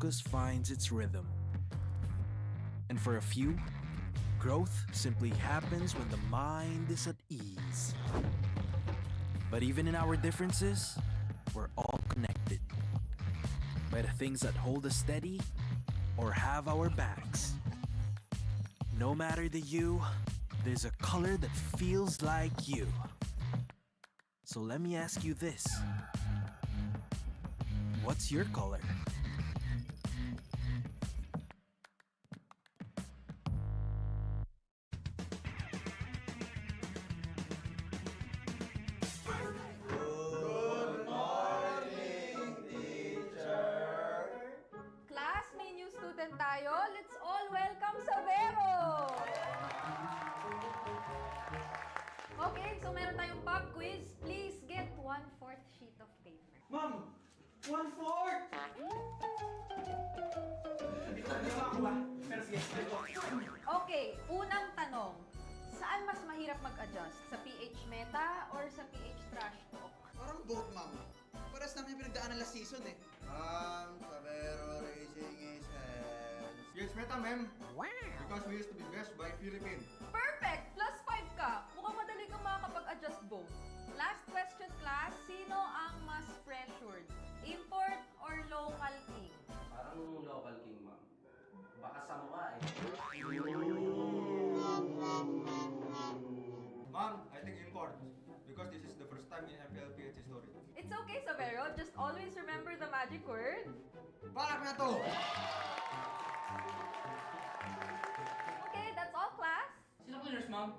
focus finds its rhythm. And for a few, growth simply happens when the mind is at ease. But even in our differences, we're all connected by the things that hold us steady or have our backs. No matter the hue, there's a color that feels like you. So let me ask you this. What's your color? Class, may new student tayo. Let's all welcome Savero! Okay, so meron tayong pop quiz. Please get 1/4 sheet of paper. Ma'am! 1/4! Ito, hindi ako ba? Pero sige, ito. Okay, unang tanong. Saan mas mahirap mag-adjust? Sa PH meta or sa PH trash talk? Parang both, ma'am. Paras namin yung pinagdaanan last season eh. Savero raising his hands. Yes, meta, ma'am. Wow! Because we used to be best by Philippines. Perfect! +5 ka. Mukhang madali kang makakapag-adjust both. Last question, class. Sino ang mas pressured? Import or local king? Parang local king, ma'am. Baka sa mukha eh. Ma'am, I think import. Because this is the first time in MPL Philippines history. It's okay, Savero. Just always remember the magic word. Balak na to! Okay, that's all, class. Sino cleaners, ma'am?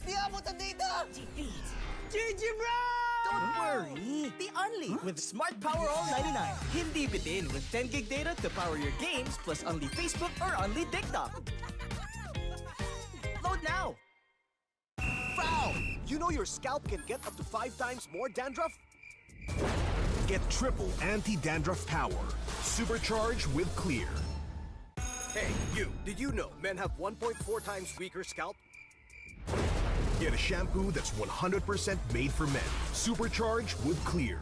Di abot ang data! GG bro! Don't worry! The Unli with Smart Power All 99. Hindi bitin with 10 gig data to power your games plus Unli Facebook or Unli TikTok. Load now! Foul! You know your scalp can get up to 5 times more dandruff? Get triple anti-dandruff power. Supercharged with Clear. Hey, you! Did you know men have 1.4 times weaker scalp? Get a shampoo that's 100% made for men. Supercharged with Clear.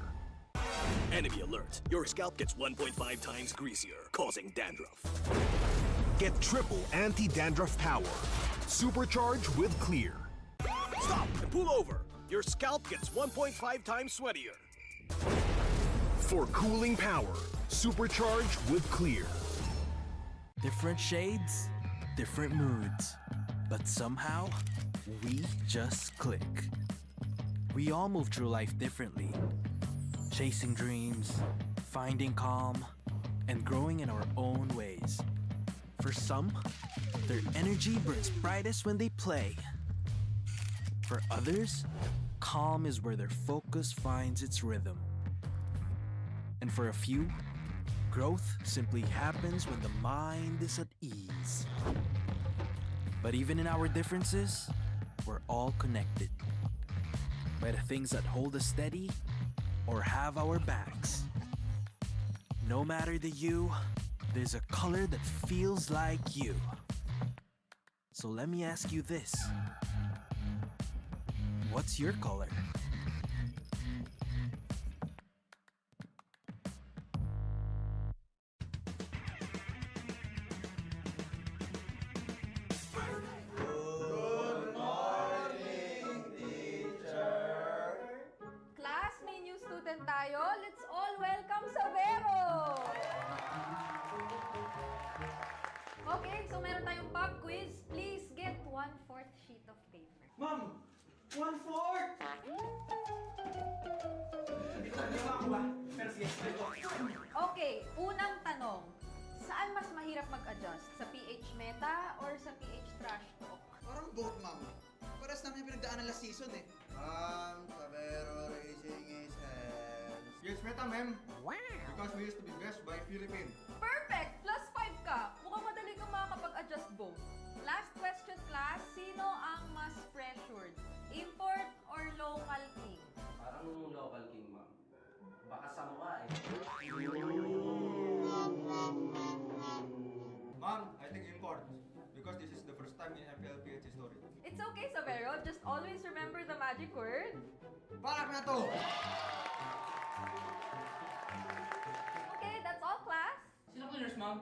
Enemy alert. Your scalp gets 1.5 times greasier, causing dandruff. Get triple anti-dandruff power. Supercharged with Clear. Stop and pull over. your scalp gets 1.5 times sweatier. For cooling power, supercharge with Clear. Different shades, different moods. But somehow, we just click. We all move through life differently. Chasing dreams, finding calm, and growing in our own ways. For some, their energy burns brightest when they play. For others, calm is where their focus finds its rhythm. And for a few, growth simply happens when the mind is at ease. But even in our differences, we're all connected by the things that hold us steady or have our backs. No matter the you, there's a color that feels like you. So let me ask you this. What's your color? Class, may new student tayo. Let's all welcome Savero! Okay, so meron tayong pop quiz. Please get 1/4 sheet of paper. Ma'am, 1/4! Hindi ko makakuha. Pero sige, let's go. Okay, unang tanong. Saan mas mahirap mag-adjust? Sa PH Meta or sa PH Trash Talk? Parang both, ma'am. Paras namin yung pinagdaanan last season eh. Sabero raising his hands. Yes, Meta, ma'am. Because we used to be best by Philippines. Perfect! Plus 5 ka. Mukhang madali kang makakapag-adjust both. Last question, class. Sino ang mas pressured? Import or local king? Parang local king, ma'am. Baka sa mukha eh. Ma'am, I think import. Because this is the first time in MPL Philippines history. It's okay, Savero. Just always remember the magic word. Balak na to! Okay, that's all, class. Sino cleaners, ma'am?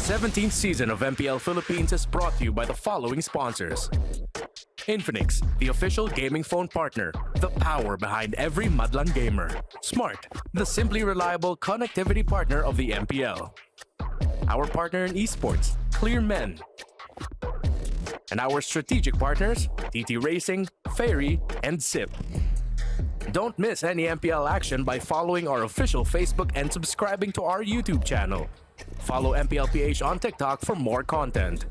17th season of MPL Philippines is brought to you by the following sponsors. Infinix, the official gaming phone partner, the power behind every Madlang gamer. Smart, the simply reliable connectivity partner of the MPL. Our partner in esports, Clear Men. And our strategic partners, TT Racing, Ferry, and SIP. Don't miss any MPL action by following our official Facebook and subscribing to our YouTube channel. Follow MPLPH on TikTok for more content.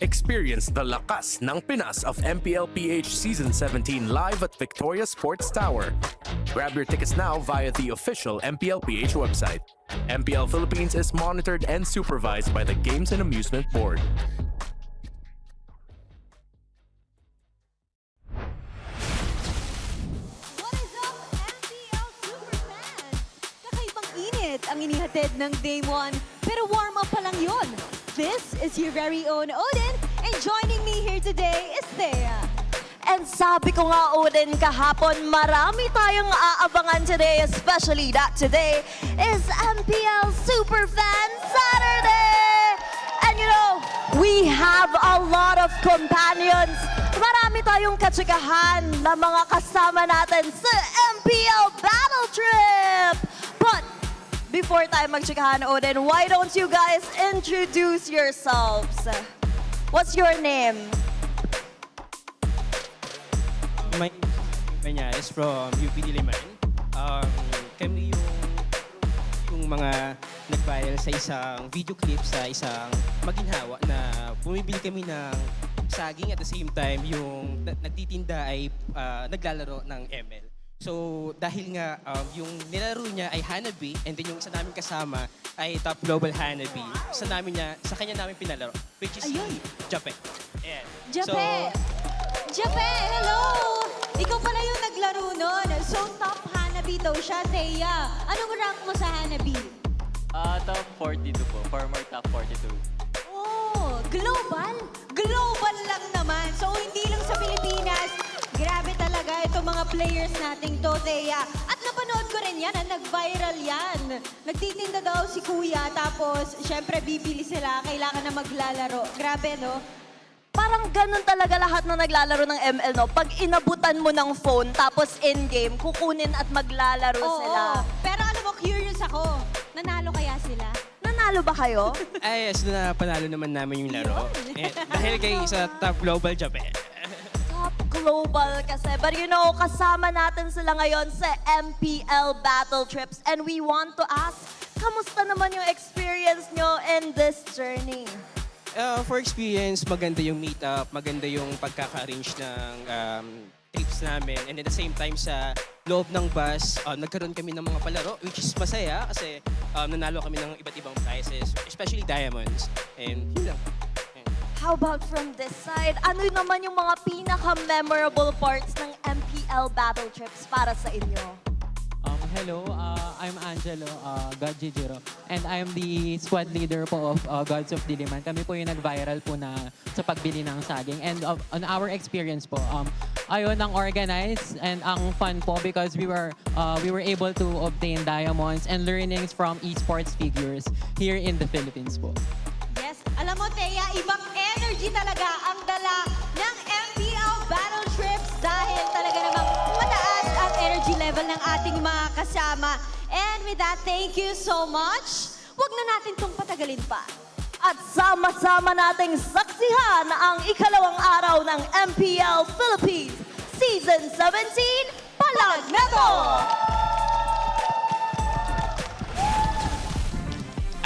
Experience the lakas ng Pinas of MPLPH Season 17 live at Victoria Sports Tower. Grab your tickets now via the official MPLPH website. MPL Philippines is monitored and supervised by the Games and Amusement Board. What is up, MPL Superfans? Kakaibang init ang inihatid ng Day 1, pero warm up pa lang yun. This is your very own Odin, and joining me here today is Thea. And sabi ko nga, Odin, kahapon, marami tayong aabangan today, especially that today is MPL Superfan Saturday! And you know, we have a lot of companions. Marami tayong katsikahan na mga kasama natin sa MPL Battle Trip! But before tayo magtsikahan, Odin, why don't you guys introduce yourselves? What's your name? My name is from UP Diliman. Kami yung mga nag-viral sa isang video clip sa isang maginhawa na bumibili kami ng saging at the same time yung nagtitinda ay naglalaro ng ML. So, dahil nga yung nilalaro niya ay Hanabi and then yung isa namin kasama ay Top Global Hanabi. Sa kanya namin pinalaro, which is si Jape. Ayan. Jape! Jape, hello! Ikaw pala yung naglaro nun. So, top Hanabi daw siya, Thea. Anong rank mo sa Hanabi? Top 42 po. Former top 42. Oh, global? Global lang naman. So, hindi lang sa Pilipinas. Grabe talaga itong mga players nating to, Thea. At napanood ko rin yan, nag-viral yan. Nagtitinda daw si Kuya, tapos syempre bibili sila, kailangan na maglalaro. Grabe, no? Parang ganun talaga lahat na naglalaro ng ML, no? Pag inabutan mo ng phone, tapos in-game, kukunin at maglalaro sila. Pero alam mo, curious ako. Nanalo kaya sila? Nanalo ba kayo? Ay, yes, panalo naman namin yung laro. Dahil kay sa Top Global Japan. Top Global kasi. But you know, kasama natin sila ngayon sa MPL Battle Trips. And we want to ask, kamusta naman yung experience nyo in this journey? For experience, maganda yung meetup, maganda yung pagkaka-arrange ng trips namin. And at the same time, sa loob ng bus, nagkaroon kami ng mga palaro, which is masaya kasi nanalo kami ng iba't ibang prizes, especially diamonds. And yun lang. How about from this side? Ano naman yung mga pinaka-memorable parts ng MPL Battle Trips para sa inyo? Hello, I'm Angelo, God Jijiro, and I'm the squad leader po of Gods of Diliman. Kami po yung nag-viral po na sa pagbili ng saging. And on our experience po, ayun ang organized and ang fun po because we were able to obtain diamonds and learnings from esports figures here in the Philippines po. Yes, alam mo, Thea, ibang energy talaga ang dala ng MPL Battle Trips dahil talaga namang mataas ang energy level ng ating mga kasama. And with that, thank you so much. Huwag na natin itong patagalin pa. At sama-sama nating saksihan ang ikalawang araw ng MPL Philippines Season 17 Palag Meto!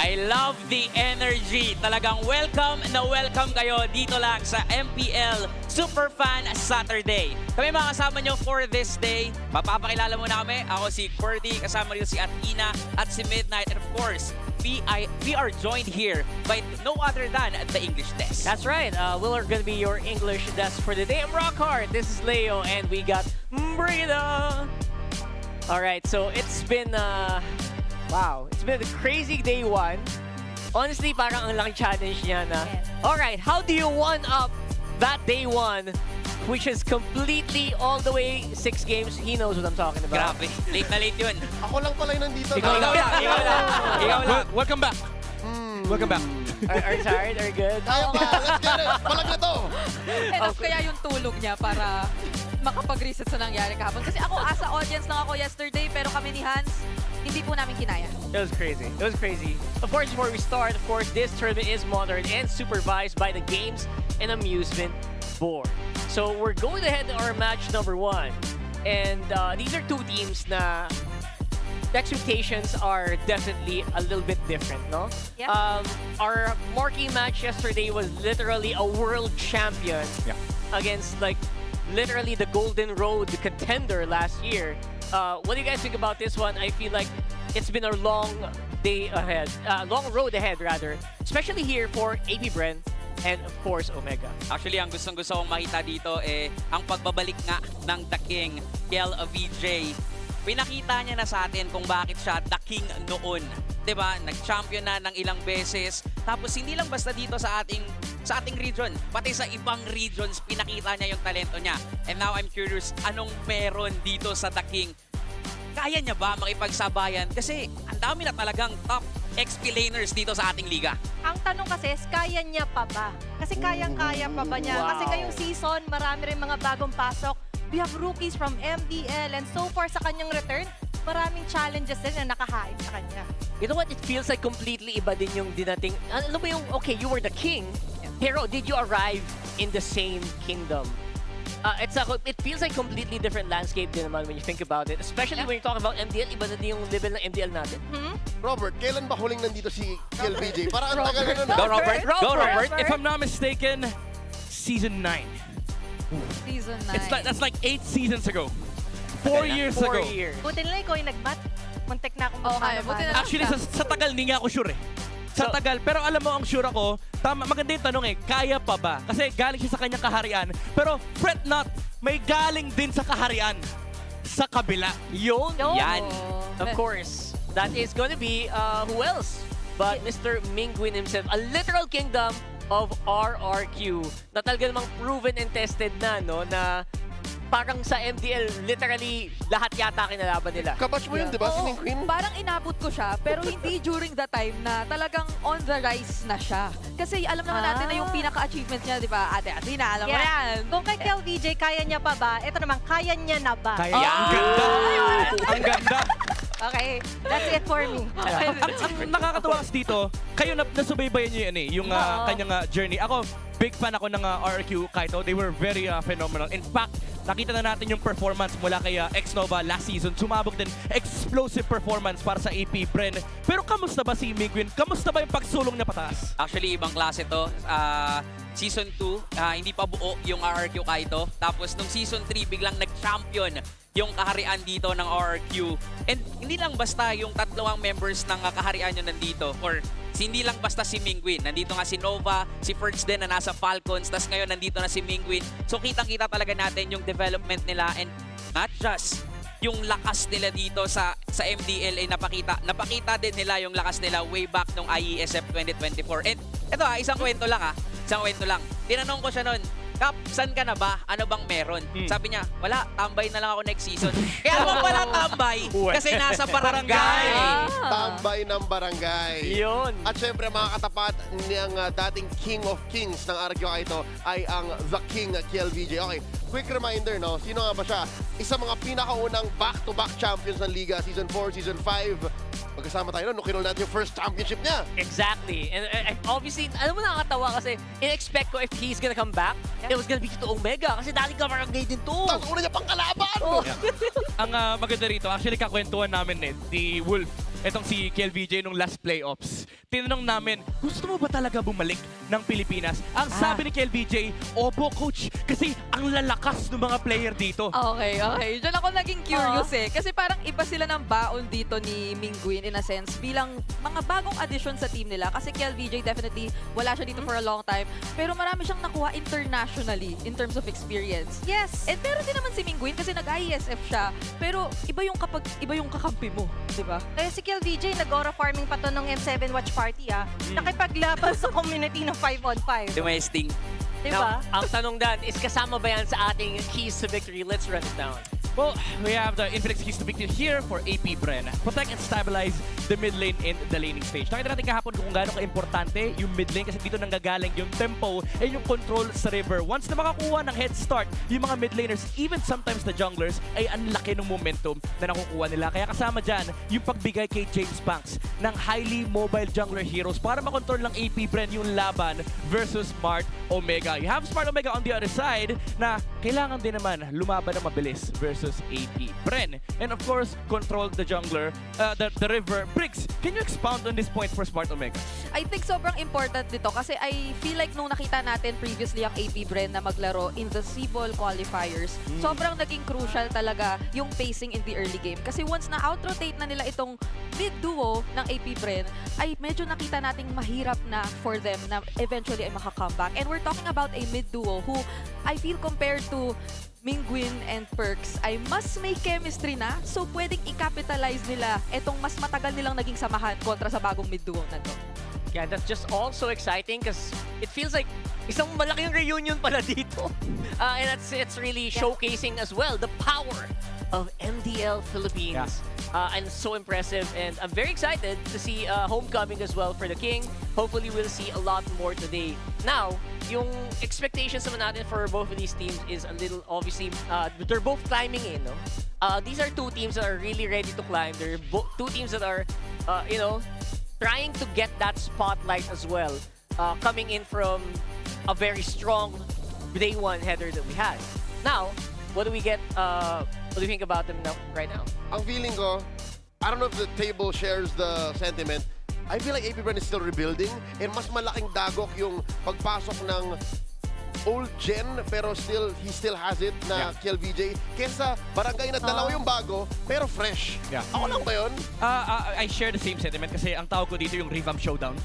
I love the energy. Talagang welcome na welcome kayo dito lang sa MPL Superfan Saturday. Kami mga kasama nyo for this day. Mapapakilala muna kami. Ako si QWERTY, kasama rin si Athena at si Midnight. And of course, we are joined here by no other than the English desk. That's right. We're going to be your English desk for the day. I'm Rockhard. This is Leo. And we got Brida. All right. So it's been... Wow, it's been a crazy day 1. Honestly, parang ang laki challenge niya na, alright, how do you one-up that day 1, which is completely all the way 6 games? He knows what I'm talking about. Grabe, late na late yun. Ako lang pala yung nandito. Ikaw lang. Welcome back. Welcome back. Are you tired? Are you good? Kaya pa, let's get it! Palag na to! Enough kaya yung tulog niya para makapag-reset sa nangyari kahapon. Kasi ako, as a audience lang ako yesterday, pero kami ni Hans, hindi po namin kinaya. It was crazy. It was crazy. Of course, before we start, of course, this tournament is monitored and supervised by the Games and Amusement Board. So we're going ahead to our match number 1. And these are two teams na the expectations are definitely a little bit different, no? Yep. Our marquee match yesterday was literally a world champion against like literally the Golden Road contender last year. What do you guys think about this one? I feel like it's been a long day ahead, long road ahead rather, especially here for APBR and of course Omega. Actually, ang gustong-gusto kong makita dito ang pagbabalik nga ng The King, TLPH. Pinakita niya na sa atin kung bakit siya The King noon. 'Di ba? Nag-champion na ng ilang beses. Tapos hindi lang basta dito sa ating region, pati sa ibang regions pinakita niya yung talento niya. And now I'm curious, anong meron dito sa The King? Kaya niya ba makipagsabayan? Kasi ang dami na talagang top XP laners dito sa ating liga. Ang tanong kasi is, kaya niya pa ba? Kasi kayang-kaya pa ba niya? Wow. Kasi ngayong season, marami rin mga bagong pasok. We have rookies from MPL and so far sa kanyang return, maraming challenges din na nakahain sa kanya. You know what? It feels like completely iba din yung dinating. Ano ba yung, okay, you were the king, pero did you arrive in the same kingdom? It feels like completely different landscape din naman when you think about it. Especially when you talk about MDL, iba na din yung level ng MDL natin. Robert, kailan ba huling nandito si TLPJ? Para ang tagal na nun. Go, Robert! Go, Robert! If I'm not mistaken, Season 9. Season 9. That's like 8 seasons ago. 4 years ago. 4 years. Buti nila ikaw yung nag-mat. Muntik na akong buti na lang Actually, siya. sa tagal, hindi nga ako sure Sa tagal. Pero alam mo, ang sure ako, maganda yung tanong kaya pa ba? Kasi galing siya sa kanyang kaharian. Pero fret not, may galing din sa kaharian. Sa kabila. Yun. Yan. Of course. That is gonna be, who else? But Mr. Mingwin himself, a literal kingdom of RRQ na talaga namang proven and tested na, no? Na parang sa MDL, literally, lahat yata kinalaban nila. Kabatch mo yun, di ba? Si Oo, Mingwin? parang inabot ko siya, pero hindi during the time na talagang on the rise na siya. Kasi alam naman natin na yung pinaka-achievements niya, di ba? Ate Athena, alam mo yan. Kung kay TLPJ, kaya niya pa ba? Ito naman, kaya niya na ba? Kaya ang ganda. Ang ganda. Okay, that's it for me. Ang nakakatawa kasi dito, kayo nasubaybayan niyo yan yung kanyang journey. Ako, big fan ako ng RRQ Kaito. They were very phenomenal. In fact, nakita na natin yung performance mula kay X-Nova last season. Sumabog din, explosive performance para sa APBR. Pero kamusta ba si Mingwin? Kamusta ba yung pagsulong niya pataas? Actually, ibang klase to. Season 2, hindi pa buo yung RRQ Kaito. Tapos nung Season 3, biglang nag-champion yung kaharian dito ng RRQ. And hindi lang basta yung tatlong members ng kaharian yun nandito. Or hindi lang basta si Mingwin. Nandito nga si Nova, si Fergs din na nasa Falcons. Tapos ngayon nandito na si Mingwin. So kitang-kita talaga natin yung development nila. And not just yung lakas nila dito sa MDL ay napakita din nila yung lakas nila way back nung IESF 2024. And ito isang kwento lang Tinanong ko siya noon, Kap, saan ka na ba? Ano bang meron? Sabi niya, wala, tambay na lang ako next season. Kaya mo pala tambay kasi nasa barangay. Tambay ng barangay. Yun. At syempre, mga katapat ng dating King of Kings ng RRQ Kaito ay ang The King TLPJ. Okay, quick reminder, no? Sino nga ba siya? Isa mga pinakaunang back-to-back champions ng Liga, Season 4, Season 5. Magkasama tayo nung kinul natin yung first championship niya. Exactly. And obviously, alam mo nakakatawa kasi in-expect ko if he's gonna come back, it was gonna be to Omega kasi dati ka barangay din to. Tapos una niya pang kalaban! Ang maganda rito, actually kakwentuhan namin si Wolf, etong si KLVJ nung last playoffs. Tinanong namin, gusto mo ba talaga bumalik ng Pilipinas? Ang sabi ni KLVJ, opo coach, kasi ang lalakas ng mga player dito. Okay. Diyan ako naging curious Kasi parang iba sila ng baon dito ni Mingwin in a sense bilang mga bagong addition sa team nila. Kasi KLVJ definitely wala siya dito for a long time. Pero marami siyang nakuha internationally in terms of experience. Yes. And meron din naman si Mingwin kasi nag-IESF siya. Pero iba yung kakampi mo, di ba? Kaya si KLVJ, nag-aura farming pa to nung M7 watch party Nakipaglaban sa community ng 5-on-5. Dumesting. Diba? Now, ang tanong dan is kasama ba yan sa ating keys to victory? Let's run it down. Well, we have the Infinix keys to victory here for APBR. Protect and stabilize the mid lane in the laning stage. Nakita natin kahapon kung gaano ka-importante yung mid lane kasi dito nanggagaling yung tempo and yung control sa river. Once na makakuha ng head start, yung mga mid laners, even sometimes the junglers, ay ang laki ng momentum na nakukuha nila. Kaya kasama dyan yung pagbigay kay James Banks ng highly mobile jungler heroes para makontrol ng APBR yung laban versus Smart Omega. You have Smart Omega on the other side na kailangan din naman lumaban na mabilis versus APBR. And of course, control the jungler, the river. Briggs, can you expound on this point for Smart Omega? I think sobrang important dito kasi I feel like nung nakita natin previously ang APBR na maglaro in the Cebol qualifiers, sobrang naging crucial talaga yung pacing in the early game. Kasi once na out-rotate na nila itong mid-duo ng APBR, ay medyo nakita nating mahirap na for them na eventually ay makakomeback. And we're talking about a mid-duo who I feel compared to Mingguin and Perks ay mas may chemistry na, so pwedeng i-capitalize nila itong mas matagal nilang naging samahan kontra sa bagong mid-duo na to. Yeah, that's just also exciting because it feels like isang malaking reunion pala dito. And it's really showcasing as well the power of MPL Philippines. And so impressive, and I'm very excited to see homecoming as well for the King. Hopefully we'll see a lot more today. Now, yung expectations naman natin for both of these teams is a little, obviously, they're both climbing in, no? These are two teams that are really ready to climb. They're two teams that are, you know, trying to get that spotlight as well, coming in from a very strong day one header that we had. Now, what do we get? What do you think about them now, right now? Ang feeling ko, I don't know if the table shares the sentiment. I feel like APBR is still rebuilding and mas malaking dagok yung pagpasok ng old gen pero he still has it na KLVJ kesa barangay na dalawa yung bago pero fresh. Ako lang ba yun? I share the same sentiment kasi ang tawag ko dito yung revamp showdown.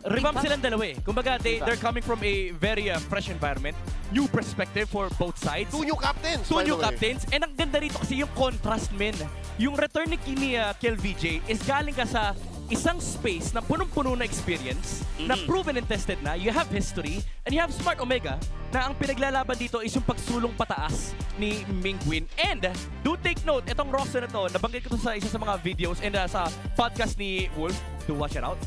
Revamp silang dalawa eh. Kumbaga, they're coming from a very fresh environment, new perspective for both sides. Two new captains. Two new captains. And ang ganda rito kasi yung contrast, men. Yung return ni KLVJ is galing ka sa isang space na punong-puno na experience, na proven and tested na, you have history, and you have Smart Omega, na ang pinaglalaban dito is yung pagsulong pataas ni Mingguin. And do take note, itong roster na to, nabanggit ko to sa isa sa mga videos and sa podcast ni Wolf, do watch it out.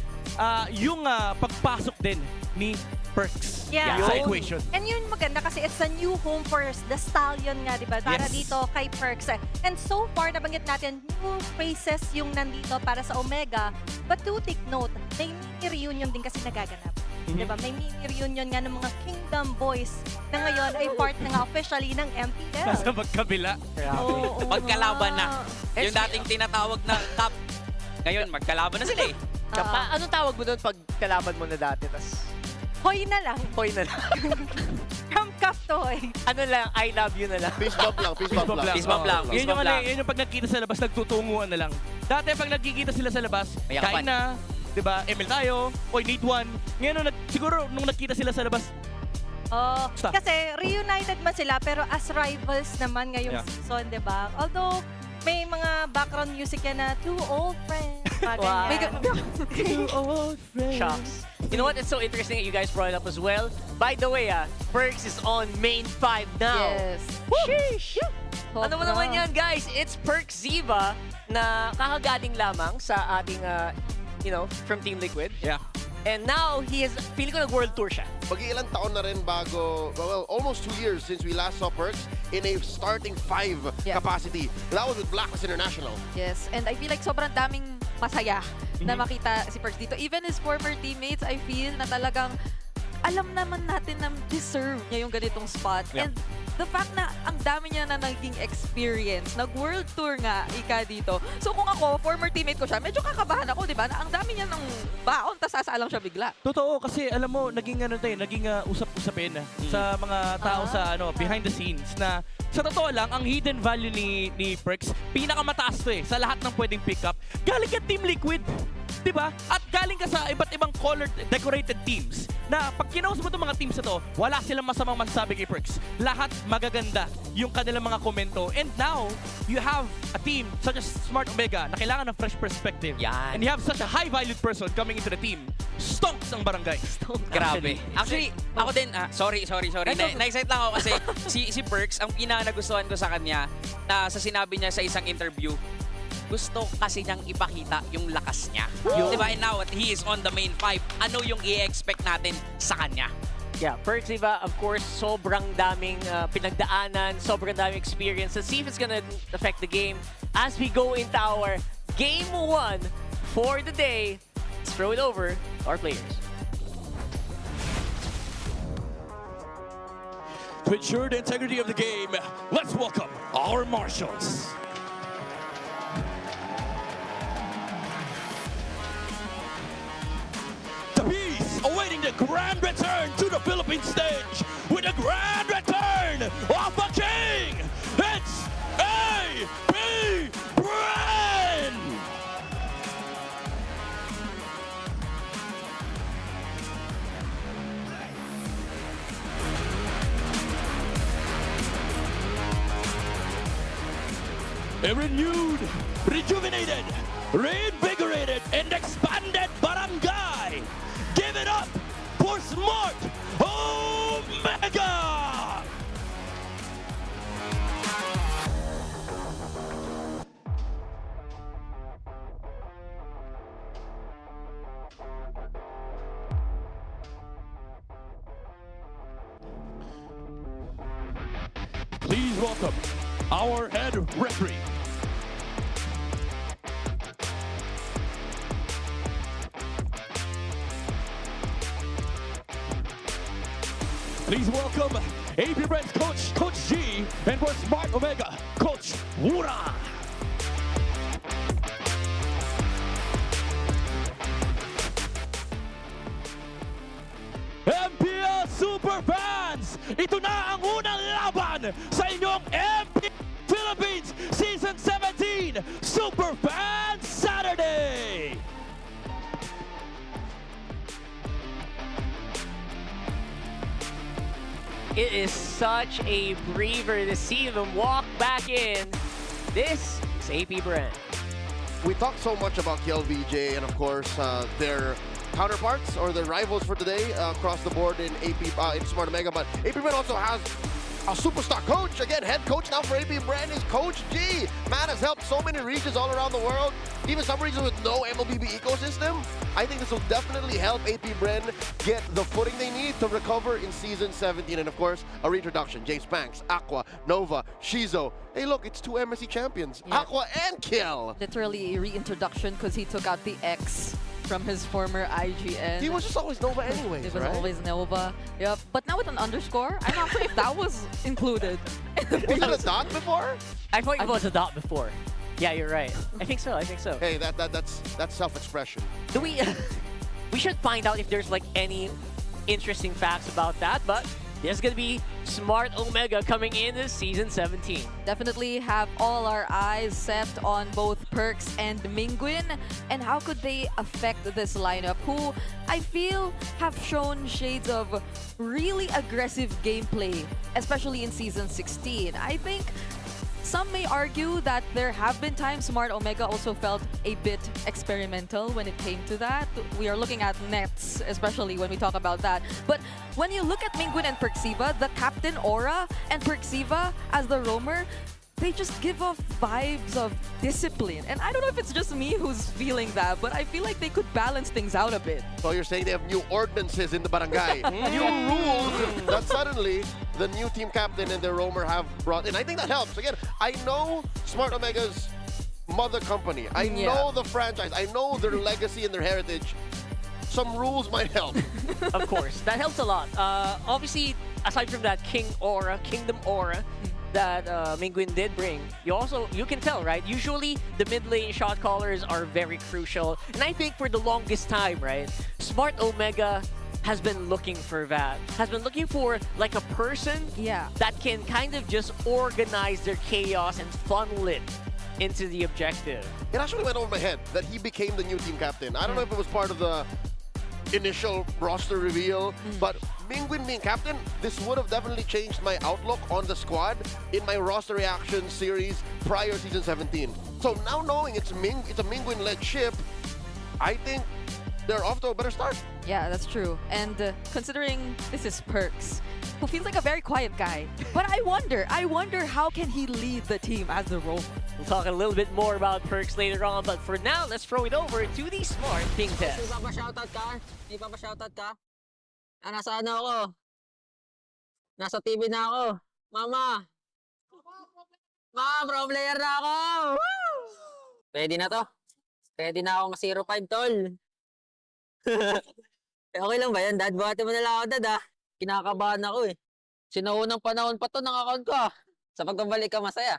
Yung pagpasok din ni Perks sa equation. And yun maganda kasi it's a new home for the Stallion nga, di ba? Para dito kay Perks. And so far, nabanggit natin, new faces yung nandito para sa Omega. But to take note, may mini-reunion din kasi nagaganap. Di ba? May mini-reunion nga ng mga Kingdom Boys na ngayon ay part na nga officially ng MPL. Nasa magkabila. Magkalaban na. Yung dating tinatawag na cup. Ngayon, magkalaban na sila eh. Anong tawag mo doon pag kalaban mo na dati? Hoy na lang. Hoy na lang. From cup to hoy. Ano lang, I love you na lang. Peace bump lang, peace bump lang. Peace bump lang. Yun yung pag nagkita sa labas, nagtutunguan na lang. Dati pag nagkikita sila sa labas, kain na, diba, ML tayo, oy, need one. Ngayon, siguro nung nagkita sila sa labas, kasi reunited man sila pero as rivals naman ngayong season, di ba? Although, may mga background music yan na two old friends. Wow. Two old friends. Shocks. You know what? It's so interesting that you guys brought it up as well. By the way, Perks is on main 5 now. Yes. Sheesh! Ano mo naman yan, guys? It's Perks Ziva na kakagaling lamang sa ating, you know, from Team Liquid. Yeah. And now, he is, feeling ko nag-world tour siya. Mag-iilang taon na rin bago, well, almost 2 years since we last saw Perks in a starting 5 capacity. That was with Blacklist International. Yes, and I feel like sobrang daming masaya na makita si Perks dito. Even his former teammates, I feel na talagang alam naman natin na deserve niya yung ganitong spot. And the fact na ang dami niya na naging experience, nag-world tour nga, ika dito. So kung ako, former teammate ko siya, medyo kakabahan ako, di ba? Na ang dami niya ng baon, tas sasaalang siya bigla. Totoo, kasi alam mo, naging usap-usapin sa mga tao sa behind the scenes na sa totoo lang, ang hidden value ni Perks, pinakamataas to sa lahat ng pwedeng pick up. Galing ka Team Liquid, di ba? At galing ka sa iba't ibang colored, decorated teams. na pag kinausap mo itong mga teams na to, wala silang masamang masasabi kay Perks. Lahat magaganda yung kanilang mga komento. And now, you have a team such as Smart Omega na kailangan ng fresh perspective. Yan. And you have such a high-valued person coming into the team. Stonks ang barangay. Grabe. Actually, ako din, sorry. Na-excite lang ako kasi si Perks, ang nagustuhan ko sa kanya, na sa sinabi niya sa isang interview, gusto kasi niyang ipakita yung lakas niya. Diba? And now, he is on the main 5. Ano yung i-expect natin sa kanya? Yeah, Perks, diba, of course, sobrang daming pinagdaanan, sobrang daming experience. Let's see if it's gonna affect the game as we go into our Game 1 for the day. Let's throw it over to our players. To ensure the integrity of the game, let's welcome our marshals. TWIS awaiting the grand return to the Philippine stage with the grand return of a king. It's APBR. A renewed, rejuvenated, reinvigorated, and expanded barangay. Give it up for Smart Omega! Please welcome our head referee. Please welcome APBR's coach, Coach G, and for Smart Omega, Coach RORA. MPL Superfans! Ito na ang unang laban sa inyong MPL Philippines Season 17 Superfans Saturday! It is such a breather to see them walk back in. This is APBR. We talked so much about KLVJ and of course their counterparts or their rivals for today across the board in in Smart Omega, but APBR also has a superstar coach. Again, head coach now for APBR is Coach G. Man has helped so many regions all around the world, even some regions with no MLBB ecosystem. I think this will definitely help APBR get the footing they need to recover in Season 17. And of course, a reintroduction. James Banks, Aqua, Nova, Shizo. Hey, look, it's 2 MSC champions. Yeah. Aqua and Kill. Literally a reintroduction because he took out the X from his former IGN. He was just always Nova anyways, It was right? always Nova. Yep. But now with an underscore, I'm not sure if that was included. Was it a dot before? I thought it was a dot before. Yeah, you're right. I think so. Hey, that's self-expression. Do we? We should find out if there's like any interesting facts about that. But there's gonna be Smart Omega coming into Season 17. Definitely have all our eyes set on both Perks and Minguin. And how could they affect this lineup, who I feel have shown shades of really aggressive gameplay, especially in Season 16. I think some may argue that there have been times Smart Omega also felt a bit experimental when it came to that. We are looking at nets, especially when we talk about that. But when you look at Minguin and Perxiva, the Captain Aura and Perxiva as the roamer, they just give off vibes of discipline. And I don't know if it's just me who's feeling that, but I feel like they could balance things out a bit. So you're saying they have new ordinances in the barangay, new rules that suddenly the new team captain and the roamer have brought in. I think that helps. Again, I know Smart Omega's mother company. I know the franchise. I know their legacy and their heritage. Some rules might help. Of course, that helps a lot. Obviously, aside from that Kingdom Aura, that Minguin did bring, you can tell, right? Usually, the mid lane shot callers are very crucial. And I think for the longest time, right, Smart Omega has been looking for that. Has been looking for like a person that can kind of just organize their chaos and funnel it into the objective. It actually went over my head that he became the new team captain. I don't know if it was part of the initial roster reveal. But Mingwin being captain, this would have definitely changed my outlook on the squad in my roster reaction series prior season 17. So now knowing it's a Mingwin-led ship, I think they're off to a better start. Yeah, that's true. And considering this is Perks, who feels like a very quiet guy. But I wonder how can he lead the team as the rover? We'll talk a little bit more about Perks later on, but for now, let's throw it over to the Smart Ping Test. Ipapa-shoutout ka? Ipapa-shoutout ka? Nasa ano ako? Nasa TV na ako. Mama! Pro player na ako! Woo! Ready na to? Ready na ako ma-05, tol. Okay lang ba yan, Dad? Buhati mo na lang ako, Dad, ah. Kinakabahan ako, eh. Sinuunang panahon pa to ng account ko, ah. Sa pagbabalik ka, masaya.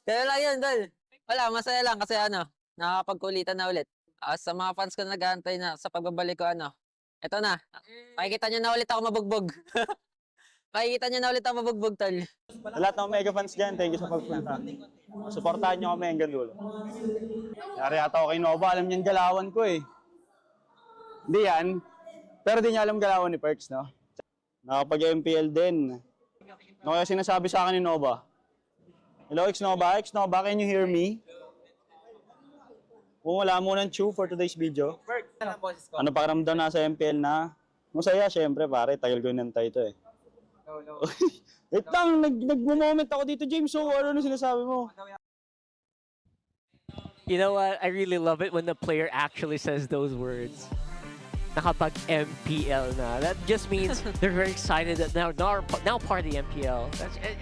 Kaya lang yun, Dad. Wala, masaya lang kasi nakapagkulitan na ulit. Sa mga fans ko nag-aantay na sa pagbabalik ko, eto na. Makikita nyo na ulit ako mabugbog. Makikita nyo na ulit ako mabugbog, tol. Sa lahat ng mega fans dyan, thank you sa pagpunta. Suportahan nyo kami hanggang dulo. Yari ata ako kay Nova, alam niyan galawan ko eh. Hindi yan, pero di niya alam galawan ni Perks, no? Nakapag-MPL din. No, kaya sinasabi sa akin ni Nova, hello, X-Nova, can you hear me? Kung wala mo ng chew for today's video, ano pakiramdam na sa MPL na? Masaya, syempre pare, tagal ko nantay ito eh. Wait lang, nag-moment ako dito, James, so ano sinasabi mo? You know what? I really love it when the player actually says those words. Nakapag-MPL na. That just means they're very excited that now part of the MPL.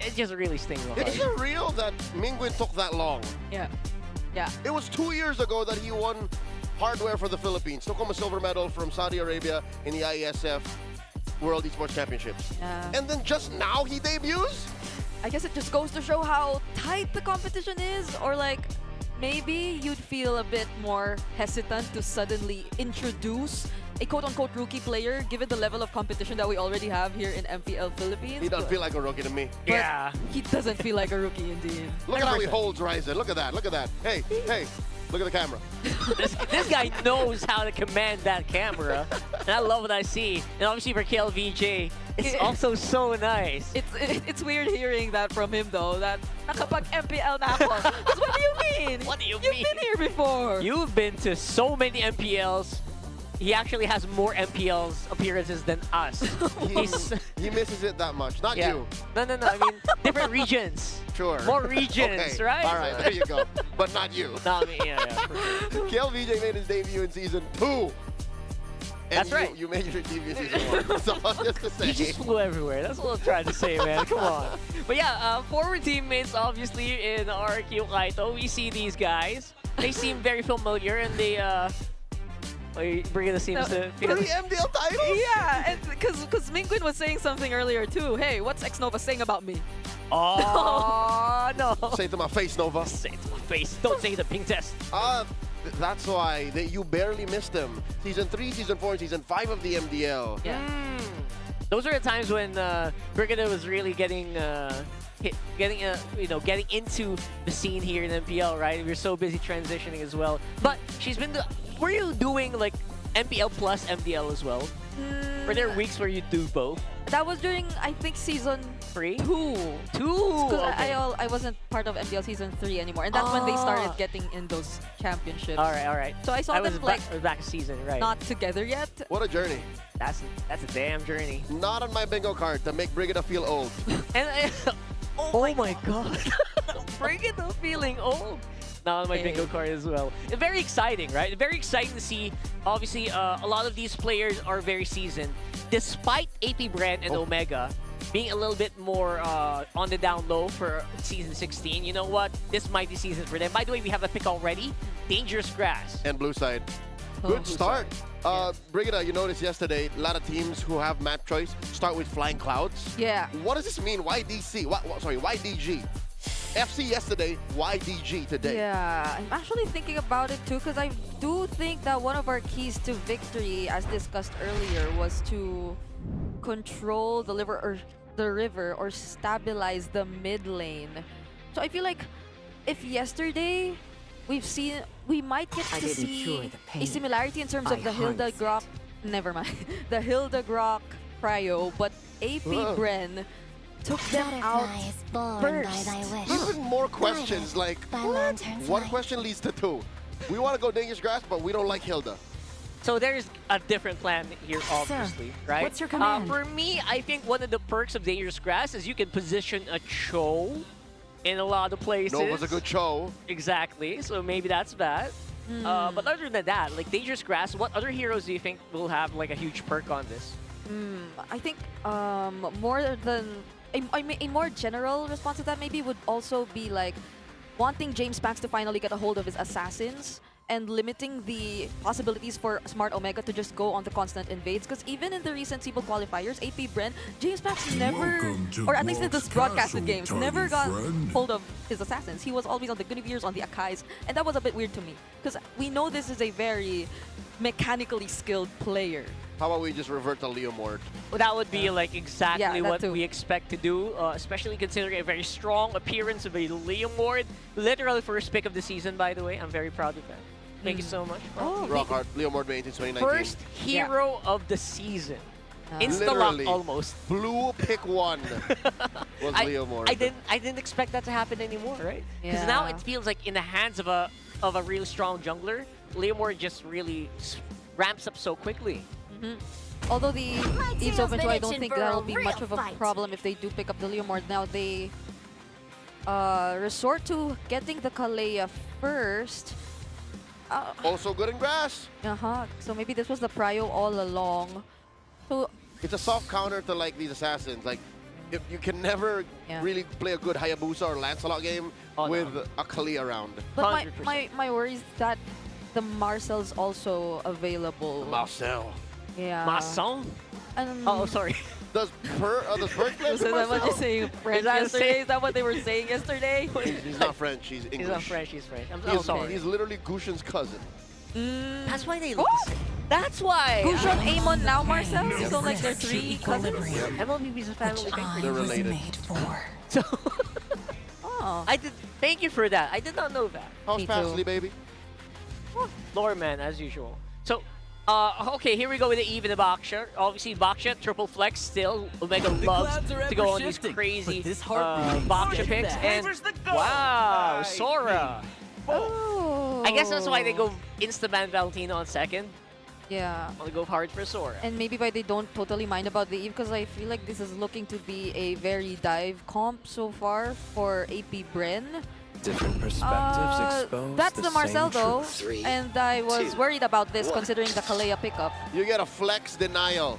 It just really stings my heart. It's surreal that Mingwin took that long. Yeah. Yeah. It was 2 years ago that he won hardware for the Philippines. Took home a silver medal from Saudi Arabia in the IESF World Esports Championships. Yeah. And then just now he debuts? I guess it just goes to show how tight the competition is, or like maybe you'd feel a bit more hesitant to suddenly introduce a quote-unquote rookie player given the level of competition that we already have here in MPL Philippines. He doesn't feel like a rookie to me. But yeah. He doesn't feel like a rookie indeed. Look at how he holds Ryzen. Look at that. Look at that. Hey, look at the camera. This guy knows how to command that camera. And I love what I see. And obviously for KLVJ, it's also so nice. It's weird hearing that from him though, that nakapag-MPL na ako. Because what do you mean? What do you You've mean? been here before. You've been to so many MPLs. He actually has more MPLs appearances than us. He misses it that much. Not you. No. I mean, different regions. Sure. More regions, okay. right? All right, there you go. But not you. No, I mean, yeah. KLVJ made his debut in Season 2. And That's right. You made your debut in Season 1. So just to say. You just flew everywhere. That's what I'm trying to say, man. Come on. But yeah, former teammates, obviously, in RQ Kaito, we see these guys. They seem very familiar, and they... Brigida seems to feel... 3 MDL titles? Yeah, and because Mingwin was saying something earlier too. Hey, what's X-Nova saying about me? Oh, no. Say it to my face, Nova. Say it to my face. Don't say the ping test. That's why you barely missed them. Season 3, Season 4, and Season 5 of the MDL. Yeah. Those are the times when Brigida was really getting into the scene here in MPL, right? We were so busy transitioning as well. But she's been... Were you doing like MPL plus MDL as well? Were there weeks where you do both? That was during, I think, Season 3? 2. Because okay. I wasn't part of MPL Season 3 anymore. And that's when they started getting in those championships. All right. So I saw them like back season, right? Not together yet. What a journey. That's a damn journey. Not on my bingo card to make Brigida feel old. And oh my god. Brigida feeling old. Now on my bingo card as well. Very exciting, right? Very exciting to see. Obviously, a lot of these players are very seasoned. Despite APBR and Omega being a little bit more on the down low for Season 16, you know what? This might be season for them. By the way, we have a pick already. Dangerous Grass. And Blue Side. Good start. Brigida, you noticed yesterday, a lot of teams who have map choice start with Flying Clouds. Yeah. What does this mean? Why DC? Why DG? FC yesterday, why DG today? Yeah, I'm actually thinking about it too, because I do think that one of our keys to victory, as discussed earlier, was to control the river or stabilize the mid lane. So I feel like if yesterday we've seen we might get to see a similarity in terms of the Hilda Grok. Never mind. The Hilda Grok Cryo, but AP Bren took them out first. Even more questions, like, what? One question leads to two. We want to go Dangerous Grass, but we don't like Hilda. So there's a different plan here, obviously, right? what's your command? For me, I think one of the perks of Dangerous Grass is you can position a Cho in a lot of places. Nova's a good Cho. Exactly, so maybe that's bad. But other than that, like Dangerous Grass, what other heroes do you think will have like a huge perk on this? I think more than a more general response to that maybe would also be like wanting James Pax to finally get a hold of his assassins and limiting the possibilities for Smart Omega to just go on the constant invades. Because even in the recent SEABL qualifiers, AP Bren, James Pax never, or at least in this broadcasted games, never got hold of his assassins. He was always on the Guinevere's, on the Akais, and that was a bit weird to me. Because we know this is a very mechanically skilled player. How about we just revert to Leomord? Well, that would be like exactly what too. we expect to do, especially considering a very strong appearance of a Leomord. Literally first pick of the season, by the way. I'm very proud of that. Thank you so much. Rockhart, Leomord main since 2019. First hero of the season. Insta-lock Literally, almost. Blue pick one was Leomord. I didn't expect that to happen anymore, right? Because now it feels like in the hands of a really strong jungler, Leomord just really ramps up so quickly. Although the Eve's Open Show, I don't think that'll be much of a fight. problem if they do pick up the Leomord. Now they resort to getting the Kalea first. Also good in grass. So maybe this was the prio all along. So It's a soft counter to like these assassins. Like you can never really play a good Hayabusa or Lancelot game with a Kali around. But my worry is that the Marcel's also available. Marcel. Yeah. Marcel? Oh, sorry. Does Perk play Is that what you're saying French yesterday? Is that what they were saying yesterday? She's not French, she's English. He's not French, he's French. I'm sorry. He's literally Gushin's cousin. That's why they look the same. That's why! Gushon, Amon, now Marcel? So like they're three cousins? MLB's a family thing. They're related. So, Oh. Thank you for that. I did not know that. How's Pasley, baby? Lore man, as usual. So, okay, here we go with the even Baksha. Obviously, Baksha, triple flex still. Omega loves to go on these crazy Baksha picks. And wow, Sora. Oh. I guess that's why they go insta-ban Valentino on second. Yeah. I'll go hard for Sora. And maybe why they don't totally mind about the Eve, because I feel like this is looking to be a very dive comp so far for AP Bren. Different perspectives exposed. That's the Marcel though, Three, and I was worried about this one. considering the Kalea pickup. You get a flex denial.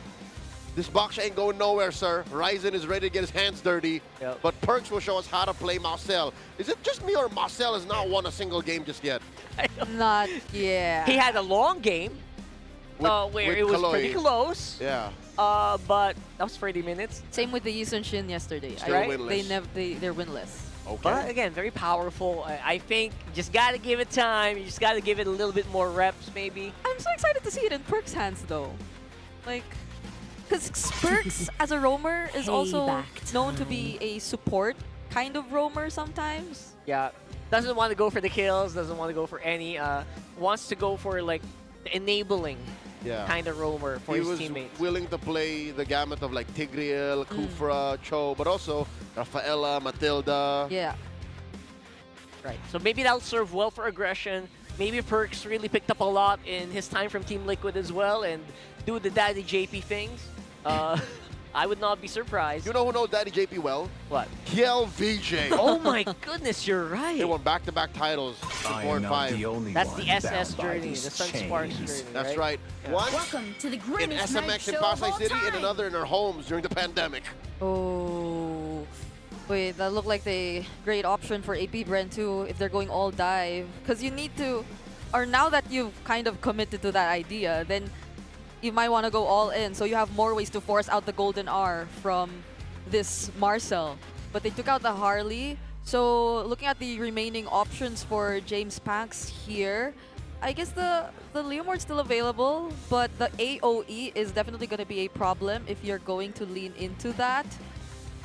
This Baksha ain't going nowhere, sir. Ryzen is ready to get his hands dirty, but Perks will show us how to play Marcel. Is it just me or Marcel has not won a single game just yet? Not yet. He had a long game where it was pretty close. Yeah. But that was 30 minutes. Same with the Yisun Shin yesterday. Still winless. They're winless. Okay. But again, very powerful. I think you just gotta give it time. You just gotta give it a little bit more reps, maybe. I'm so excited to see it in Perks' hands though. Like, because Perks as a roamer is also known to be a support kind of roamer sometimes. Yeah, doesn't want to go for the kills, doesn't want to go for any, wants to go for like the enabling kind of roamer for his teammates. He was willing to play the gamut of like Tigreal, Kufra, Cho, but also Rafaela, Matilda. Yeah. Right, so maybe that'll serve well for aggression. Maybe Perks really picked up a lot in his time from Team Liquid as well and do the Daddy JP things. I would not be surprised. You know who knows Daddy JP well? What? TLPH. Oh my goodness, you're right. They won back-to-back titles, 4 and 5. That's the SS journey, the Sun Sparks journey. That's right. One Welcome to the in greatest night SMX in show of Pasay all City and time. another in our homes during the pandemic. Oh. Wait, that looked like a great option for AP Bren too if they're going all dive. Because you need to, or now that you've kind of committed to that idea, then you might want to go all in. So you have more ways to force out the Golden R from this Marcel. But they took out the Harley. So looking at the remaining options for James Pax here, I guess the Leomord's still available, but the AOE is definitely going to be a problem if you're going to lean into that.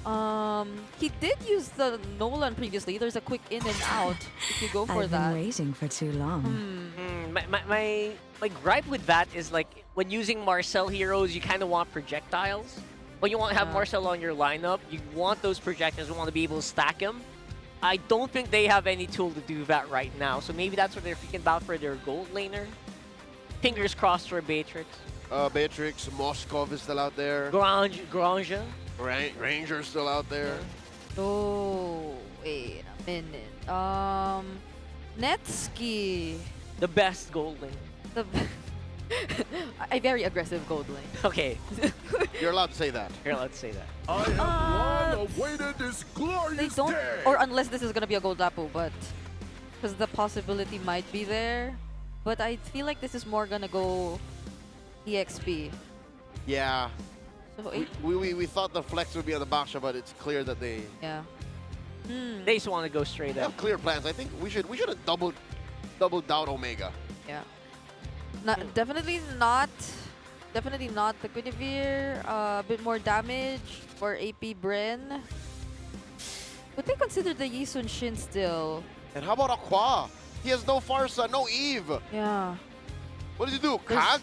He did use the Nolan previously. There's a quick in and out if you go for that. waiting for too long. My gripe with that is like when using Marcel heroes, you kind of want projectiles. When you want to have Marcel on your lineup, you want those projectiles. You want to be able to stack them. I don't think they have any tool to do that right now. So maybe that's what they're thinking about for their gold laner. Fingers crossed for Beatrix. Beatrix, Moskov is still out there. Granja. Ranger's still out there. Oh, wait a minute. Netsky. The best gold lane. A very aggressive gold lane. Okay. You're allowed to say that. You're allowed to say that. I have long awaited this glorious They don't, day. or unless this is gonna be a gold Lapu, but because the possibility might be there. But I feel like this is more gonna go EXP. Yeah. So We thought the flex would be on the Baksha, but it's clear that they They just want to go straight up. have clear plans. I think we should have doubled down Omega. Yeah. Definitely not the Guinevere. A bit more damage for AP Bren. But they consider the Yisun Shin still. And how about Aqua? He has no Farsa, no Eve. Yeah. What does he do? Kag?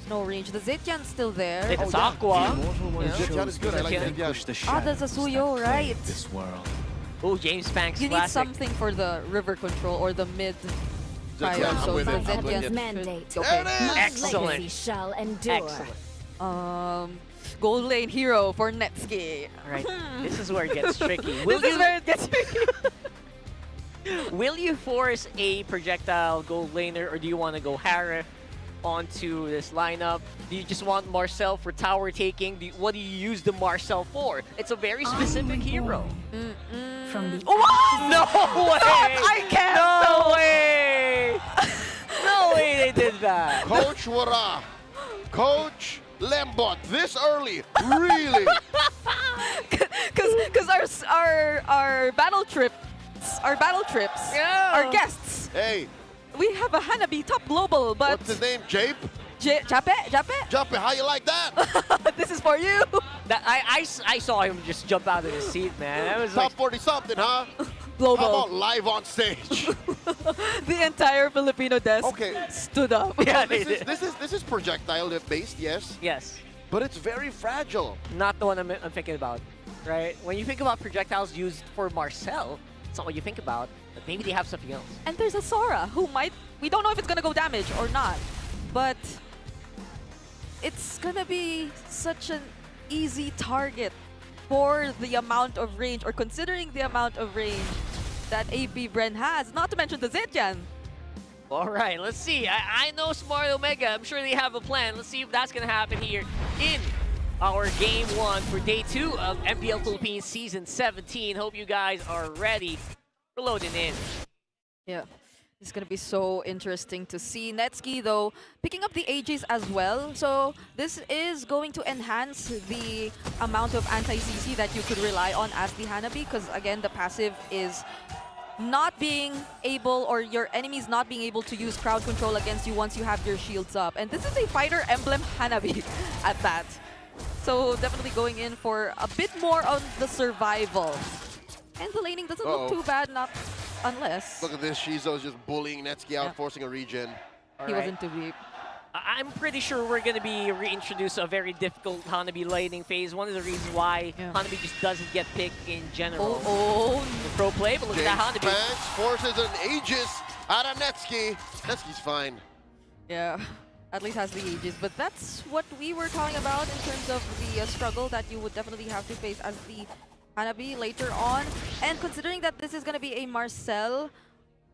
No range. The Zetian's still there. It's Aqua. Zetian is good. I like Zetian. Ah, that's a Suyo, right? This world. Oh, James Banks You need classic. something for the river control or the mid Zetian, trio, I'm so with the it. I'm with Zetian it. Mandate. should- okay. My Excellent. legacy shall endure. Excellent. Gold lane hero for Netsky. All right, this is where it gets tricky. This is where it gets tricky. Will you force a projectile gold laner, or do you want to go Harif onto this lineup? Do you just want Marcel for tower taking? What do you use the Marcel for? It's a very specific hero. From the No way! I can't. No way! No way they did that. Coach Wara. Coach Lembot. This early. Really? Because our battle trips, Yeah. our guests. Hey, We have a Hanabi top global, but what's his name? Jape? Jape? Jape, how you like that? This is for you. I saw him just jump out of his seat, man. That was Top like 40 something, huh? Global. How about live on stage? The entire Filipino desk stood up. Yeah, This is projectile based, yes. Yes. But it's very fragile. Not the one I'm thinking about, right? When you think about projectiles used for Marcel, it's not what you think about, but maybe they have something else. And there's a Sora who we don't know if it's gonna go damage or not, but it's gonna be such an easy target for the amount of range, or considering the amount of range that AP Bren has, not to mention the Zetian. All right, let's see. I know Smart Omega. I'm sure they have a plan. Let's see if that's going to happen here in our Game 1 for Day 2 of MPL Philippines Season 17. Hope you guys are ready. We're loading in. Yeah, it's gonna be so interesting to see. Netsky, though, picking up the AGs as well. So this is going to enhance the amount of anti-CC that you could rely on as the Hanabi, because again, the passive is not being able, or your enemies not being able to use crowd control against you once you have your shields up. And this is a fighter emblem Hanabi at that. So definitely going in for a bit more on the survival. And the laning doesn't look too bad, not unless Look at this. Shizo's just bullying Netsky out, forcing a regen. he wasn't too deep. I'm pretty sure we're going to be reintroduced to a very difficult Hanabi laning phase. One of the reasons why Hanabi just doesn't get picked in general. The pro play, but look at that Hanabi. Banks forces an Aegis out of Netsky. Netsky's fine. Yeah, at least has the ages. But that's what we were talking about in terms of the struggle that you would definitely have to face as the Hanabi later on. And considering that this is going to be a Marcel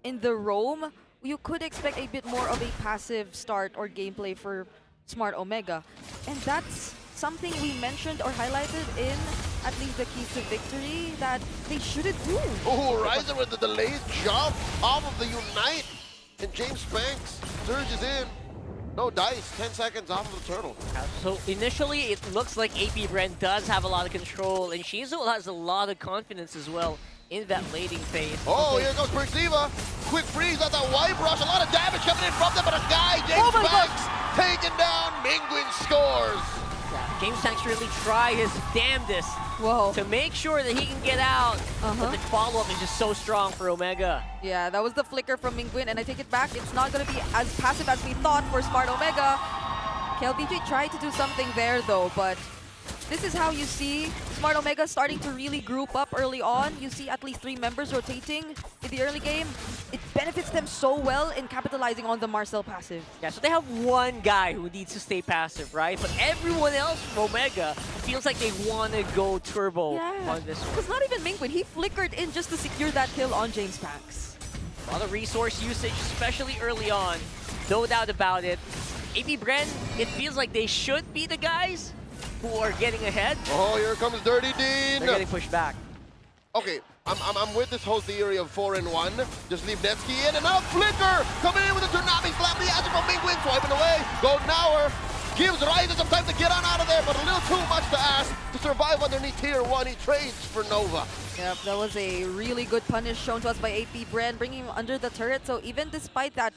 in the roam, you could expect a bit more of a passive start or gameplay for Smart Omega. And that's something we mentioned or highlighted in at least the keys to victory that they shouldn't do. Oh, Ryzen with the delayed jump off of the Unite. And James Banks surges in. No dice, 10 seconds off of the turtle. So initially, it looks like AP Bren does have a lot of control, and Shizo has a lot of confidence as well in that laning phase. Oh, here goes Persiva. Quick freeze at that white brush. A lot of damage coming in from them, but a guy, James Banks, taken down. Mingwin scores. Yeah, James Banks really try his damnedest Whoa. to make sure that he can get out. But the follow-up is just so strong for Omega. Yeah, that was the flicker from Mingguin, and I take it back. It's not going to be as passive as we thought for Smart Omega. KLVJ tried to do something there, though, but this is how you see Smart Omega starting to really group up early on. You see at least 3 members rotating in the early game. It benefits them so well in capitalizing on the Marcel passive. Yeah, so they have one guy who needs to stay passive, right? But everyone else from Omega feels like they want to go turbo on this one. Because not even Mingguin, he flickered in just to secure that kill on James Panks. A lot of resource usage, especially early on. No doubt about it. APBR, it feels like they should be the guys who are getting ahead. Oh, here comes Dirty Dean. They're getting pushed back. Okay, I'm with this whole theory of 4-in-1. Just leave Netsky in and out. Flicker coming in with a Tsunami Slam. The answer from Mingguin swiping away. Golden Hour gives Ryzen some time to get on out of there, but a little too much to ask to survive underneath Tier 1. He trades for Nova. Yep, that was a really good punish shown to us by APBR, bringing him under the turret. So even despite that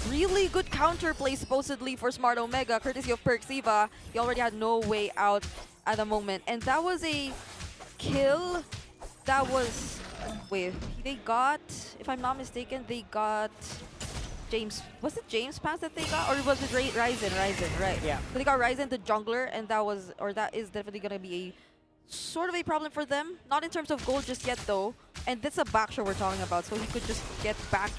really good counter play supposedly for Smart Omega, courtesy of Perxiva, he already had no way out at the moment. And that was a kill that was... Wait, they got... If I'm not mistaken, they got... James... Was it James Panks that they got? Or was it Ryzen? Ryzen, right. Yeah. So they got Ryzen, the jungler, and that was... Or that is definitely going to be a sort of a problem for them. Not in terms of gold just yet, though. And that's a backshot we're talking about, so he could just get back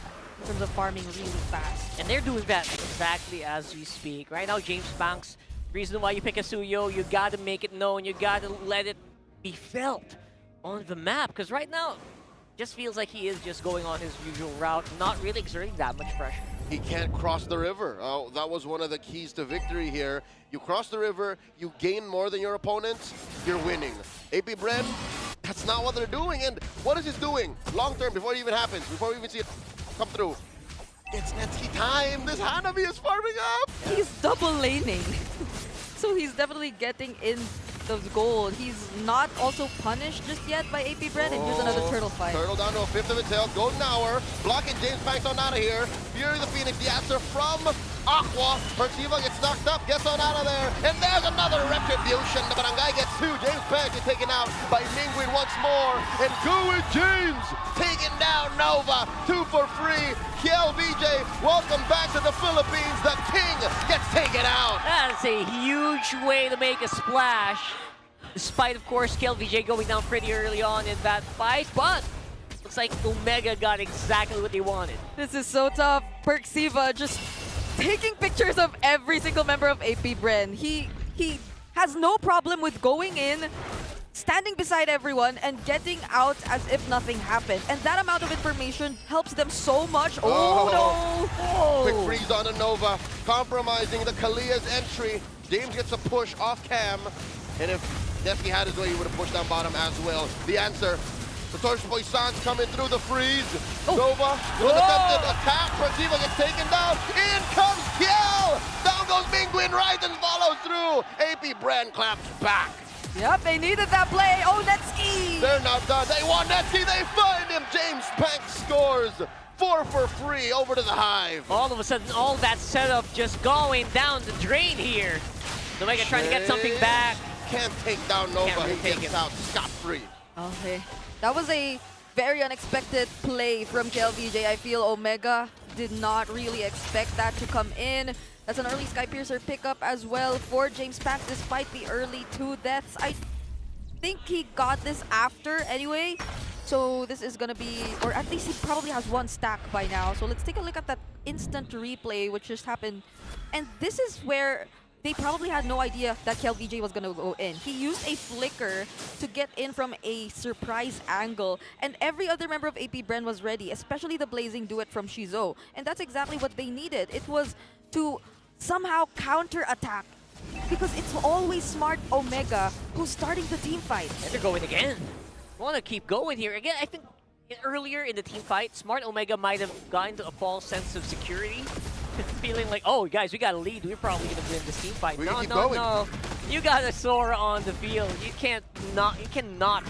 in terms of farming really fast. And they're doing that exactly as we speak. Right now, James Panks, reason why you pick a Suyo, you gotta make it known, you gotta let it be felt on the map. Because right now, just feels like he is just going on his usual route, not really exerting that much pressure. He can't cross the river. Oh, that was one of the keys to victory here. You cross the river, you gain more than your opponents, you're winning. APBR, that's not what they're doing. And what is this doing? Long term, before it even happens, before we even see it come through. It's Netsky time. This Hanabi is farming up. He's double laning. So he's definitely getting in those gold. He's not also punished just yet by APBR, and here's another turtle fight. Turtle down to a fifth of its health. Golden Hour blocking James Panks on out of here. Fury the Phoenix, the answer from Aqua. Perciva gets knocked up, gets on out of there. And there's another retribution. The Barangay gets 2. James Panks is taken out by Mingguin once more. And Gooey James taking down Nova. 2 for free. KLVJ, welcome back to the Philippines. The king gets taken out. That's a huge way to make a splash. Despite, of course, KLVJ going down pretty early on in that fight. But looks like Omega got exactly what they wanted. This is so tough. Perxiva just taking pictures of every single member of APBR. He has no problem with going in, standing beside everyone, and getting out as if nothing happened. And that amount of information helps them so much. Oh, no! Oh. Quick freeze on a Nova, compromising the Kalia's entry. James gets a push off cam. And if Netsky had his way, he would have pushed down bottom as well. The answer, the Torch Boy Sans coming through the freeze. Nova with an attempted attack. Perciva gets taken down. In comes Kiel! Down goes Mingguin. Ryzen follows through. APBR claps back. Yep, they needed that play. Oh, Netsky! They're not done. They want Netsky. They find him. James Panks scores. 4 for free over to the Hive. All of a sudden, all that setup just going down the drain here. Omega trying to get something back. Can't take down Nova. Can't really He take gets him out scot-free. Okay. That was a very unexpected play from KLVJ. I feel Omega did not really expect that to come in. That's an early Skypiercer pickup as well for James Panks despite the early 2 deaths. I think he got this after anyway. So this is gonna be, or at least he probably has 1 stack by now. So let's take a look at that instant replay which just happened. And this is where they probably had no idea that KLVJ was going to go in. He used a flicker to get in from a surprise angle, and every other member of APBR was ready, especially the Blazing Duet from Shizo. And that's exactly what they needed. It was to somehow counter-attack, because it's always Smart Omega who's starting the team fight. And they're going again. Want to keep going here. Again, I think earlier in the team fight, Smart Omega might have gotten to a false sense of security. Feeling like, oh, guys, we got a lead. We're probably going to win this team fight. No. You got a Sora on the field. You cannot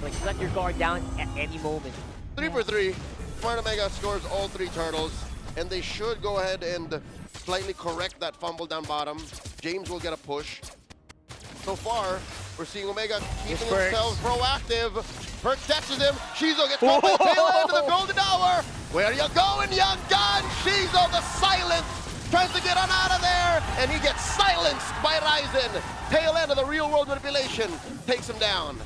like let your guard down at any moment. 3 for 3. Smart Omega scores all 3 turtles, and they should go ahead and slightly correct that fumble down bottom. James will get a push. So far, We're seeing Omega keeping Perks. themselves proactive. Perks catches him. Shizo gets caught by the tail end of the golden hour. Where you going, young gun? Shizo, the silence, tries to get on out of there, and he gets silenced by Ryzen. Tail end of the real world manipulation takes him down.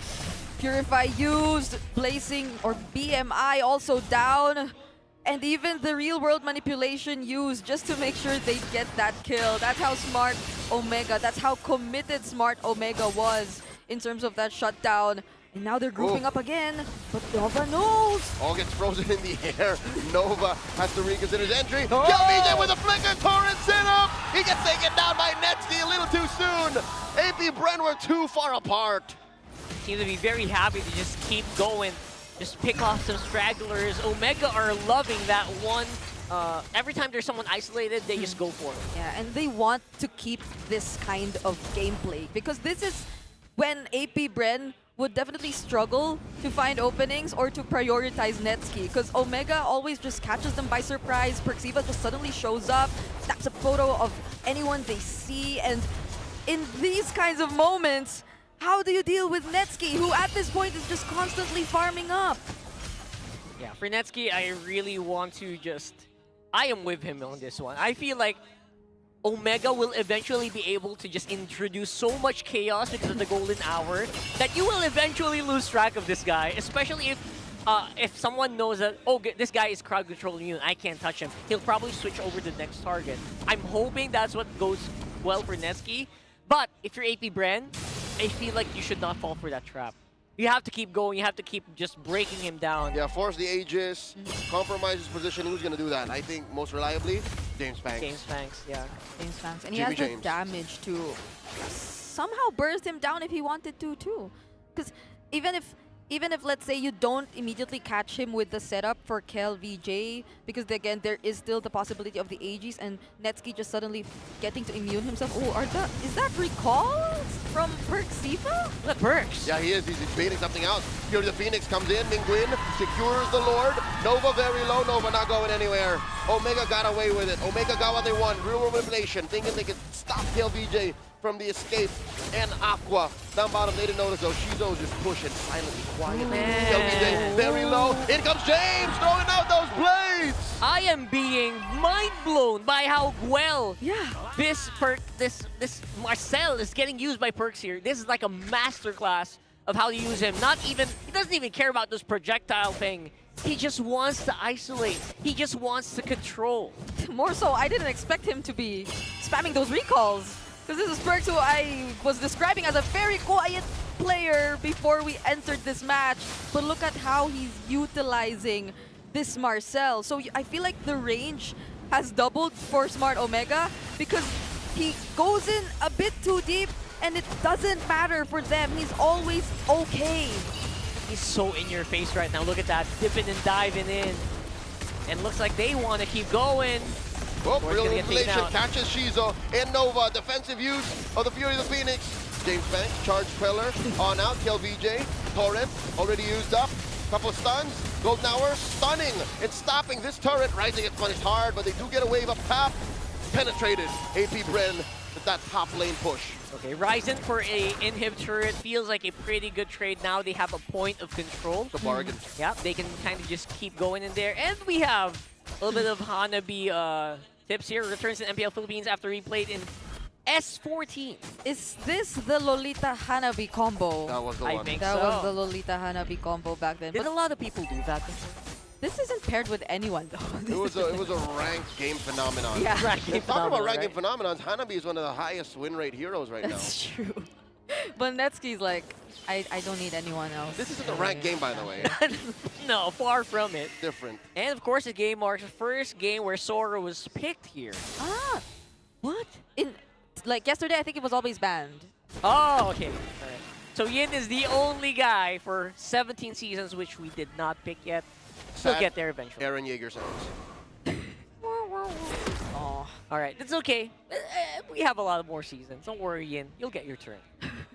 Purify used, placing or BMI also down. And even the real world manipulation used just to make sure they get that kill. That's how smart Omega, that's how committed smart Omega was in terms of that shutdown. And now they're grouping up again, but Nova knows. All gets frozen in the air. Nova has to reconsider his entry. KillVJ with a flicker, torrent set up. He gets taken down by Netsky a little too soon. AP Bren were too far apart. Seem to be very happy to just keep going. Just pick off some stragglers. Omega are loving that one. Every time there's someone isolated, they just go for it. Yeah, and they want to keep this kind of gameplay because this is when AP Bren would definitely struggle to find openings or to prioritize Netsky because Omega always just catches them by surprise. Perxiva just suddenly shows up, snaps a photo of anyone they see, and in these kinds of moments, how do you deal with Netsky, who at this point is just constantly farming up? Yeah, for Netsky, I really want to just... I am with him on this one. I feel like Omega will eventually be able to just introduce so much chaos because of the golden hour that you will eventually lose track of this guy, especially if someone knows that, oh, this guy is crowd control immune, I can't touch him. He'll probably switch over to the next target. I'm hoping that's what goes well for Netsky. But if you're AP Bren, I feel like you should not fall for that trap. You have to keep going. You have to keep just breaking him down. Yeah, force the Aegis, compromise his position. Who's going to do that? I think most reliably, James Banks. James Banks, yeah. James Banks. And he Jimmy has the James. damage to somehow burst him down if he wanted to, too. Because even if, let's say, you don't immediately catch him with the setup for KLVJ, because again, there is still the possibility of the Aegis and Netsky just suddenly getting to immune himself. Oh, is that recall from Perxiva? Look, Perks. Yeah, he is. He's baiting something out. Fury the Phoenix comes in. Mingguin secures the Lord. Nova very low. Nova not going anywhere. Omega got away with it. Omega got what they want. Real world manipulation. Thinking they could stop KLVJ from the escape. And Aqua down bottom. They didn't notice though. Shizo is just pushing silently, quietly. KLVJ very low. In comes James throwing out those blades. I am being mind blown by how well this Marcel is getting used by Perks here. This is like a masterclass of how to use him. He doesn't even care about this projectile thing. He just wants to isolate. He just wants to control. More so, I didn't expect him to be spamming those recalls. Because this is Perks, who I was describing as a very quiet player before we entered this match. But look at how he's utilizing this Marcel. So I feel like the range has doubled for Smart Omega because he goes in a bit too deep and it doesn't matter for them. He's always okay. He's so in your face right now. Look at that, dipping and diving in. And looks like they want to keep going. Oh, real manipulation catches Shizo and Nova. Defensive use of the Fury of the Phoenix. James Banks, charge Queller on out. KLVJ, Torrent already used up. Couple of stuns. Golden Hour stunning and stopping this turret. Rising gets punished hard, but they do get a wave up top. Penetrated. AP Bren with that top lane push. Okay, Ryzen for a inhib turret feels like a pretty good trade now. They have a point of control. The bargain. Yeah, they can kind of just keep going in there. And we have a little bit of Hanabi tips here. Returns to MPL Philippines after he played in S14. Is this the Lolita Hanabi combo? That was the I one. think That so. was the Lolita Hanabi combo back then. Did But a lot of people do that before? this isn't paired with anyone though. It was a ranked game phenomenon. Yeah. Ranked game Talking about phenomenon, ranking phenomenons, Hanabi is one of the highest win rate heroes right now. That's true. But Netsky's like, I don't need anyone else. This isn't a ranked game, by the way. No, far from it. Different. And of course, the game marks the first game where Sora was picked here. Ah, what? Like yesterday, I think it was always banned. Oh, okay. All right. So Yin is the only guy for 17 seasons, which we did not pick yet. We'll Sad get there eventually. Aaron Yeager sounds. Oh, all right. That's okay. We have a lot of more seasons. Don't worry, Yin. You'll get your turn.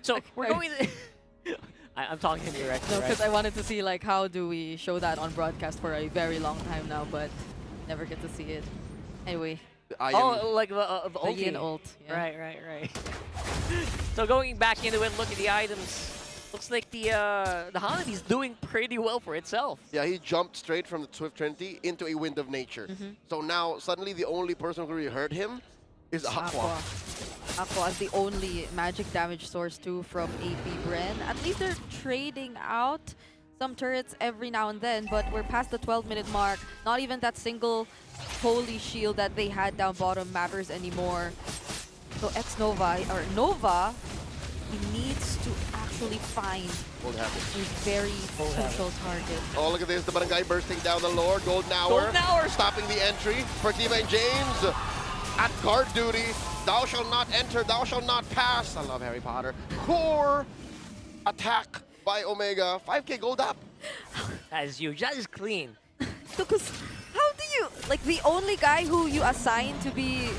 So we're going to... I'm talking to him directly, No, right? because I wanted to see like how do we show that on broadcast for a very long time now, but never get to see it. Anyway, like the The Yin ulti. ult. Yeah. Right. So going back into it, look at the items. Looks like the Holidays doing pretty well for itself. Yeah, he jumped straight from the Swift Trinity into a Wind of Nature. So now, suddenly, the only person who really hurt him is Aqua. Aqua is the only magic damage source too from AP Bren. At least they're trading out some turrets every now and then, but we're past the 12-minute mark. Not even that single holy shield that they had down bottom matters anymore. So Nova, he needs to actually find What happened? a very crucial target. Oh, look at this. The Barangay bursting down the Lord. Golden Hour. Stopping the entry. Pertiva and James at guard duty. Thou shalt not enter. Thou shalt not pass. I love Harry Potter. Core attack by Omega. 5K gold up. As you, that is clean. Because how do you, like, the only guy who you assign to be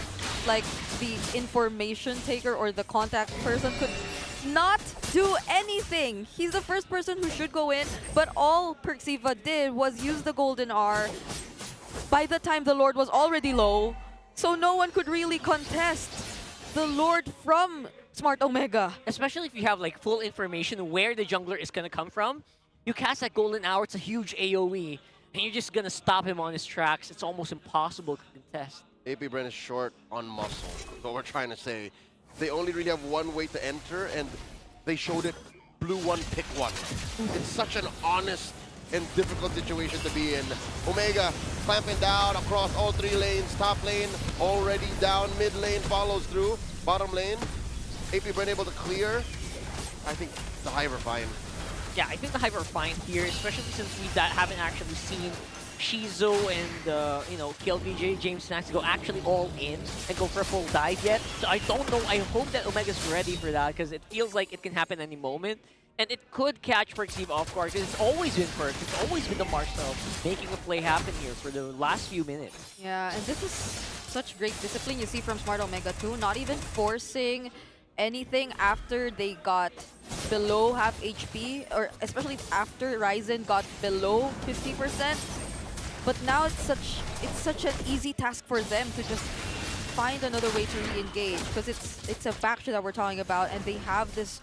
like the information taker or the contact person could not do anything. He's the first person who should go in, but all Perxiva did was use the Golden R by the time the Lord was already low, so no one could really contest the Lord from Smart Omega. Especially if you have like full information where the jungler is gonna come from. You cast that Golden Hour, it's a huge AoE, and you're just gonna stop him on his tracks. It's almost impossible to contest. AP Bren is short on muscle. That's what we're trying to say. They only really have one way to enter, and they showed it. Blue one, pick one. It's such an honest and difficult situation to be in. Omega clamping down across all three lanes. Top lane already down. Mid lane follows through. Bottom lane, AP Bren able to clear. I think the Hive are fine. Yeah, I think the Hive are fine here, especially since we haven't actually seen Shizo and, you know, KLVJ, James Snacks go actually all in and go for a full dive yet. So I don't know. I hope that Omega's ready for that because it feels like it can happen any moment. And it could catch Perxiva off guard. It's always been Perk. It's always been the Marcel making a play happen here for the last few minutes. Yeah, and this is such great discipline you see from Smart Omega too. Not even forcing anything after they got below half HP, or especially after Ryzen got below 50%. But now it's such an easy task for them to just find another way to re-engage, because it's a faction that we're talking about, and they have this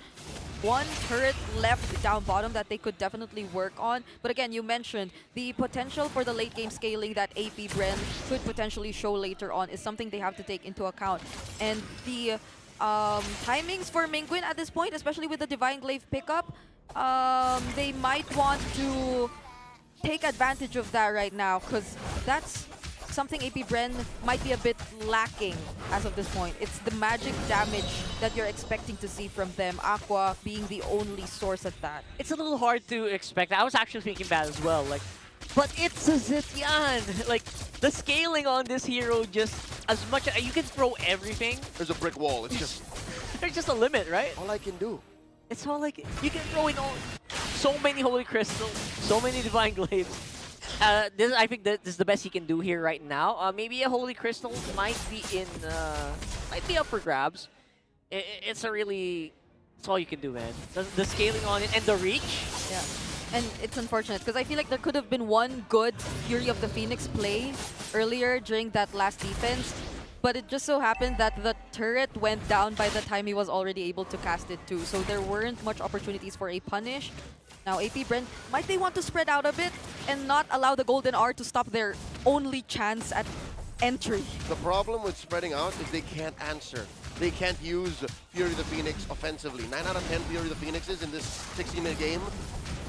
one turret left down bottom that they could definitely work on. But again, you mentioned the potential for the late game scaling that AP Bren could potentially show later on is something they have to take into account. And the timings for Mingguin at this point, especially with the Divine Glaive pickup, they might want to take advantage of that right now, because that's something AP Bren might be a bit lacking as of this point. It's the magic damage that you're expecting to see from them, Aqua being the only source of that. It's a little hard to expect. I was actually thinking that as well. Like, but it's a Zitian. Like, the scaling on this hero, just as much as you can throw everything. There's a brick wall. It's just there's just a limit, right? all I can do. It's all like you can throw in so many Holy Crystals, so many Divine Glaives. I think that this is the best he can do here right now. Maybe a Holy Crystal might be up for grabs. It's all you can do, man. The scaling on it and the reach. Yeah, and it's unfortunate because I feel like there could have been one good Fury of the Phoenix play earlier during that last defense, but it just so happened that the turret went down by the time he was already able to cast it too. So there weren't much opportunities for a punish. Now AP Bren, might they want to spread out a bit and not allow the Golden R to stop their only chance at entry? The problem with spreading out is they can't answer. They can't use Fury the Phoenix offensively. 9 out of 10 Fury the Phoenixes in this 60-minute game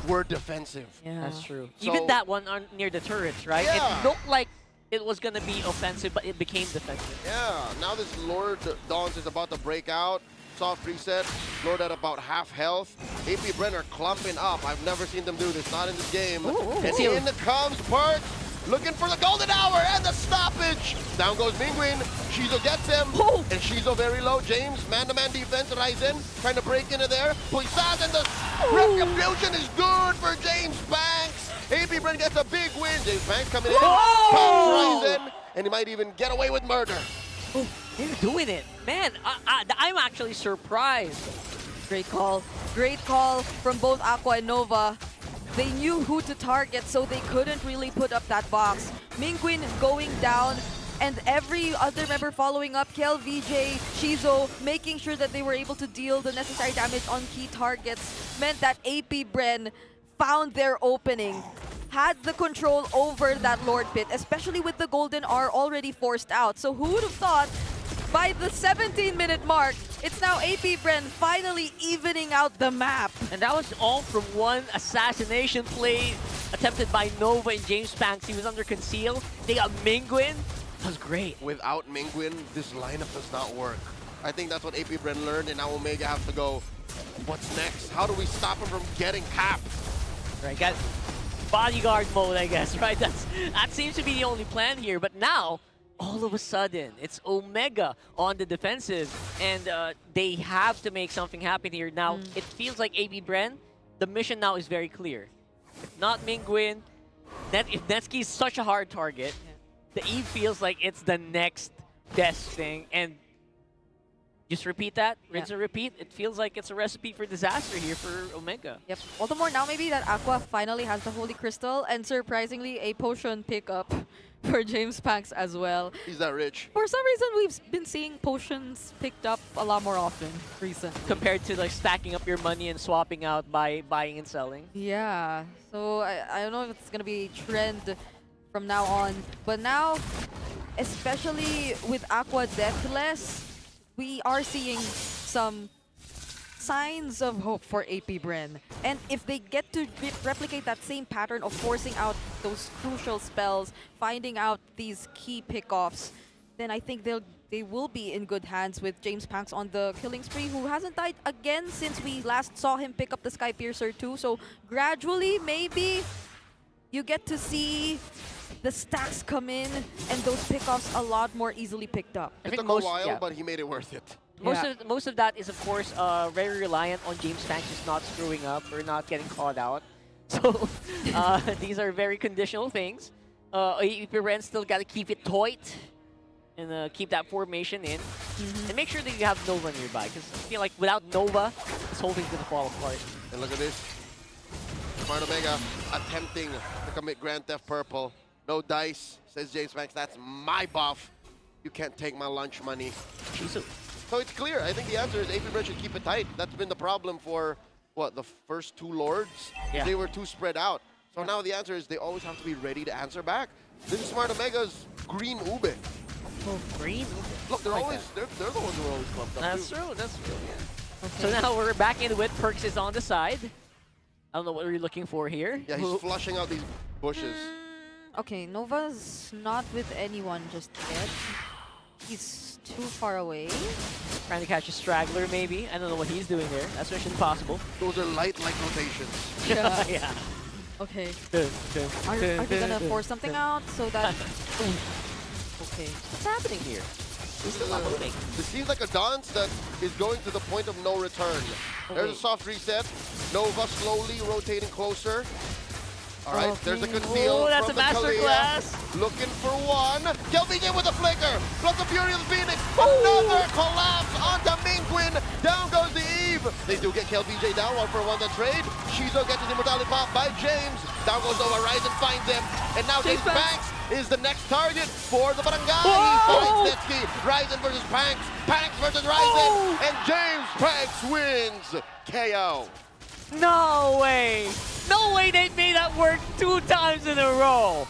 were defensive. Yeah, that's true. So, even that one near the turrets, right? Yeah. It looked like it was going to be offensive, but it became defensive. Yeah, now this Lord Dawns is about to break out. Soft reset, Lord at about half health. AP Bren are clumping up. I've never seen them do this, not in this game. And in comes Perk, looking for the Golden Hour and the stoppage. Down goes Mingguin. Shizo gets him. And Shizo very low. James, man-to-man defense. Ryzen trying to break into there. Puisaz and the retribution is good for James Banks. AP Bren gets a big win. James Banks coming in. Comes Ryzen, and he might even get away with murder. Oh, they're doing it. Man, I'm actually surprised. Great call. Great call from both Aqua and Nova. They knew who to target, so they couldn't really put up that box. Mingguin going down. and every other member following up, Kel, VJ, Shizo, making sure that they were able to deal the necessary damage on key targets, meant that AP Bren found their opening, had the control over that Lord Pit, especially with the Golden R already forced out. So who would have thought by the 17-minute mark, it's now AP Bren finally evening out the map. And that was all from one assassination play attempted by Nova and James Panks. He was under conceal. They got Mingwin. That was great. Without Mingwin, this lineup does not work. I think that's what AP Bren learned, and now Omega have to go, what's next? How do we stop him from getting capped? Right, got bodyguard mode, I guess, right? That seems to be the only plan here. But now, all of a sudden, it's Omega on the defensive, and they have to make something happen here. Now, it feels like AP Bren, the mission now is very clear. If not Mingwin, if Netsky is such a hard target, the Eve feels like it's the next best thing. And just repeat that, rinse and repeat. It feels like it's a recipe for disaster here for Omega. Yep. All the more now maybe that Aqua finally has the Holy Crystal, and surprisingly a potion pickup for James Panks as well. He's that rich. For some reason, we've been seeing potions picked up a lot more often recently. Compared to like stacking up your money and swapping out by buying and selling. Yeah. So I don't know if it's going to be a trend from now on. But now, especially with Aqua Deathless, we are seeing some signs of hope for AP Bren. And if they get to replicate that same pattern of forcing out those crucial spells, finding out these key pickoffs, then I think they will be in good hands with James Panks on the killing spree, who hasn't died again since we last saw him pick up the Sky Piercer too. So gradually, maybe you get to see the stacks come in and those pickoffs a lot more easily picked up. It took a while, but he made it worth it. Most of that is, of course, very reliant on James Panks just not screwing up or not getting caught out. So these are very conditional things. AP Bren still got to keep it tight and keep that formation in. And make sure that you have Nova nearby, because I feel like without Nova, this whole thing's going to fall apart. And look at this. Smart Omega attempting to commit Grand Theft Purple. No dice, says James Panks. That's my buff. You can't take my lunch money. So it's clear. I think the answer is AP Bren should keep it tight. That's been the problem for, what, the first two Lords? Yeah. They were too spread out. So now the answer is they always have to be ready to answer back. This is Smart Omega's green Ube. Oh, green Ube. Look, they're always, they're the ones who are always clumped up. That's too. true, that's true, yeah. So now we're back into it. Perks is on the side. I don't know what we're looking for here. Yeah, he's flushing out these bushes. Okay, Nova's not with anyone just yet. He's too far away. Trying to catch a straggler, maybe. I don't know what he's doing there. That's Mission Impossible. Those are light-like rotations. Yeah. Yeah. Okay. Are they gonna force something out so that... Okay. What's happening here? He's still not moving. This seems like a dance that is going to the point of no return. There's a soft reset. Nova slowly rotating closer. All right, there's a conceal that's from a masterclass. Looking for one. Kelvin with a flicker. Plus the Fury of the Phoenix. Another collapse onto Mingwin. Down goes the Eve. They do get KLVJ down, 1-for-1 the trade. Shizo gets his immortality pop by James. Down goes Nova. Ryzen finds him. And now James Panks is the next target for the Barangay. He finds Netsky. Ryzen versus Panks. Panks versus Ryzen. And James Panks wins KO. No way! No way they made that work 2 times in a row!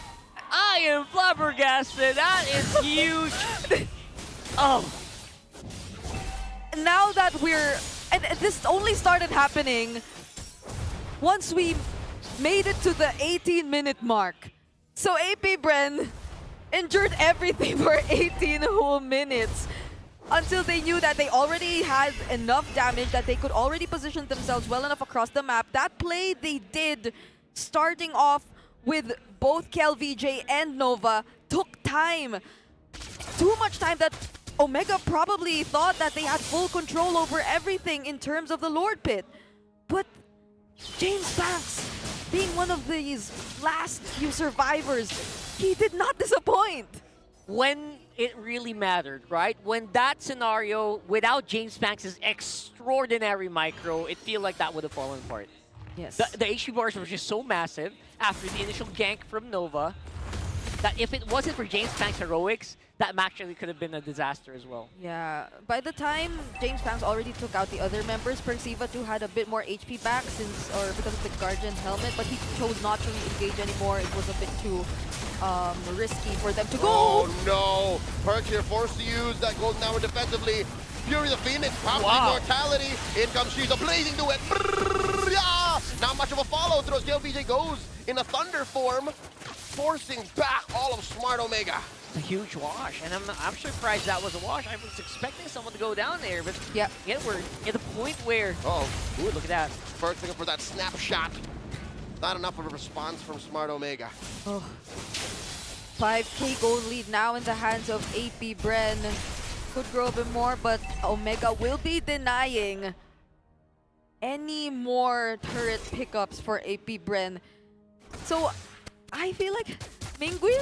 I am flabbergasted. That is huge. Oh. Now that we're... And this only started happening once we made it to the 18-minute mark. So AP Bren endured everything for 18 whole minutes until they knew that they already had enough damage, that they could already position themselves well enough across the map. That play they did, starting off with both KLVJ and Nova, took time. Too much time that Omega probably thought that they had full control over everything in terms of the Lord Pit. But James Panks, being one of these last few survivors, he did not disappoint. When it really mattered, right? When that scenario, without James Panks' extraordinary micro, it feel like that would have fallen apart. Yes. The HP bars were just so massive after the initial gank from Nova that if it wasn't for James Panks' heroics, that match really could have been a disaster as well. Yeah, by the time James Pangs already took out the other members, Persiva too had a bit more HP back because of the Guardian helmet, but he chose not to re-engage anymore. It was a bit too risky for them to go. Oh no! Perks here forced to use that golden hour defensively. Fury the Phoenix, pops immortality. In comes Shiza, blazing to it. Brrr, yeah! Not much of a follow through as KLPJ goes in a thunder form, forcing back all of Smart Omega. A huge wash, and I'm surprised that was a wash. I was expecting someone to go down there, but yeah, we're at the point where ooh, look at that. Perks looking for that snapshot. Not enough of a response from Smart Omega. Oh. 5K gold lead now in the hands of AP Bren. Could grow a bit more, but Omega will be denying any more turret pickups for AP Bren. So I feel like Mingguin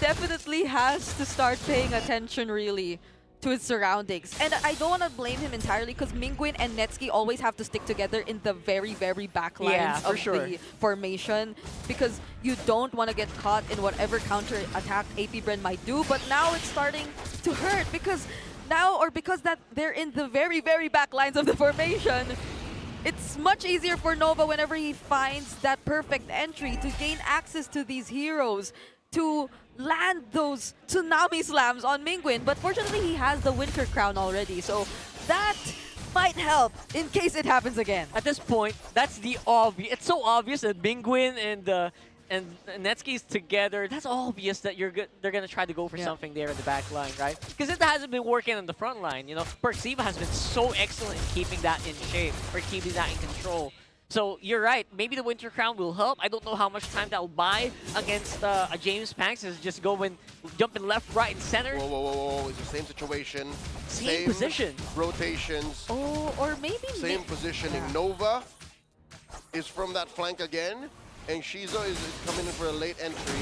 definitely has to start paying attention really to his surroundings. And I don't want to blame him entirely because Mingguin and Netsuki always have to stick together in the very, very back lines of the formation because you don't want to get caught in whatever counter attack AP Bren might do. But now it's starting to hurt because that they're in the very, very back lines of the formation. It's much easier for Nova whenever he finds that perfect entry to gain access to these heroes, to land those tsunami slams on Mingguin. But fortunately, he has the Winter Crown already, so that might help in case it happens again. At this point, that's the obvious. It's so obvious that Mingguin and Netsuki's together. That's obvious that they're gonna try to go for something there in the back line, right? Because it hasn't been working on the front line. You know, Persiva has been so excellent in keeping that in shape or keeping that in control. So you're right. Maybe the Winter Crown will help. I don't know how much time that will buy against a James Pangs. Is just jumping left, right, and center. Whoa, whoa, whoa, whoa! It's the same situation, same position, rotations. Oh, or maybe same positioning. Nova is from that flank again, and Shiza is coming in for a late entry.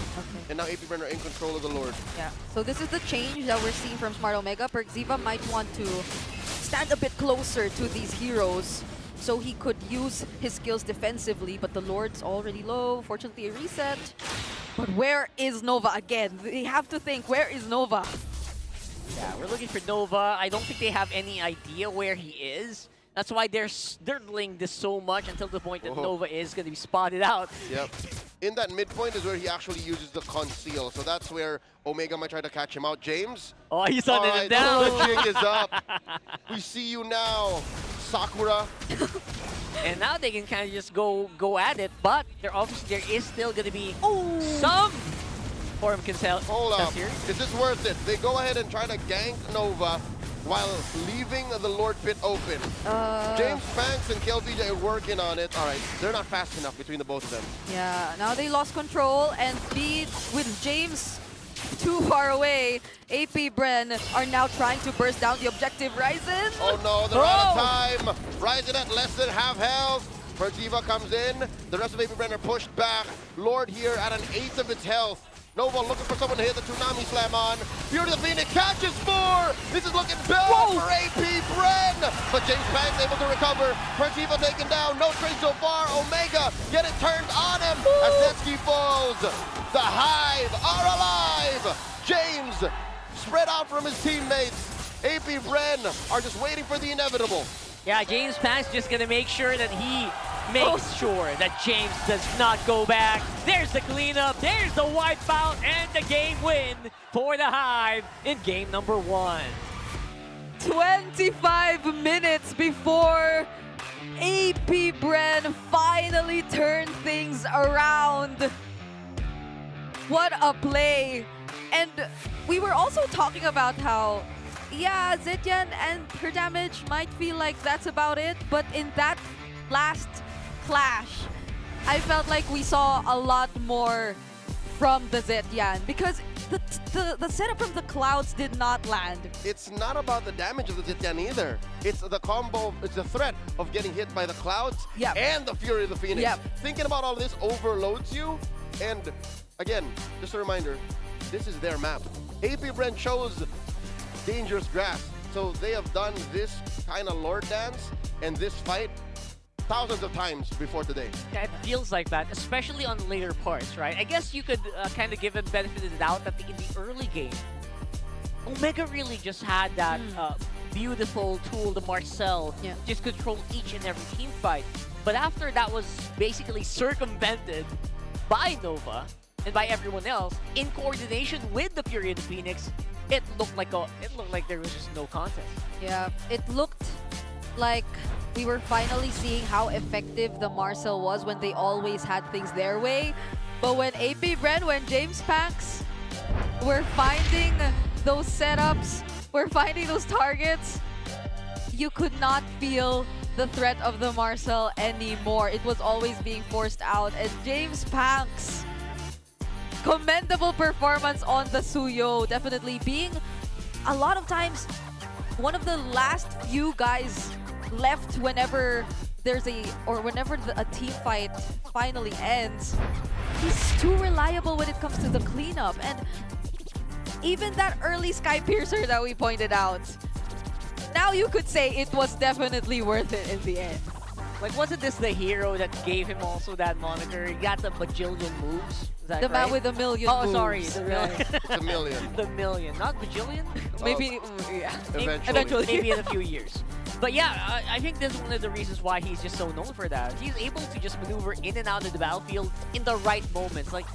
And now AP Bren are in control of the Lord. Yeah. So this is the change that we're seeing from Smart Omega. Persiva might want to stand a bit closer to these heroes, so he could use his skills defensively, but the Lord's already low. Fortunately, a reset. But where is Nova again? They have to think, where is Nova? Yeah, we're looking for Nova. I don't think they have any idea where he is. That's why they're dirtling this so much until the point that Nova is going to be spotted out. Yep. In that midpoint is where he actually uses the conceal. So that's where Omega might try to catch him out. James? Oh, he's hunting him down. The jig is up. We see you now, Sakura. And now they can kind of just go at it, but there is still going to be some form consent. Hold up. Is this worth it? They go ahead and try to gank Nova while leaving the Lord pit open. James Pangs and KLPJ are working on it. All right, they're not fast enough between the both of them. Yeah, now they lost control, and Beat with James too far away. AP Bren are now trying to burst down the objective. Ryzen! Oh no, they're out of time. Ryzen at less than half health. Persiva comes in. The rest of AP Bren are pushed back. Lord here at an 1/8 of its health. Nova looking for someone to hit the Tsunami Slam on. Fury the Phoenix catches 4! This is looking bad for AP Bren! But James Pangs able to recover. Persiva taken down. No trade so far. Omega get it turned on him as Netsuki falls. The Hive are alive! James spread out from his teammates. AP Bren are just waiting for the inevitable. Yeah, James Pangs just going to make sure that he makes sure that James does not go back. There's the cleanup, there's the wipeout, and the game win for the Hive in game number 1. 25 minutes before AP Bren finally turned things around. What a play. And we were also talking about how, yeah, Zetian and her damage might feel like that's about it, but in that last clash, I felt like we saw a lot more from the Zetian because the setup from the clouds did not land. It's not about the damage of the Zetian either. It's the combo, it's the threat of getting hit by the clouds and the Fury of the Phoenix. Thinking about all this overloads you, and again, just a reminder, this is their map. AP Bren chose Dangerous Grass, so they have done this kind of Lord dance and this fight thousands of times before today. Yeah, it feels like that, especially on later parts, right? I guess you could kind of give him benefit of the doubt that in the early game, Omega really just had that beautiful tool, the Marcel, just control each and every team fight. But after that was basically circumvented by Nova and by everyone else in coordination with the Fury and the Phoenix, it looked like there was just no contest. Yeah, it looked like we were finally seeing how effective the Marcel was when they always had things their way. But when AP when James Pax were finding those setups, were finding those targets, you could not feel the threat of the Marcel anymore. It was always being forced out. And James Pax, commendable performance on the Suyo, definitely being a lot of times one of the last few guys left whenever there's a team fight finally ends. He's too reliable when it comes to the cleanup, and even that early Sky Piercer that we pointed out, now you could say it was definitely worth it in the end. Like, wasn't this the hero that gave him also that moniker? He got the bajillion moves. Is that The man right? with a million Oh, moves. sorry. The million. It's a million. The million. Not bajillion? Maybe, yeah. Eventually. Maybe in a few years. But yeah, I think this is one of the reasons why he's just so known for that. He's able to just maneuver in and out of the battlefield in the right moments. Like,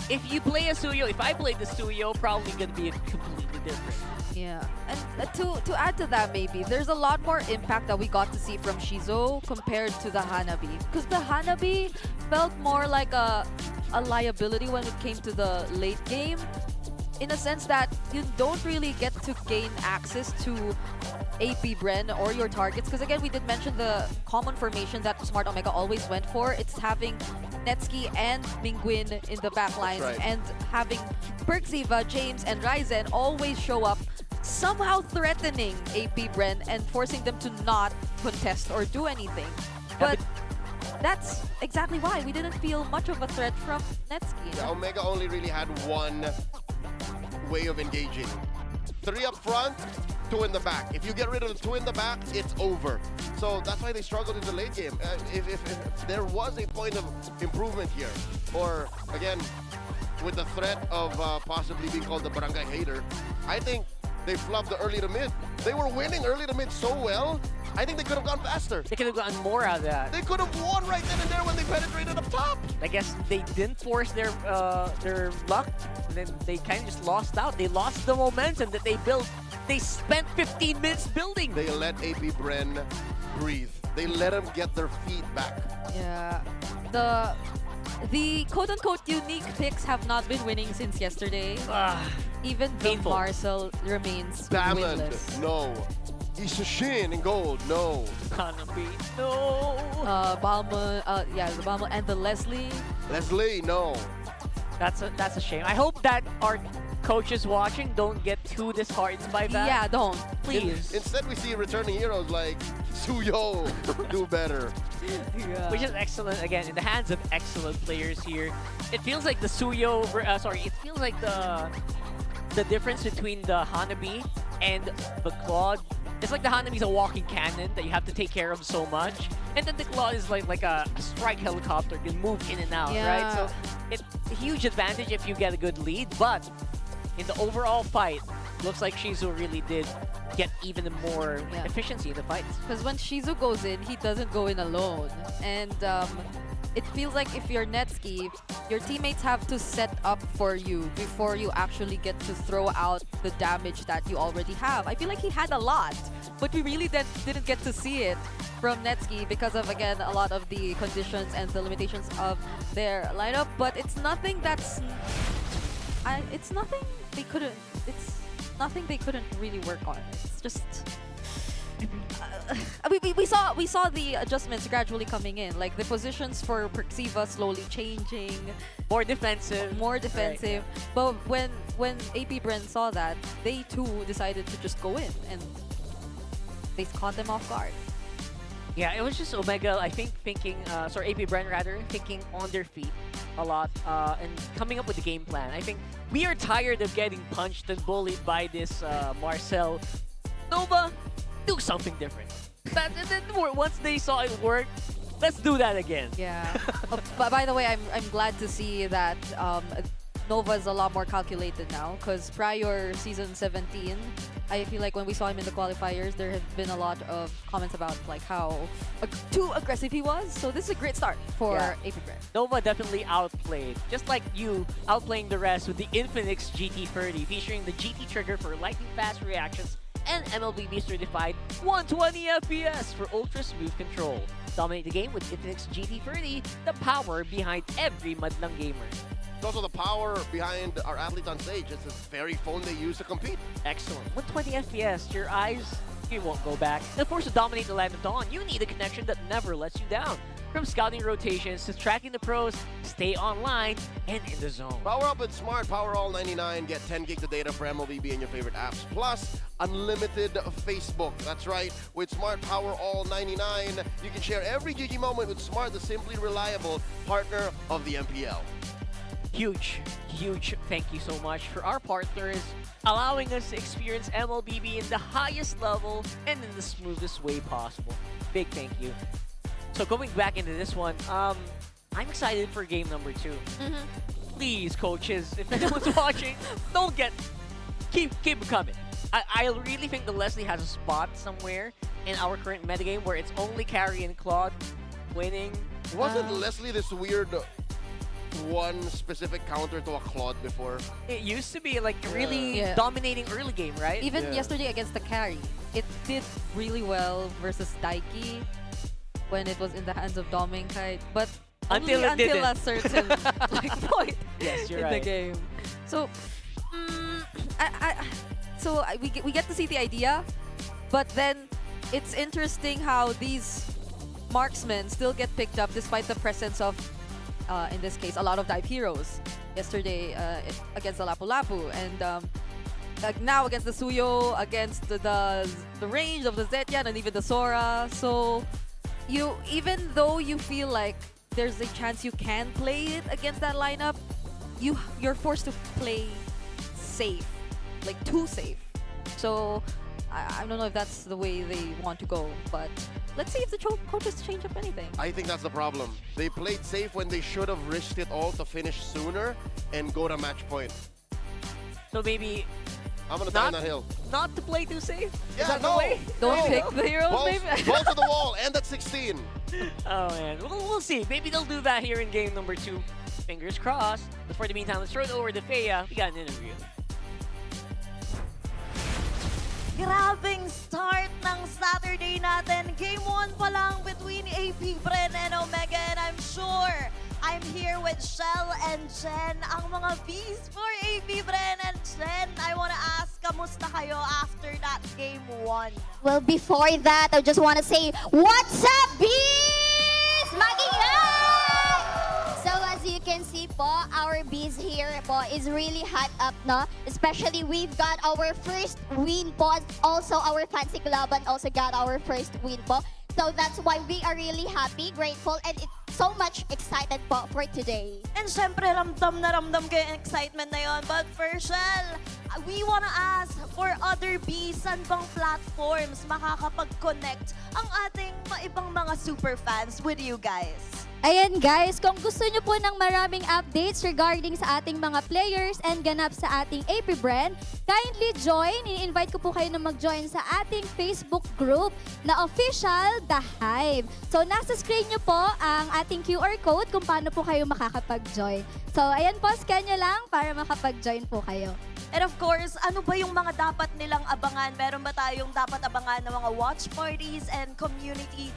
if you play a Suyo, if I played the Suyo, probably going to be completely different. Yeah, and to add to that, maybe there's a lot more impact that we got to see from Shizo compared to the Hanabi, because the Hanabi felt more like a liability when it came to the late game, in a sense that you don't really get to gain access to AP Bren or your targets, because again, we did mention the common formation that Smart Omega always went for. It's having Netsuki and Mingguin in the back lines, right. and having Perxiva, James, and Ryzen always show up, somehow threatening AP Bren and forcing them to not contest or do anything. But that's exactly why we didn't feel much of a threat from Netsuki. Yeah, Omega only really had one way of engaging. 3 up front, 2 in the back. If you get rid of the 2 in the back, it's over. So that's why they struggled in the late game. If there was a point of improvement here, or again, with the threat of possibly being called the barangay hater, I think they flubbed the early to mid. They were winning early to mid so well, I think they could have gone faster. They could have gotten more out of that. They could have won right then and there when they penetrated up top. I guess they didn't force their luck, and then they kind of just lost out. They lost the momentum that they built. They spent 15 minutes building. They let AP Bren breathe. They let them get their feet back. Yeah, the quote-unquote unique picks have not been winning since yesterday. Even the Painful. Marcel remains Diamond, winless. no. Isushin in gold, no. Hanabi, no. Balma, the Balma and the Leslie. Leslie, no. That's a shame. I hope that our coaches watching don't get too disheartened by that. Yeah, don't. Please. Instead, we see returning heroes like Suyo do better. Yeah. Which is excellent, again, in the hands of excellent players here. It feels like the Suyo, it feels like the difference between the Hanabi and the Claude. It's like the Hanabi's a walking cannon that you have to take care of so much. And then the Claude is like a strike helicopter, can move in and out, right? So it's a huge advantage if you get a good lead, but in the overall fight, looks like Shizu really did get even more efficiency in the fights. Because when Shizu goes in, he doesn't go in alone. And it feels like if you're Netsuki, your teammates have to set up for you before you actually get to throw out the damage that you already have. I feel like he had a lot, but we really didn't get to see it from Netsuki because of, again, a lot of the conditions and the limitations of their lineup. But it's nothing that's... it's nothing they couldn't... It's nothing they couldn't really work on. It's just... we saw the adjustments gradually coming in, like the positions for Perxiva slowly changing, more defensive. Right. But when AP Bren saw that, they too decided to just go in, and they caught them off guard. Yeah, it was just Omega, I think, AP Bren rather, thinking on their feet a lot and coming up with a game plan. I think we are tired of getting punched and bullied by this Marcel. Nova, do something different. And then once they saw it work, Let's do that again. Yeah. But by the way, I'm glad to see that Nova is a lot more calculated now, because prior season 17, I feel like when we saw him in the qualifiers, there have been a lot of comments about like how too aggressive he was. So this is a great start for APBR. Nova definitely outplayed, just like you outplaying the rest with the Infinix GT30, featuring the GT trigger for lightning fast reactions and MLBB certified 120 FPS for ultra smooth control. Dominate the game with Infinix GT30, the power behind every madlang gamer. It's also the power behind our athletes on stage. It's the very phone they use to compete. Excellent. 120 FPS, your eyes, you won't go back. And of course, to dominate the Land of Dawn, you need a connection that never lets you down. From scouting rotations to tracking the pros, stay online and in the zone. Power up with Smart Power All 99. Get 10 gigs of data for MLBB and your favorite apps. Plus, unlimited Facebook. That's right. With Smart Power All 99, you can share every GG moment with Smart, the simply reliable partner of the MPL. Huge thank you so much for our partners, allowing us to experience MLBB in the highest level and in the smoothest way possible. Big thank you. So going back into this one, I'm excited for game number 2. Please, coaches, if anyone's watching, keep coming. I really think the Leslie has a spot somewhere in our current metagame where it's only Carry and Claude winning. Wasn't Leslie this weird one specific counter to a Claude before? It used to be like really dominating early game, right? Even yesterday against the carry, it did really well versus Daiki when it was in the hands of Domingkite, but until a certain point yes, you're in right. the game. So, we get to see the idea, but then it's interesting how these marksmen still get picked up despite the presence of, in this case, a lot of dive heroes. Yesterday against the Lapu-Lapu, and now against the Suyo, against the range of the Zetyan and even the Sora. So even though you feel like there's a chance you can play it against that lineup, you're forced to play safe, like too safe. So I don't know if that's the way they want to go, but let's see if the coaches change up anything. I think that's the problem. They played safe when they should have risked it all to finish sooner and go to match point. So maybe I'm gonna die on that hill. Not to play too safe? Yeah, Is that no. the way? Don't pick the heroes, maybe? Balls to the wall, end at 16. Oh man, we'll see. Maybe they'll do that here in game number 2. Fingers crossed. But for the meantime, let's throw it over to Fea. We got an interview. Grabing start ng Saturday natin. Game 1 pa lang between APBR and Omega, and I'm sure I'm here with Shell and Jen, ang mga Bs for APBR and Jen. I want to ask, kamusta kayo after that game 1? Well, before that, I just want to say, what's up, Bees? Mag-ingay! So as you can see po, our Bees here po is really hot up, no? Especially we've got our first win po. Also, our Fancy Club and also got our first win po. So that's why we are really happy, grateful, and it's so much excited po for today. And syempre, ramdam na ramdam ko yung excitement na yun. But for Shell, we wanna ask for other Bs, saan bang platforms makakapag-connect ang ating ibang mga super fans with you guys? Ayan guys, kung gusto nyo po ng maraming updates regarding sa ating mga players and ganap sa ating AP brand, kindly join. I-invite ko po kayo na mag-join sa ating Facebook group na official The Hive. So nasa screen nyo po ang ating QR code kung paano po kayo makakapag-join. So ayan po, scan nyo lang para makapag-join po kayo. And of course, ano ba yung mga dapat nilang abangan? Meron ba tayong dapat abangan ng mga watch parties and community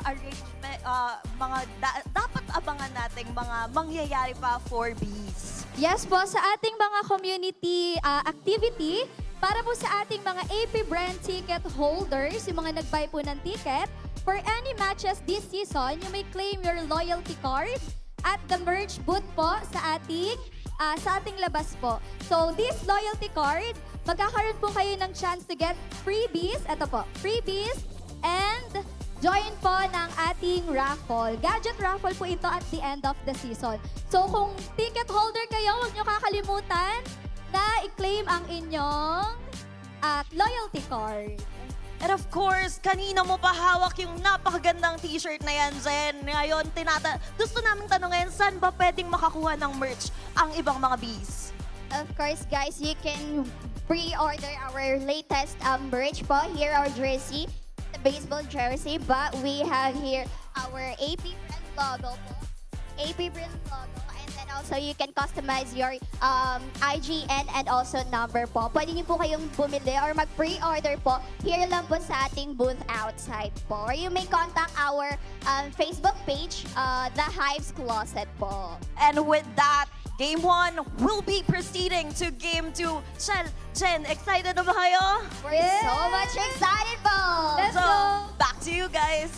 arrangement, dapat abangan nating mga mangyayari pa for Bees? Yes po, sa ating mga community activity, para po sa ating mga AP brand ticket holders, yung mga nag-buy po ng ticket, for any matches this season, you may claim your loyalty card at the merch booth po sa ating labas po. So, this loyalty card, magkakaroon po kayo ng chance to get freebies. Ito po, freebies and join po ng ating raffle. Gadget raffle po ito at the end of the season. So, kung ticket holder kayo, huwag nyo kakalimutan na i-claim ang inyong loyalty card. And of course, kanina mo pa hawak yung napakagandang t-shirt na yan, Zen. Ngayon, gusto namin tanungin, saan ba pwedeng makakuha ng merch ang ibang mga bees? Of course, guys, you can pre-order our latest merch po. Here our jersey, the baseball jersey, but we have here our AP brand logo po. AP brand logo, and then also you can customize your IGN and also number po. Pwede niyo po kayong bumili or mag-pre-order po. Here lang po sa ating booth outside po. Or you may contact our Facebook page, The Hive's Closet po. And with that, Game 1 will be proceeding to Game 2. Shell, Jen, excited na ba kayo? We're so much excited po! Let's So, go! back to you guys.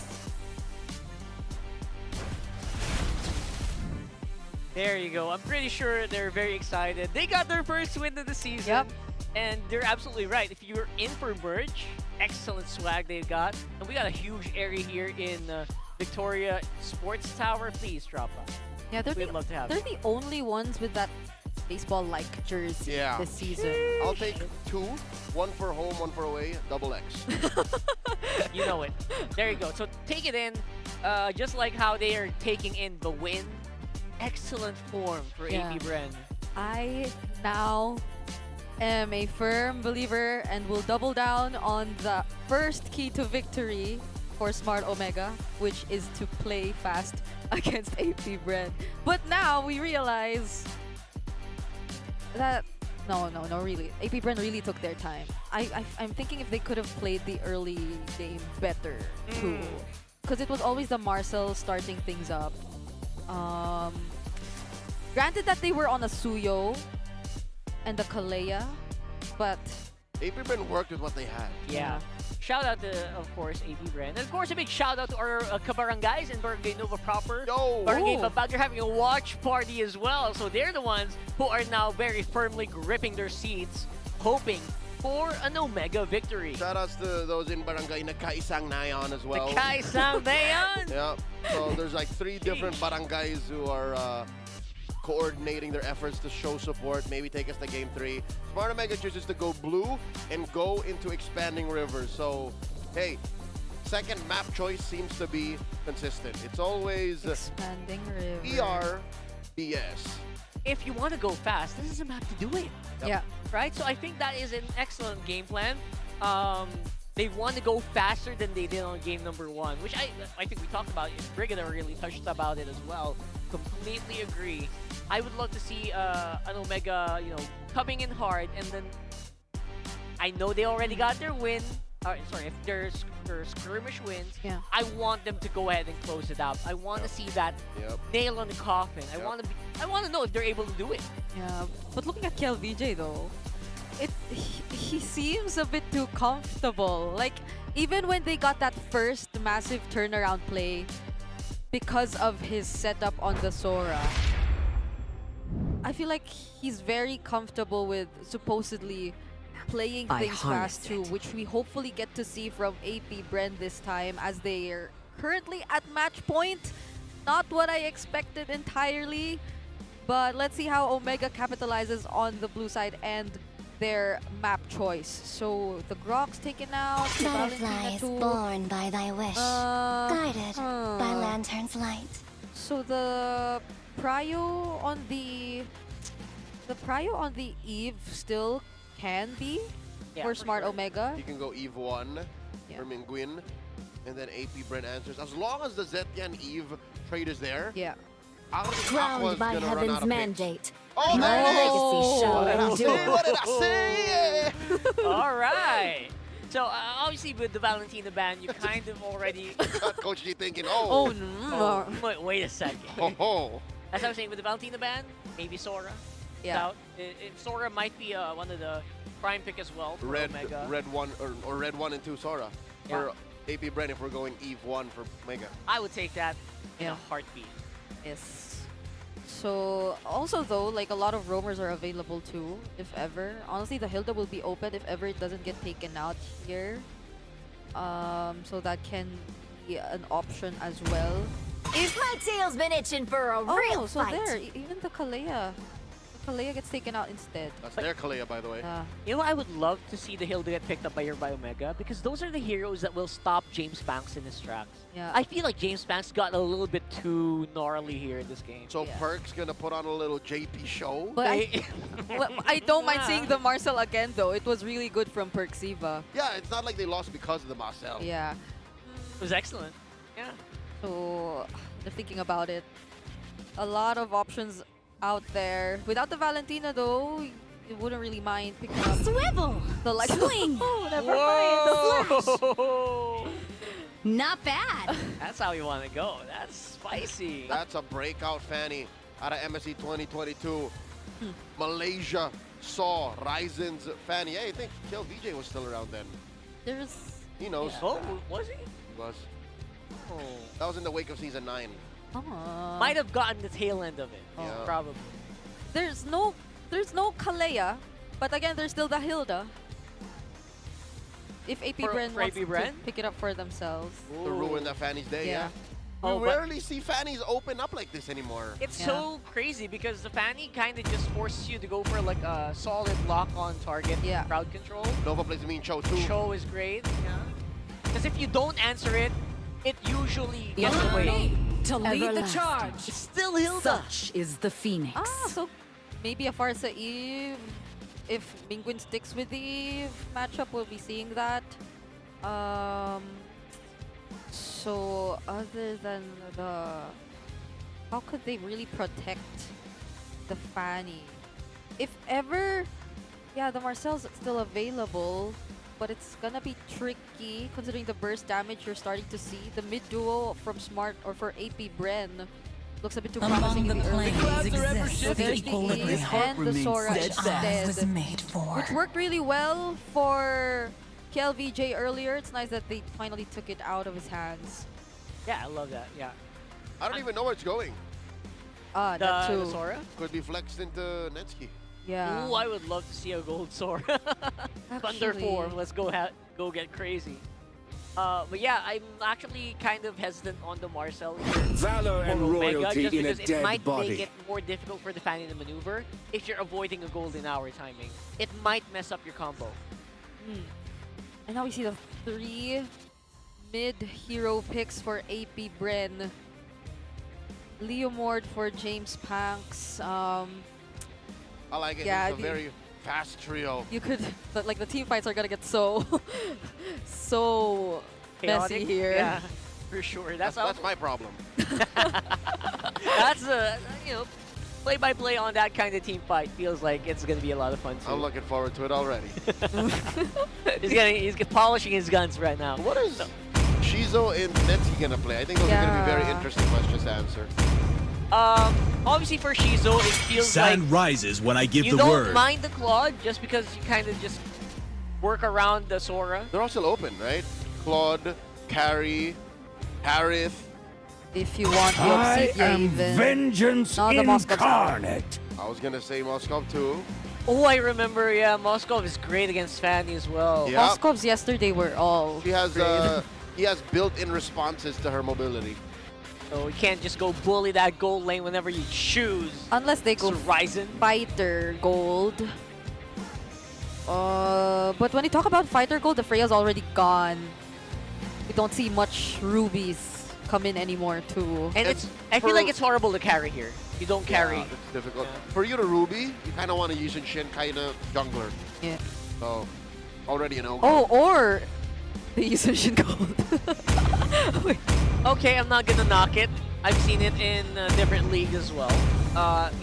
There you go. I'm pretty sure they're very excited. They got their first win of the season. Yep. And they're absolutely right. If you're in for merch, excellent swag they've got. And we got a huge area here in Victoria Sports Tower. Please drop by. Yeah, We'd love to have they're you. the only ones with that baseball-like jersey this season. I'll take 2. 1 for home, 1 for away. Double X. You know it. There you go. So take it in. Just like how they are taking in the win. Excellent form for AP Bren. I now am a firm believer and will double down on the first key to victory for Smart Omega, which is to play fast against AP Bren. But now we realize that no, really. AP Bren really took their time. I'm thinking if they could have played the early game better too, because it was always the Marcel starting things up. Granted that they were on a Suyo and the Kalea, but AP Bren worked with what they had. Yeah. Shout out to, of course, AP Bren. And of course, a big shout out to our kabarangays in Barangay Nova proper. Barangay Babag, they're having a watch party as well. So they're the ones who are now very firmly gripping their seats, hoping for an Omega victory. Shout outs to those in Barangay Nagkaisang Nayon as well. Nagkaisang Nayon! Yeah. So there's like 3 different barangays who are coordinating their efforts to show support, maybe take us to Game 3. Smart Omega chooses to go blue and go into Expanding Rivers. So, hey, second map choice seems to be consistent. It's always Expanding Rivers. BS. If you want to go fast, this is a map to do it. Yeah. Right? So I think that is an excellent game plan. They want to go faster than they did on game number 1, which I think we talked about. Brigada really touched about it as well. Completely agree. I would love to see an Omega, coming in hard, and then I know they already got their win. Sorry, if there's skirmish wins, I want them to go ahead and close it out. I want to see that nail on the coffin. I want to know if they're able to do it. Yeah, but looking at KLVJ though, he seems a bit too comfortable. Like, even when they got that first massive turnaround play because of his setup on the Sora, I feel like he's very comfortable with supposedly playing things fast too, which we hopefully get to see from AP Bren this time, as they are currently at match point. Not what I expected entirely, but let's see how Omega capitalizes on the blue side and their map choice. So the Grok's taken out. the Butterflies Valentina born by thy wish, guided by lantern's light. So the Prio on the Eve still can be for Smart Omega. You can go Eve 1 for Minguin, and then AP Bren answers. As long as the Zetian Eve trade is there. Yeah. Crowned by heaven's mandate. Oh, my legacy shall endure. What did I say? All right. So obviously with the Valentina ban, you kind of already Coach G thinking, wait a second. As I was saying, with the Valentina ban, maybe Sora. Yeah. Sora might be one of the prime pick as well for Omega. Red 1 or Red 1 and 2 Sora for AP Bren if we're going Eve 1 for Omega. I would take that in a heartbeat. Yes. So also though, like, a lot of roamers are available too, if ever. Honestly, the Hilda will be open if ever it doesn't get taken out here. So that can be an option as well. If my tail's been itching for a real so fight. there, even the Kalea. Kalea gets taken out instead. That's their Kalea, by the way. You know, I would love to see the Hilda get picked up by your Biomega because those are the heroes that will stop James Banks in his tracks. Yeah. I feel like James Banks got a little bit too gnarly here in this game. So Perk's gonna put on a little JP show. But I don't mind seeing the Marcel again, though. It was really good from Perksiva. Yeah, it's not like they lost because of the Marcel. Yeah. It was excellent. Yeah. So they're thinking about it. A lot of options out there. Without the Valentina, though, you wouldn't really mind picking up Swivel! the like. Swing! Oh, never Whoa! mind. Not bad. That's how you want to go. That's spicy. That's a breakout Fanny out of MSC 2022. Malaysia saw Ryzen's Fanny. Hey, I think Kel VJ was still around then. He knows. Oh, was he? He was. Oh. That was in the wake of season 9. Might have gotten the tail end of it. Yeah. Probably. There's no Kalea, but again, there's still the Hilda. If AP Bren wants to pick it up for themselves. To ruin the Fanny's day, yeah. Oh, We but- rarely see Fannies open up like this anymore. It's so crazy because the Fanny kind of just forces you to go for like a solid lock-on target crowd control. Nova plays mean Cho too. Cho is great, yeah. Because if you don't answer it, it usually gets away. To lead the charge. It's still Hilda. Such is the Phoenix. So maybe a Farsa Eve. If Mingwin sticks with the Eve matchup, we'll be seeing that. So other than how could they really protect the Fanny? If ever, the Marcel's still available, but it's gonna be tricky considering the burst damage you're starting to see. The mid duo from Smart or for AP Bren looks a bit too promising in the early game. So there's the Eve and the Sora instead, which worked really well for KLVJ earlier. It's nice that they finally took it out of his hands. Yeah, I love that. Yeah. I don't even know where it's going. That too. The Sora? Could be flexed into Netsky. Yeah. Ooh, I would love to see a gold Sora. Thunder Actually. form. Let's go get crazy. But yeah, I'm actually kind of hesitant on the Marcel here. Valor and for Omega, royalty just in a because dead it might body. make it more difficult for the Fanny to maneuver if you're avoiding a golden hour timing. It might mess up your combo. And now we see the 3 mid-hero picks for AP Bren. Leomord for James Panks. I like it. Yeah, It's a very fast trio. You could, but like the team fights are gonna get so messy Chaotic? here. Yeah, for sure. That's my problem. That's play-by-play on that kind of team fight feels like it's gonna be a lot of fun too. I'm looking forward to it already. he's polishing his guns right now. What is Shizo and Netsky gonna play? I think those are gonna be very interesting questions to answer. Obviously for Shizo, it feels like Sand rises when I give you the don't word. mind the Claude just because you kind of just work around the Sora. They're all still open, right? Claude, Carrie, Harith. If you want the Obsidian even. vengeance No, the Moskov incarnate. I was gonna say Moskov too. Oh, I remember. Yeah, Moskov is great against Fanny as well. Yeah. Moskovs yesterday were all She has great. he has built-in responses to her mobility. So you can't just go bully that gold lane whenever you choose. Unless they go Ryzen. Fighter Gold. But when you talk about Fighter Gold, the Freya's already gone. We don't see much rubies come in anymore too. And I feel like it's horrible to carry here. You don't carry. Yeah, it's difficult. For you to Ruby, you kind of want to use Shin kind of jungler. Yeah. So, already an ogre. Oh, or the Yushin Gold. Okay, I'm not gonna knock it. I've seen it in different leagues as well.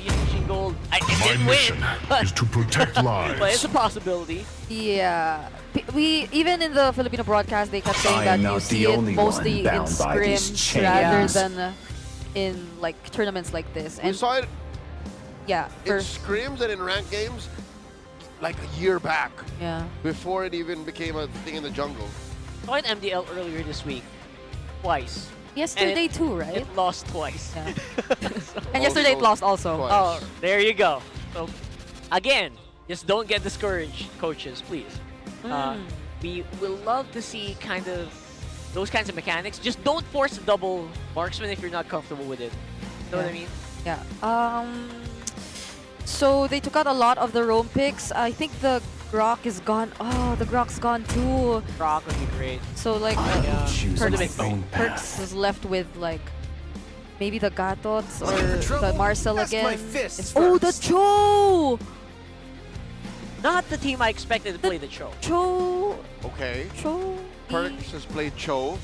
Yushin Gold, it didn't win, but, is to protect lives. but it's a possibility. Yeah. We even in the Filipino broadcast they kept saying that you see it mostly in scrims rather than in like tournaments like this. We saw it yeah, in scrims and in ranked games like a year back. Yeah. Before it even became a thing in the jungle. Saw it MDL earlier this week, twice. Yesterday And too, right? It lost twice. Yeah. And yesterday it lost also. Twice. Oh, there you go. So, again, just don't get discouraged, coaches, please. We will love to see kind of those kinds of mechanics. Just don't force a double marksman if you're not comfortable with it. Know what I mean? Yeah. So they took out a lot of the roam picks. I think the Grok is gone. Oh, the Grok's gone too. Rock would be great. So like Perks is left with like maybe the Gatots or the Marcel again. Oh, the Cho! Not the team I expected to play the Cho. Cho. Okay. Cho. Perks has played Cho.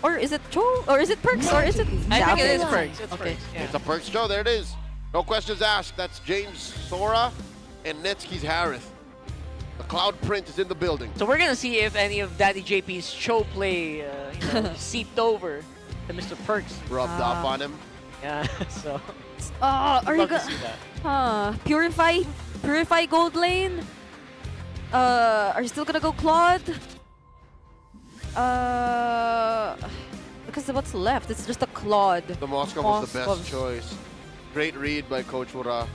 Or is it Cho? Or is it Perks? Or is it? I think it is Perks. It's Okay. Perks. Yeah. It's a Perks Cho. There it is. No questions asked. That's James Sora and Netsky's Harith. The Cloud Print is in the building. So we're gonna see if any of Daddy JP's Cho play seeped over to Mr. Perks. Rubbed off on him. Yeah. So. Are you love to gonna? see that. Purify gold lane. Are you still gonna go Claude? Because what's left? It's just a Claude. The Moscow was the best choice. Great read by Coach Ura.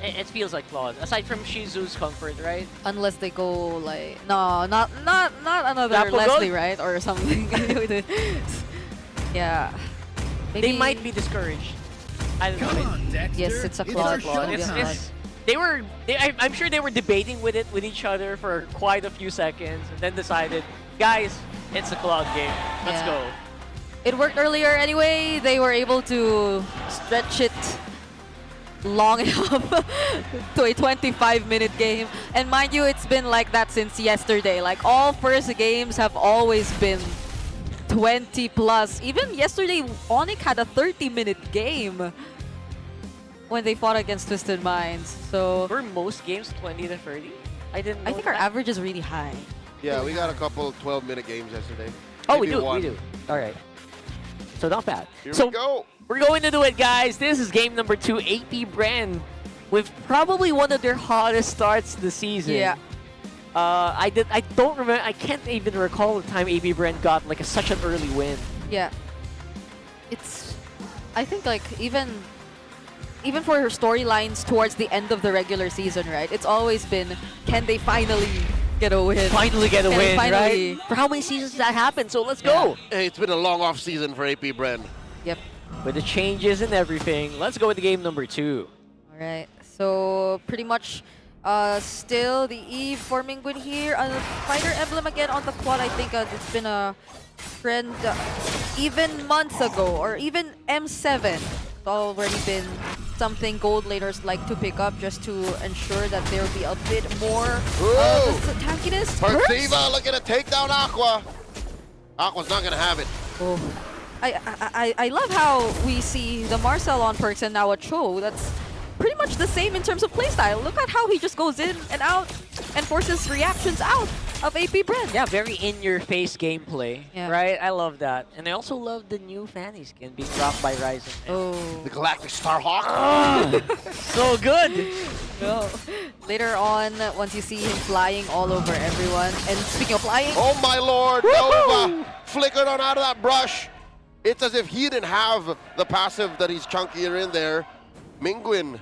It feels like Claude. Aside from Shizu's comfort, right? Unless they go like not another Dapo Leslie, gold? right, or something. Yeah. Maybe. They might be discouraged. I don't know. Yes, it's a Claude. I'm sure they were debating with each other for quite a few seconds, and then decided, guys, it's a Claude game. Let's Yeah. go. It worked earlier anyway. They were able to stretch it long enough to a 25-minute game. And mind you, it's been like that since yesterday. Like all first games have always been 20 plus. Even yesterday, Onyx had a 30-minute game when they fought against Twisted Minds. So were most games 20 to 30? I didn't know I think our average is really high. Yeah, we got a couple 12-minute games yesterday. Oh, Maybe we do. one. We do. All right. So not bad. Here so we go. We're going to do it, guys. This is game number 2. APBR with probably one of their hottest starts this season. Yeah. I don't remember. I can't even recall the time APBR got like such an early win. Yeah. It's, I think like even for her storylines towards the end of the regular season, right? It's always been, can they finally get a win? Finally get a Can win, finally- right? For how many seasons did that happen? So let's go. Hey, it's been a long off season for APBR. Yep. With the changes and everything, let's go with the game number 2. All right. So pretty much still the Eve for Mingwin here. Fighter Emblem again on the quad. I think it's been a trend even months ago, or even M7. It's already been something gold laners like to pick up just to ensure that there will be a bit more tankiness. Persiva looking to take down Aqua. Aqua's not going to have it. Oh. I love how we see the Marcel on Perks and now a Cho. That's pretty much the same in terms of playstyle. Look at how he just goes in and out and forces reactions out of APBR. Yeah, very in-your-face gameplay, Yeah. right? I love that. And I also love the new Fanny skin being dropped by Ryzen. Oh. The Galactic Starhawk. So good. No. Later on, once you see him flying all over everyone. And speaking of flying... Oh my lord, Nova flickered on out of that brush. It's as if he didn't have the passive that he's chunkier in there. Mingwin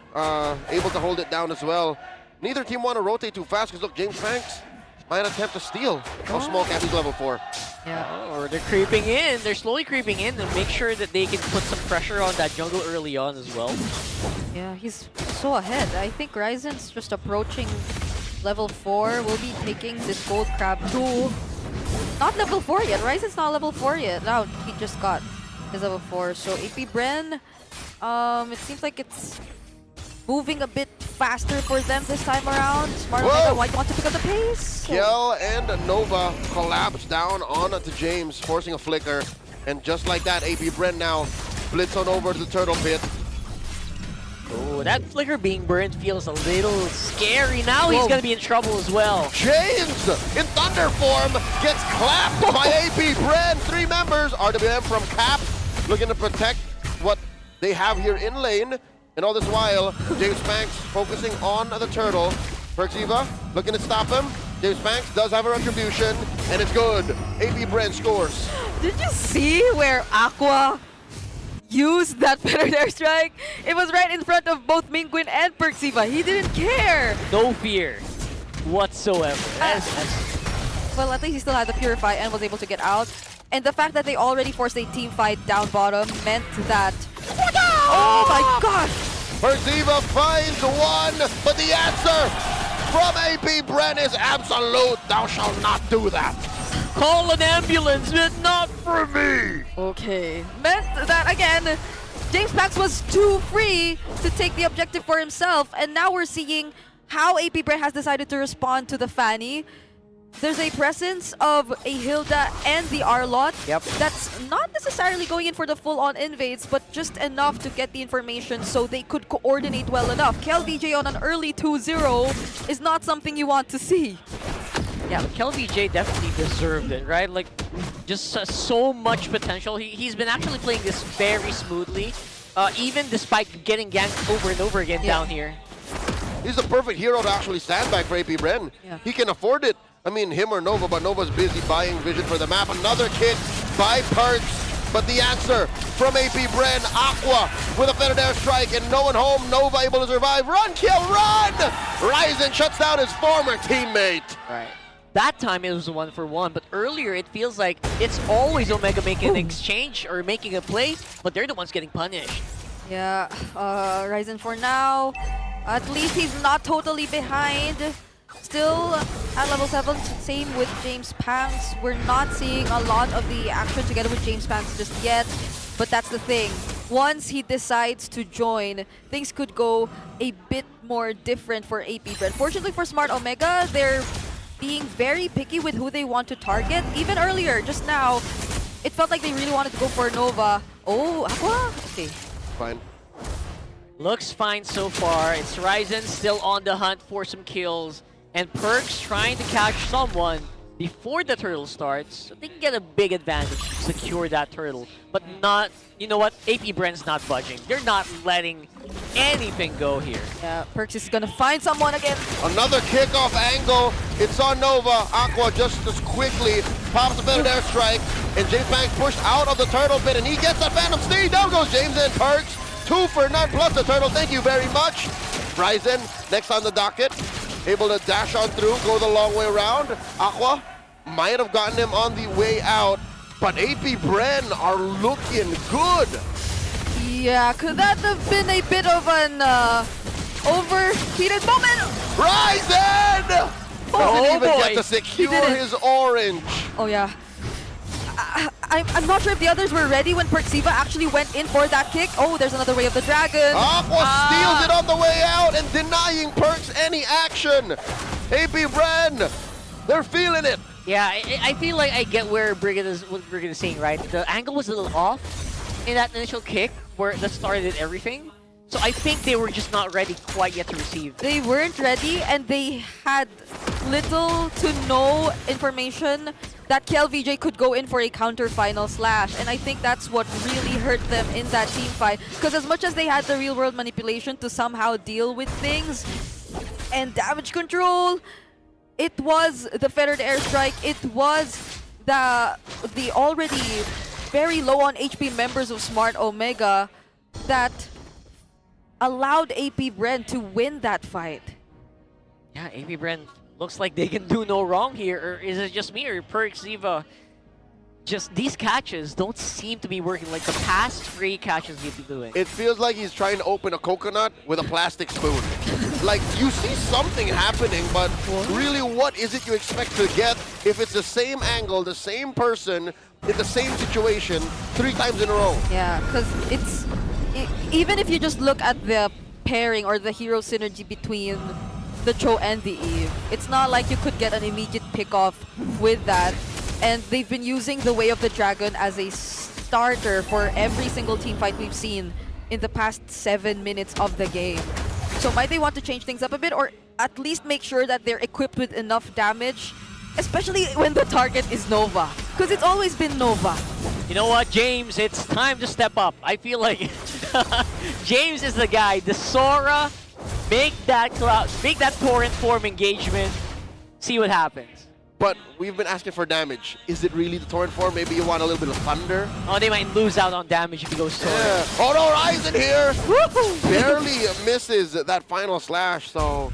able to hold it down as well. Neither team want to rotate too fast because look, James Banks might attempt to steal a small cap. He's level 4. Yeah. Or they're creeping in. They're slowly creeping in to make sure that they can put some pressure on that jungle early on as well. Yeah, he's so ahead. I think Ryzen's just approaching level 4. We'll be taking this gold crab too. Not level 4 yet. Ryzen's not level 4 yet. Now he just got his level 4. So APBR, it seems like it's moving a bit faster for them this time around. Smart Omega might want to pick up the pace. Kiel and Nova collapse down onto James, forcing a flicker. And just like that, APBR now blitz on over to the Turtle Pit. Oh, that flicker being burned feels a little scary. Now he's going to be in trouble as well. James, in thunder form, gets clapped by APBR. 3 members, RWM from Cap, looking to protect what they have here in lane. And all this while, James Banks focusing on the turtle. Perxiva looking to stop him. James Banks does have a retribution, and it's good. APBR scores. Did you see where Aqua used that feathered airstrike? It was right in front of both Mingwin and Perxiva. He didn't care. No fear whatsoever. Well, at least he still had the Purify and was able to get out. And the fact that they already forced a team fight down bottom meant that... Oh my gosh! Perziva finds one, but the answer from AP Bren is absolute. Thou shalt not do that. Call an ambulance, but not for me. Okay. Meant that, again, James Pax was too free to take the objective for himself, and now we're seeing how AP Bren has decided to respond to the Fanny. There's a presence of a Hilda and the Arlot that's not necessarily going in for the full-on invades, but just enough to get the information so they could coordinate well enough. KLVJ on an early 2-0 is not something you want to see. Yeah, but KLVJ definitely deserved it, right? Like, just so much potential. He's been actually playing this very smoothly, even despite getting ganked over and over again down here. He's the perfect hero to actually stand back for AP Bren. He can afford it. I mean, him or Nova, but Nova's busy buying vision for the map. Another kick by Perks, but the answer from AP Bren, Aqua with a feathered airstrike and no one home. Nova able to survive. Run, kill, run! Ryzen shuts down his former teammate. Right. That time it was a 1-for-1, but earlier it feels like it's always Omega making an exchange or making a play, but they're the ones getting punished. Yeah, Ryzen for now. At least he's not totally behind. Still at level 7, same with James Pangs. We're not seeing a lot of the action together with James Pangs just yet, but that's the thing. Once he decides to join, things could go a bit more different for AP Bren. Fortunately for Smart Omega, they're being very picky with who they want to target. Even earlier, just now, it felt like they really wanted to go for Nova. Oh, Aqua? Okay. Fine. Looks fine so far. It's Ryzen still on the hunt for some kills. And Perks trying to catch someone before the turtle starts, so they can get a big advantage to secure that turtle. But not, you know what, AP Bren's not budging. They're not letting anything go here. Yeah, Perks is gonna find someone again. Another kickoff angle. It's on Nova. Aqua just as quickly pops a better airstrike, and James Banks pushed out of the turtle pit, and he gets a Phantom Steed. Down goes James and Perks. 2 for none plus the turtle. Thank you very much. Ryzen next on the docket. Able to dash on through, go the long way around. Aqua might have gotten him on the way out, but AP Bren are looking good. Yeah, could that have been a bit of an overheated moment? Ryzen! Doesn't even get to secure his orange. Oh yeah. I'm not sure if the others were ready when Perksiva actually went in for that kick. Oh, there's another Way of the Dragon. Aqua steals it on the way out and denying Perks any action. AP Bren, they're feeling it. Yeah, I feel like I get where Brigid is saying, right? The angle was a little off in that initial kick where that started everything. So I think they were just not ready quite yet to receive. They weren't ready, and they had little to no information that KLVJ could go in for a counter final slash. And I think that's what really hurt them in that team fight. Because as much as they had the real world manipulation to somehow deal with things and damage control, it was the feathered airstrike, it was the already very low on HP members of Smart Omega that allowed AP Bren to win that fight. Yeah, AP Bren looks like they can do no wrong here. Or is it just me or Perksiva? Just these catches don't seem to be working like the past 3 catches he'd be doing. It feels like he's trying to open a coconut with a plastic spoon. Like, you see something happening, but really what is it you expect to get if it's the same angle, the same person, in the same situation 3 times in a row? Yeah, because it's... even if you just look at the pairing or the hero synergy between the Cho and the Eve, it's not like you could get an immediate pick-off with that. And they've been using the Way of the Dragon as a starter for every single team fight we've seen in the past 7 minutes of the game. So might they want to change things up a bit, or at least make sure that they're equipped with enough damage, especially when the target is Nova, because it's always been Nova. You know what, James? It's time to step up. I feel like James is the guy. The Sora, make that torrent form engagement. See what happens. But we've been asking for damage. Is it really the torrent form? Maybe you want a little bit of thunder? Oh, they might lose out on damage if he goes Sora. Yeah. Oh no, Ryzen here! Barely misses that final slash, so...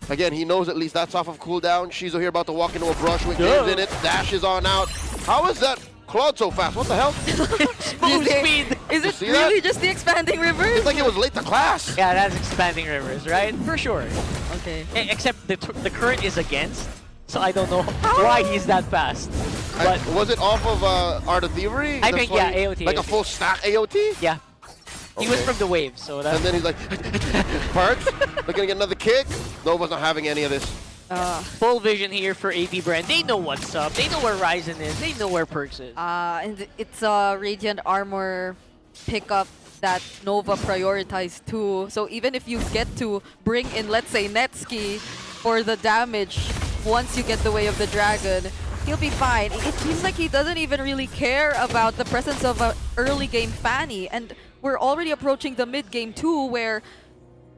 Again, he knows at least that's off of cooldown. Shizo here about to walk into a brush with James in it. Dashes on out. How is that Claude so fast? What the hell? Smooth speed. Is You it see really that? just the expanding rivers? It's like he was late to class. Yeah, that's expanding rivers, right? For sure. Okay. Except the current is against, so I don't know why he's that fast. But was it off of Art of Thievery? I That's think, why yeah, AOT. Like a full stack AOT? Yeah. He was Okay. from the waves, so that's... And then he's like, Perks, they're gonna get another kick. Nova's not having any of this. Full vision here for AP Brand. They know what's up. They know where Ryzen is. They know where Perks is. And it's a Radiant Armor pickup that Nova prioritized too. So even if you get to bring in, let's say, Netski for the damage, once you get the Way of the Dragon, he'll be fine. It seems like he doesn't even really care about the presence of an early game Fanny. And we're already approaching the mid game too, where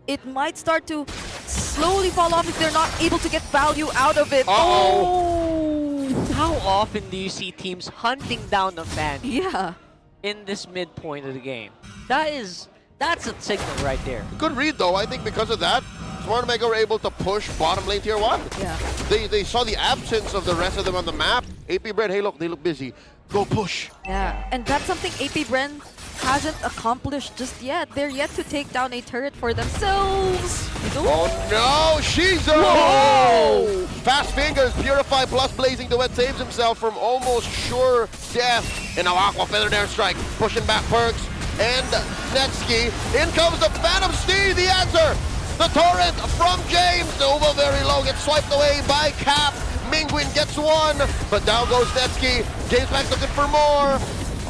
it might start to slowly fall off if they're not able to get value out of it. Oh! How often do you see teams hunting down the fan? Yeah. In this midpoint of the game. That's a signal right there. Good read though. I think because of that, Smart Mega were able to push bottom lane tier 1. Yeah. They saw the absence of the rest of them on the map. AP Bread, hey look, they look busy. Go push. Yeah, and that's something AP Bren hasn't accomplished just yet. They're yet to take down a turret for themselves. Oh no, Shizu! Whoa! Fast fingers, Purify plus Blazing Duet saves himself from almost sure death. And now Aqua Feather Air Strike, pushing back Perks and Netski. In comes the Phantom Steed, the answer! The torrent from James. Nova very low, gets swiped away by Cap. Mingwin gets one, but down goes Netski. James Max looking for more.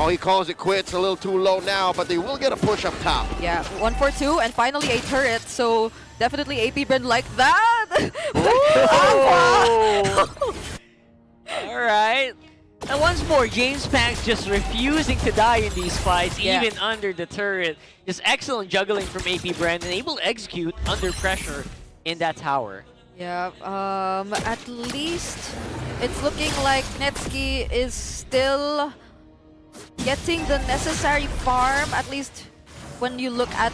Oh, he calls it quits, a little too low now, but they will get a push up top. Yeah, 1 for 2, and finally a turret, so definitely AP Bren like that. All right. And once more, James Pank's just refusing to die in these fights, even under the turret. Just excellent juggling from AP Brand and able to execute under pressure in that tower. Yeah, at least it's looking like Netski is still getting the necessary farm, at least when you look at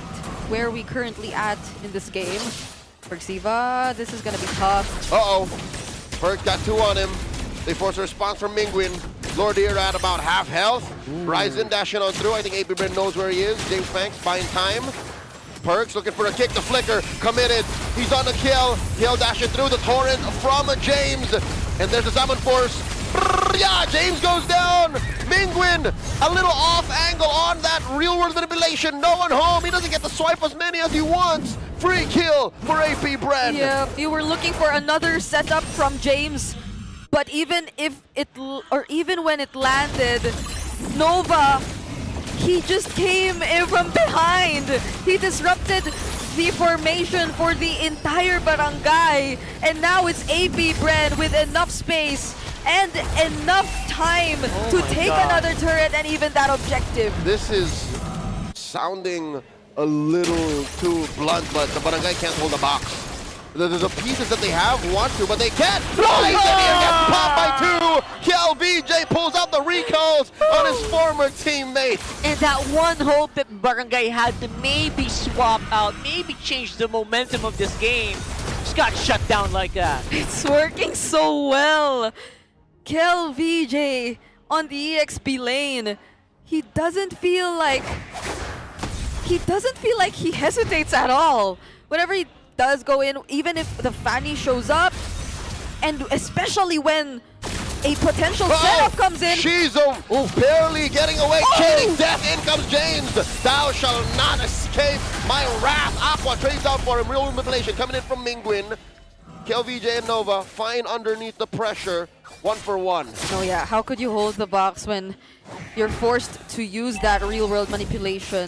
where we currently at in this game. For Xiva, this is gonna be tough. Uh-oh. Perks got 2 on him. They force a response from Mingwin. Lordier at about half health. Ryzen dashing on through. I think AP Bren knows where he is. James Banks buying time. Perks looking for a kick. The flicker committed. He's on the kill. Kill dashing through the torrent from James. And there's the summon force. Yeah, James goes down. Mingwin, a little off angle on that real world manipulation. No one home. He doesn't get to swipe as many as he wants. Free kill for AP Bren. Yeah, you were looking for another setup from James. But even when it landed, Nova, he just came in from behind. He disrupted the formation for the entire barangay. And now it's AP Bren with enough space and enough time to take another turret and even that objective. This is sounding a little too blunt, but the barangay can't hold the box. The pieces that they have want to, but they can't. Ryzen here gets popped by 2. KLVJ pulls out the recalls on his former teammate. And that one hope that Barangay had to maybe swap out, maybe change the momentum of this game, just got shut down like that. It's working so well. KLVJ on the EXP lane. He doesn't feel like he hesitates at all. Whenever he does go in, even if the Fanny shows up, and especially when a potential setup comes in. Shizu barely getting away, chaining death. In comes James. Thou shall not escape my wrath. Aqua trades out for him. Real manipulation coming in from Mingwin. KLVJ and Nova fine underneath the pressure. 1 for 1. Oh yeah, how could you hold the box when you're forced to use that real world manipulation?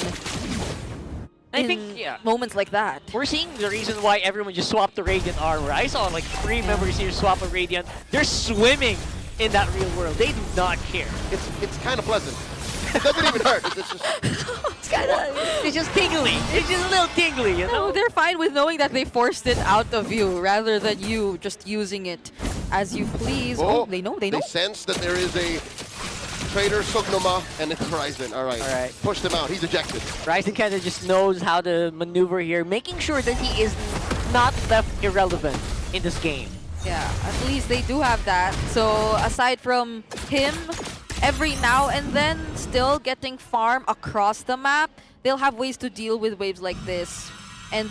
I think, yeah, moments like that. We're seeing the reason why everyone just swapped the Radiant armor. I saw like 3 members here swap a Radiant. They're swimming in that real world. They do not care. It's kind of pleasant. It doesn't even hurt. It's just it's just tingly. It's just a little tingly, you know? No, they're fine with knowing that they forced it out of you rather than you just using it as you please. Oh, they know. They sense that there is a traitor Sugnoma and it's Ryzen. All right. Pushed him out. He's ejected. Ryzen kind of just knows how to maneuver here, making sure that he is not left irrelevant in this game. Yeah, at least they do have that. So aside from him every now and then still getting farm across the map, they'll have ways to deal with waves like this. And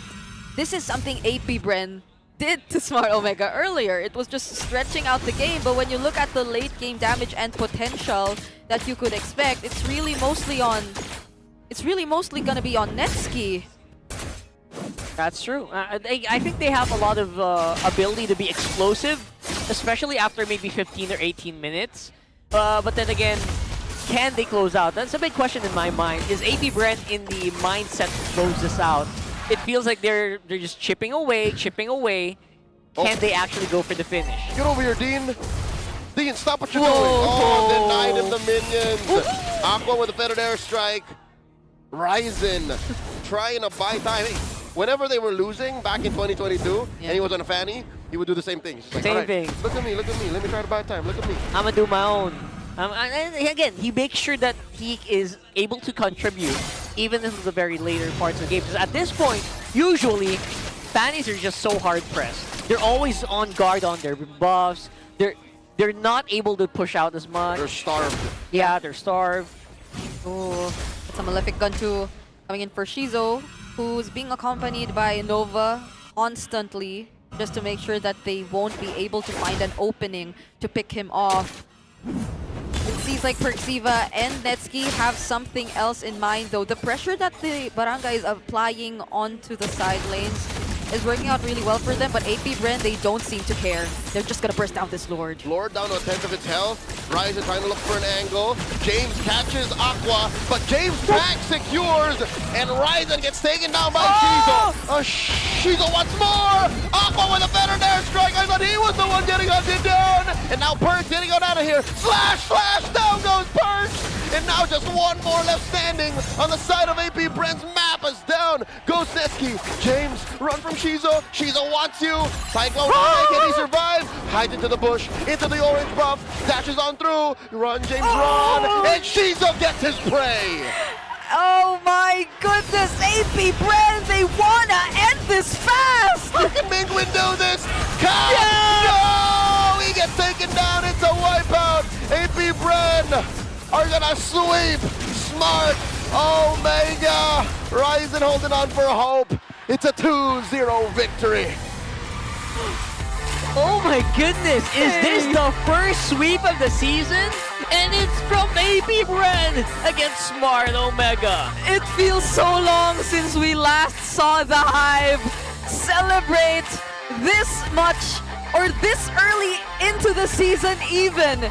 this is something AP Bren did to Smart Omega earlier. It was just stretching out the game, but when you look at the late game damage and potential that you could expect, it's really mostly gonna be on Netski. That's true. I think they have a lot of ability to be explosive, especially after maybe 15 or 18 minutes. But then again, can they close out? That's a big question in my mind. Is AP Brent in the mindset to close this out? It feels like they're just chipping away. Can they actually go for the finish? Get over here, Dean. Dean, stop what you're doing. Oh, denied him the minions. Aqua with a better airstrike. Ryzen trying to buy time. Hey, whenever they were losing back in 2022 and he was on a fanny, he would do the same thing. He's just like, Same thing. Look at me. Let me try to buy time. Look at me. I'm gonna do my own. And again, he makes sure that he is able to contribute even into the very later parts of the game. Because at this point, usually, fannies are just so hard-pressed. They're always on guard on their buffs. They're not able to push out as much. They're starved. Yeah, they're starved. Oh, it's a Malefic Gun 2 coming in for Shizo, who's being accompanied by Nova constantly just to make sure that they won't be able to find an opening to pick him off. It seems like Perxiva and Netski have something else in mind though. The pressure that the Barangay is applying onto the side lanes is working out really well for them, but AP Bren, they don't seem to care. They're just gonna burst down this Lord. Lord down to a tenth of its health. Ryzen trying to look for an angle. James catches Aqua, but James back secures, and Ryzen gets taken down by Shizo. Shizo once more! Aqua with a better airstrike. I thought he was the one getting hunted down, and now Perks getting out of here. Slash! Down goes Perks! And now just one more left standing on the side of AP Bren's map is down. Goes Netski. James, run from Shizo. Shizo wants you. Cyclone, can he survive? Hides into the bush, into the orange buff. Dashes on through. Run, James, run. And Shizo gets his prey. Oh my goodness, AP Bren, they wanna end this fast! Look at Mingwin do this! No! He gets taken down, it's a wipeout! AP Bren are gonna sweep Smart Omega! Ryzen holding on for hope. It's a 2-0 victory. Oh my goodness, is this the first sweep of the season? And it's from AP Bren against Smart Omega. It feels so long since we last saw the Hive celebrate this much or this early into the season even.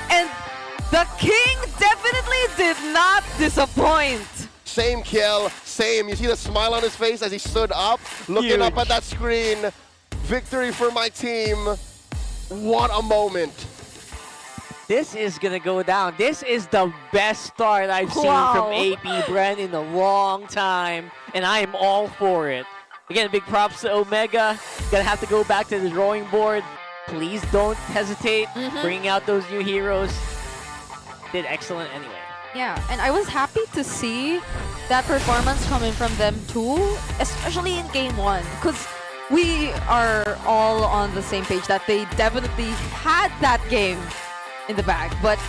And the King definitely did not disappoint. Same kill, same. You see the smile on his face as he stood up, looking up at that screen. Victory for my team. What a moment. This is gonna go down. This is the best start I've seen from AP Bren in a long time, and I am all for it. Again, big props to Omega. Gonna have to go back to the drawing board. Please don't hesitate bringing out those new heroes. Did excellent anyway. Yeah, and I was happy to see that performance coming from them too, especially in game one, because we are all on the same page that they definitely had that game in the bag, but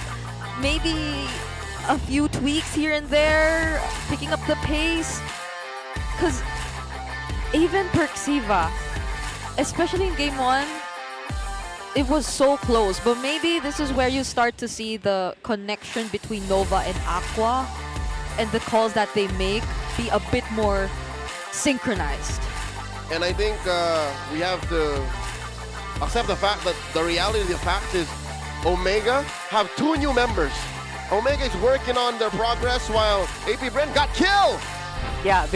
maybe a few tweaks here and there, picking up the pace, because even Perxiva, especially in game one, it was so close, but maybe this is where you start to see the connection between Nova and Aqua and the calls that they make be a bit more synchronized. And I think we have to accept the fact that the reality of the fact is Omega have 2 new members. Omega is working on their progress while AP Bren got killed. Yeah,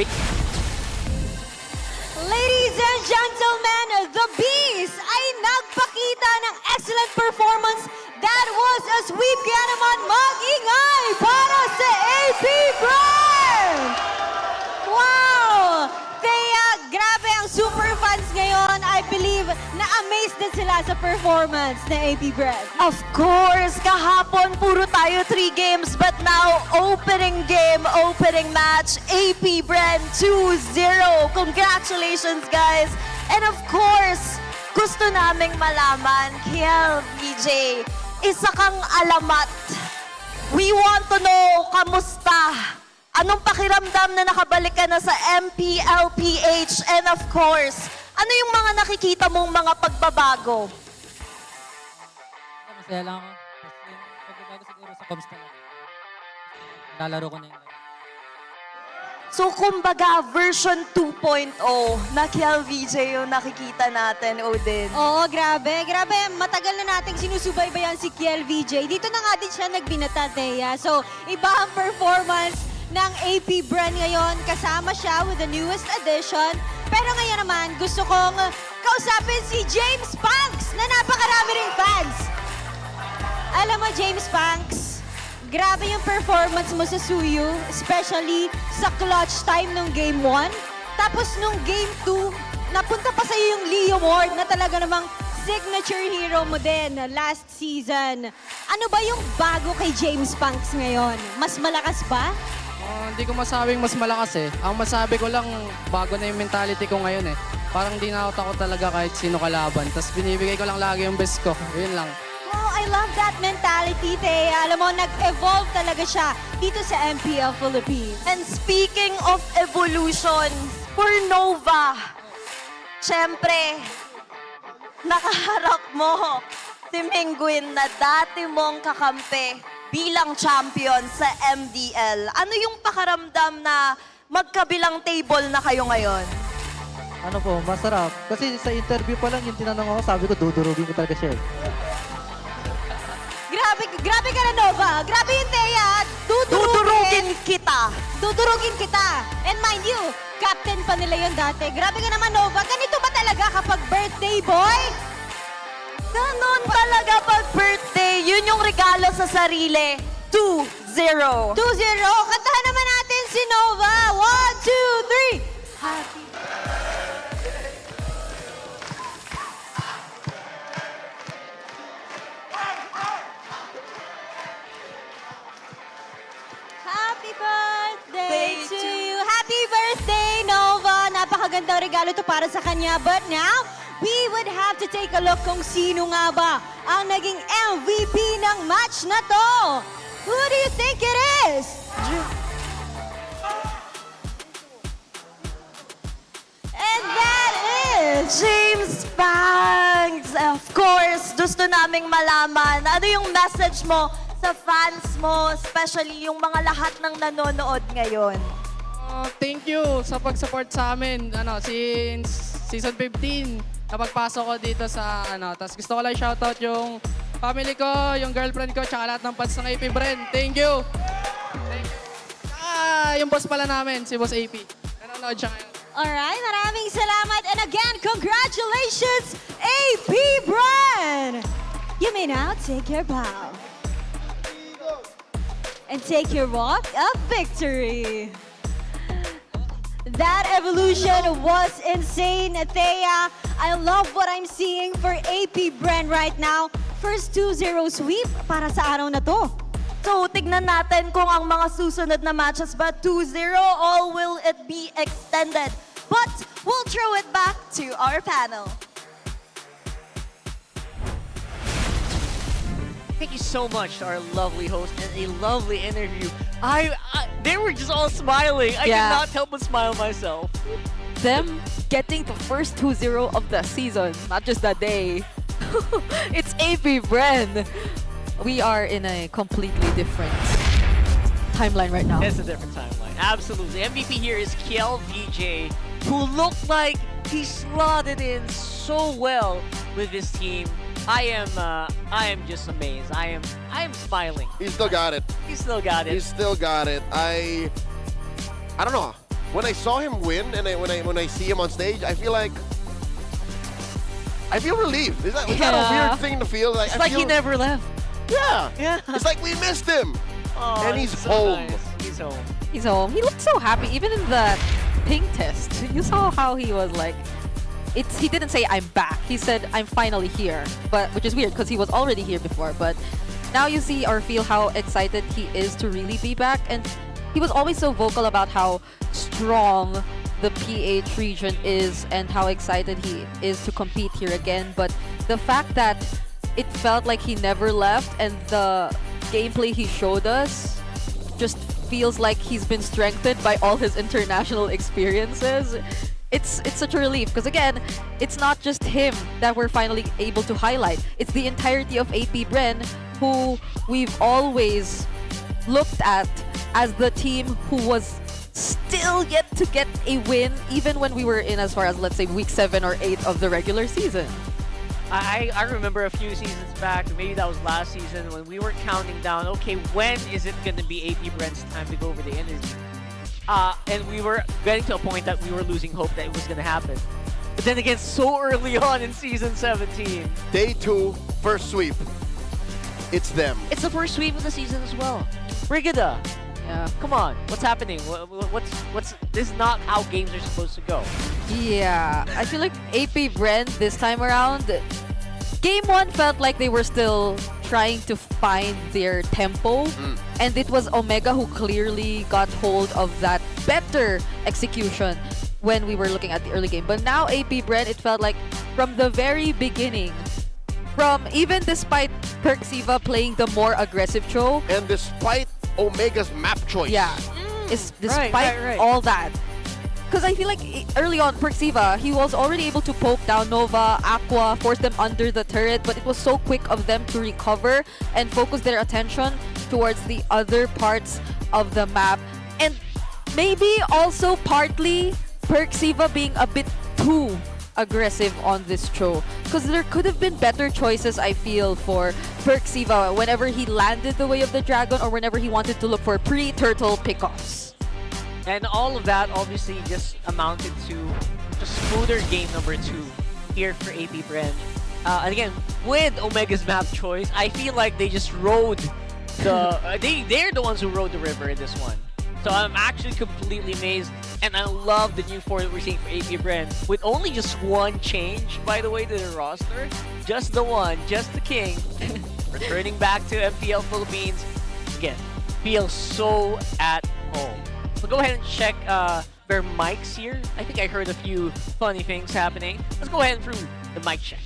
Ladies and gentlemen, the Bees ay nagpakita ng excellent performance. That was a sweep. Kaya naman mag-ingay para sa AP Bren! Wow! Kaya grabe ang super fans ngayon. I believe na-amazed din sila sa performance ng AP Bren. Of course, kahapon puro tayo 3 games, but now opening game, opening match, AP Bren 2-0. Congratulations, guys. And of course, gusto naming malaman, KL, BJ, isa kang alamat We want to know, kamusta? Anong pakiramdam na nakabalik ka na sa MPL PH? And of course, ano yung mga nakikita mong mga pagbabago? Masaya lang ako. Tapos yung pagbabago siguro sa comms talaga. Lalaro ko na yung So, kumbaga, version 2.0 na KLVJ yung nakikita natin, Odin. Oo, grabe. Grabe, matagal na nating sinusubaybayan si Kiel VJ. Dito na nga din siya nagbinata, Thea. So, iba ang performance ng AP brand ngayon. Kasama siya with the newest addition. Pero ngayon naman, gusto kong kausapin si James Punks na napakarami ring fans. Alam mo, James Punks, grabe yung performance mo sa Suyu, especially sa clutch time nung Game 1. Tapos nung Game 2, napunta pa sa'yo yung Leo Ward na talaga namang signature hero mo din last season. Ano ba yung bago kay James Punks ngayon? Mas malakas ba? Hindi ko masabing mas malakas eh. Ang masabi ko lang, bago na yung mentality ko ngayon eh. Parang di na ako takot talaga kahit sino kalaban. Tapos binibigay ko lang lagi yung best ko. Yun lang. Oh, I love that mentality, Thea. Alam mo, nag-evolve talaga siya dito sa MPL Philippines. And speaking of evolution, for Nova, syempre, nakaharap mo si Mingwin na dati mong kakampi bilang champion sa MDL. Ano yung pakaramdam na magkabilang table na kayo ngayon? Ano po, masarap. Kasi sa interview pa lang yung tinanong ako, sabi ko, dudurugin ko talaga siya. Grabe ka na, Nova. Grabe yung Thea. Dudurugin kita. Dudurugin kita. And mind you, captain pa nila yun dati. Grabe ka naman, Nova. Ganito ba talaga kapag birthday boy? Ganon talaga pag birthday. Yun yung regalo sa sarili. 2-0. 2-0. Kantahan naman natin si Nova. 1, 2, 3. Happy Happy birthday to you. Happy birthday, Nova. Napakagandang regalo to para sa kanya. But now, we would have to take a look kung sino nga ba ang naging MVP ng match na to. Who do you think it is? And that is James Banks. Of course, gusto naming malaman. Ano yung message mo sa fans mo, especially yung mga lahat ng nanonood ngayon? Thank you sa pag-support sa amin. Since season 15, napagpasok ko dito sa tapos gusto ko lang shoutout yung family ko, yung girlfriend ko, tsaka lahat ng fans ng AP Brand. Thank you! Thank you. Yung boss pala namin, si Boss AP. Nanonood siya ngayon. Alright, maraming salamat. And again, congratulations, AP Brand! You may now take your bow. And take your walk of victory. That evolution was insane, Thea. I love what I'm seeing for AP Brand right now. First 2-0 sweep para sa araw na to. So, tignan natin kung ang mga susunod na matches ba 2-0 or will it be extended? But we'll throw it back to our panel. Thank you so much to our lovely host and a lovely interview. They were just all smiling. I Yeah. cannot help but smile myself. Them getting the first 2-0 of the season, not just the day. It's AP Brand. We are in a completely different timeline right now. It's a different timeline. Absolutely. MVP here is Kiel VJ, who looked like he slotted in so well with this team. I am just amazed. I am smiling. He still got it. He still got it. He still got it. I don't know. When I saw him win and when I see him on stage, I feel relieved. Is that a weird thing to feel? It's like he never left. Yeah. Yeah. It's like we missed him. Oh, and he's so home. nice. He's home. He's home. He looked so happy, even in the ping test. You saw how he was like. He didn't say I'm back. He said I'm finally here, which is weird because he was already here before. But now you see or feel how excited he is to really be back, and he was always so vocal about how strong the PH region is and how excited he is to compete here again. But the fact that it felt like he never left and the gameplay he showed us just feels like he's been strengthened by all his international experiences. It's such a relief because again, it's not just him that we're finally able to highlight. It's the entirety of AP Bren, who we've always looked at as the team who was still yet to get a win, even when we were in as far as, let's say, week 7 or 8 of the regular season. I remember a few seasons back, or maybe that was last season, when we were counting down, okay, when is it going to be AP Bren's time to go over the energy? And we were getting to a point that we were losing hope that it was going to happen. But then again, so early on in Season 17. Day 2, first sweep. It's them. It's the first sweep of the season as well. Brigida. Yeah. Come on, what's happening? What's this is not how games are supposed to go. Yeah, I feel like AP Bren this time around, Game 1 felt like they were still trying to find their tempo, and it was Omega who clearly got hold of that better execution when we were looking at the early game. But now AP Bren, it felt like from the very beginning, from even despite Perxiva playing the more aggressive Cho, and despite Omega's map choice. yeah, despite all that. Because I feel like early on, Perxiva, he was already able to poke down Nova, Aqua, force them under the turret, but it was so quick of them to recover and focus their attention towards the other parts of the map. And maybe also partly Perxiva being a bit too aggressive on this Cho. Because there could have been better choices, I feel, for Perxiva whenever he landed the Way of the Dragon or whenever he wanted to look for pre-turtle pickoffs. And all of that obviously just amounted to a smoother game number 2 here for AP Bren. And again, with Omega's map choice, I feel like they just rode the... they're the ones who rode the river in this one. So I'm actually completely amazed, and I love the new form that we're seeing for AP Bren. With only just one change, by the way, to the roster. Just the one, just the king. Returning back to MPL Philippines. Again, feels so at home. So go ahead and check their mics here. I think I heard a few funny things happening. Let's go ahead and through the mic check.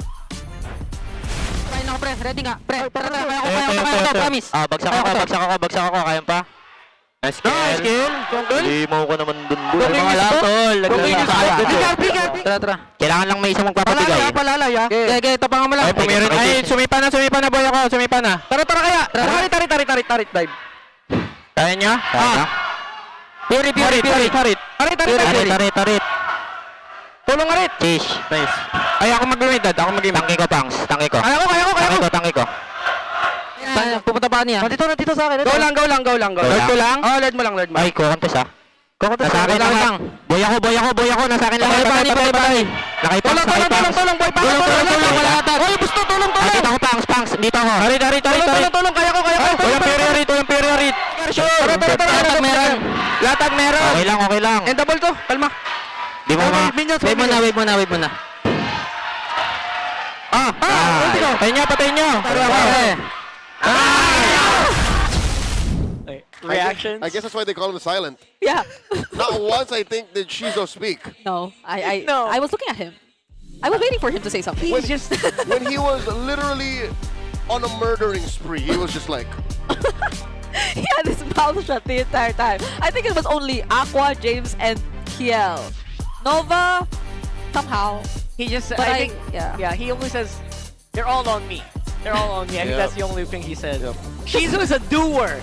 Ready na ako, pre. Ready nga. Pre, kaya promise. Bagsak ako. Kaya pa? Nice kill. Hindi mo ko naman dun. Mga lang, tol. Tara. Kailangan lang may isang magpapabigay. Palalay, ha? Okay, tapangan mo lang. Ay, sumipa na, boy ako. Sumipa na. Tara kaya. Tarit, dive. Kaya niya? Tarit. Tulong arit. Fish. Nice. Ay, ako mag-lumidad. Tangke ko, Pangs. Tangke ko. Tangke ko. Pupunta pa niya. Dito sa akin. Go lang. Lord ko lang? Oo, lord mo lang. Ay, kukontes ha. Nasa akin lang. Boy ako. Nasa akin lang. Patay. Tulong, boy. Tulong. Wala ata. Oy, gusto, tulong. Dito ako, Pangs. Dito ako. Harit. Tulong. Kaya ko. Walang period. Latag meron. Okay lang. And double to. Kalma. Di mo wave mo na. Patay nyo. Reactions? I guess that's why they call him silent. Yeah. Not once, I think, did Shizo speak. No, I was looking at him. I was waiting for him to say something. When he was literally on a murdering spree, he was just like... He had his mouth shut the entire time. I think it was only Aqua, James, and Kiel. Nova, somehow. He just, But yeah, he only says, they're all on me. I think that's the only thing he said. Shizu is a doer.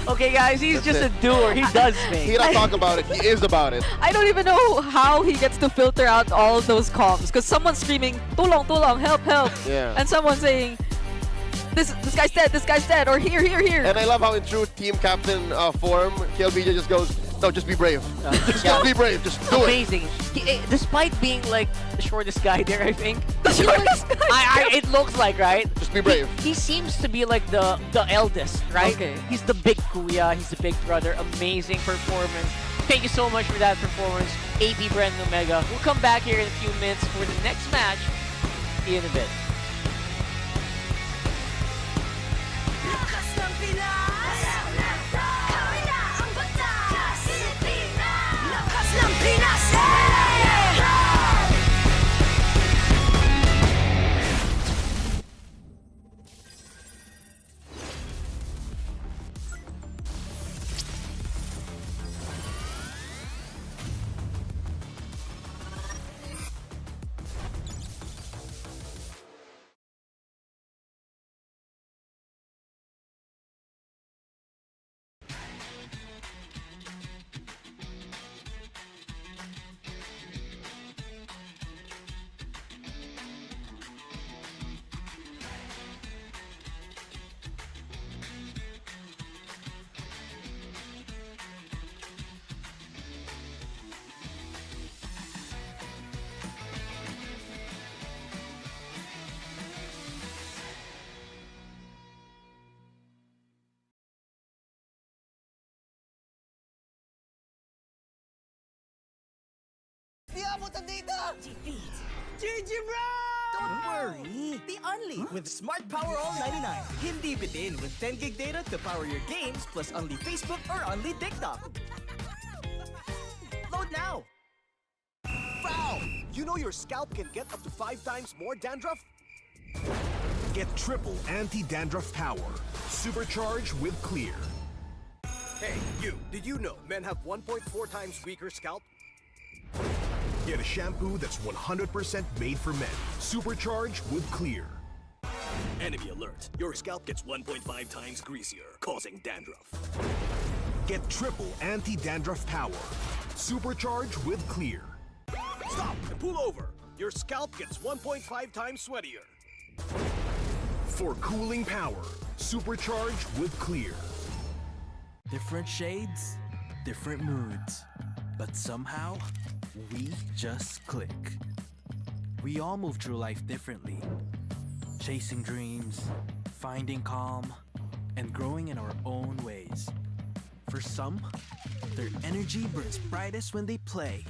Okay, guys, he's just a doer. He does things. He don't talk about it. He is about it. I don't even know how he gets to filter out all those comms because someone's screaming, tulong, help. Yeah. And someone's saying, this guy's dead, or here. And I love how in true team captain form, TLPH just goes, no, just be brave. Just be brave. Just do Amazing. it. Despite being like the shortest guy there, I think. The shortest guy. It looks like, right? Just be brave. He seems to be like the eldest, right? Okay. He's the big kuya. He's the big brother. Amazing performance. Thank you so much for that performance, AP Bren Omega. We'll come back here in a few minutes for the next match. See you in a bit. papunta dito! GG, bro! Don't worry! The Unli with Smart Power All 99. Hindi bitin with 10 gig data to power your games plus Unli Facebook or Unli TikTok. Load now! Foul! You know your scalp can get up to 5 times more dandruff? Get triple anti-dandruff power. Supercharged with Clear. Hey, you! Did you know men have 1.4 times weaker scalp? Get a shampoo that's 100% made for men. Supercharged with Clear. Enemy alert. Your scalp gets 1.5 times greasier, causing dandruff. Get triple anti-dandruff power. Supercharged with Clear. Stop and pull over. Your scalp gets 1.5 times sweatier. For cooling power, supercharged with Clear. Different shades, different moods. But somehow, we just click. We all move through life differently. Chasing dreams, finding calm, and growing in our own ways. For some, their energy burns brightest when they play.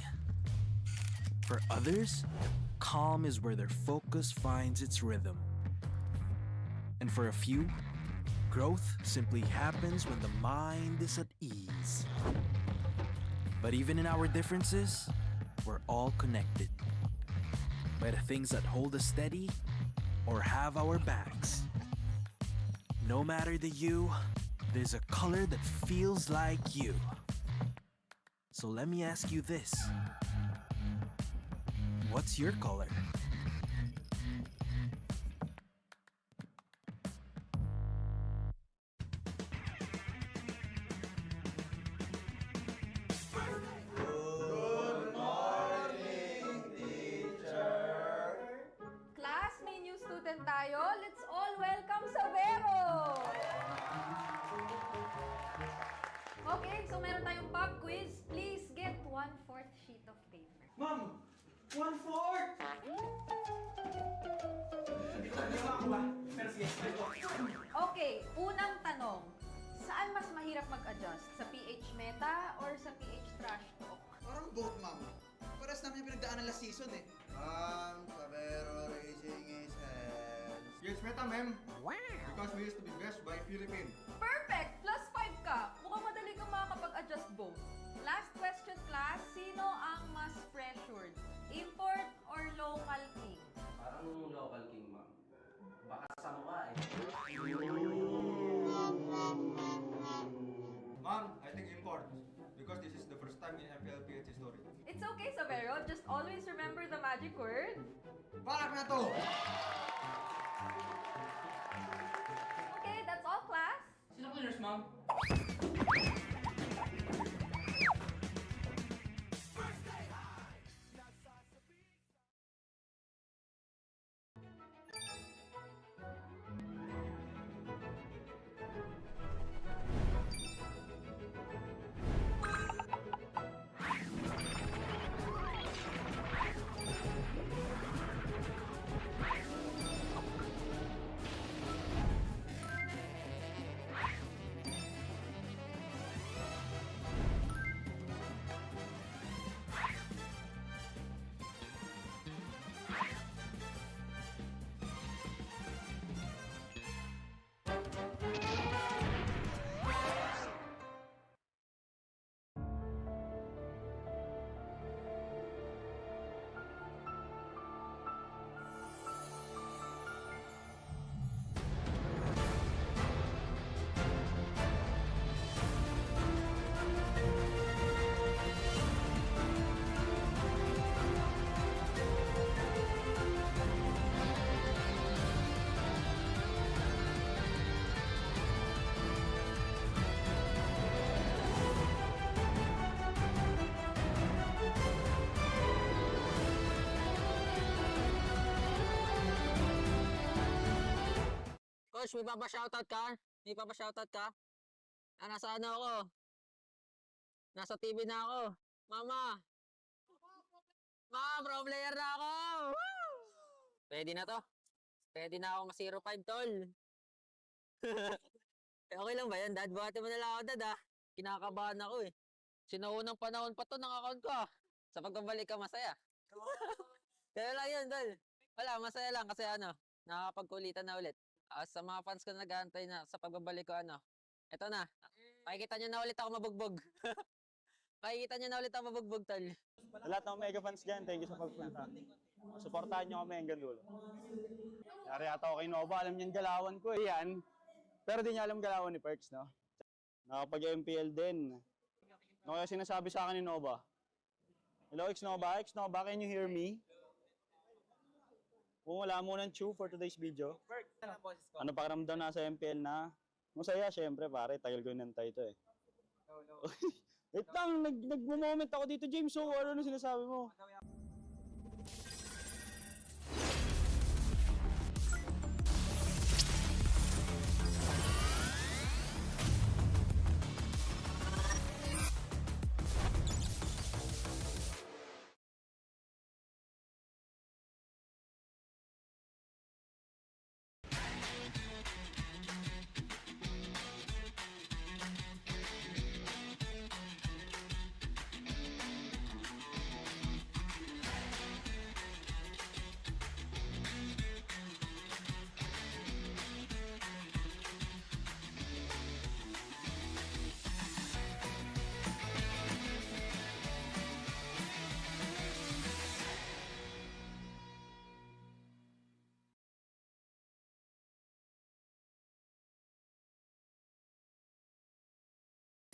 For others, calm is where their focus finds its rhythm. And for a few, growth simply happens when the mind is at ease. But even in our differences, we're all connected by the things that hold us steady or have our backs. No matter the you, there's a color that feels like you. So let me ask you this. What's your color? Class, may new student tayo. Let's all welcome Savero! Okay, so meron tayong pop quiz. Please get 1/4 sheet of paper. Ma'am! 1/4! Okay, unang tanong. Saan mas mahirap mag-adjust? Sa PH meta or sa PH trash talk? Parang both, ma'am. Paras namin yung pinagdaanan last season eh. Savero raising his hands. Yes, meta, ma'am. Wow! Because we used to be best by Philippines. Perfect! +5 ka. Mukhang madali kang makakapag-adjust both. Last question, class. Sino ang mas pressured? Import or local king? Parang local king, ma'am. Baka sa mukha eh. Ma'am, I think import. Because this is the first time in MPL Philippines history. It's okay, Savero. Just always remember the magic word. Balak na to! Okay, that's all, class. Sino winners, ma'am? Coach, may papashoutout ka? May papashoutout ka? Nasa ano ako? Nasa TV na ako. Mama! Pro player na ako! Woo! Pwede na to. Pwede na ako ma-05, tol. Okay lang ba yan, Dad? Buhati mo na lang ako, Dad, ah. Kinakabahan ako eh. Sinaunang panahon pa to ng account ko, ah. Sa pagbabalik ka, masaya. Kaya lang yun, Dol. Wala, masaya lang kasi nakakapagkulitan na ulit. Sa mga fans ko nag-aantay na sa pagbabalik ko, eto na. Makikita nyo na ulit ako mabugbog. Makikita nyo na ulit ako mabugbog, Tol. Sa lahat ng mega fans dyan, thank you sa pagpunta. Suportahan nyo kami hanggang dulo. Yari ata ako kay Nova, alam niyan galawan ko eh. Yan. Pero di niya alam galawan ni Perks, no? Nakapag-MPL din. Ano kaya sinasabi sa akin ni Nova? Hello, X-Nova. X-Nova, can you hear me? Kung wala mo ng chew for today's video. Ano pakiramdam na sa MPL na? Masaya, syempre pare. Tagal ko nantay ito eh. Wait lang, nag-moment ako dito, James. So, ano sinasabi mo?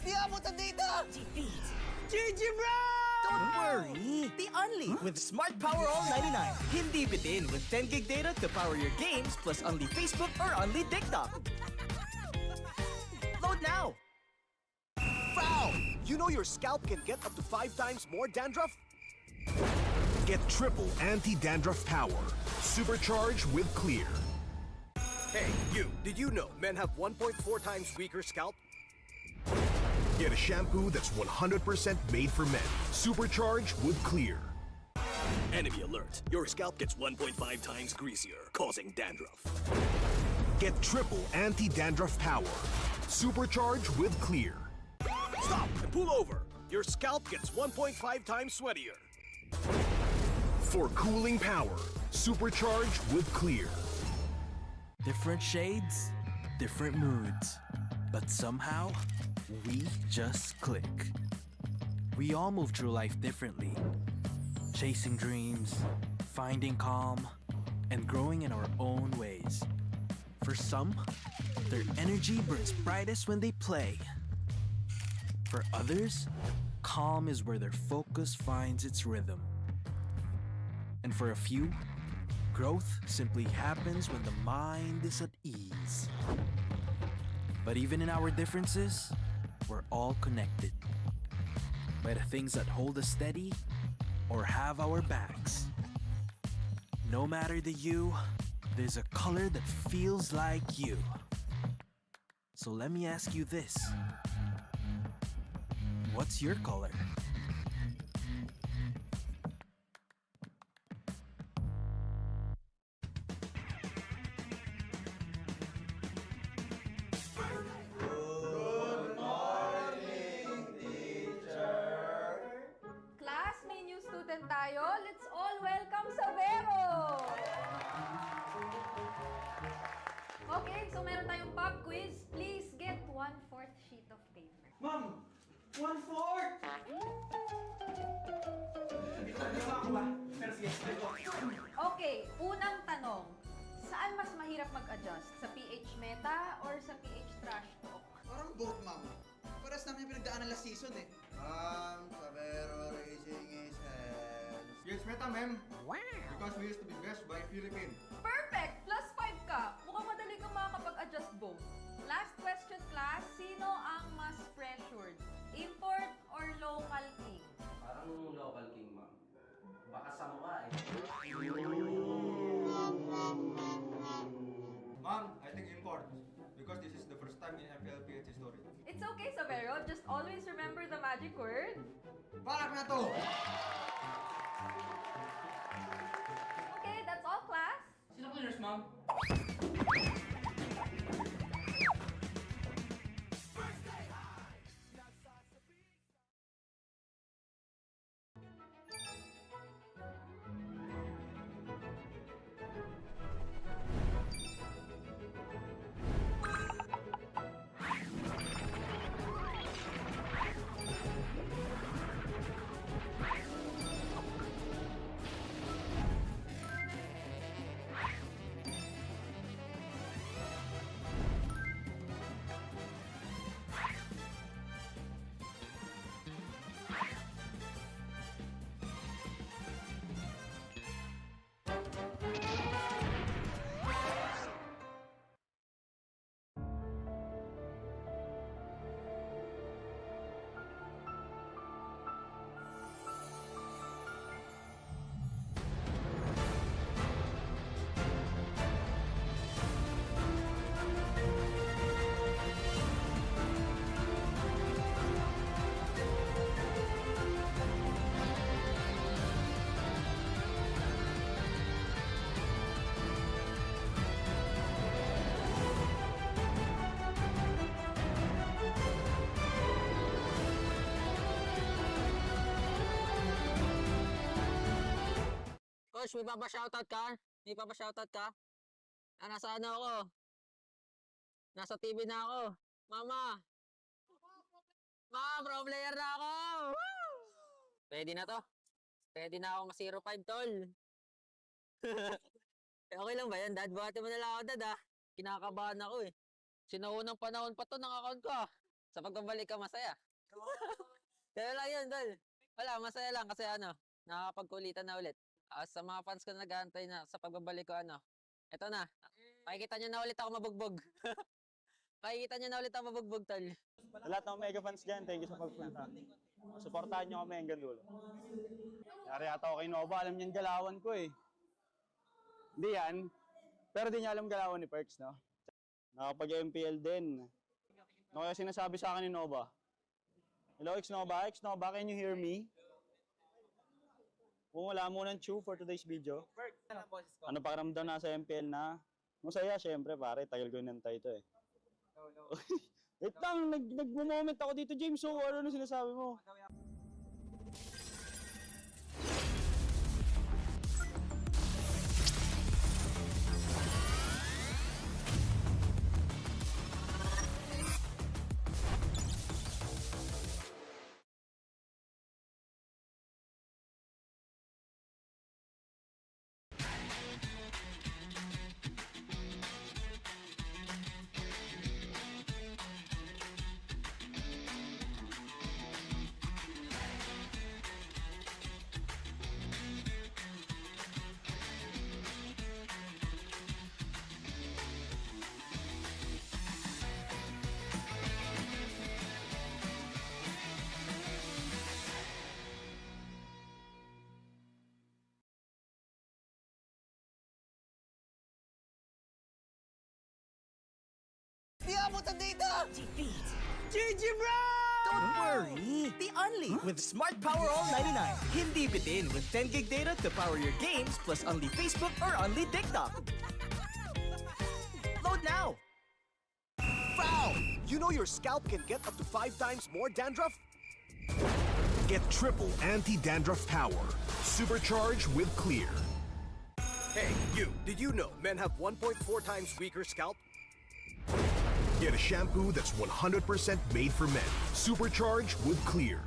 Di abot ang data! GG bro! Don't worry! The only with Smart Power All 99. Hindi bitin with 10 gig data to power your games plus only Facebook or only TikTok. Load now! Foul! You know your scalp can get up to 5 times more dandruff? Get triple anti-dandruff power. Supercharged with Clear. Hey, you! Did you know men have 1.4 times weaker scalp? Get a shampoo that's 100% made for men. Supercharged with Clear. Enemy alert. Your scalp gets 1.5 times greasier, causing dandruff. Get triple anti-dandruff power. Supercharged with Clear. Stop and pull over. Your scalp gets 1.5 times sweatier. For cooling power. Supercharged with Clear. Different shades, different moods. But somehow, we just click. We all move through life differently. Chasing dreams, finding calm, and growing in our own ways. For some, their energy burns brightest when they play. For others, calm is where their focus finds its rhythm. And for a few, growth simply happens when the mind is at ease. But even in our differences, we're all connected by the things that hold us steady or have our backs. No matter the hue, there's a color that feels like you. So let me ask you this. What's your color? Class, may new student tayo. Let's all welcome Savero! Okay, so meron tayong pop quiz. Please get 1/4 sheet of paper. Ma'am! 1/4! Okay, unang tanong. Saan mas mahirap mag-adjust? Sa PH Meta or sa PH Trash Talk? Parang both, ma'am. Paras namin yung pinagdaanan last season eh. Savero raising his hands. Yes, Meta, ma'am. Wow! Because we used to be best by Philippines. Perfect! Plus 5 ka. Mukhang madali kang makakapag-adjust both. Last question, class. Sino ang mas pressured? Import or local king? Parang local king, ma'am. Baka sa mukha eh. Ma'am, I think import. Because this is the first time in MPL history. It's okay, Savero. Just always remember the magic word. Balak na to! Okay, that's all, class. Sino cleaners, ma'am? Coach, may papashoutout ka? May papashoutout ka? Nasa ano ako? Nasa TV na ako. Mama! Pro player na ako! Woo! Pwede na to. Pwede na ako ma-05, tol. Okay lang ba yan, Dad? Buhati mo na lang ako, Dad, ha? Kinakabahan ako, eh. Sinuunang panahon pa to ng account ko, ha? Sa pagbabalik ka, masaya. Kaya lang yun, Tol. Wala, masaya lang kasi nakakapagkulitan na ulit. Sa mga fans ko nag-aantay na sa pagbabalik ko, eto na. Makikita nyo na ulit ako mabugbog. Makikita nyo na ulit ako mabugbog, Tol. Sa lahat ng mega fans dyan, thank you sa pagplanta. Suportahan nyo kami hanggang dulo. Yari ata ako kay Nova, alam niyan galawan ko eh. Hindi yan, pero di niya alam galawan ni Perks, no? Nakapag-MPL din. Ano kaya sinasabi sa akin ni Nova? Hello, X-Nova, can you hear me? Kung wala mo ng chew for today's video. Ano pakiramdam na sa MPL na? Masaya, syempre pare, tagal ko inantay ito eh. Wait lang, nag-moment ako dito, James. So, ano sinasabi mo? Di abutan dito! Defeat. GG, bro! Don't worry! The Only with Smart Power All 99. Hindi bitin with 10 gig data to power your games plus only Facebook or only TikTok. Load now! Foul! You know your scalp can get up to 5 times more dandruff? Get triple anti-dandruff power. Supercharged with Clear. Hey, you! Did you know men have 1.4 times weaker scalp? Get a shampoo that's 100% made for men. Supercharged with Clear.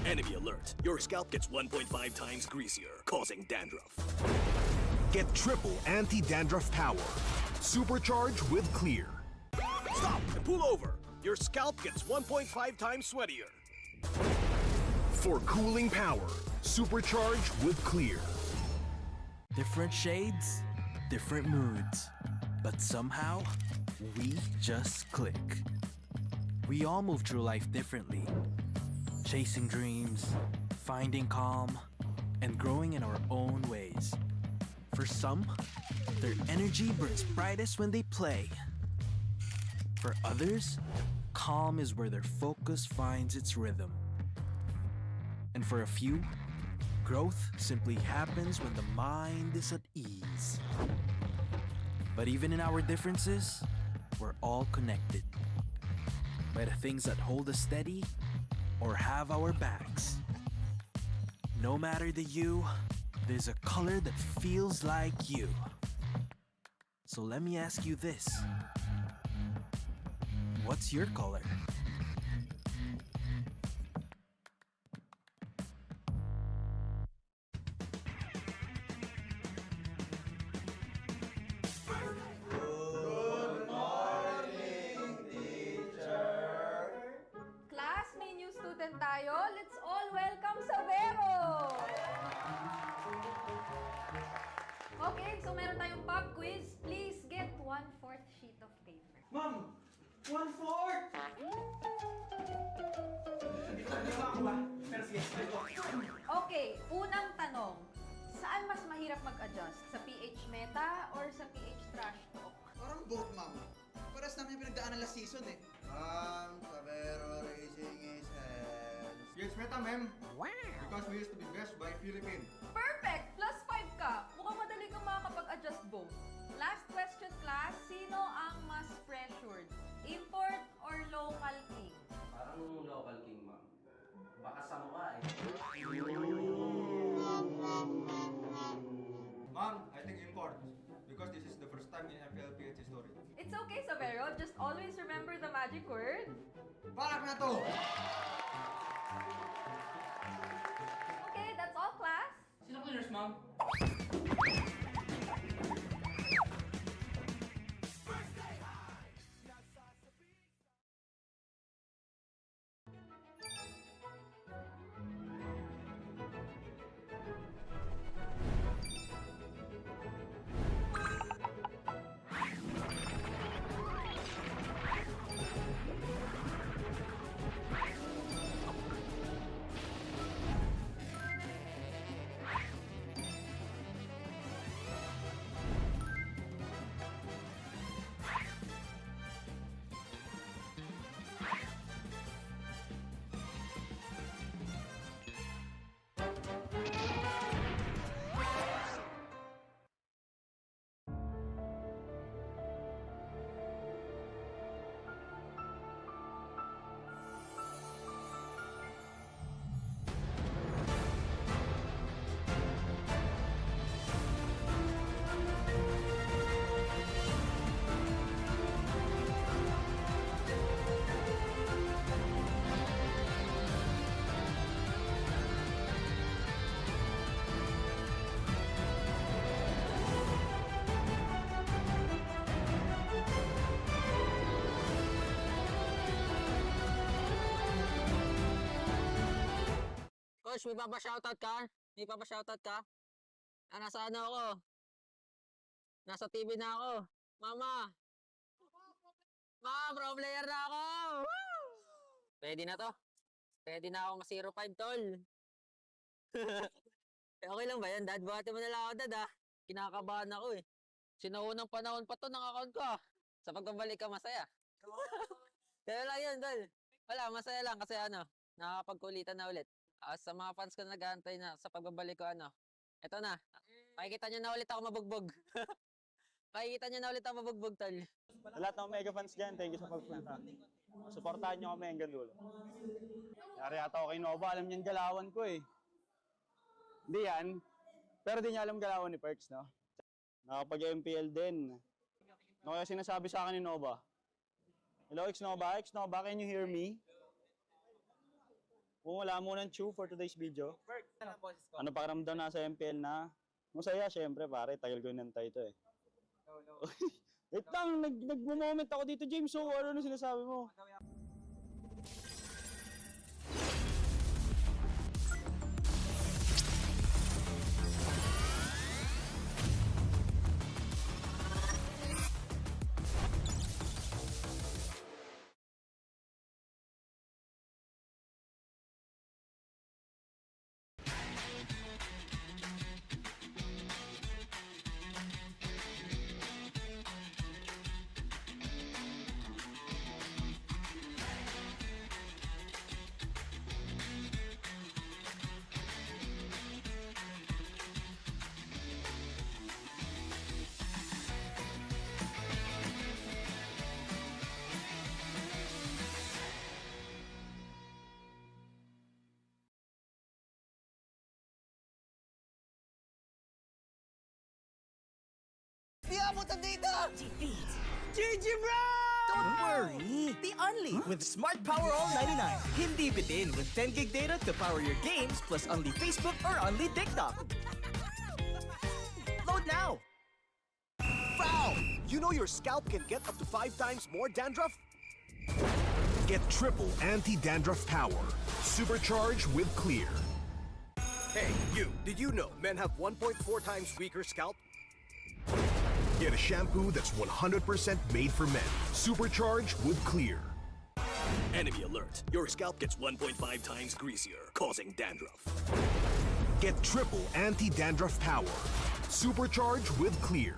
Enemy alert. Your scalp gets 1.5 times greasier, causing dandruff. Get triple anti-dandruff power. Supercharged with Clear. Stop and pull over. Your scalp gets 1.5 times sweatier. For cooling power. Supercharged with Clear. Different shades, different moods. But somehow, we just click. We all move through life differently. Chasing dreams, finding calm, and growing in our own ways. For some, their energy burns brightest when they play. For others, calm is where their focus finds its rhythm. And for a few, growth simply happens when the mind is at ease. But even in our differences, we're all connected by the things that hold us steady or have our backs. No matter the hue, there's a color that feels like you. So let me ask you this. What's your color? Class, may new student tayo. Let's all welcome sa Vero! Okay, so meron tayong pop quiz. Please get 1/4 sheet of paper. Ma'am! 1/4! Okay, unang tanong. Saan mas mahirap mag-adjust? Sa PH Meta or sa PH Trash Talk? Parang both, ma'am. Paras namin yung pinagdaanan last season eh. Sabero raising his hands. Yes, Meta, ma'am. Wow! Because we used to be best by Philippines. Perfect! Plus 5 ka. Mukhang madali kang makakapag-adjust both. Last question, class. Sino ang mas pressured? Import or local king? Parang local king, ma'am. Baka sa mukha eh. just always remember the magic word. Balak na to! Okay, that's all, class. Sino cleaners, ma'am? Coach, may papashoutout ka? May papashoutout ka? Nasa ano ako? Nasa TV na ako. Mama! Pro player na ako! Woo! Pwede na to. Pwede na ako ma-05, tol. Okay lang ba yan, Dad? Buhati mo na lang ako, Dad, ha? Kinakabahan ako, eh. Sinuunang panahon pa to ng account ko, ah. Sa pagbabalik ka, masaya. Kaya lang yun, Tol. Wala, masaya lang kasi nakakapagkulitan na ulit. Sa mga fans ko nag-aantay na sa pagbabalik ko, eto na. Makikita nyo na ulit ako mabugbog. Makikita nyo na ulit ako mabugbog, Tol. Sa lahat ng mega fans dyan, thank you sa pagpunta. Suportahan nyo kami hanggang dulo. Yari ata ako kay Nova, alam niyan galawan ko eh. Hindi yan, pero di niya alam galawan ni Perks, no? Nakapag-MPL din. Ano kaya sinasabi sa akin ni Nova? Hello, X-Nova, can you hear me? Kung wala mo ng chew for today's video. Ano pakiramdam na sa MPL na? Masaya, syempre pare, tagal ko inantay ito eh. Wait lang, nag-moment ako dito, James. So, ano sinasabi mo? Di abutan dito! Defeat. GG, bro! Don't worry. The only with Smart Power All 99. Hindi bitin with 10 gig data to power your games plus only Facebook or only TikTok. Load now! Foul! You know your scalp can get up to 5 times more dandruff? Get triple anti-dandruff power. Supercharged with Clear. Hey, you, did you know men have 1.4 times weaker scalp? Get a shampoo that's 100% made for men. Supercharged with Clear. Enemy alert. Your scalp gets 1.5 times greasier, causing dandruff. Get triple anti-dandruff power. Supercharged with Clear.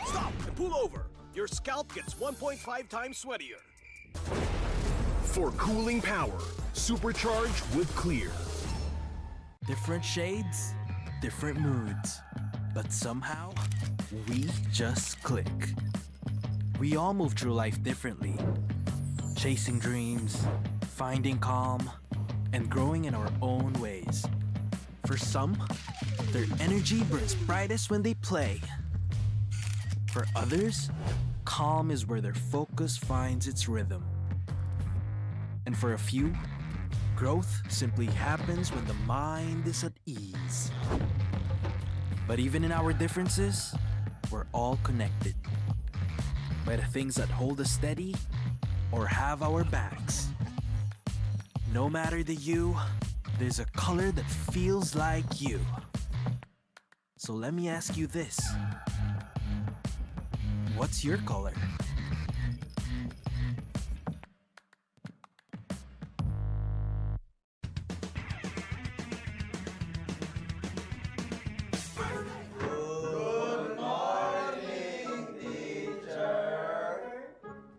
Stop and pull over. Your scalp gets 1.5 times sweatier. For cooling power, supercharged with Clear. Different shades, different moods. But somehow, we just click. We all move through life differently. Chasing dreams, finding calm, and growing in our own ways. For some, their energy burns brightest when they play. For others, calm is where their focus finds its rhythm. And for a few, growth simply happens when the mind is at ease. But even in our differences, we're all connected by the things that hold us steady or have our backs. No matter the you, there's a color that feels like you. So let me ask you this. What's your color?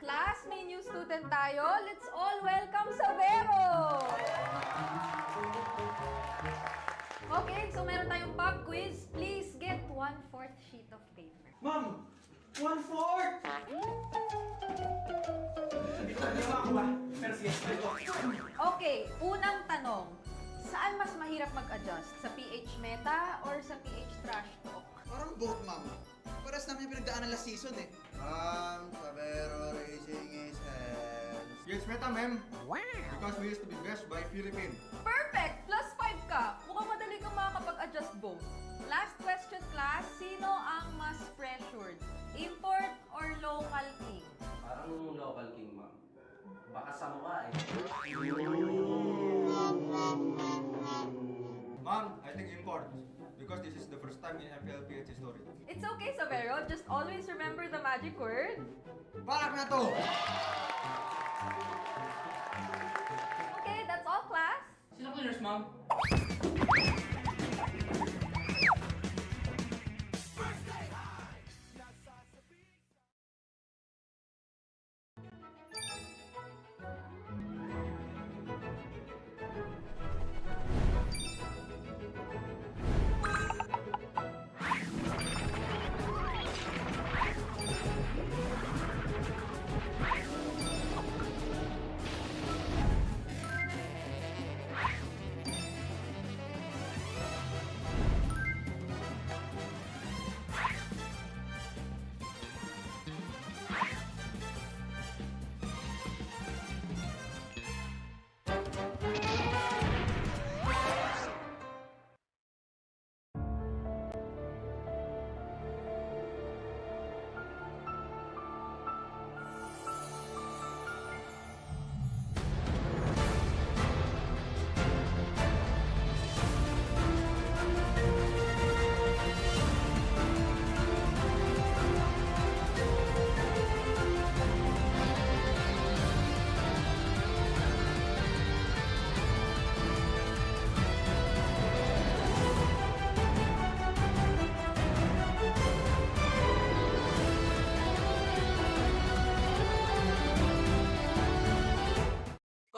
Class, may new student tayo. Let's all welcome Savero! Okay, so meron tayong pop quiz. Please get 1/4 sheet of paper. Ma'am! 1/4! Okay, unang tanong. Saan mas mahirap mag-adjust? Sa PH meta or sa PH trash talk? Parang both, ma'am. Paras namin yung pinagdaanan last season eh. Savero raising his hands. Yes, meta, ma'am. Wow! Because we used to be best by Philippines. Perfect! +5 ka. Mukhang madali kang makakapag-adjust both. Last question, class. Sino ang mas pressured? Import or local king? Parang local king, ma'am. Baka sa mukha eh. Ma'am, I think import. Because this is the first time in MPL Philippines history. It's okay, Savero. Just always remember the magic word. Balak na to! Okay, that's all, class. Sino winners, ma'am?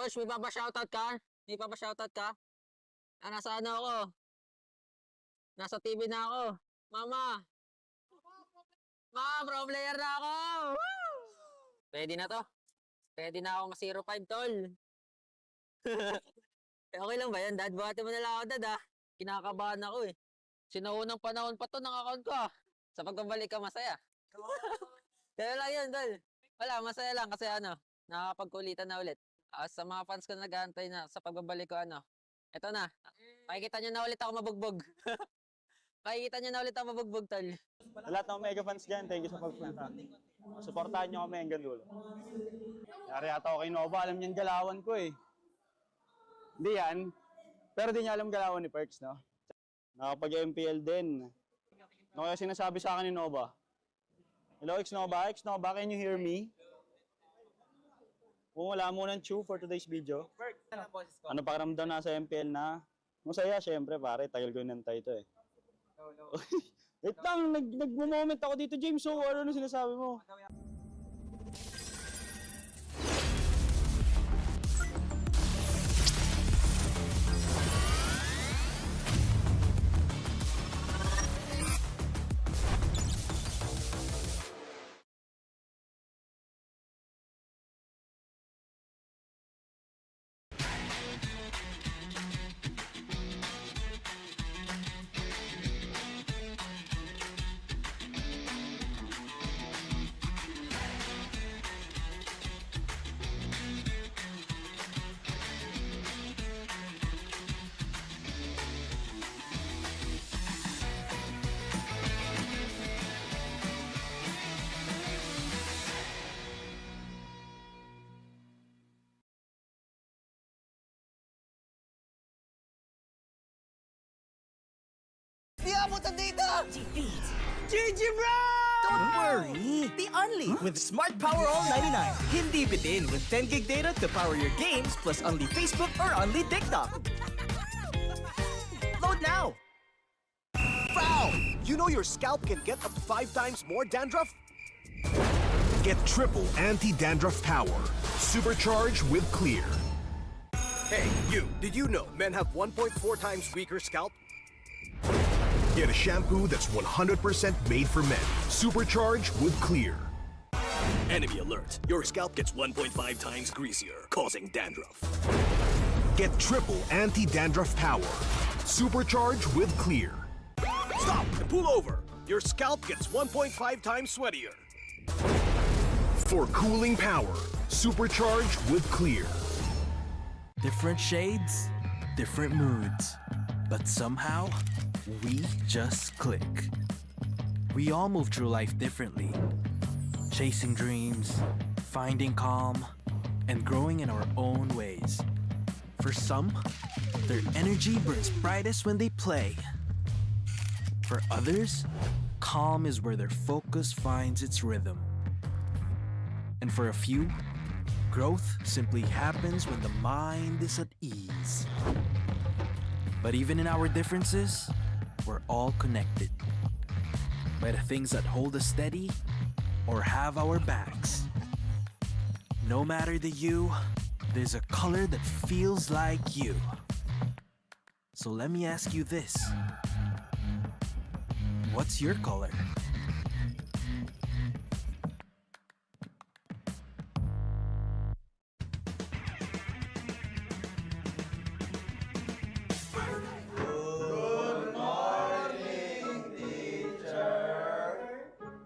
Coach, may papashoutout ka? May papashoutout ka? Nasa ano ako? Nasa TV na ako. Mama! Ma, pro player na ako! Woo! Ready na to? Ready na ako ma-05, tol. Okay lang ba yan, Dad? Buhati mo na lang ako, Dad, ah. Kinakabahan ako, eh. Sinaunang panahon pa to ng account ko, ah. Sa pagbabalik ka, masaya. Kaya lang yun, Tol. Wala, masaya lang kasi ano, nakakapagkulitan na ulit. Sa mga fans ko na nag-aantay na sa pagbabalik ko, ano, eto na. Makikita nyo na ulit ako mabugbog. Makikita nyo na ulit ako mabugbog, Tol. Sa lahat ng mega fans dyan, thank you sa pagpunta. Suportahan nyo kami hanggang dulo. Yari ata ako kay Nova, alam niyan galawan ko eh. Hindi yan, pero di niya alam galawan ni Perks, no? Nakapag-MPL din. Ano kaya sinasabi sa akin ni Nova? Hello, X-Nova? X-Nova, can you hear me? Kung wala mo ng chew for today's video. Ano pakiramdam na sa MPL na? Masaya, syempre pare, tagal ko nantay ito eh. Wait lang, nag-moment ako dito, James. So, ano sinasabi mo? abutan dito! Defeat. GG, bro! Don't worry. The Only with Smart Power All 99. Hindi bitin with 10 gig data to power your games plus only Facebook or only TikTok. Load now. Foul! You know your scalp can get up to 5 times more dandruff? Get triple anti-dandruff power. Supercharged with Clear. Hey, you, did you know men have 1.4 times weaker scalp? Get a shampoo that's 100% made for men. Supercharged with Clear. Enemy alert. Your scalp gets 1.5 times greasier, causing dandruff. Get triple anti-dandruff power. Supercharged with Clear. Stop and pull over. Your scalp gets 1.5 times sweatier. For cooling power, supercharged with Clear. Different shades, different moods. But somehow, we just click. We all move through life differently. Chasing dreams, finding calm, and growing in our own ways. For some, their energy burns brightest when they play. For others, calm is where their focus finds its rhythm. And for a few, growth simply happens when the mind is at ease. But even in our differences, we're all connected by the things that hold us steady or have our backs. No matter the you, there's a color that feels like you. So let me ask you this. What's your color?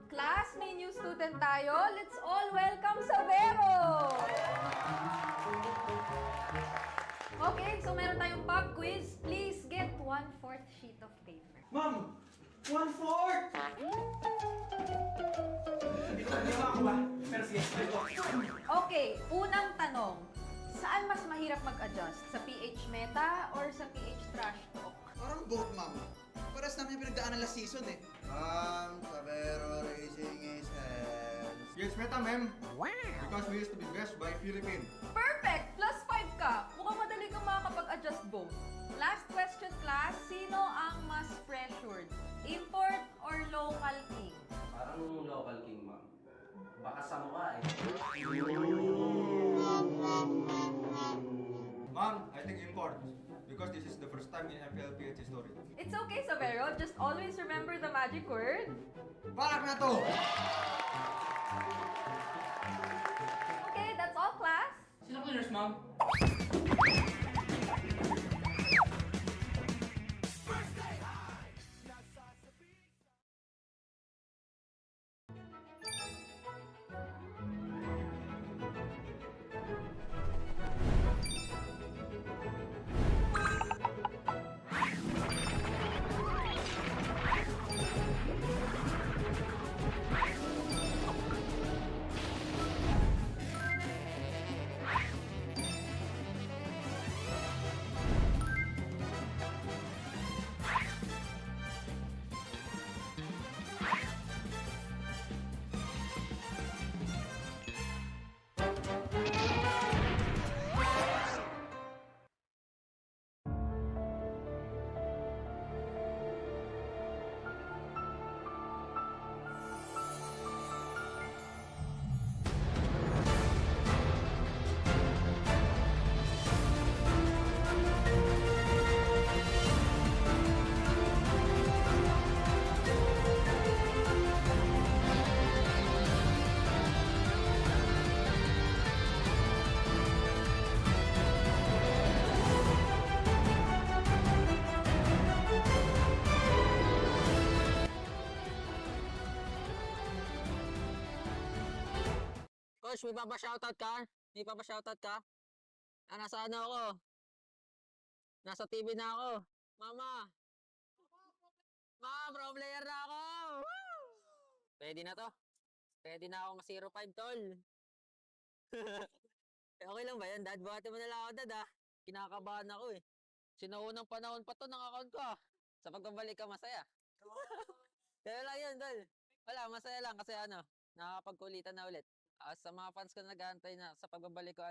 Class, may new student tayo. Let's all welcome Savero! Okay, so meron tayong pop quiz. Please get 1/4 sheet of paper. Ma'am! 1/4! Okay, unang tanong. Saan mas mahirap mag-adjust? Sa PH Meta or sa PH Trash Talk? Parang both, ma'am. Paras namin yung pinagdaanan last season eh. Savero raising his hands. Yes, Meta, ma'am. Wow! Because we used to be best by Philippines. Perfect! Plus 5 ka. Mukhang madali kang makakapag-adjust both. Last question, class. Sino ang mas pressured? Import or local king? Parang local king, ma'am. Baka sa mukha eh. Ma'am, I think import. Because this is the first time in MPL Philippines history. It's okay, Savero. Just always remember the magic word. Balak na to! Okay, that's all, class. Sino cleaners, ma'am? Coach, may papashoutout ka? May papashoutout ka? Ah, nasa ano ako? Nasa TV na ako. Mama! Ma, pro player na ako! Woo! Pwede na to. Pwede na ako ma-05, tol. Okay lang ba yan, Dad? Buhati mo na lang ako, Dad, ah. Kinakabahan ako, eh. Sinaunang panahon pa to ng account ko, ah. Sa pagbabalik ka, masaya. Kaya lang yun, Dol. Wala, masaya lang kasi nakakapagkulitan na ulit. Sa mga fans ko nag-aantay na sa pagbabalik ko,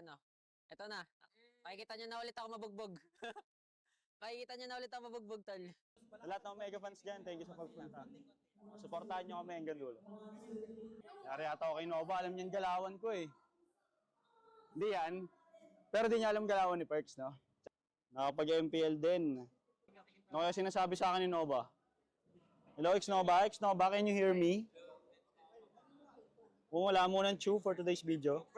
eto na. Makikita nyo na ulit ako mabugbog. Makikita nyo na ulit ako mabugbog, Tol. Sa lahat ng mega fans dyan, thank you sa pagpunta. Suportahan nyo kami hanggang dulo. Yari ata ako kay Nova, alam niyan galawan ko eh. Hindi yan. Pero di niya alam galawan ni Perks, no? Nakapag-MPL din. Ano kaya sinasabi sa akin ni Nova? Hello, X-Nova. X-Nova, can you hear me? Kung wala mo ng chew for today's video.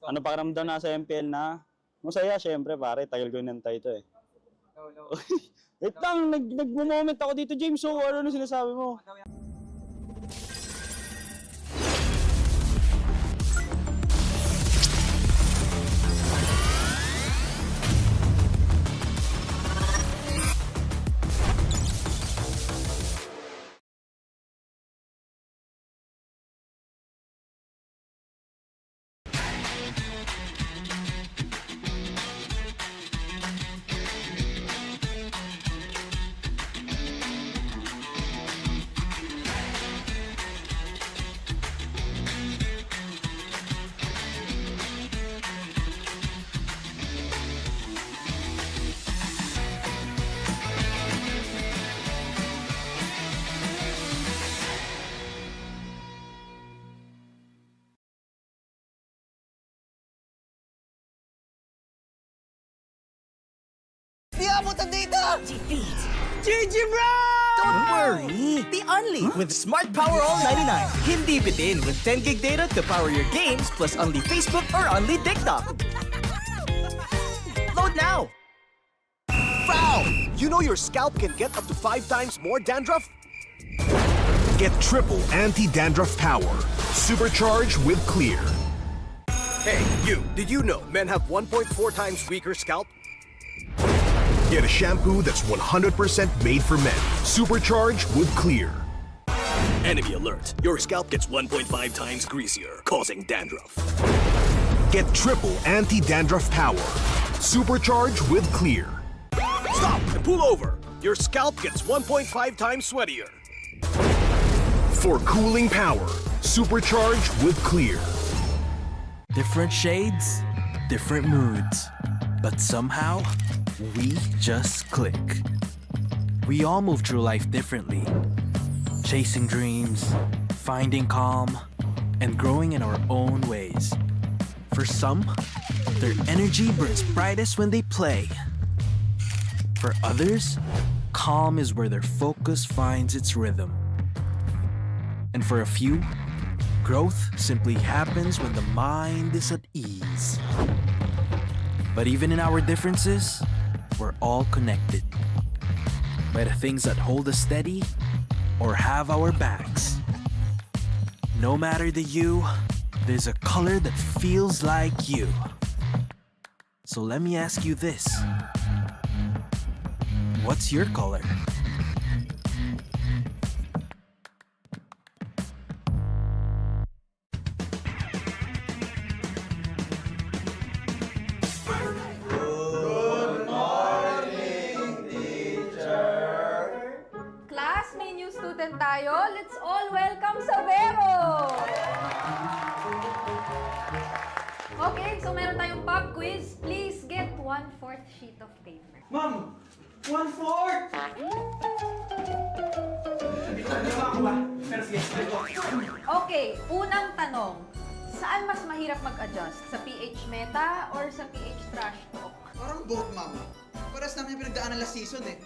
Ano pakiramdam na sa MPL na? Masaya, syempre pare. Tagal ko nantay ito eh. No. Wait lang, nag-moment ako dito, James. So, ano sinasabi mo? Di abutan dito! Defeat. GG, bro! Don't worry! The Only with Smart Power All 99. Hindi bitin with 10 gig data to power your games plus only Facebook or only TikTok. Load now! Frown! You know your scalp can get up to 5 times more dandruff? Get triple anti-dandruff power. Supercharged with Clear. Hey, you! Did you know men have 1.4 times weaker scalp? Get a shampoo that's 100% made for men. Supercharged with Clear. Enemy alert. Your scalp gets 1.5 times greasier, causing dandruff. Get triple anti-dandruff power. Supercharged with Clear. Stop and pull over. Your scalp gets 1.5 times sweatier. For cooling power. Supercharged with Clear. Different shades, different moods. But somehow, we just click. We all move through life differently. Chasing dreams, finding calm, and growing in our own ways. For some, their energy burns brightest when they play. For others, calm is where their focus finds its rhythm. And for a few, growth simply happens when the mind is at ease. But even in our differences, we're all connected by the things that hold us steady or have our backs. No matter the hue, there's a color that feels like you. So let me ask you this. What's your color? Class, may new student tayo. Let's all welcome Savero! Okay, so meron tayong pop quiz. Please get 1/4 sheet of paper. Ma'am! 1/4! Okay, unang tanong. Saan mas mahirap mag-adjust? Sa PH meta or sa PH trash talk? Parang both, ma'am. Paras namin yung pinagdaanan last season eh.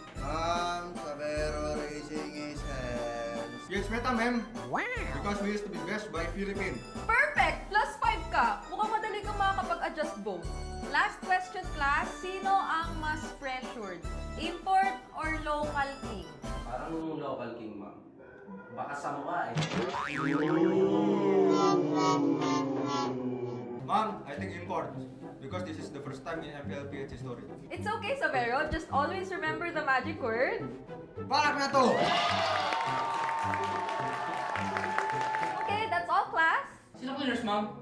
Savero raising his hands. Yes, meta, ma'am. Wow! Because we used to be best by Philippines. Perfect! +5 ka. Mukhang madali kang makakapag-adjust both. Last question, class. Sino ang mas pressured? Import or local king? Parang local king, ma'am. Baka sa mukha eh. Ma'am, I think import. Because this is the first time in MPLPH history. It's okay, Savero. Just always remember the magic word. Balak na to! Okay, that's all, class. Sino cleaners, ma'am?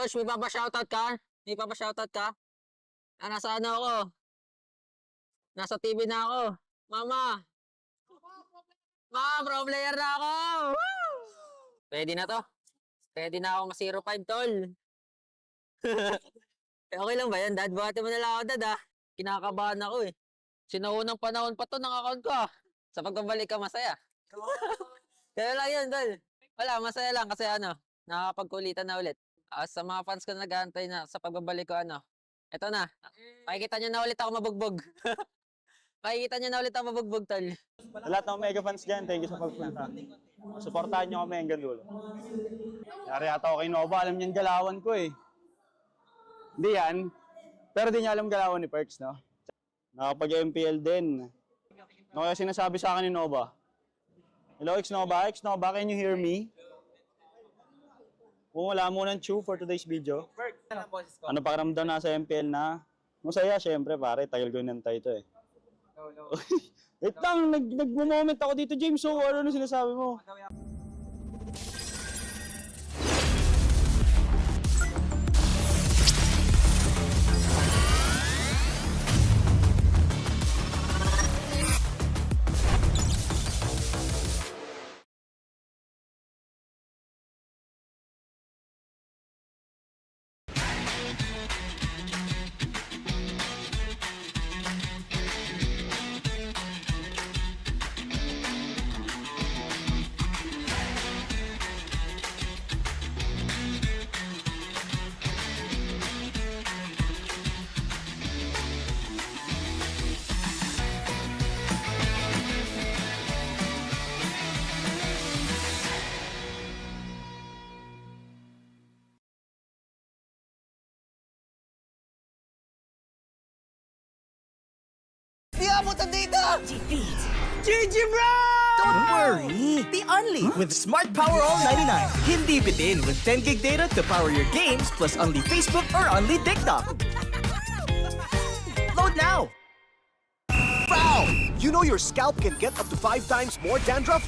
Coach, may papashoutout ka? May papashoutout ka? Nasa ano ako? Nasa TV na ako. Mama! Ma, pro player na ako! Woo! Pwede na to. Pwede na ako ma-05, tol. Okay lang ba yan, Dad? Buhati mo na lang ako, Dad, ha? Kinakabahan ako, eh. Sinaunang panahon pa to ng account ko, ah. Sa pagbabalik ka, masaya. Kaya lang yun, Tol. Wala, masaya lang kasi ano, nakakapagkulitan na ulit. Sa mga fans ko nag-aantay na sa pagbabalik ko, ano, eto na. Makikita nyo na ulit ako mabugbog. Makikita nyo na ulit ako mabugbog, Tol. Sa lahat ng mega fans dyan, thank you sa pagpunta. Suportahan nyo kami hanggang dulo. Yari ata ako kay Nova, alam niyan galawan ko eh. Hindi yan, pero di niya alam galawan ni Perks, no? Nakapag-MPL din. Ano kaya sinasabi sa akin ni Nova? Hello, X-Nova? X-Nova, can you hear me? Kung wala mo ng chew for today's video. Ano pakiramdam na sa MPL na? Masaya, syempre pare, tagal ko inantay ito eh. Wait lang, nag-moment ako dito, James. So, ano sinasabi mo? Di abutan dito! Defeat. GG, bro! Don't worry! The Only with Smart Power All 99. Hindi bitin with 10 gig data to power your games plus only Facebook or only TikTok. Load now! Foul! You know your scalp can get up to 5 times more dandruff?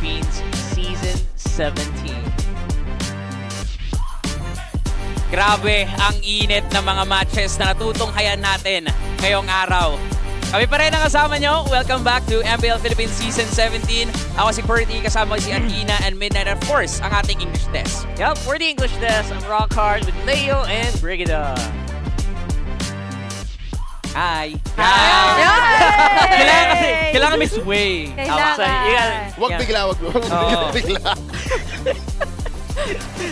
Philippines Season 17. Grabe ang init ng mga matches na natutunghayan natin ngayong araw. Kami pa rin ang kasama nyo. Welcome back to MPL Philippines Season 17. Ako si Perty, kasama ko si Athena and Midnight, of course, ang ating English test. Yup, for the English test, I'm Rockhard with Leo and Brigida. Hi! Kailangan may sway. Wag bigla, wag bigla.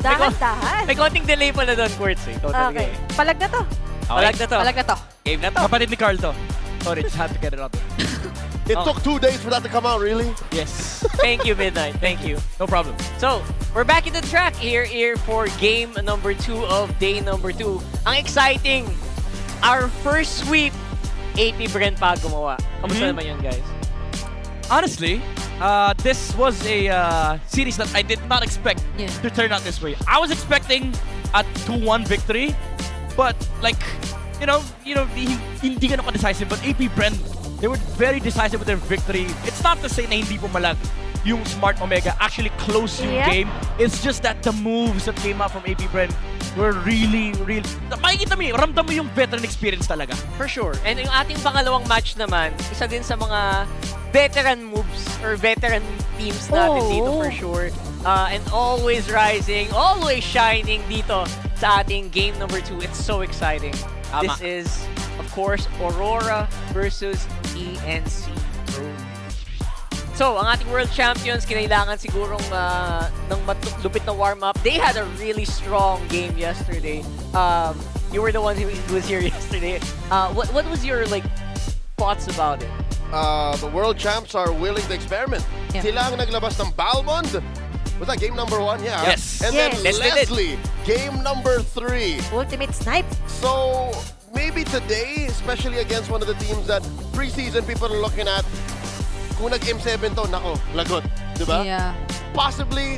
Dahan-dahan. May konting delay pala doon, Quartz. Okay. Palag na to. Palag na to. Palag na to. Game na to. Kapatid ni Carl to. Sorry, just had to get it out. It took 2 days for that to come out, really? Yes. Thank you, Midnight. Thank you. No problem. So, we're back in the track here for game number 2 of day number 2. Ang exciting, our first sweep, AP Brent pa gumawa. Kamusta naman yun, guys? Honestly, this was a series that I did not expect to turn out this way. I was expecting a 2-1 victory, but like, hindi ganun ka-decisive. But AP Brent, they were very decisive with their victory. It's not to say na hindi pumalag yung Smart Omega actually close yung game. It's just that the moves that came out from AP Brent were really, makikita mo, ramdam mo yung veteran experience talaga. For sure. And yung ating pangalawang match naman, isa din sa mga veteran moves or veteran teams natin dito for sure. And always rising, always shining dito sa ating game number 2. It's so exciting. This is, of course, Aurora versus ENC. So, ang ating world champions, kinailangan sigurong ng lupit na warm-up. They had a really strong game yesterday. You were the one who was here yesterday. What was your thoughts about it? The world champs are willing to experiment. Sila ang naglabas ng Balmond. Was that game number 1? Yeah. Yes. And then Leslie, game number 3. Ultimate snipe. So, maybe today, especially against one of the teams that preseason people are looking at, kung nag-M7 to, nako, lagot. Diba? Yeah. Possibly,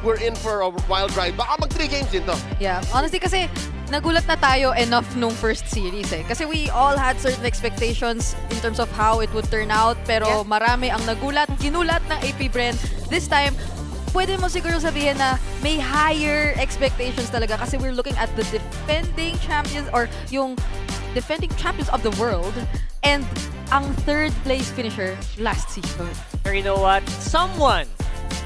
we're in for a wild ride. Baka mag-3 games din to. Yeah. Honestly, kasi nagulat na tayo enough nung first series eh. Kasi we all had certain expectations in terms of how it would turn out. Pero marami ang ginulat ng AP Brent. This time, pwede mo siguro sabihin na may higher expectations talaga kasi we're looking at the defending champions or yung defending champions of the world and ang third place finisher last season. Or you know what? Someone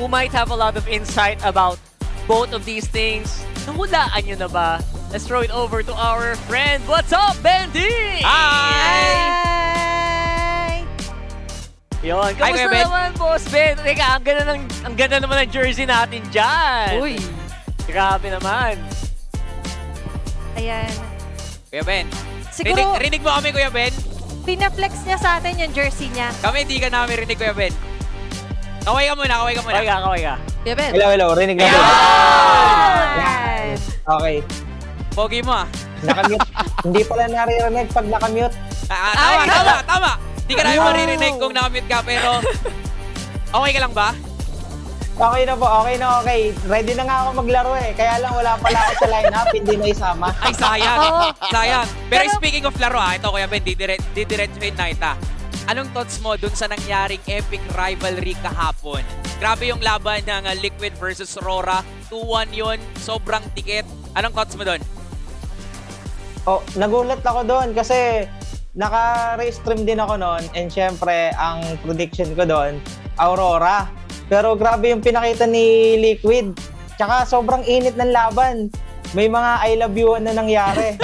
who might have a lot of insight about both of these things, nahulaan nyo na ba? Let's throw it over to our friend. What's up, Bendy? Hi! Yun, kamusta naman, Boss Ben? Teka, ang ganda naman ng jersey natin dyan. Uy. Grabe naman. Ayan. Kuya Ben, Siguro, rinig mo kami, Kuya Ben? pinaflex niya sa atin yung jersey niya. Kami, hindi ka namin rinig, Kuya Ben. Kaway ka muna. Kaway ka. Yeah, Ben. Hello, rinig na po. Ayan. Okay. Pogi mo Nakamute. Hindi pala naririnig pag nakamute. Tama. Hindi ka namin maririnig kung nakamute ka, pero okay ka lang ba? Okay na po, okay. Ready na nga ako maglaro eh. Kaya lang wala pala ako sa lineup, hindi na isama. Ay, sayang. Pero speaking of laro ito Kuya Ben, didiretsuhin na ita. Anong thoughts mo dun sa nangyaring epic rivalry kahapon? Grabe yung laban ng Liquid versus RORA. 2-1 yun, sobrang tikit. Anong thoughts mo dun? Oh, nagulat ako doon kasi naka-restream din ako noon and syempre ang prediction ko doon, Aurora. Pero grabe yung pinakita ni Liquid. Tsaka sobrang init ng laban. May mga I love you na nangyari.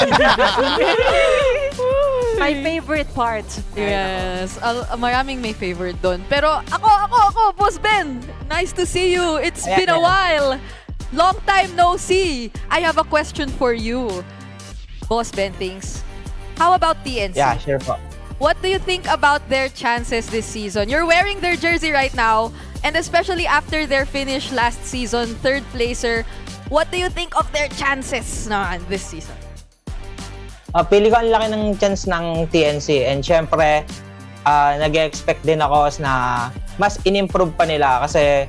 My favorite part. Yes. Maraming may favorite doon. Pero ako, Boss Ben. Nice to see you. It's been a while. Long time no see. I have a question for you, Boss Ben thinks. How about TNC? Yeah, sure po. What do you think about their chances this season? You're wearing their jersey right now, and especially after their finish last season, third placer, what do you think of their chances naman this season? Pili ko ang laki ng chance ng TNC and syempre nag-expect din ako na mas in-improve pa nila kasi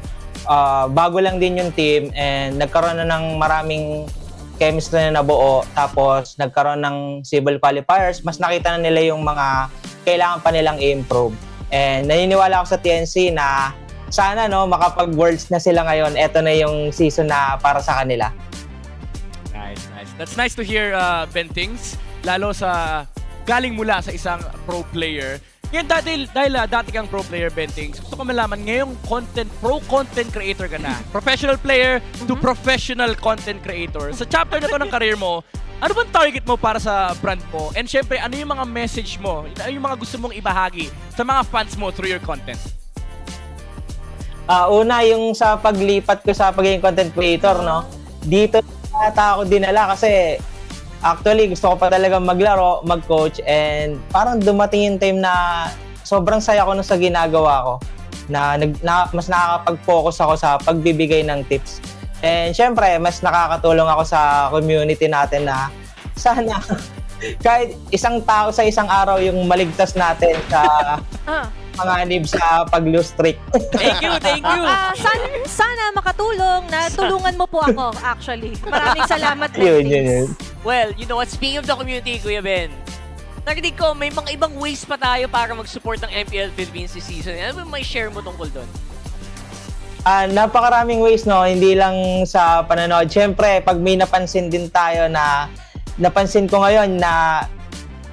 bago lang din yung team and nagkaroon na ng maraming chemistry na nabuo tapos nagkaroon ng civil qualifiers, mas nakita na nila yung mga kailangan pa nilang i-improve. And naniniwala ako sa TNC na sana no makapag-worlds na sila ngayon. Ito na yung season na para sa kanila. Nice, nice. That's nice to hear, Bentings. Lalo sa galing mula sa isang pro player. Ngayon, dahil dati kang pro player, Bentings, gusto ko malaman, ngayong pro content creator ka na. Professional player to professional content creator. Sa chapter na to ng career mo, ano bang target mo para sa brand mo? And syempre, ano yung mga message mo? Ano yung mga gusto mong ibahagi sa mga fans mo through your content? Una, yung sa paglipat ko sa pagiging content creator, no? Dito ata ako dinala kasi actually gusto ko pa talaga maglaro, mag-coach, and parang dumating yung time na sobrang saya ko sa ginagawa ko. Na mas nakakapag-focus ako sa pagbibigay ng tips. And syempre, mas nakakatulong ako sa community natin na sana kahit isang tao sa isang araw yung maligtas natin sa panganib sa pag-lose streak. Thank you, thank you. Sana makatulong na tulungan mo po ako, actually. Maraming salamat, Yun. Well, you know what? Speaking of the community, Kuya Ben, narinig ko, may mga ibang ways pa tayo para mag-support ng MPL Philippines this season. Ano ba may share mo tungkol doon? Napakaraming ways, no? Hindi lang sa panonood. Siyempre, pag may napansin din tayo na napansin ko ngayon na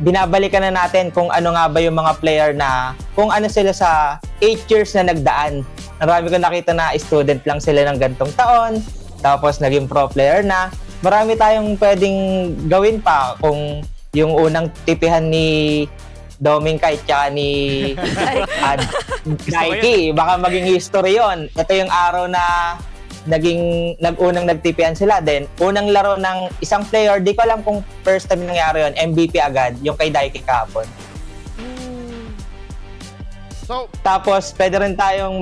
binabalikan na natin kung ano nga ba yung mga player na kung ano sila sa 8 years na nagdaan. Marami ko nakita na student lang sila ng gantong taon, tapos naging pro player na. Marami tayong pwedeng gawin pa kung yung unang tipihan ni Doming Kite tsaka ni Nike, baka maging history yon. Ito yung araw na unang nagtipian sila. Then, unang laro ng isang player, di ko alam kung first time nangyari yon, MVP agad, yung kay Nike kahapon. So, tapos, pwede rin tayong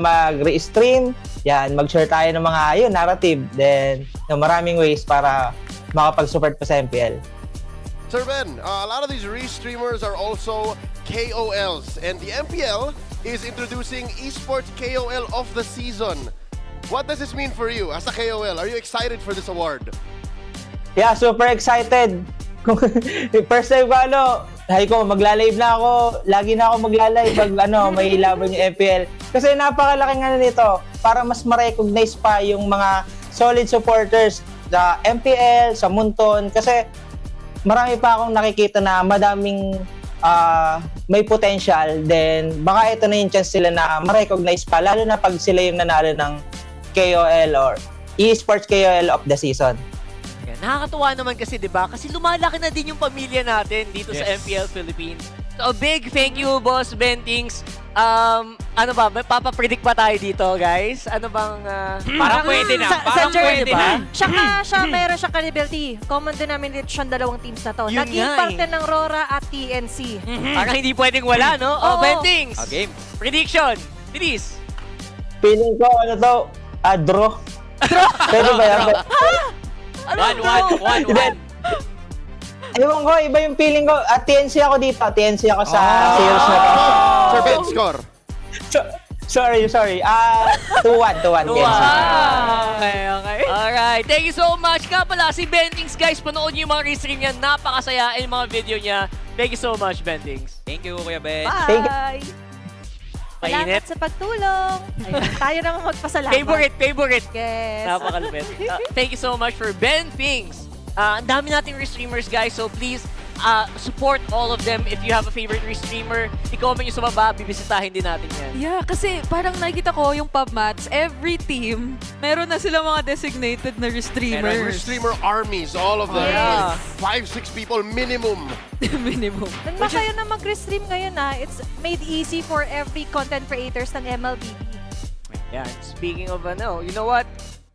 mag-re-stream. Yan, mag-share tayo ng mga narrative. Then, maraming ways para makapag-support pa sa MPL. Sir Ben, a lot of these re-streamers are also KOLs, and the MPL is introducing Esports KOL of the Season. What does this mean for you as a KOL? Are you excited for this award? Yeah, super excited. First time ko, magla-live na ako. Lagi na ako magla-live pag may laban yung MPL. Kasi napakalaking nito para mas ma-recognize pa yung mga solid supporters sa MPL, sa Munton. Kasi marami pa akong nakikita na madaming may potential, then baka ito na yung chance sila na ma-recognize pa, lalo na pag sila yung nanalo ng KOL or Esports KOL of the Season. Yeah, nakakatuwa naman kasi, di ba? Kasi lumalaki na din yung pamilya natin dito sa MPL Philippines. So, a big thank you, Boss Bentings. Ano ba? Papapredict ba tayo dito, guys? Ano bang... Parang pwede na. Parang pwede na. Siya meron siya credibility. Common denominator siyang dalawang teams na to. Yun Naging nga parte ng RORA at TNC. Parang hindi pwedeng wala, no? Oo. Bentings! Game. Prediction! Bilis! Feeling ko, draw. Pwede ba yan? 1-1. Ewan ko, iba yung feeling ko. TNC ako dito. TNC ako sa sales na to. Sir Ben, score. Sorry. 2-1. Okay. Alright, thank you so much. Nga pala, si Bentings, guys, panood niyo yung mga restream niya. Napakasaya yung mga video niya. Thank you so much, Bentings. Thank you, Kuya Ben. Bye! Mainit. Salamat sa pagtulong. Ayun, tayo naman magpasalamat. Favorite. Yes. Napakalupit. Thank you so much for Bentings. Ang dami nating restreamers, guys. So please, support all of them. If you have a favorite restreamer, i-comment nyo sa baba. Bibisitahin din natin yan. Yeah, kasi parang nakikita ko yung pub mats, every team, meron na sila mga designated na restreamers. Meron restreamer armies, all of them. Yes. 5-6 people minimum. Minimum. Nang masaya na mag-restream ngayon it's made easy for every content creators ng MLBB. Yeah, speaking of you know what?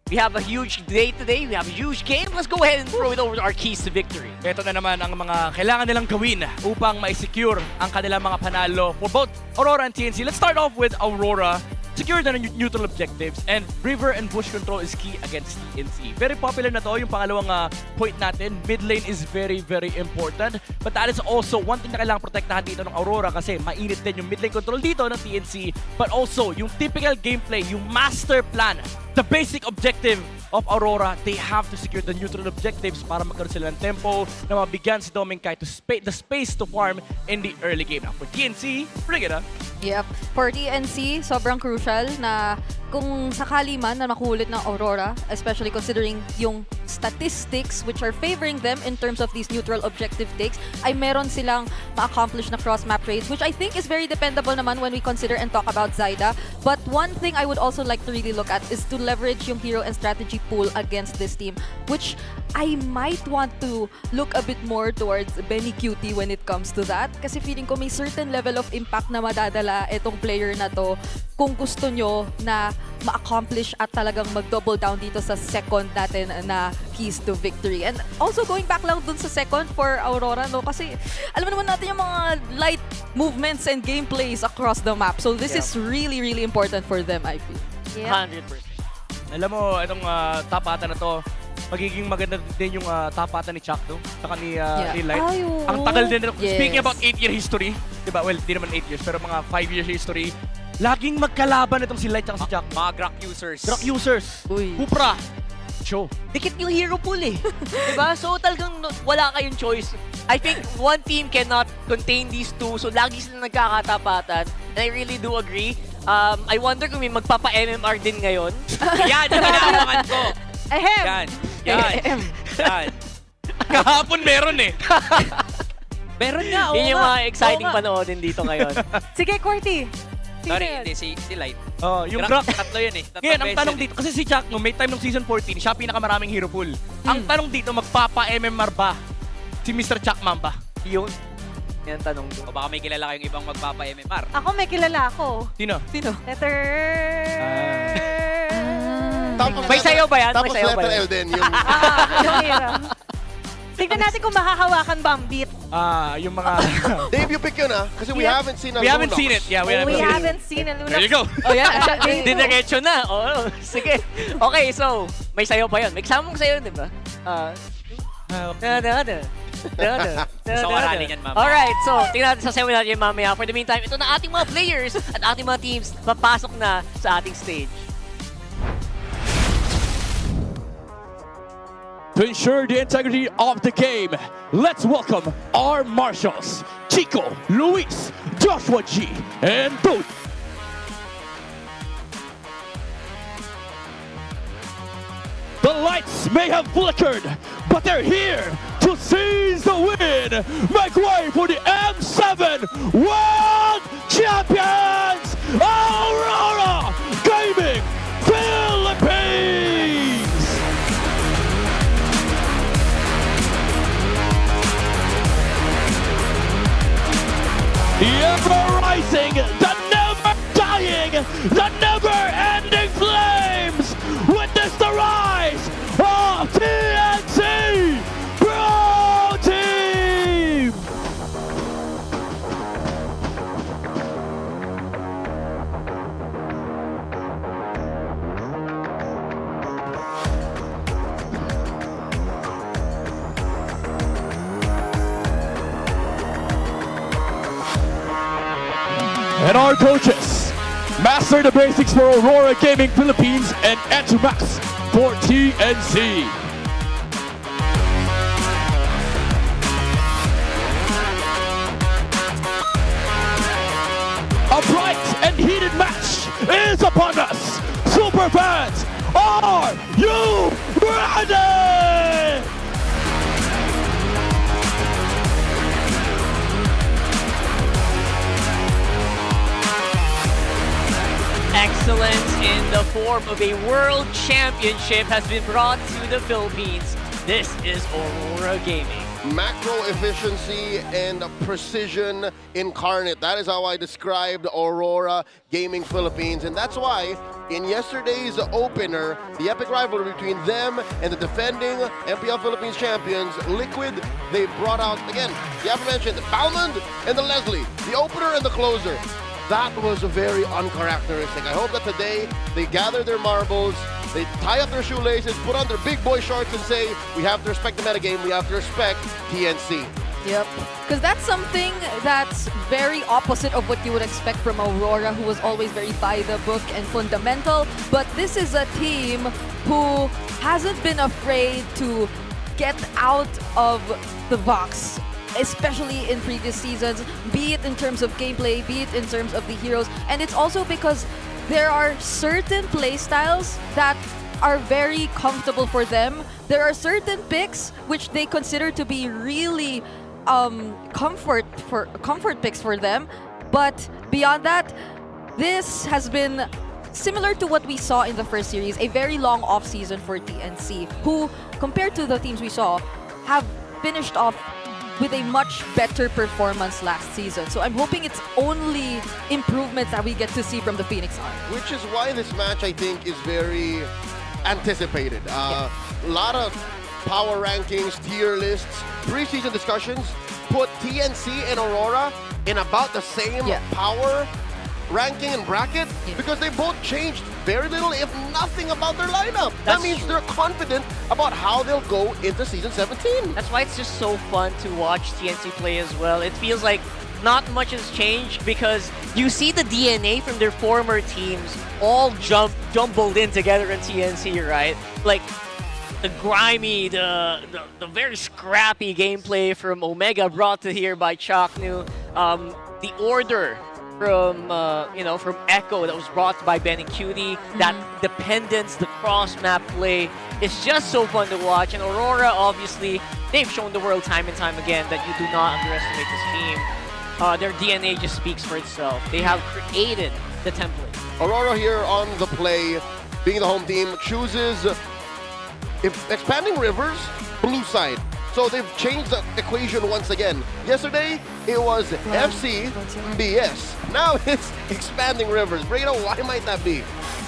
We have a huge day today. We have a huge game. Let's go ahead and throw it over to our keys to victory. Ito na naman ang mga kailangan nilang gawin upang ma-secure ang kanilang mga panalo for both Aurora and TNC. Let's start off with Aurora. Secure na neutral objectives, and river and bush control is key against TNC. Very popular na to, yung pangalawang point natin. Mid lane is very, very important. But that is also one thing na kailangang protektahan dito ng Aurora kasi mainit din yung mid lane control dito ng TNC. But also, yung typical gameplay, yung master plan, the basic objective of Aurora, they have to secure the neutral objectives para magkaroon sila ng tempo na mabigyan si Dominkai to the space to farm in the early game. Now, for TNC, bring it up. Yep. For TNC, sobrang crucial na kung sakali man na makulit ng Aurora, especially considering yung statistics which are favoring them in terms of these neutral objective takes, ay meron silang ma-accomplish na cross-map trades, which I think is very dependable naman when we consider and talk about Zyda. But one thing I would also like to really look at is to leverage yung hero and strategy pool against this team, which I might want to look a bit more towards Benny Cutie when it comes to that. Kasi feeling ko may certain level of impact na madadala itong player na to kung gusto nyo na ma-accomplish at talagang mag-double down dito sa second natin na keys to victory. And also going back lang dun sa second for Aurora, no? Kasi alam naman natin yung mga light movements and gameplays across the map. So this is really, really important for them, I feel. 100%. Alam mo, itong tapatan na to, magiging maganda din yung tapatan ni Chakdo saka ni Light. Ay, Ang tagal din. Yes. Speaking about 8-year history, diba? Well, di naman 8 years, pero mga 5 years history, laging magkalaban itong si Light at si Chakdo. Mga Grok users. Grok users. Kupra. Show. Dikit yung hero pool eh. Diba? So talagang wala kayong choice. I think one team cannot contain these two, so lagi sila nagkakatapatan. And I really do agree. I wonder kung may magpapa-MMR din ngayon. Yan, yung inaabangan ko. Ahem! Yan. Kahapon meron eh. Meron nga, oo Yun yung nga. mga exciting Oo nga. panoodin dito ngayon. Sige, Corty. Sorry, hindi si Light. Yung Grok, Grok. tatlo yun eh. Tatlong Ngayon, ang beses tanong yun dito, kasi si Chakdo, may time ng season 14, siya pinakamaraming hero pool. Ang tanong dito, magpapa-MMR ba si Mr. Chakman ba? Yun. Yan tanong O baka may kilala kayong ibang magpapa-MMR. Ako may kilala ako. Sino? Letter... May sayaw ba yan? Tapos May sayaw ba letter yan? L din. Yung... Yung hero. Tignan natin kung mahahawakan ba ang beat. Yung mga... Dave, you pick yun kasi we haven't seen a We haven't Lunox. seen it. Yeah, we haven't seen a Lunox. There you go. Oh, yeah. Dinerecho na. Oh, sige. Okay, so, may sayaw pa yun. May kasama mong sayaw, di ba? Gusto ko aralin yan mamaya. Alright, so, tingnan natin, sasayaw natin yan mamaya. For the meantime, ito na ating mga players at ating mga teams papasok na sa ating stage. To ensure the integrity of the game, let's welcome our marshals, Chico, Luis, Joshua G, and Boot. The lights may have flickered, but they're here to seize the win. Make way for the M7 World Champions, Aurora Gaming Philippines. The ever-rising, the never-dying, the never-ending flames! Witness the rise of TNC Pro Team! And our coaches, master the basics for Aurora Gaming Philippines and Max for TNC. A bright and heated match is upon us. Super fans, are you ready? Excellence in the form of a world championship has been brought to the Philippines. This is Aurora Gaming. Macro efficiency and precision incarnate. That is how I described Aurora Gaming Philippines. And that's why in yesterday's opener, the epic rivalry between them and the defending MPL Philippines champions, Liquid, they brought out, again, the aforementioned Balmond and the Leslie, the opener and the closer. That was very uncharacteristic. I hope that today they gather their marbles, they tie up their shoelaces, put on their big boy shorts and say, we have to respect the metagame, we have to respect TNC. Yep. Because that's something that's very opposite of what you would expect from Aurora, who was always very by the book and fundamental. But this is a team who hasn't been afraid to get out of the box, especially in previous seasons, be it in terms of gameplay, be it in terms of the heroes. And it's also because there are certain playstyles that are very comfortable for them. There are certain picks which they consider to be really comfort picks for them. But beyond that, this has been similar to what we saw in the first series, a very long off season for TNC, who, compared to the teams we saw, have finished off with a much better performance last season. So I'm hoping it's only improvements that we get to see from the Phoenix Army. Which is why this match, I think, is very anticipated. A lot of power rankings, tier lists, preseason discussions put TNC and Aurora in about the same power ranking and bracket because they both changed very little, if nothing, about their lineup. That means they're confident about how they'll go into Season 17. That's why it's just so fun to watch TNC play as well. It feels like not much has changed because you see the DNA from their former teams all jumbled in together in TNC, right? Like the grimy, the very scrappy gameplay from Omega brought to here by Chaknu, the order from from Echo that was brought by Ben and Cutie, that dependence, the cross-map play, it's just so fun to watch. And Aurora, obviously, they've shown the world time and time again that you do not underestimate this team. Their DNA just speaks for itself. They have created the template. Aurora here on the play, being the home team, chooses expanding rivers, blue side. So they've changed the equation once again. Yesterday, it was FC, BS. Now it's expanding rivers. Bring it on, why might that be?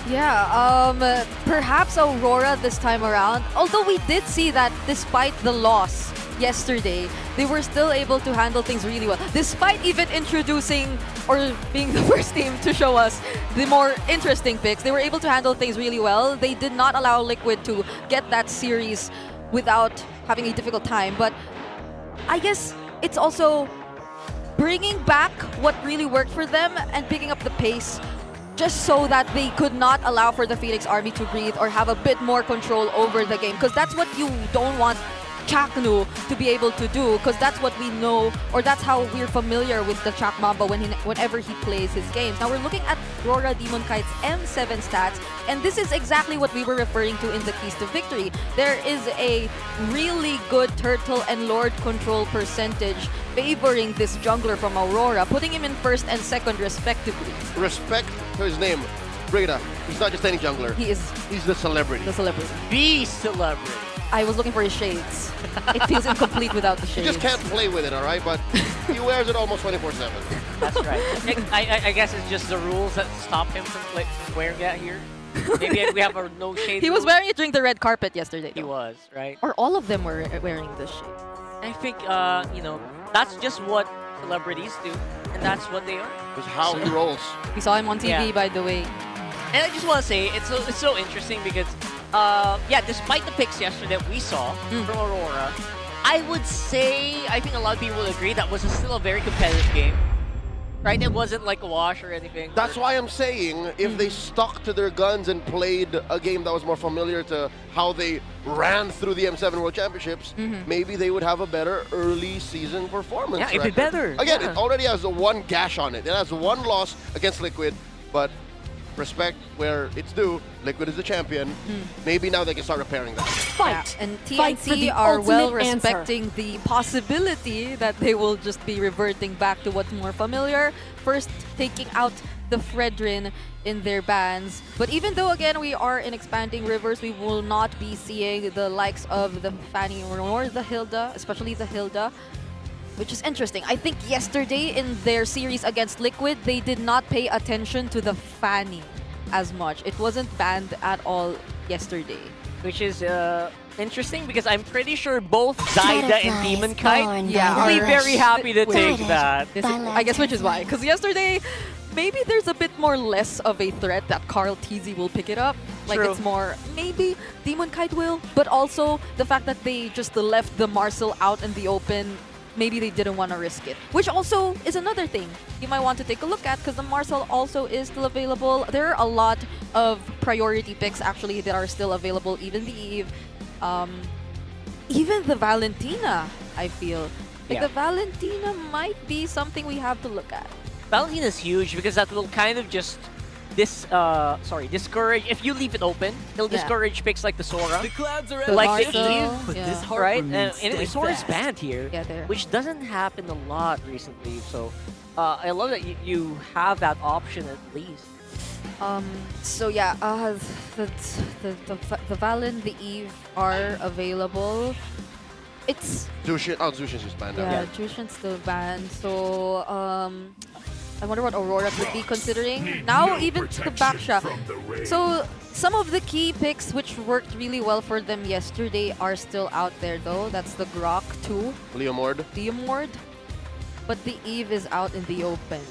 Yeah, perhaps Aurora this time around. Although we did see that despite the loss yesterday, they were still able to handle things really well. Despite even introducing or being the first team to show us the more interesting picks, they were able to handle things really well. They did not allow Liquid to get that series without having a difficult time. But I guess it's also bringing back what really worked for them and picking up the pace just so that they could not allow for the Phoenix Army to breathe or have a bit more control over the game. Because that's what you don't want Chaknu to be able to do, because that's what we know, or that's how we're familiar with the Chak Mamba whenever he plays his games. Now we're looking at RORA Demon Kite's M7 stats, and this is exactly what we were referring to in the keys to victory. There is a really good turtle and lord control percentage favoring this jungler from Aurora, putting him in first and second respectively. Respect to his name. Breda, he's not just any jungler. He's the celebrity. The celebrity. The celebrity. I was looking for his shades. It feels incomplete without the shades. You just can't play with it, all right? But he wears it almost 24/7. That's right. I guess it's just the rules that stop him from wearing that here. Maybe we have a no shade. He was wearing it during the red carpet yesterday. He was, right? Or all of them were wearing the shade. I think, that's just what celebrities do, and that's what they are. It's how he rolls. We saw him on TV, by the way. And I just want to say, it's so interesting because, despite the picks yesterday that we saw from Aurora, I would say, I think a lot of people would agree that was still a very competitive game. Right? It wasn't like a wash or anything. That's why I'm saying if they stuck to their guns and played a game that was more familiar to how they ran through the M7 World Championships, maybe they would have a better early season performance. Yeah, it'd be better. Again, it already has one gash on it. It has one loss against Liquid, but respect where it's due. Liquid is the champion. Maybe now they can start repairing that. Fight! And TNC are well respecting the possibility that they will just be reverting back to what's more familiar. First, taking out the Fredrin in their bans. But even though, again, we are in expanding rivers, we will not be seeing the likes of the Fanny or the Hilda, especially the Hilda, which is interesting. I think yesterday in their series against Liquid, they did not pay attention to the Fanny as much. It wasn't banned at all yesterday. Which is interesting because I'm pretty sure both Zyda and Demon Kite will be very happy to take that. I guess which is why. Because yesterday, maybe there's a bit more less of a threat that Carl TZ will pick it up. Like it's more, maybe Demon Kite will, but also the fact that they just left the Marcel out in the open maybe they didn't want to risk it. Which also is another thing you might want to take a look at because the Marcel also is still available. There are a lot of priority picks actually that are still available, even the Eve. Even the Valentina, I feel. Like the Valentina might be something we have to look at. Valentina's huge because that will kind of just discourage. If you leave it open, it'll discourage picks like the Sora, like the Eve, right? And Sora's banned here, which doesn't happen a lot recently. So I love that you have that option at least. So yeah, the Valen, the Eve are available. It's Zushin's just banned. yeah, Jushin's still banned. So I wonder what Aurora could be considering. Now even the Baksha. So some of the key picks which worked really well for them yesterday are still out there though. That's the Grok 2. Leomord. But the Eve is out in the open.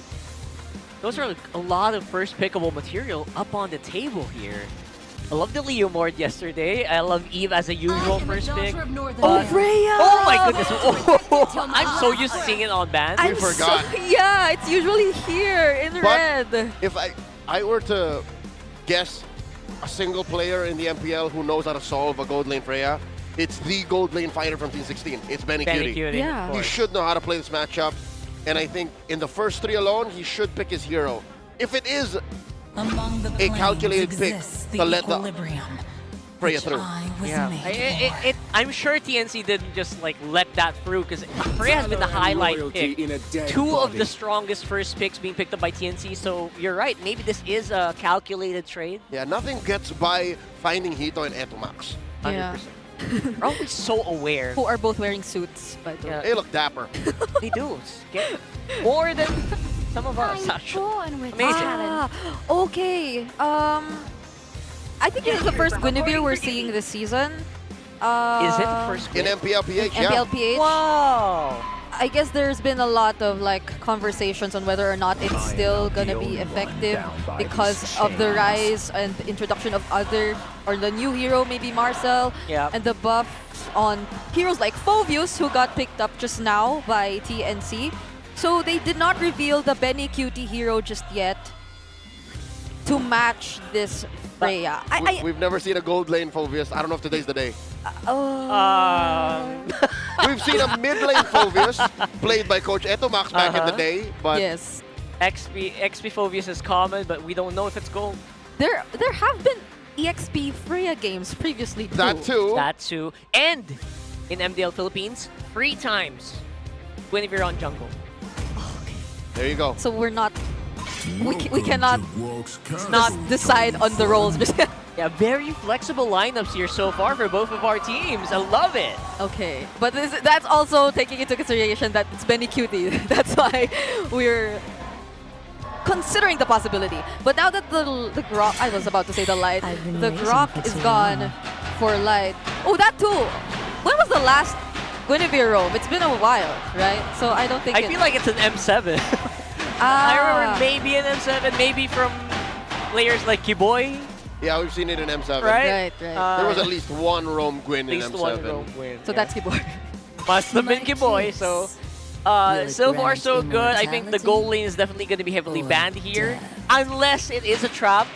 Those are a lot of first pickable material up on the table here. I love the Leomord yesterday. I love Eve as a usual first pick. Oh, Freya! Oh my goodness! Oh, I'm so used to seeing it on band. We forgot. Yeah, it's usually here in red. If I were to guess a single player in the MPL who knows how to solve a gold lane Freya, it's the gold lane fighter from Team 16. It's Benny Cutie. Yeah. He should know how to play this matchup. And I think in the first 3 alone, he should pick his hero. If it is a calculated pick to let the Freya through. Yeah, I'm sure TNC didn't just like let that through because Freya has been the highlight pick. 2 of the strongest first picks being picked up by TNC, so you're right. Maybe this is a calculated trade. Yeah, nothing gets by finding Hito and Etomax. 100%. Yeah. We're always so aware. Who are both wearing suits, by the way. They look dapper. They do. More than some of us, actually. Amazing. Okay. I think this is the first Guinevere we're seeing this season. Is it the first in MPL PH? Yeah. MPL PH. Wow. I guess there's been a lot of like conversations on whether or not it's still gonna be effective because of the rise and the introduction of the new hero, maybe Marcel, and the buffs on heroes like Phovius, who got picked up just now by TNC. So they did not reveal the Benny Cutie hero just yet to match this Freya. We've never seen a gold lane Phovius. I don't know if today's the day. We've seen a mid lane Phovius played by Coach Etomax back in the day, but yes, XP Phovius is common, but we don't know if it's gold. There have been EXP Freya games previously too. That too. And in MPL Philippines, 3 times Guinevere on jungle. There you go. So we're not. We cannot not decide on the roles. Yeah, very flexible lineups here so far for both of our teams. I love it. Okay, but that's also taking into consideration that it's Benny Cutie. That's why we're considering the possibility. But now that the Grok, I was about to say the light, the Grok is gone for light. Oh, that too. When was the last Guinevere roam? It's been a while, right? So I don't think I feel like it's an M7. I remember maybe an M7, maybe from players like Kiboy. Yeah, we've seen it in M7. Right. There was at least one roam Gwyn in M7. So that's Kiboy. Must have been Kiboy. So so far so good. I think the goal lane is definitely going to be heavily banned here, unless it is a trap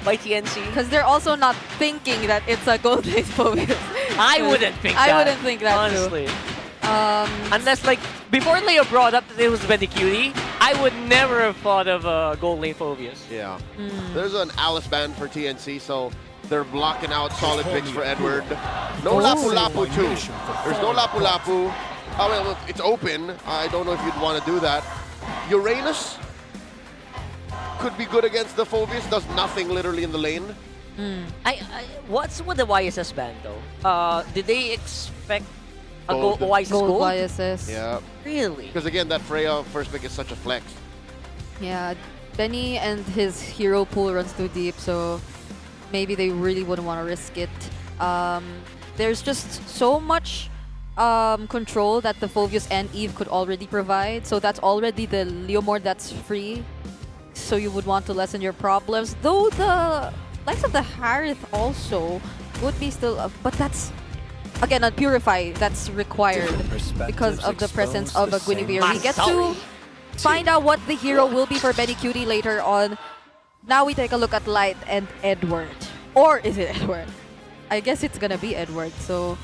by TNC. Because they're also not thinking that it's a gold lane Phobius. I wouldn't think that. I wouldn't think that honestly. too. Unless, like, before Leo brought up that it was Benny Cutie, I would never have thought of gold lane Phobius. Yeah. There's an Alice ban for TNC, so they're blocking out solid picks for Edward. No Lapu Lapu too. There's no Lapu Lapu. Oh, well, it's open. I don't know if you'd want to do that. Uranus could be good against the Phobius. Does nothing literally in the lane. What's with the YSS ban though? Did they expect a Gold. YSS gold? YSS. Yeah. Really? Because again, that Freya first pick is such a flex. Yeah, Benny and his hero pool runs too deep, so maybe they really wouldn't want to risk it. There's just so much control that the Phobius and Eve could already provide, so that's already the Leomord that's free, so you would want to lessen your problems. Though the likes of the Harith also would be still, but that's again, on Purify, that's required because of the presence of a Guinevere. We get to find out what the hero will be for Benny Cutie later on. Now we take a look at Light and Edward. Or is it Edward? I guess it's gonna be Edward, so...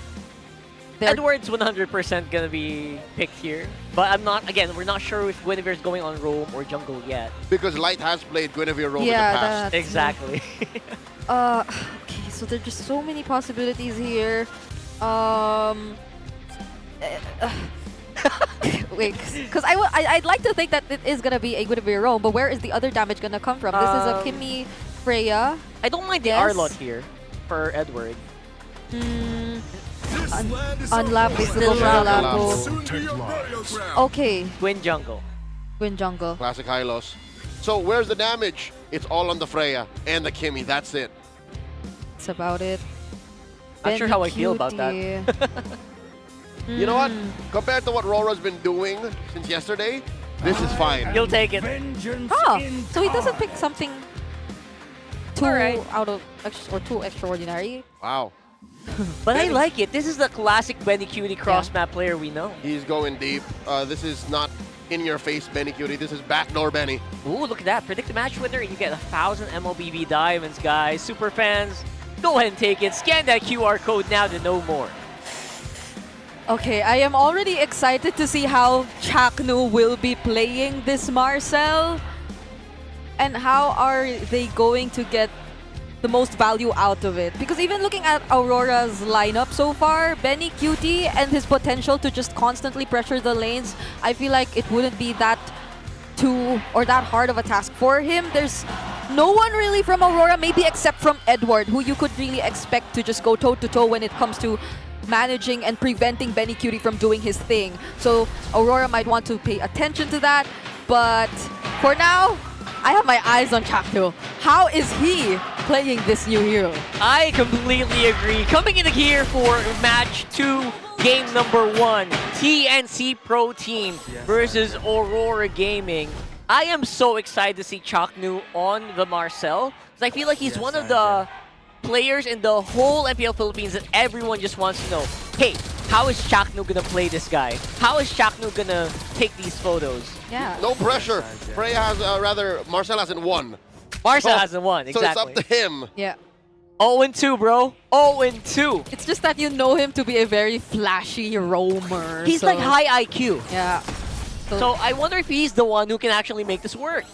Edward's 100% gonna be picked here. But I'm not, again, we're not sure if Guinevere's going on roam or jungle yet. Because Light has played Guinevere roam Yeah, in the past. Exactly. Okay, so there's just so many possibilities here. Wait, because I'd like to think that it is gonna be a Guinevere roam, but where is the other damage gonna come from? This is a Kimmy Freya. I don't mind the Arlot here for Edward. Unlap is the Okay. Gwyn jungle. Gwyn jungle. Classic Hylos. So where's the damage? It's all on the Freya and the Kimmy. That's it. That's about it. Not sure how I feel about that. You know what? Compared to what RORA's been doing since yesterday, this is fine. You'll take it. Oh, so he doesn't pick something too out of or too extraordinary. Wow. But I like it. This is the classic Benny Cutie cross-map player we know. He's going deep. This is not in-your-face Benny Cutie. This is backdoor Benny. Ooh, look at that. Predict the match winner and you get 1,000 MLBB diamonds, guys. Super fans, go ahead and take it. Scan that QR code now to know more. Okay, I am already excited to see how Chaknu will be playing this Marcel. And how are they going to get the most value out of it? Because even looking at Aurora's lineup so far, Benny Cutie and his potential to just constantly pressure the lanes, I feel like it wouldn't be that hard of a task for him. There's no one really from Aurora, maybe except from Edward, who you could really expect to just go toe-to-toe when it comes to managing and preventing Benny Cutie from doing his thing. So Aurora might want to pay attention to that. But for now, I have my eyes on Chaknu. How is he playing this new hero? I completely agree. Coming in here for match 2, game number 1, TNC Pro Team versus Aurora Gaming. I am so excited to see Chaknu on the Marcel, because I feel like he's one of the players in the whole MPL Philippines that everyone just wants to know, hey, how is Chaknu gonna play this guy? How is Chaknu gonna take these photos? Yeah. No pressure. Freya has, Marcel hasn't won. Marcel hasn't won, exactly. So it's up to him. Yeah. 0-2, bro. 0-2. It's just that you know him to be a very flashy roamer. He's like high IQ. Yeah. So I wonder if he's the one who can actually make this work.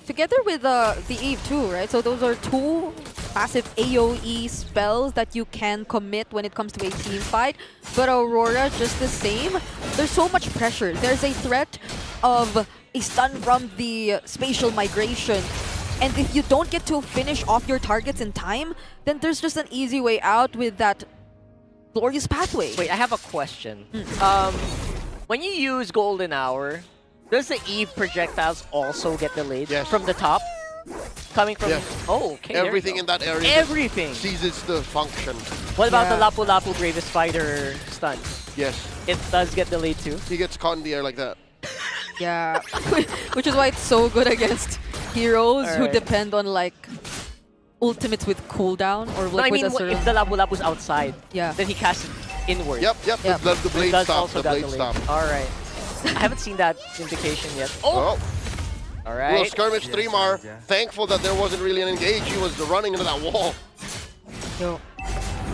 Together with the Eve too, right? So those are 2 passive AoE spells that you can commit when it comes to a team fight. But Aurora, just the same. There's so much pressure. There's a threat of a stun from the spatial migration. And if you don't get to finish off your targets in time, then there's just an easy way out with that glorious pathway. Wait, I have a question. When you use Golden Hour, does the Eve projectiles also get delayed from the top? Coming from... Oh, okay. Everything in that area Everything ceases to function. What about the Lapu Lapu Bravest Fighter stun? Yes. It does get delayed too? He gets caught in the air like that. Yeah. Which is why it's so good against heroes who depend on like ultimates with cooldown or no, I mean, if the Lapu Lapu's outside, yeah, then he casts it inward. Yep. The blade stop. The blade stop. Alright. I haven't seen that indication yet. Oh! Alright. Well, skirmish 3mar. Thankful that there wasn't really an engage. He was running into that wall. Yo.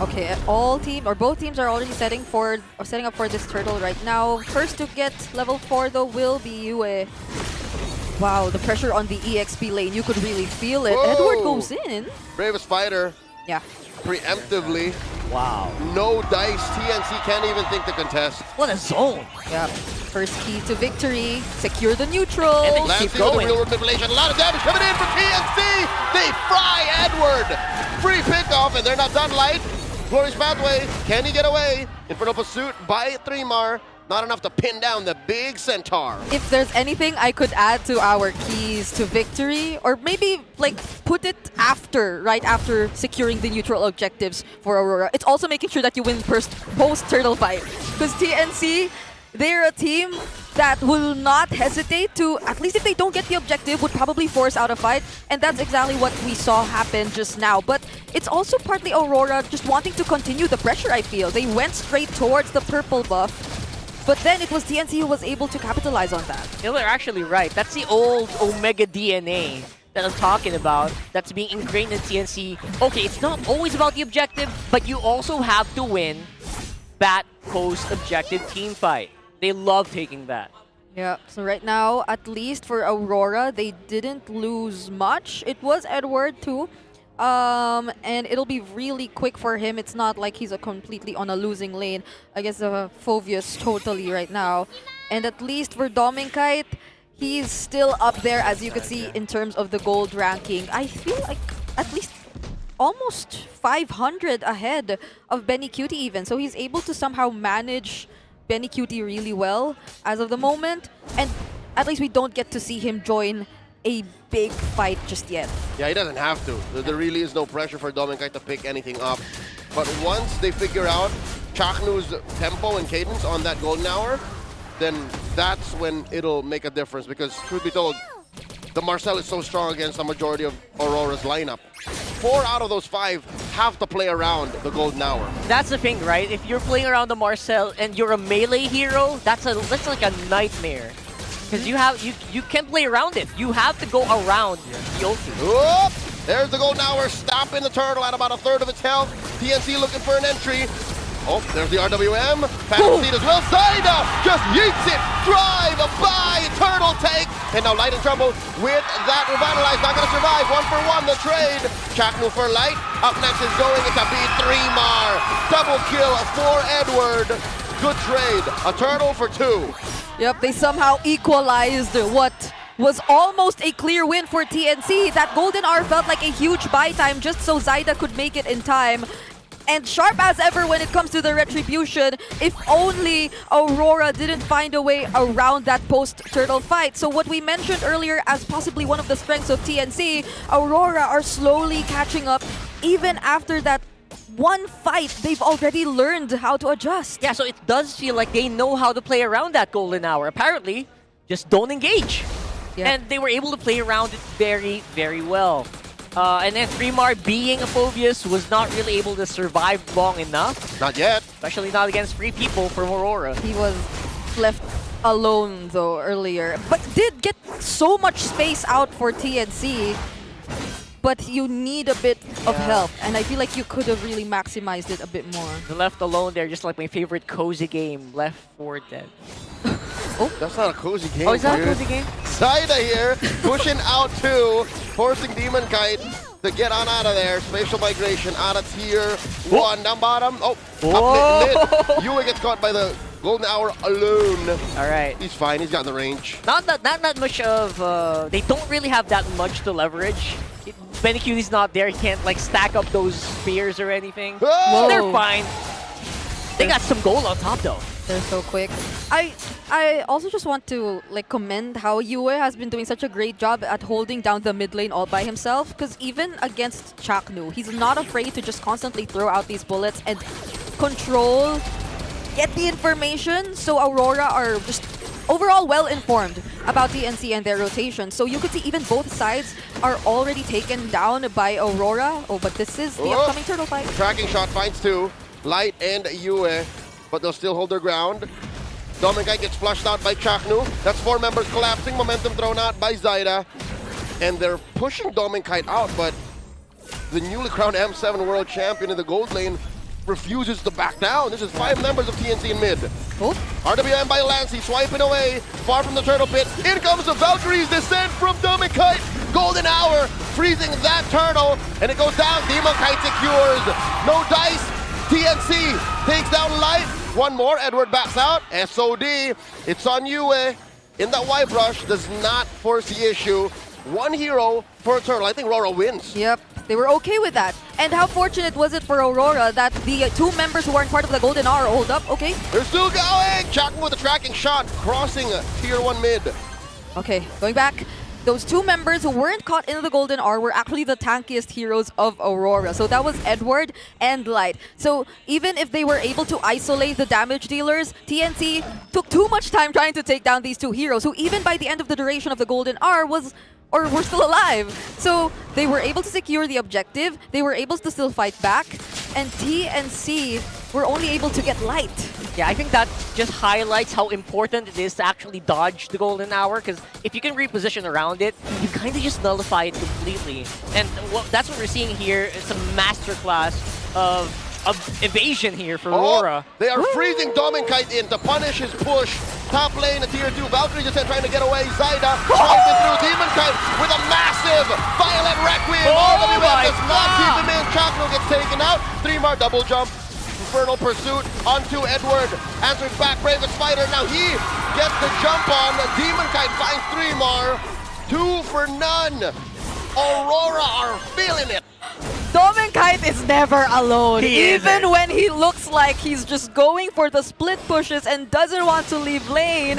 Okay, both teams are already setting up for this turtle right now. First to get level 4 though will be Yue. Wow, the pressure on the EXP lane, you could really feel it. Whoa. Edward goes in. Bravest Fighter. Yeah. Preemptively. Wow. No dice. TNC can't even think to contest. What a zone. Yeah. First key to victory. Secure the neutral. And then Lancy keep going. with the real world manipulation. A lot of damage coming in from TNC. They fry Edward. Free pickoff, and they're not done. Light. Glorious pathway. Can he get away? Infernal pursuit by 3mar. Not enough to pin down the big centaur. If there's anything I could add to our keys to victory, or maybe like put it right after securing the neutral objectives for Aurora, it's also making sure that you win post-turtle fight. Because TNC, they're a team that will not hesitate to, at least if they don't get the objective, would probably force out a fight. And that's exactly what we saw happen just now. But it's also partly Aurora just wanting to continue the pressure, I feel. They went straight towards the purple buff, but then it was TNC who was able to capitalize on that. They're actually right. That's the old Omega DNA that I'm talking about that's being ingrained in TNC. Okay, it's not always about the objective, but you also have to win that post-objective team fight. They love taking that. Yeah, so right now, at least for Aurora, they didn't lose much. It was Edward too. And it'll be really quick for him. It's not like he's completely on a losing lane against Phoveus totally right now. And at least for Dominkite, he's still up there, as you can see, in terms of the gold ranking. I feel like at least almost 500 ahead of Benny Cutie even. So he's able to somehow manage Benny Cutie really well as of the moment. And at least we don't get to see him join a big fight just yet. Yeah, he doesn't have to. There really is no pressure for Dominkite to pick anything up. But once they figure out Chaknu's tempo and cadence on that golden hour, then that's when it'll make a difference. Because truth be told, the Marcel is so strong against the majority of Aurora's lineup. 4 out of those 5 have to play around the golden hour. That's the thing, right? If you're playing around the Marcel and you're a melee hero, that's like a nightmare. Because you can't play around it. You have to go around the ulti. Whoop! There's the golden hour stopping the turtle at about 1/3 of its health. TNC looking for an entry. Oh, there's the RWM. Phantom Seed as well. Zaida just yeets it. Drive, a buy, turtle take. And now Light in trouble with that Revitalize. Not going to survive. 1-for-1 the trade. Chaknu for Light. Up next is going. It's a B3 Mar. Double kill for Edward. Good trade. A turtle for 2. Yep, they somehow equalized what was almost a clear win for TNC. That golden hour felt like a huge buy time just so Zaida could make it in time. And sharp as ever when it comes to the retribution, if only Aurora didn't find a way around that post-turtle fight. So what we mentioned earlier as possibly one of the strengths of TNC, Aurora are slowly catching up even after that one fight. They've already learned how to adjust. Yeah, so it does feel like they know how to play around that golden hour. Apparently, just don't engage. Yeah. And they were able to play around it very, very well. And then 3mar being a Phoveus was not really able to survive long enough. Not yet. Especially not against 3 people from Aurora. He was left alone though earlier, but did get so much space out for TNC. But you need a bit of help, and I feel like you could have really maximized it a bit more. Left alone there, just like my favorite cozy game, Left 4 Dead. Oh, that's not a cozy game. Oh, is that dude. a cozy game? Zaida here, pushing out 2, forcing Demonkite to get on out of there. Spatial migration out of tier 1. Down bottom. Oh, up mid. Yue gets caught by the golden hour alone. All right. He's fine. He's got the range. Not that much of... they don't really have that much to leverage. Benny Cutie's not there. He can't like stack up those spears or anything. So they're fine. They got some gold on top though. They're so quick. I also just want to like commend how Yue has been doing such a great job at holding down the mid lane all by himself. Because even against Chaknu, he's not afraid to just constantly throw out these bullets and control, get the information. So Aurora are just overall well-informed about TNC and their rotation. So you could see even both sides are already taken down by Aurora. Oh, but this is the upcoming turtle fight. Tracking shot finds 2. Light and Yue, but they'll still hold their ground. Dominkite gets flushed out by Chaknu. That's 4 members collapsing. Momentum thrown out by Zaida. And they're pushing Dominkite out, but the newly crowned M7 world champion in the gold lane refuses to back down. This is 5 members of TNC in mid. RWM by Lancey, swiping away, far from the turtle pit. In comes the Valkyrie's descent from Dominkite. Golden hour, freezing that turtle, and it goes down. Demonkite secures. No dice. TNC takes down Light. One more, Edward backs out. SOD, it's on Yue. In that Y brush, does not force the issue. 1 hero for a turtle. I think RORA wins. Yep. They were okay with that. And how fortunate was it for Aurora that the 2 members who weren't part of the golden hour hold up? Okay. They're still going! Chaknu with a tracking shot, crossing tier 1 mid. Okay, going back. Those 2 members who weren't caught in the golden hour were actually the tankiest heroes of Aurora. So that was Edward and Light. So even if they were able to isolate the damage dealers, TNC took too much time trying to take down these 2 heroes, who even by the end of the duration of the golden hour was or were still alive. So they were able to secure the objective. They were able to still fight back. And TNC were only able to get light. Yeah, I think that just highlights how important it is to actually dodge the golden hour, because if you can reposition around it, you kind of just nullify it completely. And that's what we're seeing here. It's a masterclass of evasion here for RORA. They are freezing Dominkite in to punish his push. Top lane at tier 2. Valkyrie just trying to get away. Zyda tries it through. Demonkite with a massive Violent Requiem. All the way does not keep him in. Chakno gets taken out. 3-mar double jump. Infernal Pursuit onto Edward. Answers back. Bravest Fighter. Now he gets the jump on. Demonkite finds 3-mar. 2 for none. Aurora are feeling it. Dominkite is never alone. Even Even when he looks like he's just going for the split pushes and doesn't want to leave lane,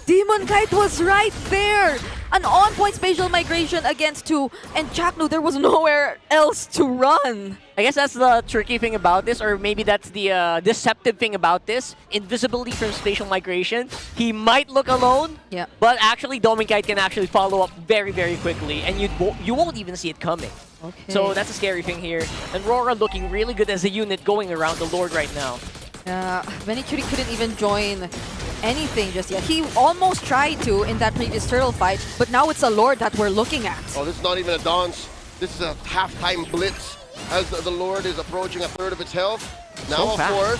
Demonkite was right there. An on-point spatial migration against 2, and Chakno, there was nowhere else to run. I guess that's the tricky thing about this, or maybe that's the deceptive thing about this. Invisibility from spatial migration. He might look alone, but actually Dominkite can actually follow up very, very quickly, and you won't even see it coming. Okay. So that's a scary thing here. And RORA looking really good as a unit going around the Lord right now. Benny Cutie couldn't even join anything just yet. He almost tried to in that previous turtle fight, but now it's a Lord that we're looking at. Oh, this is not even a dance. This is a halftime blitz as the Lord is approaching a third of its health. Now, of course,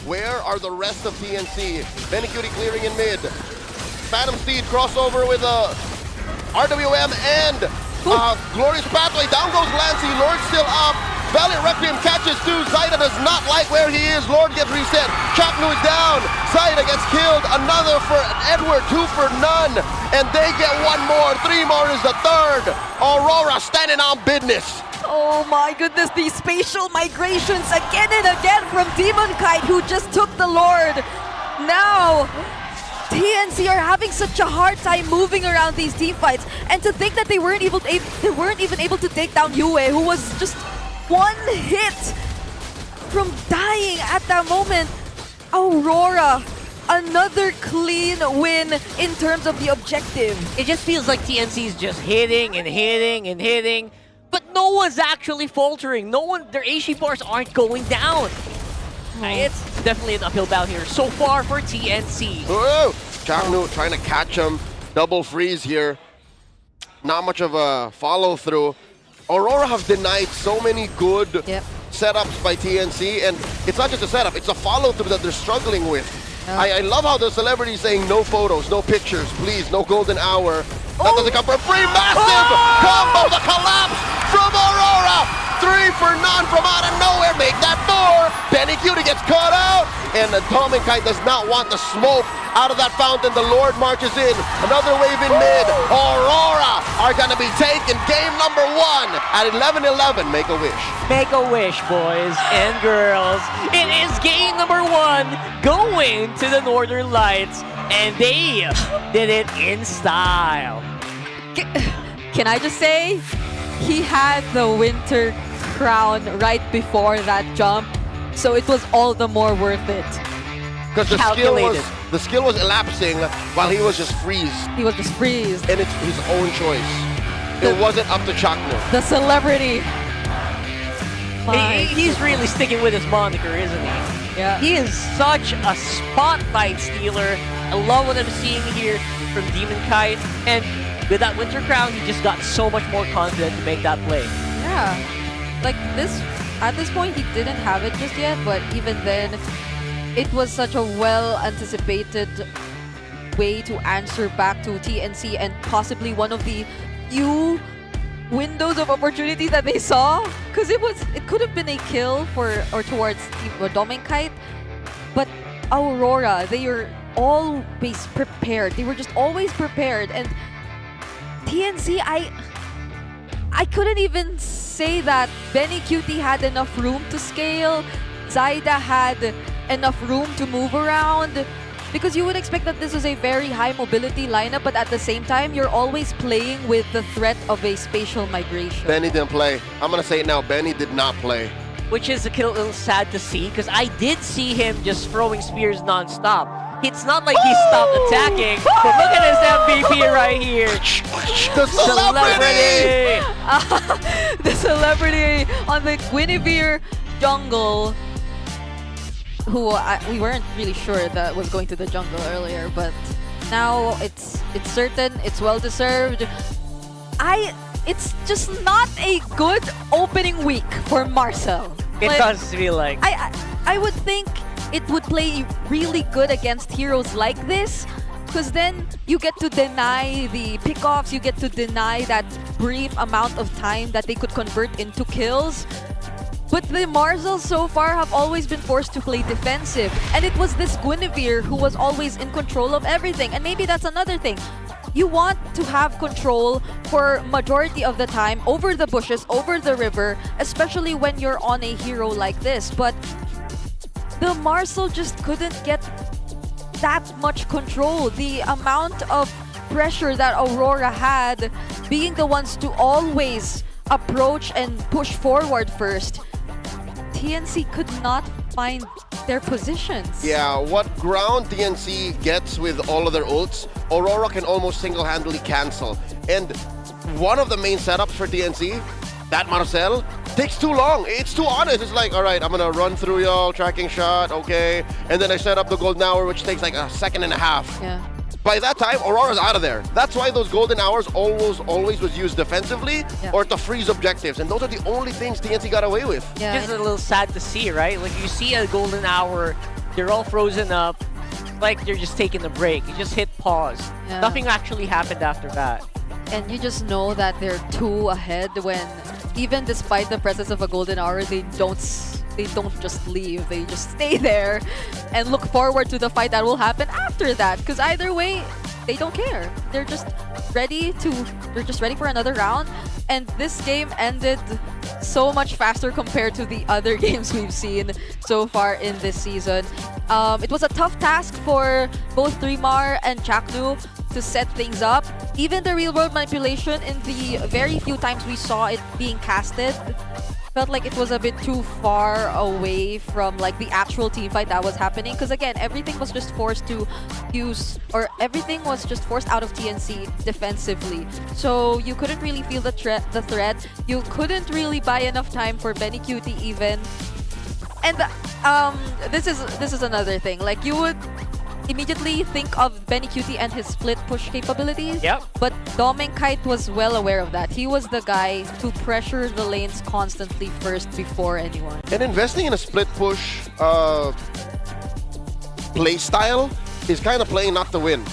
where are the rest of TNC? Benny Cutie clearing in mid. Phantom Steed crossover with RWM and Glorious Pathway. Down goes Lancy. Lord still up. Valiant Requiem catches 2. Zyda does not like where he is. Lord gets reset. Chaknu is down. Zyda gets killed. Another for Edward. 2 for none. And they get 1 more. 3 more is the third. Aurora standing on business. Oh my goodness, these spatial migrations again and again from Demonkite, who just took the Lord. Now, TNC are having such a hard time moving around these team fights, and to think that they weren't even able to take down Yue, who was just 1 hit from dying at that moment. Aurora, another clean win in terms of the objective. It just feels like TNC is just hitting and hitting and hitting, but no one's actually faltering. Their HP bars aren't going down. It's definitely an uphill battle here so far for TNC. Whoa! Chaknu trying to catch him. Double freeze here. Not much of a follow-through. Aurora have denied so many good setups by TNC, and it's not just a setup, it's a follow-through that they're struggling with. I love how the celebrity is saying no photos, no pictures, please, no golden hour. That doesn't come for free. Massive combo, the collapse from Aurora. 3 for none from out of nowhere. Make that 4. Benny Cutie gets caught out. And Dominkite does not want the smoke out of that fountain. The Lord marches in. Another wave in mid. Aurora are going to be taking game number 1 at 11-11. Make a wish. Make a wish, boys and girls. It is game number 1 going to the Northern Lights. And they did it in style. Can I just say, he had the winter crown right before that jump, so it was all the more worth it. Because the skill was elapsing while he was just freezed. He was just freezed. And it's his own choice. It wasn't up to Chakno. The celebrity. He's really sticking with his moniker, isn't he? Yeah. He is such a spotlight stealer. I love what I'm seeing here from Demonkite. And with that Winter Crown, he just got so much more confident to make that play. Yeah. Like at this point, he didn't have it just yet, but even then, it was such a well-anticipated way to answer back to TNC, and possibly one of the few windows of opportunity that they saw, because it could have been a kill towards Dominkite, but Aurora, they are always prepared. They were just always prepared, and TNC, I couldn't even say that Benny Cutie had enough room to scale. Zyda had enough room to move around, because you would expect that this is a very high mobility lineup, but at the same time, you're always playing with the threat of a spatial migration. Benny didn't play. I'm going to say it now. Benny did not play. Which is a little sad to see, because I did see him just throwing spears non-stop. It's not like he stopped attacking, but look at this MVP right here. The celebrity! The celebrity on the Guinevere jungle, who we weren't really sure that was going to the jungle earlier, but now it's certain, it's well deserved. It's just not a good opening week for Marcel. It does feel like. I would think it would play really good against heroes like this, because then you get to deny the pickoffs, you get to deny that brief amount of time that they could convert into kills. But the Marcels so far have always been forced to play defensive, and it was this Guinevere who was always in control of everything. And maybe that's another thing. You want to have control for majority of the time over the bushes, over the river, especially when you're on a hero like this. But the Marcel just couldn't get that much control. The amount of pressure that Aurora had, being the ones to always approach and push forward first, TNC could not find their positions. Yeah, what ground TNC gets with all of their ults, Aurora can almost single-handedly cancel. And one of the main setups for TNC, that Marcel, takes too long. It's too honest. It's like, all right, I'm gonna run through y'all, tracking shot, okay. And then I set up the golden hour, which takes like a second and a half. Yeah. By that time, Aurora's out of there. That's why those golden hours always was used defensively or to freeze objectives. And those are the only things TNC got away with. Yeah, it's a little sad to see, right? Like, you see a golden hour, they're all frozen up, like they're just taking a break. You just hit pause. Yeah. Nothing actually happened after that. And you just know that they're 2 ahead when, even despite the presence of a golden hour, they don't just leave. They just stay there and look forward to the fight that will happen after that. Because either way, they don't care. They're just ready for another round. And this game ended so much faster compared to the other games we've seen so far in this season. It was a tough task for both 3mar and Chaknu to set things up. Even the real-world manipulation, in the very few times we saw it being casted, felt like it was a bit too far away from like the actual team fight that was happening. Because again, everything was just forced to use, or everything was just forced out of TNC defensively. So you couldn't really feel the threat. You couldn't really buy enough time for Benny Cutie even. And this is another thing. Like, you would immediately think of Benny Cutie and his split push capabilities. Yep. But Domenkite was well aware of that. He was the guy to pressure the lanes constantly first before anyone. And investing in a split push play style is kind of playing not to win.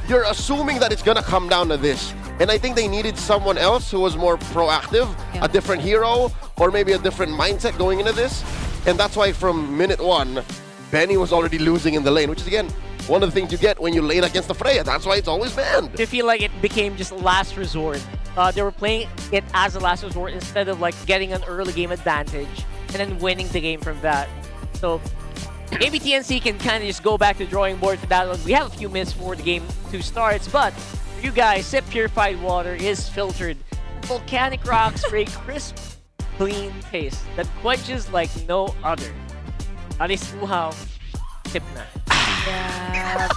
You're assuming that it's gonna come down to this. And I think they needed someone else who was more proactive, a different hero, or maybe a different mindset going into this. And that's why from minute 1, Benny was already losing in the lane, which is again, one of the things you get when you lane against the Freya. That's why it's always banned. I feel like it became just last resort. They were playing it as a last resort instead of like getting an early game advantage and then winning the game from that. So maybe TNC can kind of just go back to the drawing board for that one. We have a few minutes before the game 2 starts, but for you guys, Sip Purified Water is filtered. Volcanic rocks for a crisp, clean taste that quenches like no other. Alis uhaw, tip na. Yeah.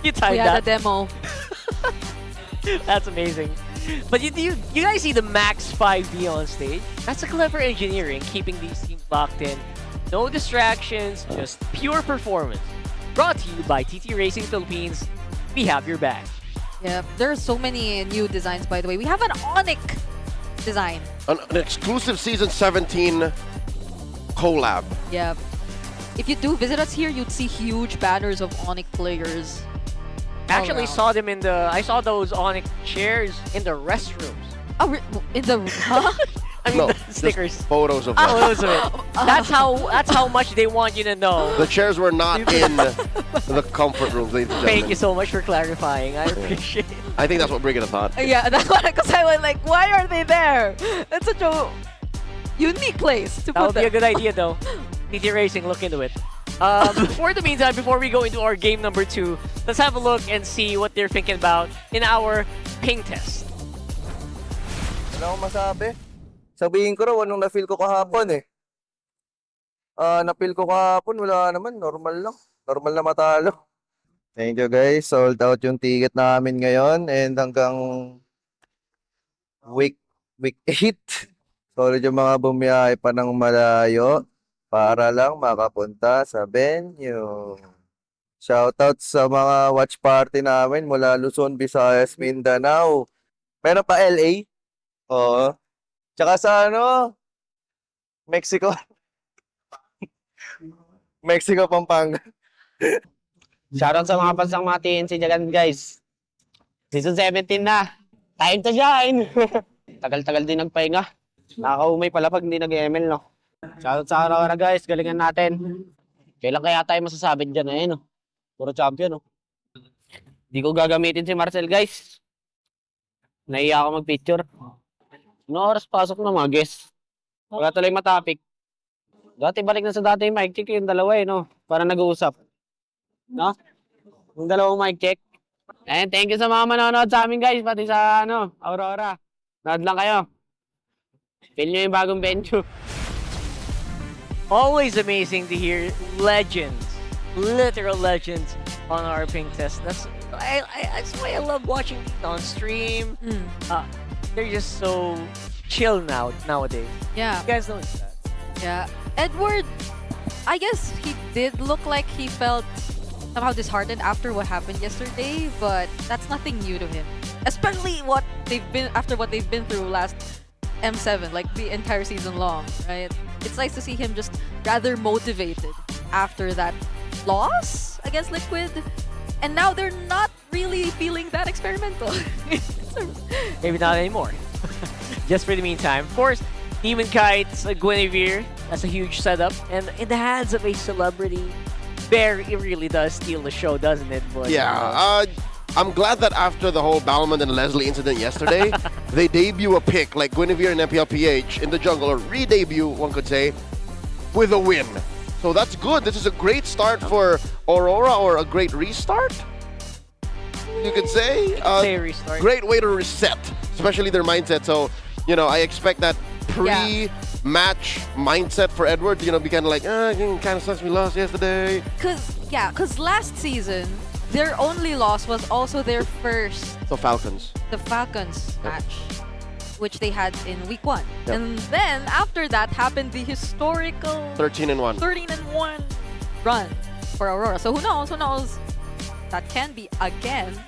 You timed We that. had a demo. That's amazing. But you guys see the Max 5D on stage? That's a clever engineering, keeping these teams locked in. No distractions, just pure performance. Brought to you by TT Racing Philippines. We have your back. Yeah, there are so many new designs, by the way. We have an Onyx design. An exclusive Season 17 collab. Yeah. If you do visit us here, you'd see huge banners of Onyx players. Actually saw them in the... I saw those Onyx chairs in the restrooms. Oh, in the... Huh? I mean, No, the just stickers. photos of them. Photos of it. That's how much they want you to know. The chairs were not in the comfort rooms, ladies and gentlemen. Thank you so much for clarifying. I appreciate it. I think that's what Brigida thought. Yeah, that's what, because I was like, why are they there? That's such a unique place to That put would be them. a good idea, though. TT Racing, look into it. For the meantime, before we go into our game number 2, let's have a look and see what they're thinking about in our ping test. Wala akong masabi. Sabihin ko raw anong na-feel ko kahapon eh. Na-feel ko kahapon, wala naman. Normal lang. Normal na matalo. Thank you guys. Sold out yung ticket namin ngayon and hanggang week 8. Solid yung mga bumiyahe pa ng malayo para lang makapunta sa venue. Shoutout sa mga watch party namin mula Luzon, Visayas, Mindanao. Meron pa LA? Oo. Tsaka sa Mexico. Mexico, Pampanga. Shoutout sa mga pansang mga TNC dyan, guys. Season 17 na. Time to shine! Tagal-tagal din nagpahinga. Nakakaumay pala pag hindi nag-ML, no? Shoutout sa RORA, guys. Galingan natin. Kailan kaya tayo masasabi dyan na no? Puro champion, no? Hindi ko gagamitin si Marcel, guys. Nahiya ako mag-picture. Ano oras pasok na mga guests? Wala tuloy matapik. Dati balik na sa dati yung mic check yung dalawa no? Para nag-uusap. No? Yung dalawang mic check. And thank you sa mga manonood sa amin guys, pati sa Aurora. Nood lang kayo. Feel nyo yung bagong venue. Always amazing to hear legends, literal legends on our ping test. That's why I love watching these on stream. They're just so chill nowadays. Yeah. You guys notice that? Yeah. Edward, I guess he did look like he felt somehow disheartened after what happened yesterday, but that's nothing new to him. Especially after what they've been through last M7, like the entire season long, right? It's nice to see him just rather motivated after that loss against Liquid. And now they're not really feeling that experimental. Maybe not anymore. Just for the meantime. Of course, Demon Kites, Guinevere, that's a huge setup. And in the hands of a celebrity, it really does steal the show, doesn't it? But, yeah, I'm glad that after the whole Balmond and Leslie incident yesterday, they debut a pick like Guinevere and MPL in the jungle, or re-debut, one could say, with a win. So that's good. This is a great start for Aurora, or a great restart, you could say. Say restart. Great way to reset, especially their mindset. So, I expect that pre-match mindset for Edward to, be kind of like, kind of sucks we lost yesterday. Because last season, their only loss was also their first. So Falcons. The Falcons match, which they had in week 1. Yep. And then after that happened the historical 13-1 run for Aurora. So who knows? That can be again.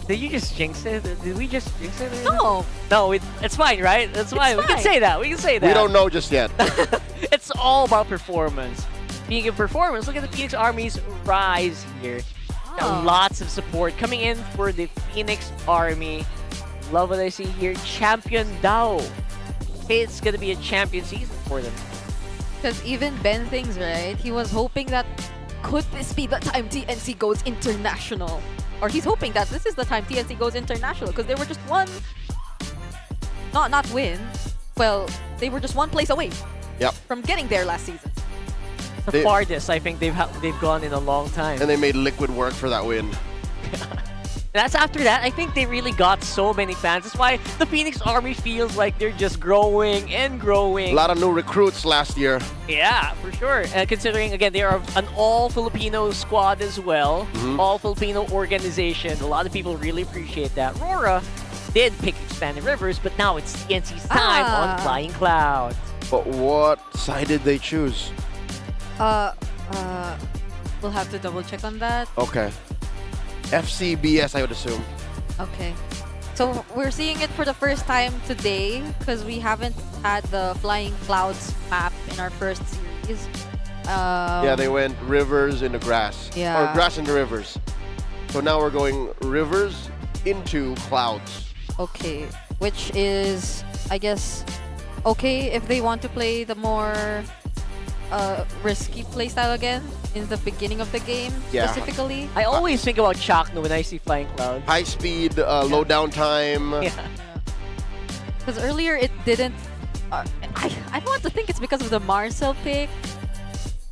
Did you just jinx it? Did we just jinx it? No. No, it's fine, right? It's fine. We can say that. We don't know just yet. It's all about performance. Speaking of performance, look at the Phoenix Army's rise here. Lots of support coming in for the Phoenix Army. Love what I see here. Champion Dao. It's gonna be a champion season for them. Because even Ben thinks, right? He was hoping that could this be the time TNC goes international? Or he's hoping that this is the time TNC goes international, because they were just not win. Well, they were just one place away from getting there last season. The farthest I think they've gone in a long time. And they made Liquid work for that win. That's after that. I think they really got so many fans. That's why the Phoenix Army feels like they're just growing and growing. A lot of new recruits last year. Yeah, for sure. Considering, again, they are an all-Filipino squad as well. All-Filipino organization. A lot of people really appreciate that. RORA did pick Expanded Rivers, but now it's TNC's time on Flying Clouds. But what side did they choose? We'll have to double check on that. Okay. FCBS, I would assume. Okay. So we're seeing it for the first time today because we haven't had the Flying Clouds map in our first series. Yeah, they went rivers into grass. Yeah. Or grass into rivers. So now we're going rivers into clouds. Okay. Which is, I guess, okay if they want to play the more risky playstyle again in the beginning of the game, specifically. I always think about Chakno when I see Flying Clouds. High speed, low down time. Because earlier it didn't... I don't want to think it's because of the Marcel pick.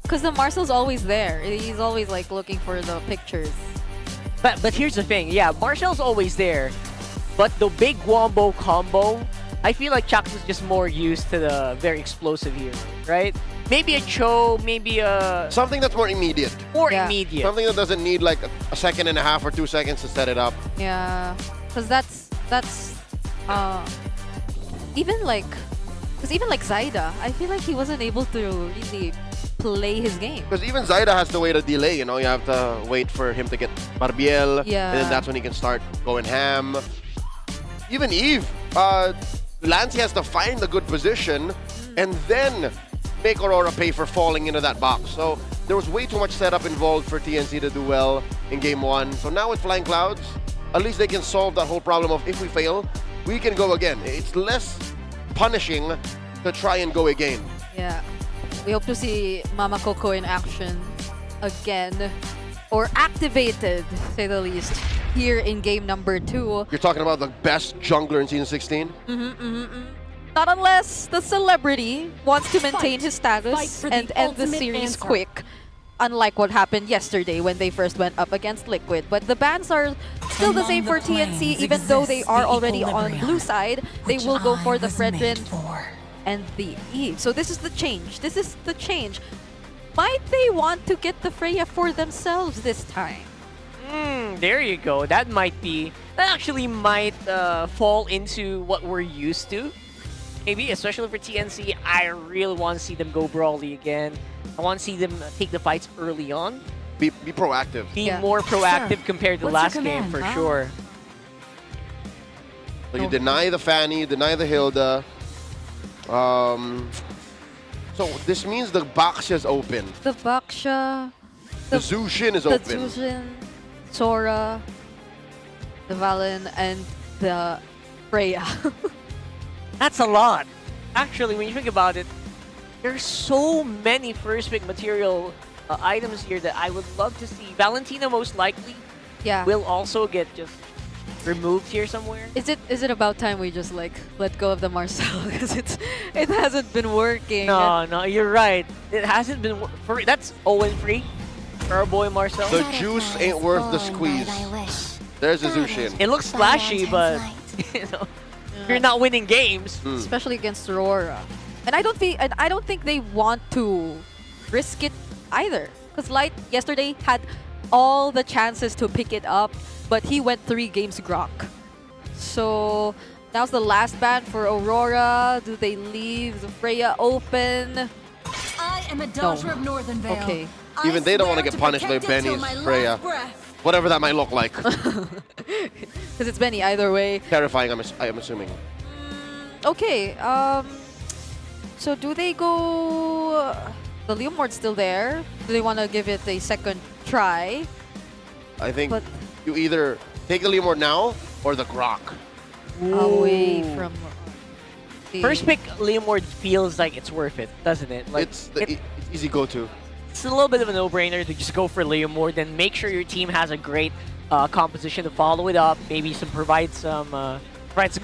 Because the Marcel's always there. He's always like looking for the pictures. But here's the thing. Yeah, Marcel's always there. But the big Wombo combo I feel like Chuck was just more used to the very explosive hero, right? Maybe a Cho, maybe a... Something that's more immediate. More immediate. Something that doesn't need like a second and a half or 2 seconds to set it up. Yeah, because that's even like Zaida, I feel like he wasn't able to really play his game. Because even Zaida has to wait a delay, you know, you have to wait for him to get Barbiel, Yeah. and then that's when he can start going ham. Even Eve, Lancy has to find a good position and then make Aurora pay for falling into that box. So there was way too much setup involved for TNC to do well in game 1. So now with Flying Clouds, at least they can solve that whole problem of if we fail, we can go again. It's less punishing to try and go again. Yeah, we hope to see Mama Coco in action again, or activated, to say the least, here in game number 2. You're talking about the best jungler in Season 16? Not unless the celebrity wants to maintain his status and end the series quick. Unlike what happened yesterday when they first went up against Liquid. But the bans are still the same for TNC, even though they are already on blue side. They will go for the Fredrin and the Eve. So this is the change. This is the change. Might they want to get the Freya for themselves this time? There you go. That actually might fall into what we're used to. Maybe, especially for TNC, I really want to see them go brawly again. I want to see them take the fights early on. Be proactive. Be more proactive compared to last game, for sure. So you deny the Fanny, you deny the Hilda. So this means the Baxia is open. The Baxia, the Zushin is the open. Zushin, Sora, the Valen, and the Freya. That's a lot. Actually, when you think about it, there's so many first pick material items here that I would love to see. Valentina most likely will also get just removed here somewhere. Is it about time we just like let go of the Marcel because it hasn't been working? No, you're right. It hasn't been free. That's 0-3 for our boy Marcel. The juice ain't worth the squeeze. There's a Zushin. It looks flashy, but you know, you're not winning games, especially against Aurora. And I don't think they want to risk it either. Because Light yesterday had all the chances to pick it up, but he went 3 games Grok. So now's the last ban for Aurora. Do they leave the Freya open? I am a daughter of Northern Vale. Okay. Even they don't want to get punished by Benny's Freya. Whatever that might look like. Because it's Benny either way. Terrifying, I am assuming. Okay, so do they go... the Leomord's still there. Do they want to give it a second try? I think you either take the Leomord now or the Grok. Away from... First pick Leomord feels like it's worth it, doesn't it? Like, it's easy go-to. It's a little bit of a no-brainer to just go for Leomord, then make sure your team has a great composition to follow it up. Maybe provide some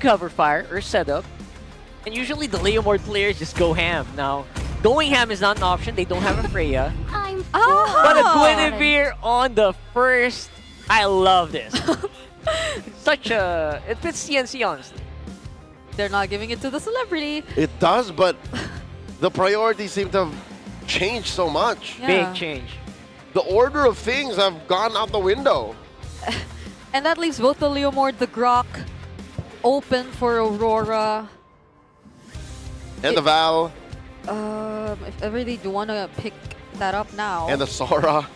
cover fire or setup. And usually the Leomord players just go ham. Now, going ham is not an option. They don't have a Freya. But a Guinevere on the first. I love this. It fits CNC, honestly. They're not giving it to the celebrity. It does, but the priorities seem to have changed so much. Yeah. Big change. The order of things have gone out the window. And that leaves both the Leomord, the Grok, open for Aurora. And the Val. If I really do want to pick that up now. And the Sora.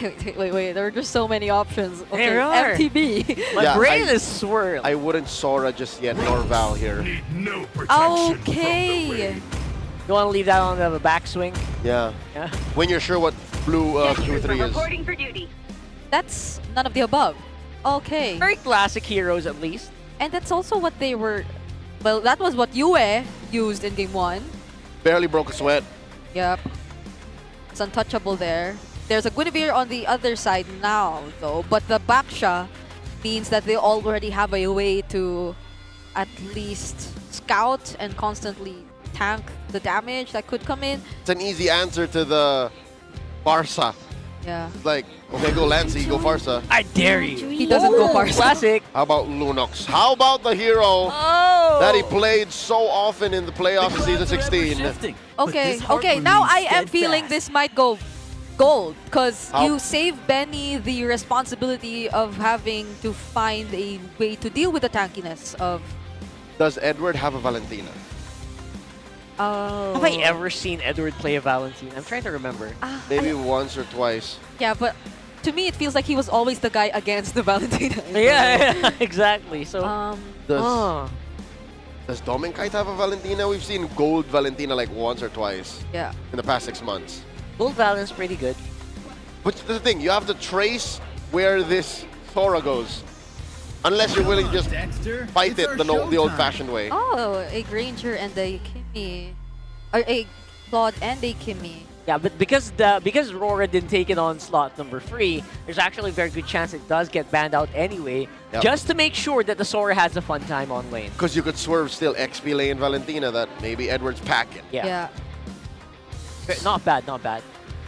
Wait. There are just so many options. Okay, There are. MTB. My brain is swirling. I wouldn't Sora just yet, nor Val here. Okay. You want to leave that on the backswing? Yeah. When you're sure what blue Q3 is. Reporting for duty. That's none of the above. Okay. Very classic heroes, at least. And that's also what they were... Well, that was what Yue used in Game 1. Barely broke a sweat. Yep. It's untouchable there. There's a Guinevere on the other side now, though. But the Baxia means that they already have a way to at least scout and constantly tank the damage that could come in. It's an easy answer to the Barca. Yeah. Like, okay, go Lancy, go Farsa. I dare you. He doesn't go Farsa. Classic. How about Lunox? How about the hero that he played so often in the playoffs in Season 16? Okay, okay. Now I am feeling this might go gold because you save Benny the responsibility of having to find a way to deal with the tankiness of. Does Edward have a Valentina? Oh. Have I ever seen Edward play a Valentine? I'm trying to remember. Maybe once or twice. Yeah, but to me it feels like he was always the guy against the Valentina. Yeah, exactly. So. Does Dominkite have a Valentina? We've seen gold Valentina like once or twice. Yeah. In the past 6 months. Gold Valent's pretty good. But the thing, you have to trace where this Sora goes. Unless you're willing to just fight it the old-fashioned way. Oh, a Granger and a Kimmy. Or a Claude and a Kimmy. Yeah, but because RORA didn't take it on slot number 3, there's actually a very good chance it does get banned out anyway, just to make sure that the Sora has a fun time on lane. Because you could swerve still XP lane Valentina that maybe Edward's packing. Yeah. Not bad, not bad.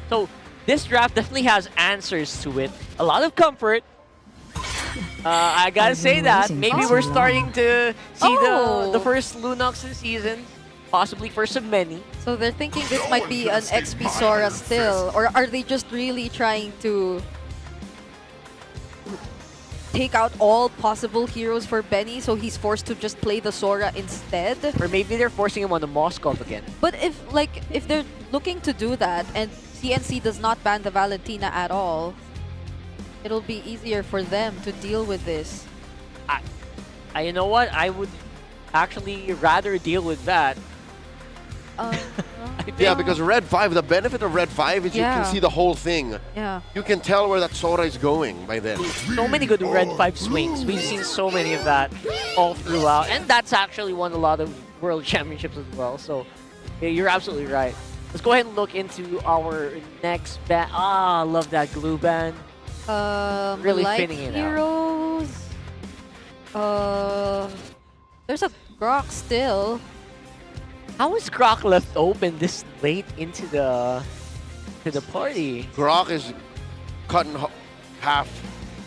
So this draft definitely has answers to it. A lot of comfort. I gotta say that. Maybe we're starting to see the first Lunox in season. Possibly first of many. So they're thinking this might be an XP Sora still, or are they just really trying to take out all possible heroes for Benny, so he's forced to just play the Sora instead? Or maybe they're forcing him on the Moskov again. But if they're looking to do that and CNC does not ban the Valentina at all, it'll be easier for them to deal with this. You know what? I would actually rather deal with that. Yeah, because Red 5, the benefit of Red 5 is you can see the whole thing. Yeah. You can tell where that Sora is going by then. So many good Red 5 swings. We've seen so many of that all throughout. And that's actually won a lot of World Championships as well. So yeah, you're absolutely right. Let's go ahead and look into our next ban. I love that glue ban. Really Light fitting it out. heroes. There's a Grok still. How is Grok left open this late into the party? Grok is cut in half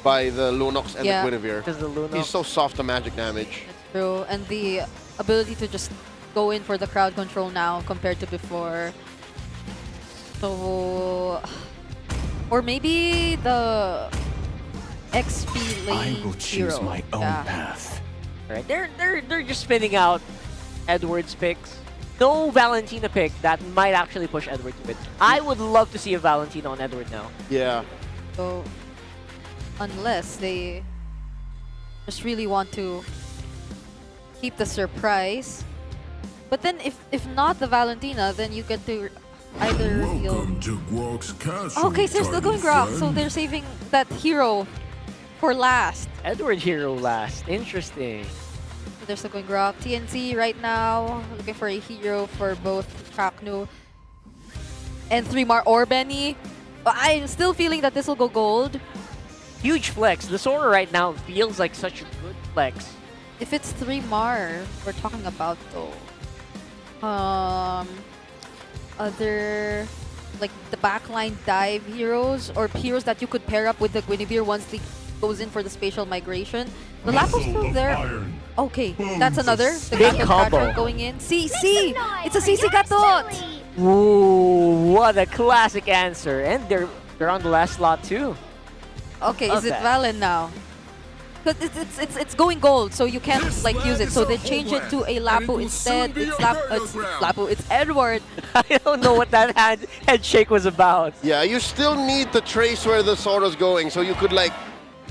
by the Lunox and the Guinevere. Because the Lunox. He's so soft to magic damage. True, and the ability to just go in for the crowd control now compared to before. So, or maybe the XP lane I will choose hero. my own path. Right, they're just spinning out Edward's picks. No Valentina pick that might actually push Edward to win. I would love to see a Valentina on Edward now. Yeah. So, unless they just really want to keep the surprise. But then if not the Valentina, then you get to either reveal... Okay, so they're still going Grok, so they're saving that hero for last. Edward hero last. Interesting. So they're still going Grok. TNC right now, looking for a hero for both Chaknu and 3mar or Benny. But I'm still feeling that this will go gold. Huge flex. The Sora right now feels like such a good flex. If it's 3mar we're talking about though. Other like the backline dive heroes or heroes that you could pair up with the Guinevere once they goes in for the spatial migration. The Lapo's still there. Okay, that's another. The Big Gatot combo. Catcher going in. CC! It's a CC Gatot! Ooh, what a classic answer. And they're on the last slot too. Okay, is it Valen now? Because it's going gold, so you can't like use it. So they change it to a Lapu instead. It's Lapu. It's Edward. I don't know what that head shake was about. Yeah, you still need to trace where the Sora's going, so you could like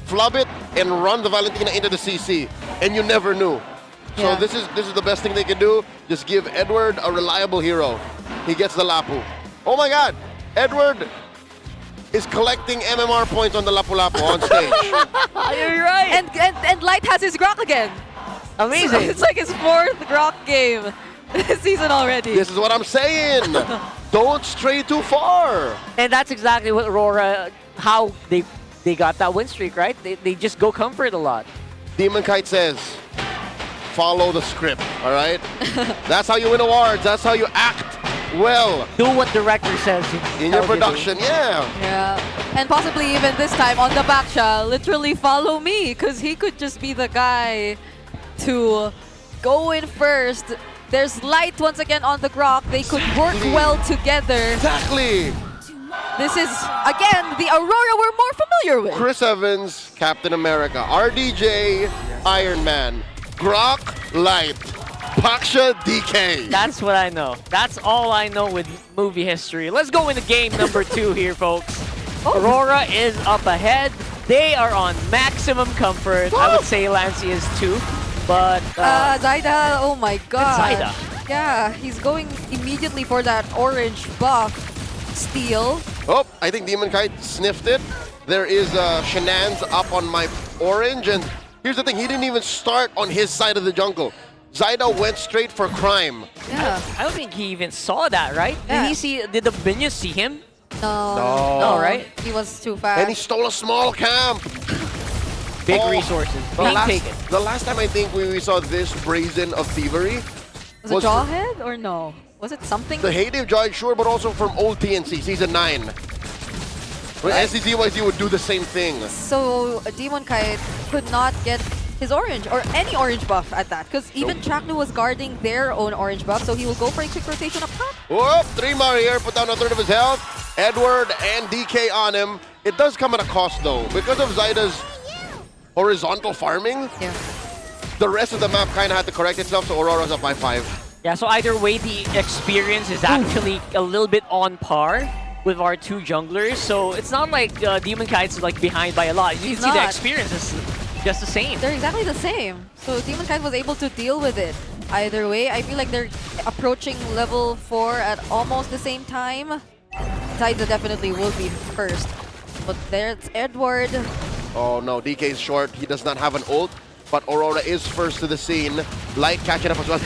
flub it and run the Valentina into the CC, and you never knew. So this is the best thing they can do. Just give Edward a reliable hero. He gets the Lapu. Oh my God, Edward is collecting MMR points on the Lapu Lapu on stage. You're right. And Light has his Grok again. Amazing. So it's like his 4th Grok game this season already. This is what I'm saying. Don't stray too far. And that's exactly what RORA, how they got that win streak, right? They just go comfort a lot. Demon Kite says, follow the script, all right? That's how you win awards. That's how you act well. Do what director says. In your production, yeah. Yeah. And possibly even this time on the back shot, literally follow me, because he could just be the guy to go in first. There's Light once again on the Grok. They could work well together. Exactly. This is, again, the Aurora we're more familiar with. Chris Evans, Captain America. RDJ, Iron Man. Grok, Light. Paksha, DK. That's what I know. That's all I know with movie history. Let's go into game number 2 here, folks. Aurora is up ahead. They are on maximum comfort. I would say Lancey is too, but... Zyda, oh my god. Zyda. Yeah, he's going immediately for that orange buff steal. Oh, I think Demon Kite sniffed it. There is Shenan's up on my orange, and here's the thing, he didn't even start on his side of the jungle. Zyda went straight for crime. Yeah. I don't think he even saw that, right? Yeah. Did the minions see him? No, right? He was too fast. And he stole a small camp. Big resources. The last time I think we saw this brazen of thievery Was it Jawhead or no? Was it something? the heyday of Jawhead, sure, but also from old TNC, Season 9. Where SCZYZ would do the same thing. So Demon Kite could not get his orange or any orange buff at that, because even Chaknu was guarding their own orange buff, so he will go for a quick rotation up top. Whoop, 3-mar here, put down a third of his health. Edward and DK on him. It does come at a cost though, because of Zyda's horizontal farming. Yeah. The rest of the map kind of had to correct itself, so Aurora's up by 5. Yeah, so either way, the experience is actually a little bit on par with our two junglers. So it's not like Demon Kite's like behind by a lot. You can see the experience is just the same. They're exactly the same. So Demon Kite was able to deal with it. Either way, I feel like they're approaching level 4 at almost the same time. Zyda definitely will be first. But there's Edward. Oh no, DK's short. He does not have an ult, but Aurora is first to the scene. Light catching up as well.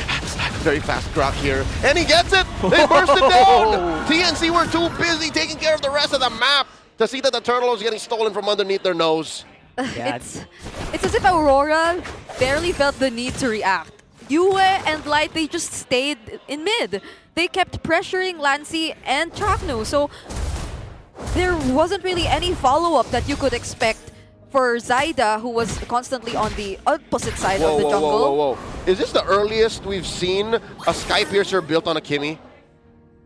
Very fast Grok here. And he gets it! They burst it down! TNC were too busy taking care of the rest of the map to see that the turtle was getting stolen from underneath their nose. It's as if Aurora barely felt the need to react. Yue and Light, they just stayed in mid. They kept pressuring Lancey and Chaknu, so there wasn't really any follow-up that you could expect for Zyda, who was constantly on the opposite side of the jungle. Whoa. Is this the earliest we've seen a Sky Piercer built on a Kimmy?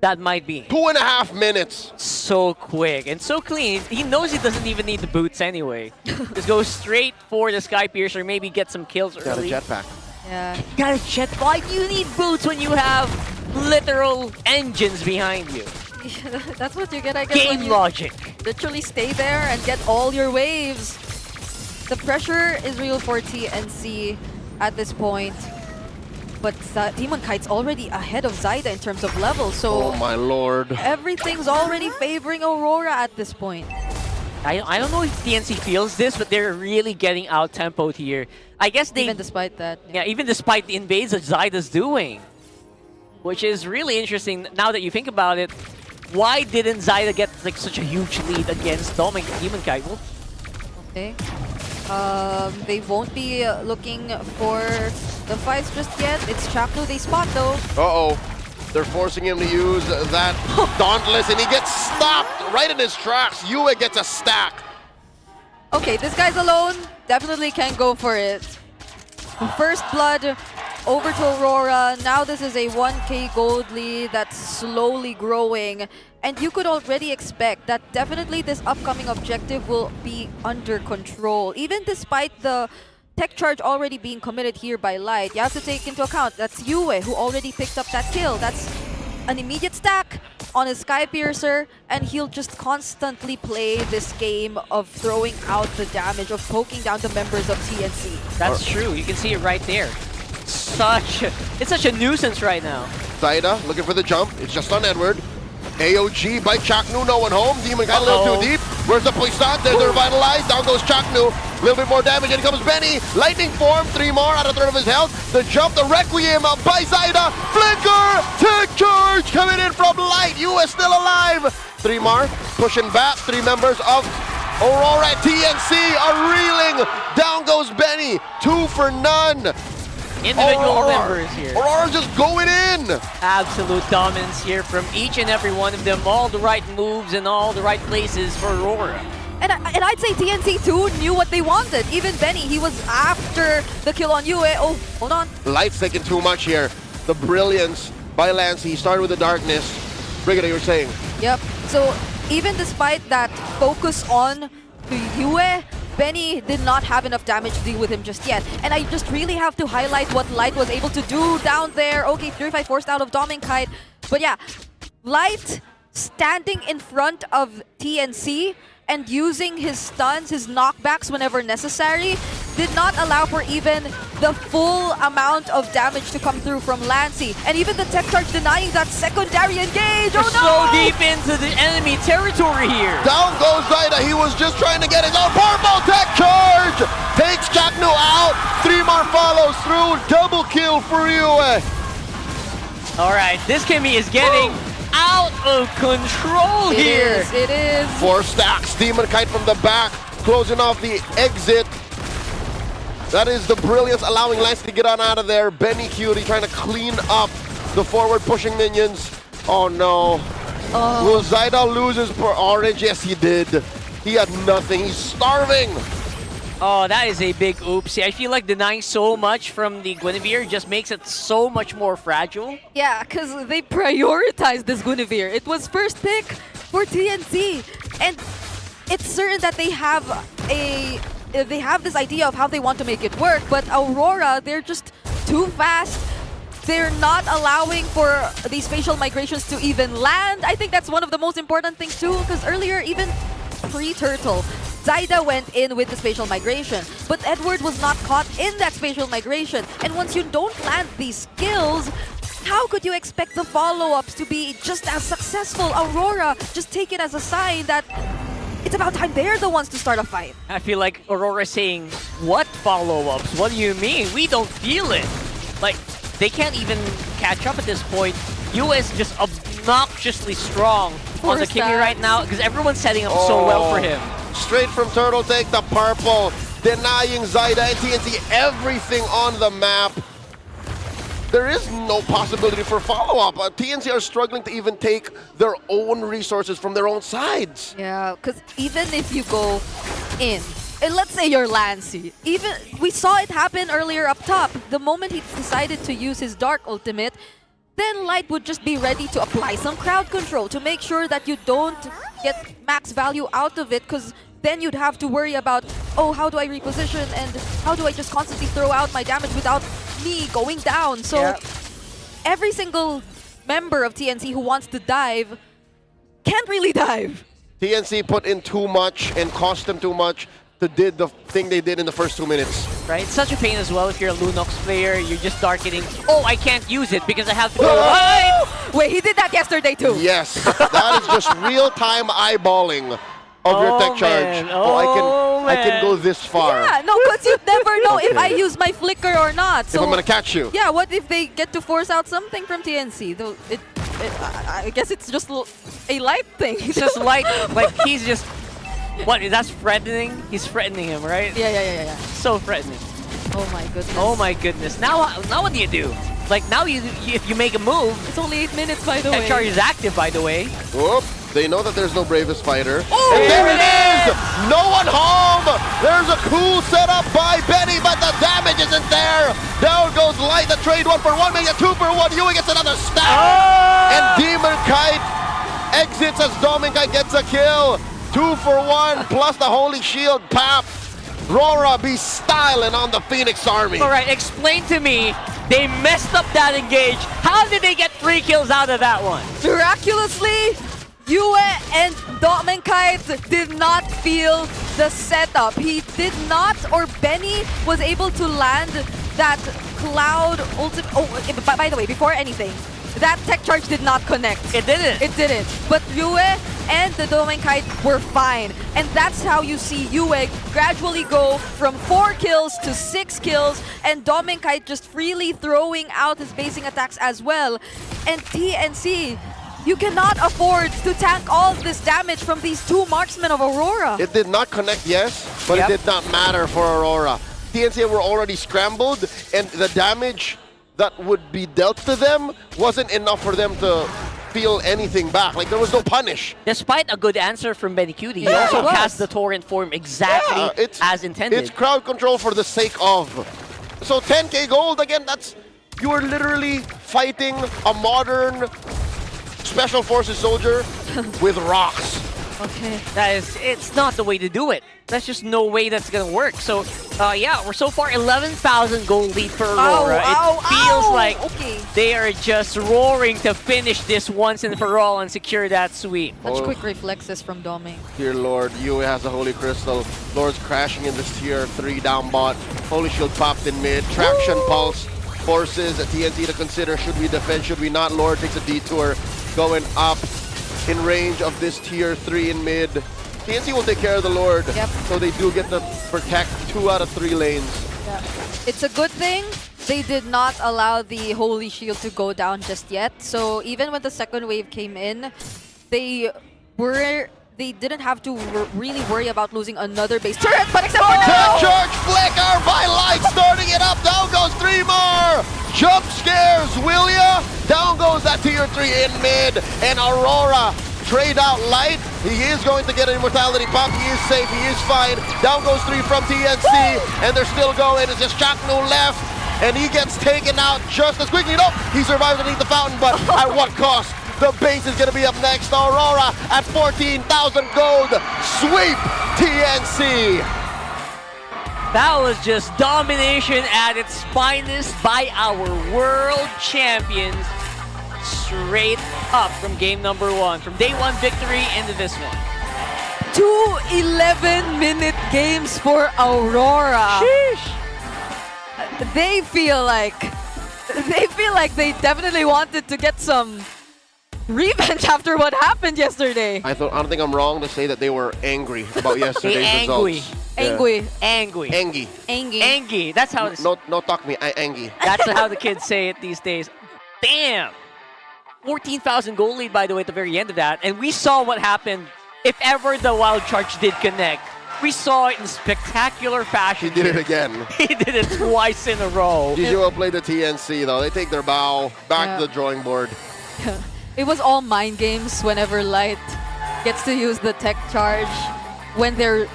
That might be. 2.5 minutes. So quick and so clean. He knows he doesn't even need the boots anyway. Just go straight for the Sky Piercer, maybe get some kills early. Got a jetpack. Yeah. Got a jetpack. Why do you need boots when you have literal engines behind you? That's what you get, I guess. Game logic. Literally stay there and get all your waves. The pressure is real for TNC at this point. But Demon Kite's already ahead of Zyda in terms of level, so... Oh my lord. Everything's already favoring Aurora at this point. I don't know if TNC feels this, but they're really getting out-tempoed here. I guess they... Even despite that. Yeah, even despite the invades that Zyda's doing. Which is really interesting now that you think about it. Why didn't Zyda get like such a huge lead against Demon Kite? Well, okay. They won't be looking for the fights just yet. It's Chaknu they spot though. Uh-oh. They're forcing him to use that Dauntless, and he gets stopped right in his tracks. Yue gets a stack. Okay, this guy's alone. Definitely can go for it. First blood over to Aurora. Now this is a 1k gold lead that's slowly growing. And you could already expect that definitely this upcoming objective will be under control. Even despite the tech charge already being committed here by Light, you have to take into account that's Yue who already picked up that kill. That's an immediate stack on his Sky Piercer, and he'll just constantly play this game of throwing out the damage, of poking down the members of TNC. that's true. You can see it right there. It's such a nuisance right now. Zyda looking for the jump. It's just on Edward. AOG by Chaknu, no one home. Demon got a little too deep. Where's the Puissant? There's the Revitalize. Down goes Chaknu. A little bit more damage. In comes Benny. Lightning form. 3 more out of 1/3 of his health. The jump, the Requiem by Zyda. Flicker. Tech charge coming in from Light. You are still alive. 3 more. Pushing back. 3 members of Aurora TNC are reeling. Down goes Benny. 2 for none. individual members here. Aurora just going in! Absolute dominance here from each and every one of them. All the right moves in all the right places for Aurora. And I'd say TNC too knew what they wanted. Even Benny, he was after the kill on Yue. Oh, hold on. Light's taking too much here. The brilliance by Lance. He started with the darkness. Brigida, you were saying? Yep. So even despite that focus on Yue, Benny did not have enough damage to deal with him just yet. And I just really have to highlight what Light was able to do down there. Okay, Purify forced out of Dominkite. But yeah, Light standing in front of TNC and using his stuns, his knockbacks whenever necessary, did not allow for even the full amount of damage to come through from Lancey. And even the tech charge denying that secondary engage. Oh no! So deep into the enemy territory here. Down goes Zaida. He was just trying to get his own purple tech charge. Takes Chaknu out. 3 more follows through. Double kill for you. All right, this Kimmy is getting out of control here. It is. 4 stacks. Demon Kite from the back, closing off the exit. That is the brilliance, allowing Lance to get on out of there. Benny Cutie trying to clean up the forward pushing minions. Oh no. Will Zaida lose his orange? Yes, he did. He had nothing. He's starving. Oh, that is a big oopsie. I feel like denying so much from the Guinevere just makes it so much more fragile. Yeah, because they prioritized this Guinevere. It was first pick for TNC. And it's certain that they have this idea of how they want to make it work, but Aurora, they're just too fast. They're not allowing for these spatial migrations to even land. I think that's one of the most important things too, because earlier, even pre-Turtle, Zaida went in with the spatial migration, but Edward was not caught in that spatial migration. And once you don't land these skills, how could you expect the follow-ups to be just as successful? Aurora, just take it as a sign that it's about time they're the ones to start a fight. I feel like Aurora saying, what follow-ups? What do you mean? We don't feel it. Like, they can't even catch up at this point. US just obnoxiously strong on the Kimmy right now because everyone's setting up so well for him. Straight from Turtle, take the purple, denying Zaida and TNC everything on the map. There is no possibility for follow-up. TNC are struggling to even take their own resources from their own sides. Yeah, because even if you go in, and let's say you're Lancey, even we saw it happen earlier up top. The moment he decided to use his Dark Ultimate, then Light would just be ready to apply some crowd control to make sure that you don't get max value out of it, because then you'd have to worry about, oh, how do I reposition and how do I just constantly throw out my damage without me going down? So every single member of TNC who wants to dive can't really dive. TNC put in too much and cost them too much to did the thing they did in the first 2 minutes. Right? It's such a pain as well if you're a Lunox player. You're just darkening. Oh, I can't use it because I have to go right. Wait, he did that yesterday too. Yes, that is just real-time eyeballing of your tech charge. I can go this far. Yeah, no, because you never know if I use my flicker or not. So if I'm gonna catch you. Yeah, what if they get to force out something from TNC? Though I guess it's just a Light thing. It's just like he's just. What, that's threatening? He's threatening him, right? Yeah. So threatening. Oh my goodness. Oh my goodness. Now what do you do? Like, now if you make a move... It's only 8 minutes, by the way. Tech charge is active, by the way. Whoop. They know that there's no bravest fighter. Oh, and there it is! No one home! There's a cool setup by Benny, but the damage isn't there! Down goes Light, the trade 1-for-1, make it 2-for-1. Yui gets another stack! And Demon Kite exits as Dominkite gets a kill. 2-for-1 plus the Holy Shield Pap. RORA be styling on the Phoenix Army. All right, explain to me. They messed up that engage. How did they get 3 kills out of that one? Miraculously, Yue and Dominkite did not feel the setup. He did not, or Benny was able to land that Cloud ultimate. Oh, by the way, before anything, that tech charge did not connect. It didn't. It didn't. But Yue and the Dominkite were fine. And that's how you see Yue gradually go from 4 kills to 6 kills, and Dominkite just freely throwing out his basing attacks as well. And TNC, you cannot afford to tank all of this damage from these 2 marksmen of Aurora. It did not connect, yes, but it did not matter for Aurora. TNC were already scrambled, and the damage that would be dealt to them wasn't enough for them to feel anything back. Like, there was no punish. Despite a good answer from Benny Cutie, he also cast the Torrent form exactly as intended. It's crowd control for the sake of. So 10k gold, again, that's, you are literally fighting a modern Special Forces soldier with rocks. Okay. It's not the way to do it. That's just no way that's gonna work. So, yeah, we're so far 11,000 gold lead for Aurora. It feels like they are just roaring to finish this once and for all and secure that sweep. Such quick reflexes from Domi. Dear Lord, Yue has the Holy Crystal. Lord's crashing in this tier 3 down bot. Holy Shield popped in mid. Traction Pulse forces a TNT to consider, should we defend, should we not. Lord takes a detour, going up in range of this tier 3 in mid. TNC will take care of the Lord, so they do get to protect 2 out of 3 lanes. Yeah. It's a good thing they did not allow the Holy Shield to go down just yet. So even when the second wave came in, they didn't have to really worry about losing another base turret, but except for Tech Charge Flicker by Light, starting it up. Down goes 3 more. Jump scares, will ya? Down goes that tier 3 in mid, and Aurora trade out Light. He is going to get an immortality pop. He is safe. He is fine. Down goes 3 from TNC, and they're still going. It's just Chakno left, and he gets taken out just as quickly. Nope, he survives underneath the fountain, but at what cost? The base is going to be up next. Aurora at 14,000 gold. Sweep TNC. That was just domination at its finest by our world champions. Straight up from game number 1. From day 1 victory into this one. 2 11-minute games for Aurora. Sheesh. They feel like they definitely wanted to get some revenge after what happened yesterday. I don't think I'm wrong to say that they were angry about yesterday's results. Angry. Angry. That's how it's... No talk me, angry. That's how the kids say it these days. Damn! 14,000 goal lead, by the way, at the very end of that. And we saw what happened if ever the Wild Charge did connect. We saw it in spectacular fashion. He did it again. He did it twice in a row. GG will play the TNC, though. They take their bow back to the drawing board. It was all mind games whenever Light gets to use the tech charge when they're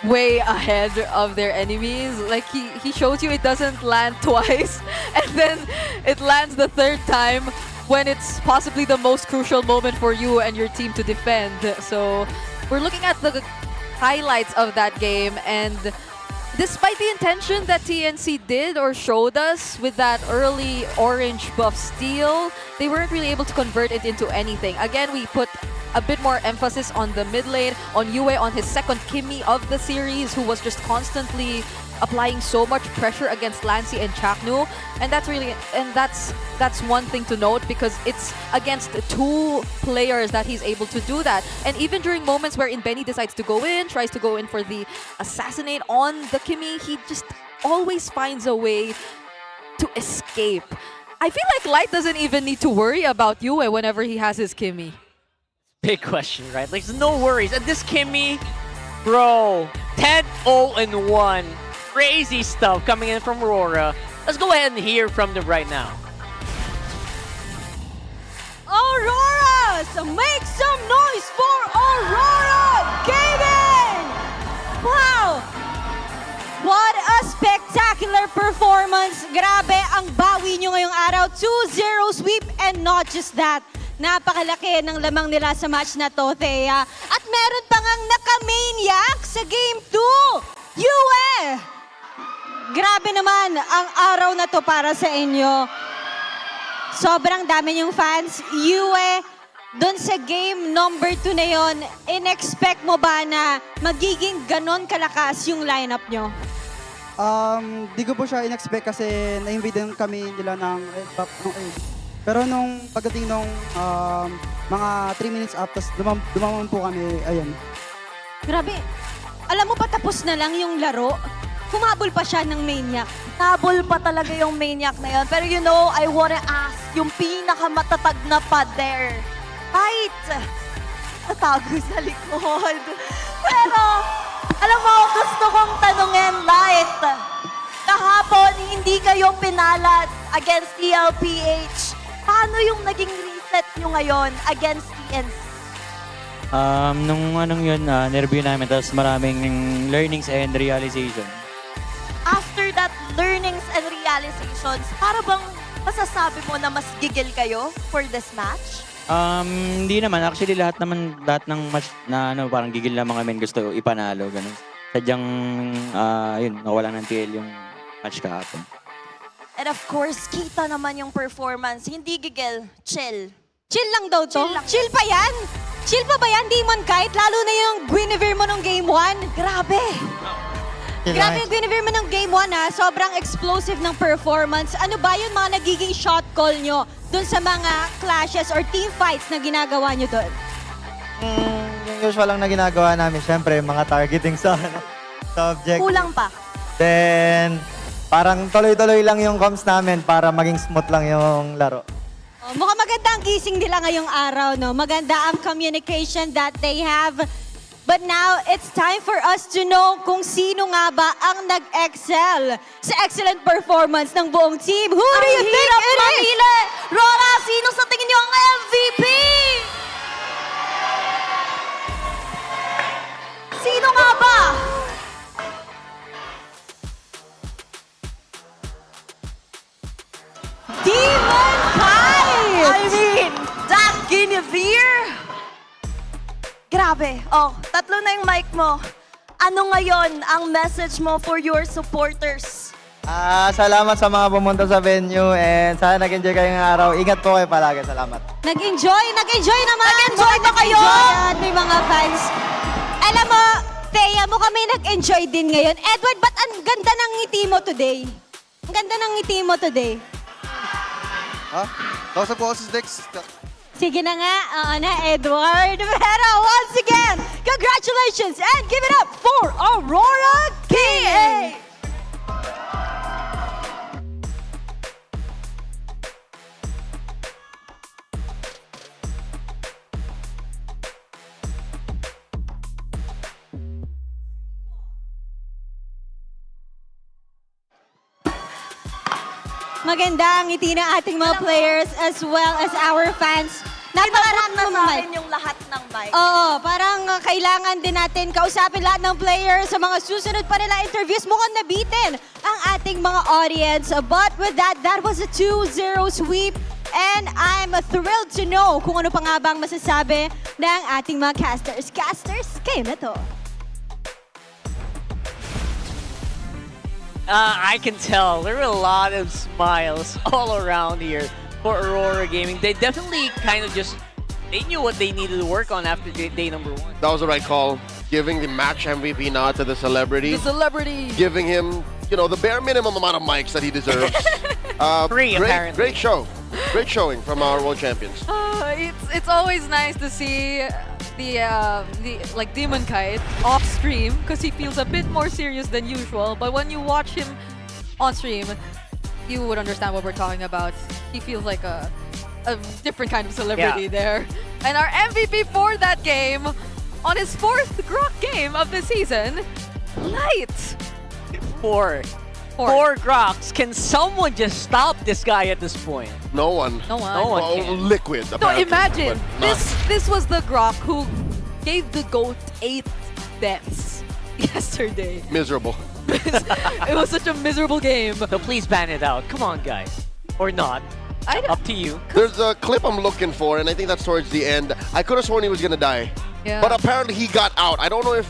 way ahead of their enemies. Like, he shows you it doesn't land twice, and then it lands the 3rd time when it's possibly the most crucial moment for you and your team to defend. So we're looking at the highlights of that game, and despite the intention that TNC did or showed us with that early orange buff steal, they weren't really able to convert it into anything. Again, we put a bit more emphasis on the mid lane, on Yue, on his second Kimmy of the series, who was just constantly applying so much pressure against Lancy and Chaknu, and that's one thing to note, because it's against 2 players that he's able to do that. And even during moments wherein Benny decides to go in, tries to go in for the assassinate on the Kimmy, he just always finds a way to escape. I feel like Light doesn't even need to worry about Yue whenever he has his Kimmy. Big question, right? Like, there's no worries. And this Kimmy, bro, 10-0-1. Crazy stuff coming in from Aurora. Let's go ahead and hear from them right now. Aurora! So make some noise for Aurora Gaming! Wow! What a spectacular performance! Grabe ang bawi nyo ngayong araw. 2-0 sweep, and not just that. Napakalaki ng lamang nila sa match na to, Thea. At meron pa ngang naka-maniac sa Game 2! Yue! Grabe naman ang araw na to para sa inyo. Sobrang dami niyong fans. Yue, doon sa game number 2 na yon, in-expect mo ba na magiging ganon kalakas yung lineup nyo? Di ko po siya in-expect kasi na-invade kami nila ng red buff ng aid. Pero nung pagdating nung mga 3 minutes after, dumamon po kami, ayun. Grabe. Alam mo pa, tapos na lang yung laro. Humabol pa siya ng maniac. Habol pa talaga yung maniac na yun. Pero you know, I wanna ask, yung pinakamatatag na pader, kahit natago sa likod. Pero, alam mo, gusto kong tanungin, Light, Kahapon, hindi kayo pinalad against TLPH. Paano yung naging reset nyo ngayon against TNC? Nung anong yun, nireview namin, tapos maraming learnings and realization. After that learnings and realizations, para bang masasabi mo na mas gigil kayo for this match? Hindi naman. Actually, lahat ng match na parang gigil na mga men gusto ipanalo. Ganun. Sadyang, yun, nawala ng TL yung match kahapon. And of course, kita naman yung performance. Hindi gigil, chill. Chill lang daw to? Chill pa yan? Chill pa ba yan, Demon Kite? Lalo na yung Guinevere mo nung Game 1. Grabe. Grabe yung Guinevere mo nung Game 1 ha. Sobrang explosive ng performance. Ano ba yung mga nagiging shot call nyo dun sa mga clashes or team fights na ginagawa nyo dun? Yung usual lang na ginagawa namin, syempre, mga targeting sa object. Kulang pa. Then, parang tuloy-tuloy lang yung comms namin para maging smooth lang yung laro. Oh, mukhang maganda ang gising nila ngayong araw, no? Maganda ang communication that they have. But now, it's time for us to know kung sino nga ba ang nag-excel sa excellent performance ng buong team. Who do you think it is? RORA, sino sa tingin niyo ang MVP? Sino nga ba? Demon Kite! I mean, that Guinevere! Grabe. Oh, tatlo na yung mic mo. Ano ngayon ang message mo for your supporters? Salamat sa mga pumunta sa venue and sana nag-enjoy kayo ng araw. Ingat po kayo palagi. Salamat. Nag-enjoy naman! Nag-enjoy ba kayo? Ating mga fans. Alam mo, Thea, mo kami nag-enjoy din ngayon. Edward, ba't ang ganda ng ngiti mo today? Ang ganda ng ngiti mo today. Ha? Kausap ko si Dex. Sige na nga, na Edward. Pero once again, congratulations and give it up for Aurora King! Maganda ang ngiti ng ating mga players as well as our fans. Napakarap na ng sa mic. akin yung lahat ng mic. Oo, parang kailangan din natin kausapin lahat ng players sa mga susunod pa nila interviews. Mukhang nabitin ang ating mga audience. But with that, that was a 2-0 sweep. And I'm thrilled to know kung ano pa nga bang masasabi ng ating mga casters. Casters, kayo na to. I can tell there were a lot of smiles all around here for Aurora Gaming. They definitely kind of they knew what they needed to work on after day number 1. That was the right call. Giving the match MVP nod to the celebrity. The celebrity. Giving him, the bare minimum amount of mics that he deserves. Free, apparently. Great show. Great showing from our world champions. It's always nice to see the Demon Kite off stream because he feels a bit more serious than usual. But when you watch him on stream, you would understand what we're talking about. He feels like a different kind of celebrity there. And our MVP for that game, on his 4th Grok game of the season, Light. Four Groks. Can someone just stop this guy at this point? No one. No one. No one Well, can. Liquid, So apparently, imagine, but not. this was the Grok who gave the GOAT 8 deaths yesterday. Miserable. It was such a miserable game. So please ban it out. Come on, guys. Or not. Up to you. There's a clip I'm looking for, and I think that's towards the end. I could have sworn he was gonna die. Yeah. But apparently he got out. I don't know if...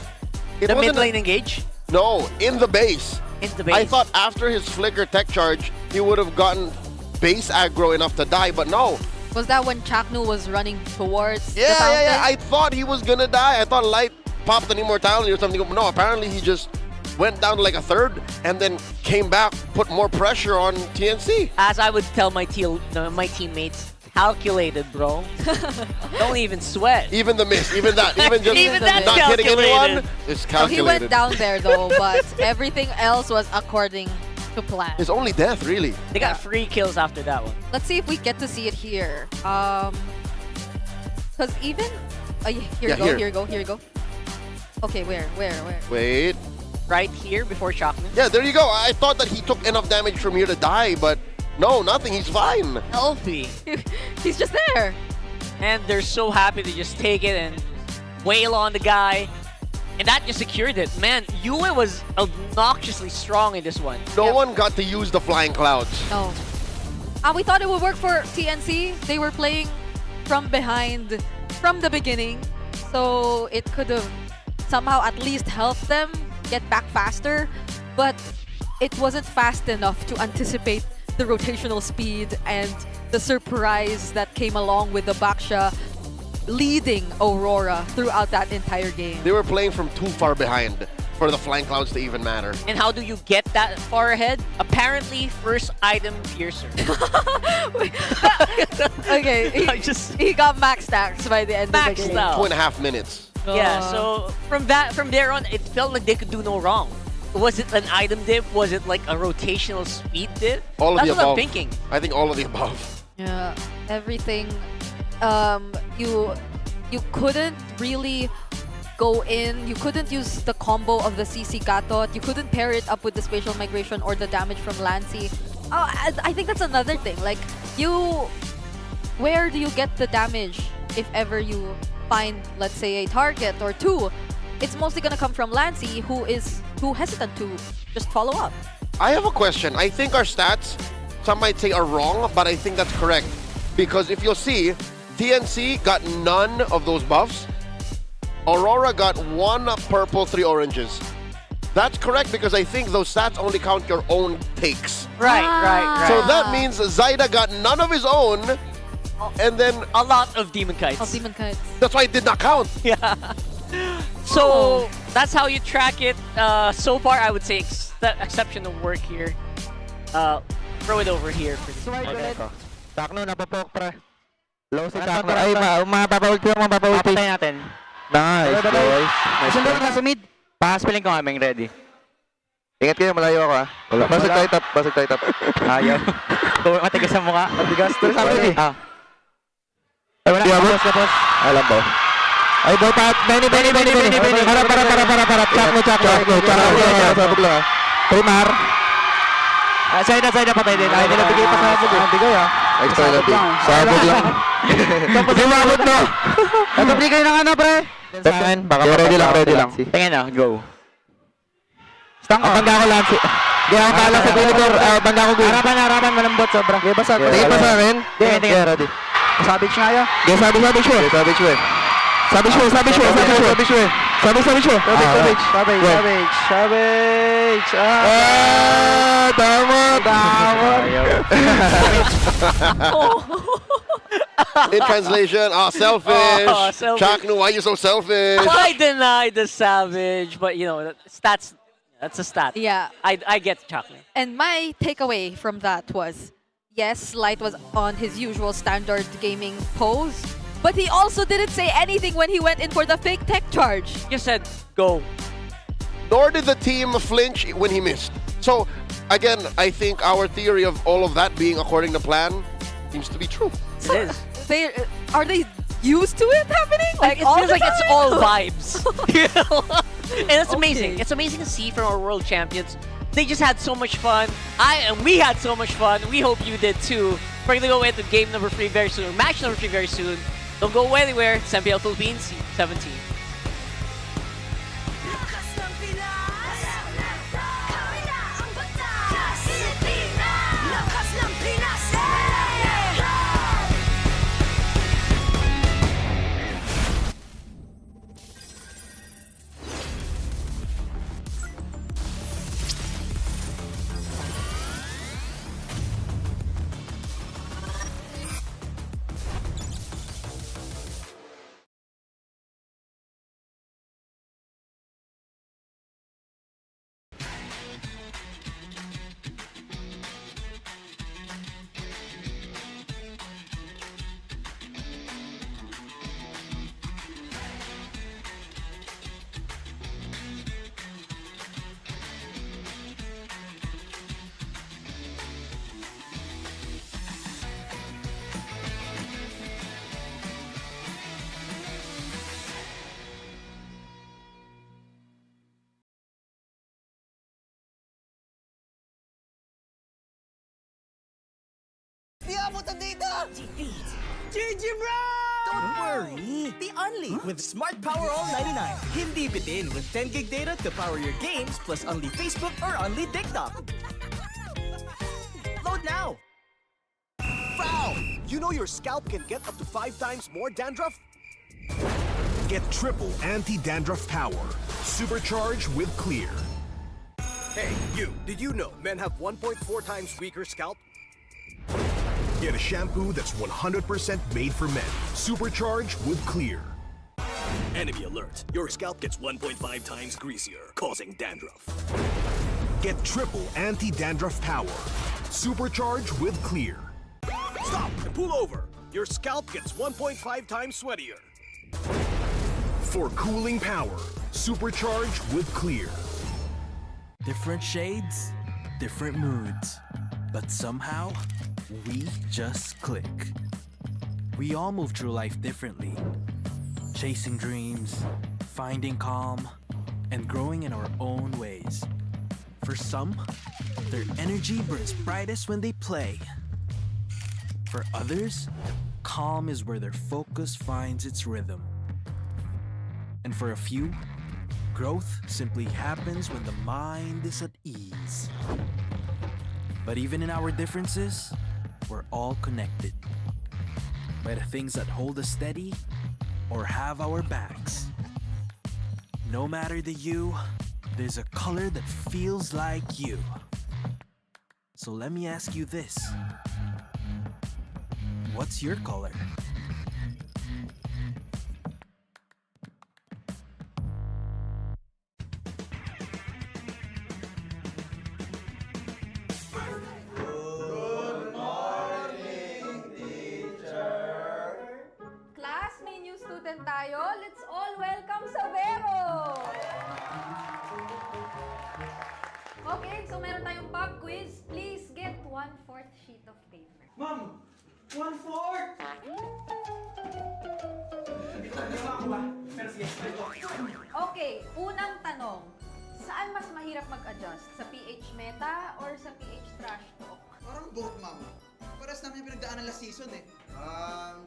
The mid wasn't lane engage? No, in the base. In the base. I thought after his flicker tech charge, he would have gotten base aggro enough to die, but no. Was that when Chaknu was running towards the Yeah. fountain? I thought he was gonna die. I thought Light popped an immortality or something. No, apparently he just went down to like a third and then came back, put more pressure on TNC. As I would tell my teammates, calculated, bro. Don't even sweat. Even the miss, even that, even just Even that's not hitting anyone, calculated. it's So calculated. he went down there though, but everything else was according to plan. His only death, really. They got free kills after that one. Let's see if we get to see it here. Because even... here Yeah, you go, here. here you go, here you go. Okay, where? Wait. right here before Chakna. Yeah, there you go. I thought that he took enough damage from here to die, but no, nothing. He's fine. Healthy. He's just there. And they're so happy to just take it and wail on the guy. And that just secured it. Man, Yue was obnoxiously strong in this one. No one got to use the flying clouds. No. We thought it would work for TNC. They were playing from behind from the beginning. So it could have somehow at least helped them get back faster. But it wasn't fast enough to anticipate the rotational speed and the surprise that came along with the Baksha leading Aurora throughout that entire game. They were playing from too far behind for the flying clouds to even matter. And how do you get that far ahead? Apparently, first item piercer. Okay, he got max stacks by the end of the game. 2.5 minutes. Yeah, so from there on, it felt like they could do no wrong. Was it an item dip? Was it like a rotational speed dip? All of That's the what above. I'm thinking. I think all of the above. Yeah, everything. You couldn't really go in. You couldn't use the combo of the CC Katot. You couldn't pair it up with the spatial migration or the damage from Lancy. I think that's another thing. Like, where do you get the damage if ever you find, let's say, a target or two? It's mostly gonna come from Lancy, who is too hesitant to just follow up. I have a question. I think our stats, some might say are wrong, but I think that's correct. Because if you'll see, TNC got none of those buffs. Aurora got 1 purple, 3 oranges. That's correct because I think those stats only count your own takes. Right. So that means Zaida got none of his own, and then a lot of Demon Kites. Of Demon Kites. That's why it did not count. Yeah. So that's how you track it. So far, I would say exceptional work here. Throw it over here for this. Okay. Chakno, napapok, pre. Low si Chakno. Ay, mapapawag ko yung mapapawag. Papatay natin. Nice, boys. Nice. Sunod na sa mid. Pahaspilin ko kaming ready. Ingat kayo, malayo ako, ha. Basag tayo top, basag tayo top. Ayaw. Matigas sa mukha. Matigas. Pero sa akin, eh. Ay, wala. Boss. Alam ba? Ay, boy, Benny. Para. Chakno. Sabog lang, ha. Primar. Side na patay din. Ay, nilabigay pa sa sabog. Bigay, ha. Sabog lang. Sumabot mo. Nabigay ng ano, pre? Ready lang. Tingin na, go. Stang, bangga ko lang. Di ako kala sa Twitter, bangga ko good. Harapan, malambot sobra. Di ba sa akin? Tingin. Ready. Savage nga yun. Savage. In translation, selfish. Selfish. Chakno, why you so selfish? I deny the Savage, but you know, that's a stat. Yeah. I get Chocolate. And my takeaway from that was, yes, Light was on his usual standard gaming pose, but he also didn't say anything when he went in for the fake tech charge. You said, go. Nor did the team flinch when he missed. So, again, I think our theory of all of that being according to plan seems to be true. It is. Are they used to it happening? Like, it all feels the like it's time? all vibes. You know? And it's amazing. Okay. It's amazing to see from our world champions. They just had so much fun. We had so much fun. We hope you did too. We're going to go into game number 3 very soon, or match number 3 very soon. Don't go anywhere. It's MPL Philippines, 17. Di abutan dito! GG bro! Don't worry! The Only with Smart Power All 99. Hindi bitin with 10 gig data to power your games plus only Facebook or only TikTok. Load now! Foul! You know your scalp can get up to 5 times more dandruff? Get triple anti-dandruff power. Supercharged with Clear. Hey, you, did you know men have 1.4 times weaker scalp? Get a shampoo that's 100% made for men. Supercharged with Clear. Enemy alert. Your scalp gets 1.5 times greasier, causing dandruff. Get triple anti-dandruff power. Supercharged with Clear. Stop and pull over. Your scalp gets 1.5 times sweatier. For cooling power. Supercharged with Clear. Different shades, different moods. But somehow, we just click. We all move through life differently. Chasing dreams, finding calm, and growing in our own ways. For some, their energy burns brightest when they play. For others, calm is where their focus finds its rhythm. And for a few, growth simply happens when the mind is at ease. But even in our differences, we're all connected by the things that hold us steady or have our backs. No matter the hue, there's a color that feels like you. So let me ask you this. What's your color? Class, may new student tayo. Let's all welcome Savero! Okay, so meron tayong pop quiz. Please get 1/4 sheet of paper. Ma'am! 1/4! Okay, unang tanong. Saan mas mahirap mag-adjust? Sa PH Meta or sa PH Trash Talk? Parang both, ma'am. Paras namin yung pinagdaanan last season eh.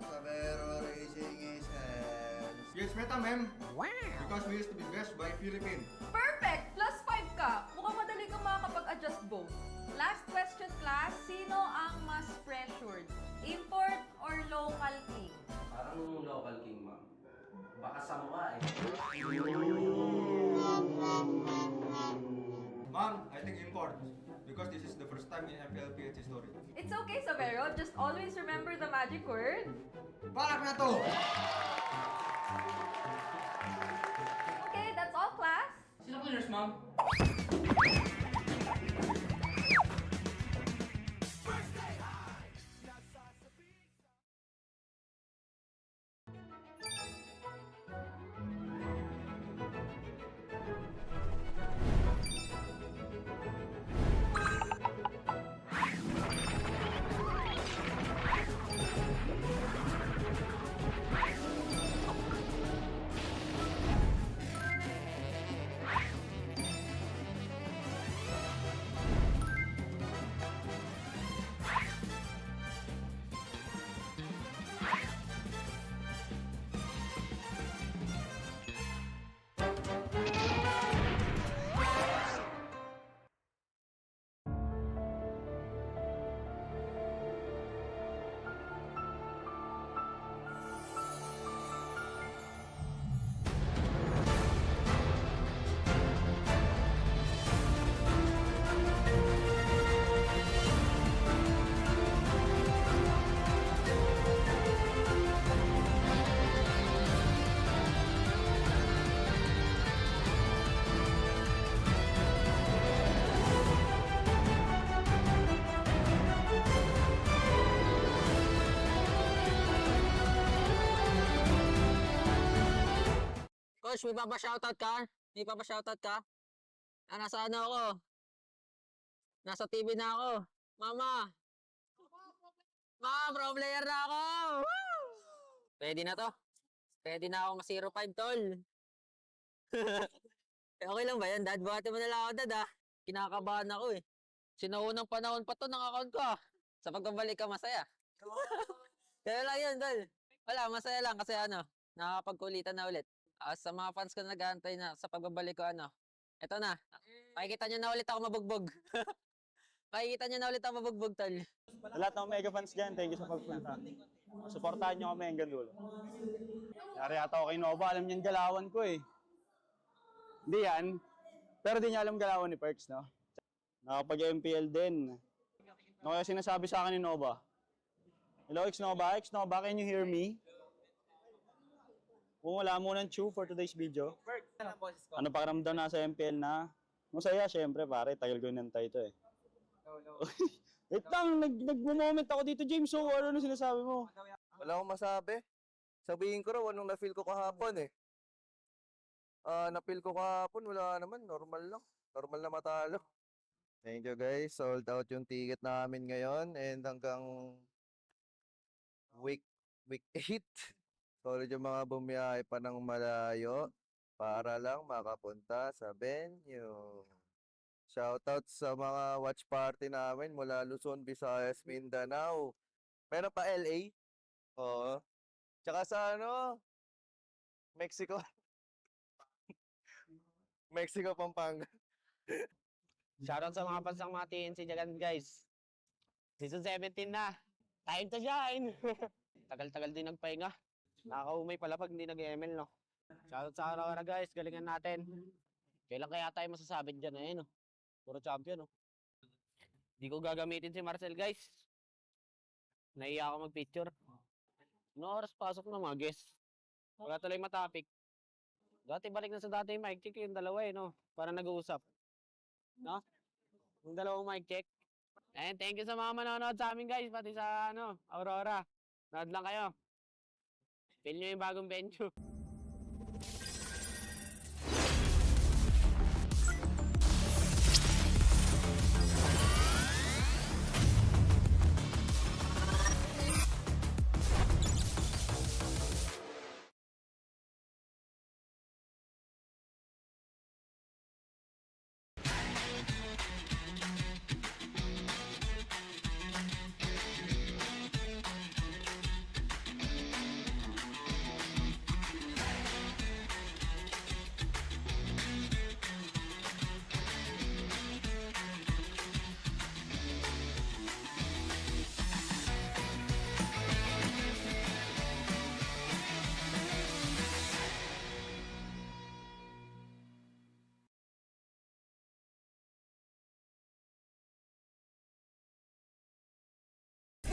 Savero raising his hands. Yes, Meta, ma'am. Wow! Because we used to be best by Philippines. Perfect! Plus 5 ka. Mukhang madali kang makakapag-adjust both. Last question, class. Sino ang mas pressured? Import or local king? Parang local king, ma'am. Baka sa mukha eh. Ma'am, I think import. Because this is the first time in MPL Philippines history. It's okay, Savero. Just always remember the magic word. Balak na to! Okay, that's all, class. Sino cleaners, ma'am? Coach, may papashoutout ka? May papashoutout ka? Nasa ano ako? Nasa TV na ako. Mama! Pro player na ako! Woo! Pwede na to. Pwede na ako ma-05, tol. Okay lang ba yan, Dad? Buhati mo na lang ako, Dad, ah. Kinakabahan ako, eh. Sinaunang panahon pa to ng account ko, ah. Sa pagbabalik ka, masaya. Kaya lang yun, Dol. Wala, masaya lang kasi nakakapagkulitan na ulit. Sa mga fans ko nag-aantay na sa pagbabalik ko, eto na. Makikita nyo na ulit ako mabugbog. Makikita nyo na ulit ako mabugbog, Tol. Sa lahat ng mega fans dyan, thank you sa pagpunta. Suportahan nyo kami hanggang dulo. Yari ata ako kay Nova, alam niyan galawan ko eh. Hindi yan, pero di niya alam galawan ni Perks, no? Nakapag-MPL din. Ano kaya sinasabi sa akin ni Nova? Hello, X-Nova, can you hear me? Kung wala mo ng chew for today's video. Ano pakiramdam na sa MPL na? Masaya, syempre pare, tagal ko inantay ito eh. Wait lang, nag-moment ako dito, James. So, ano sinasabi mo? Wala akong masabi. Sabihin ko raw, anong na-feel ko kahapon eh. Na-feel ko kahapon, wala naman, normal lang. Normal na matalo. Thank you guys, sold out yung ticket namin ngayon and hanggang week 8. Solid yung mga bumiyahe pa ng malayo para lang makapunta sa venue. Shoutout sa mga watch party namin mula Luzon, Visayas, Mindanao. Meron pa LA. Oo. Tsaka sa Mexico. Mexico, Pampanga. Shoutout sa mga fans ng mga TNC dyan, guys. Season 17 na. Time to shine! Tagal-tagal din nagpahinga. Nakakaumay pala pag hindi nag-ML, no? Shoutout sa RORA, guys. Galingan natin. Kailan kaya tayo masasabi dyan, no? Puro champion, no? Di ko gagamitin si Marcel, guys. Naiya ako mag-picture. No oras pasok na mga guests. Wala tuloy matapik. Dati balik na sa dati yung mic check yung dalawa, no? Para nag-uusap. No? Yung dalawang mic check. And thank you sa mga manonood sa amin, guys. Pati sa, Aurora. Nood lang kayo. Feel nyo yung bagong venue.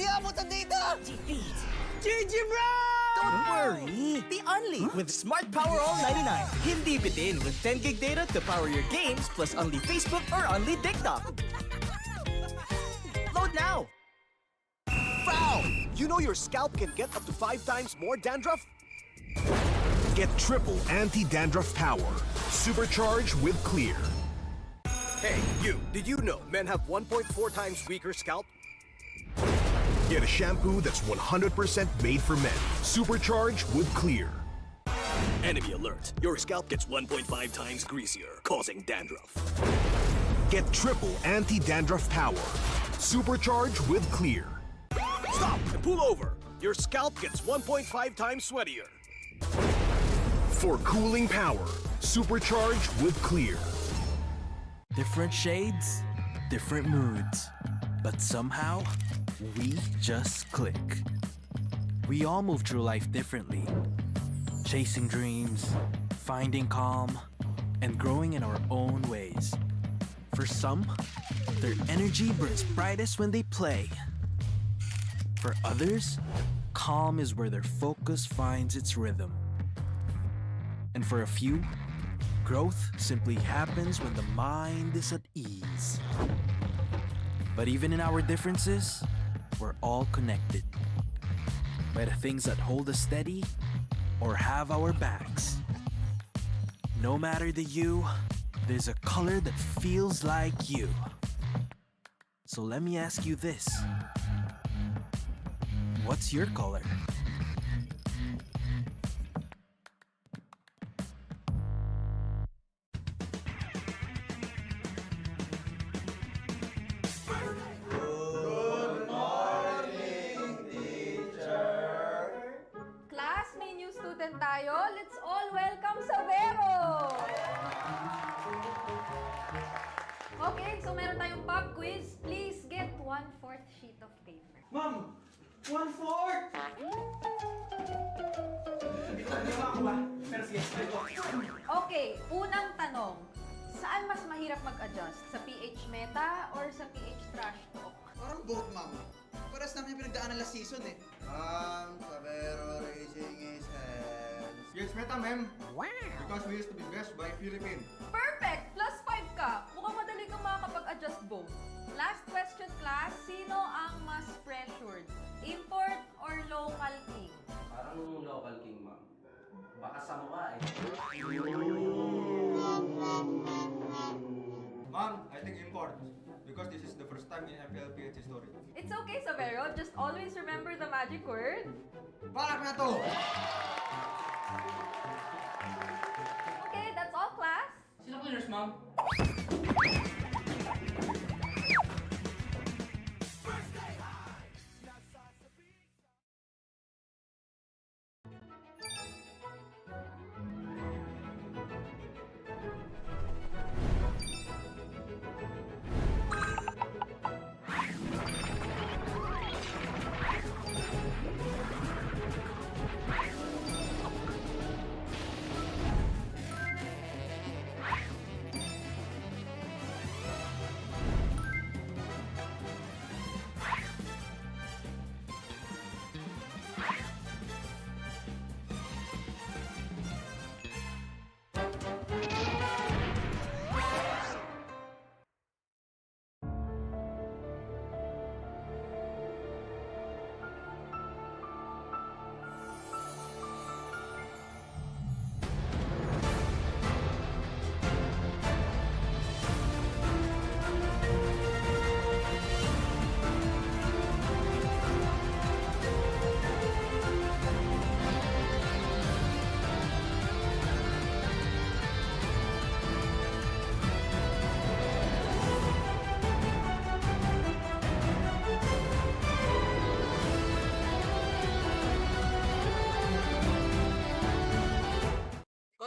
Di abutan dito! Defeat. GG bro! Don't worry! The Only with Smart Power All 99. Hindi bitin with 10 gig data to power your games plus only Facebook or only TikTok. Load now! Foul! You know your scalp can get up to 5 times more dandruff? Get triple anti-dandruff power. Supercharged with Clear. Hey, you! Did you know men have 1.4 times weaker scalp? Get a shampoo that's 100% made for men. Supercharged with Clear. Enemy alert. Your scalp gets 1.5 times greasier, causing dandruff. Get triple anti-dandruff power. Supercharged with Clear. Stop and pull over. Your scalp gets 1.5 times sweatier. For cooling power. Supercharged with Clear. Different shades, different moods. But somehow, we just click. We all move through life differently. Chasing dreams, finding calm, and growing in our own ways. For some, their energy burns brightest when they play. For others, calm is where their focus finds its rhythm. And for a few, growth simply happens when the mind is at ease. But even in our differences, we're all connected by the things that hold us steady or have our backs. No matter the you, there's a color that feels like you. So let me ask you this. What's your color? 1/4! Okay, unang tanong. Saan mas mahirap mag-adjust? Sa PH meta or sa PH trash talk? Parang both, ma'am. Paras namin yung pinagdaanan last season eh. Sabi raising his hands. Yes, meta, ma'am. Wow! Because we used to be best by Philippines. Perfect! Plus 5 ka. Mukhang madali kang makakapag-adjust both. Last question, class. Sino ang mas pressured? Import or local king? Parang local king, ma'am. Baka sa mukha eh. Ma'am, I think import. Because this is the first time in MPL Philippines history. It's okay, Savero. Just always remember the magic word. Balak na to! Okay, that's all, class. Sino winners, ma'am?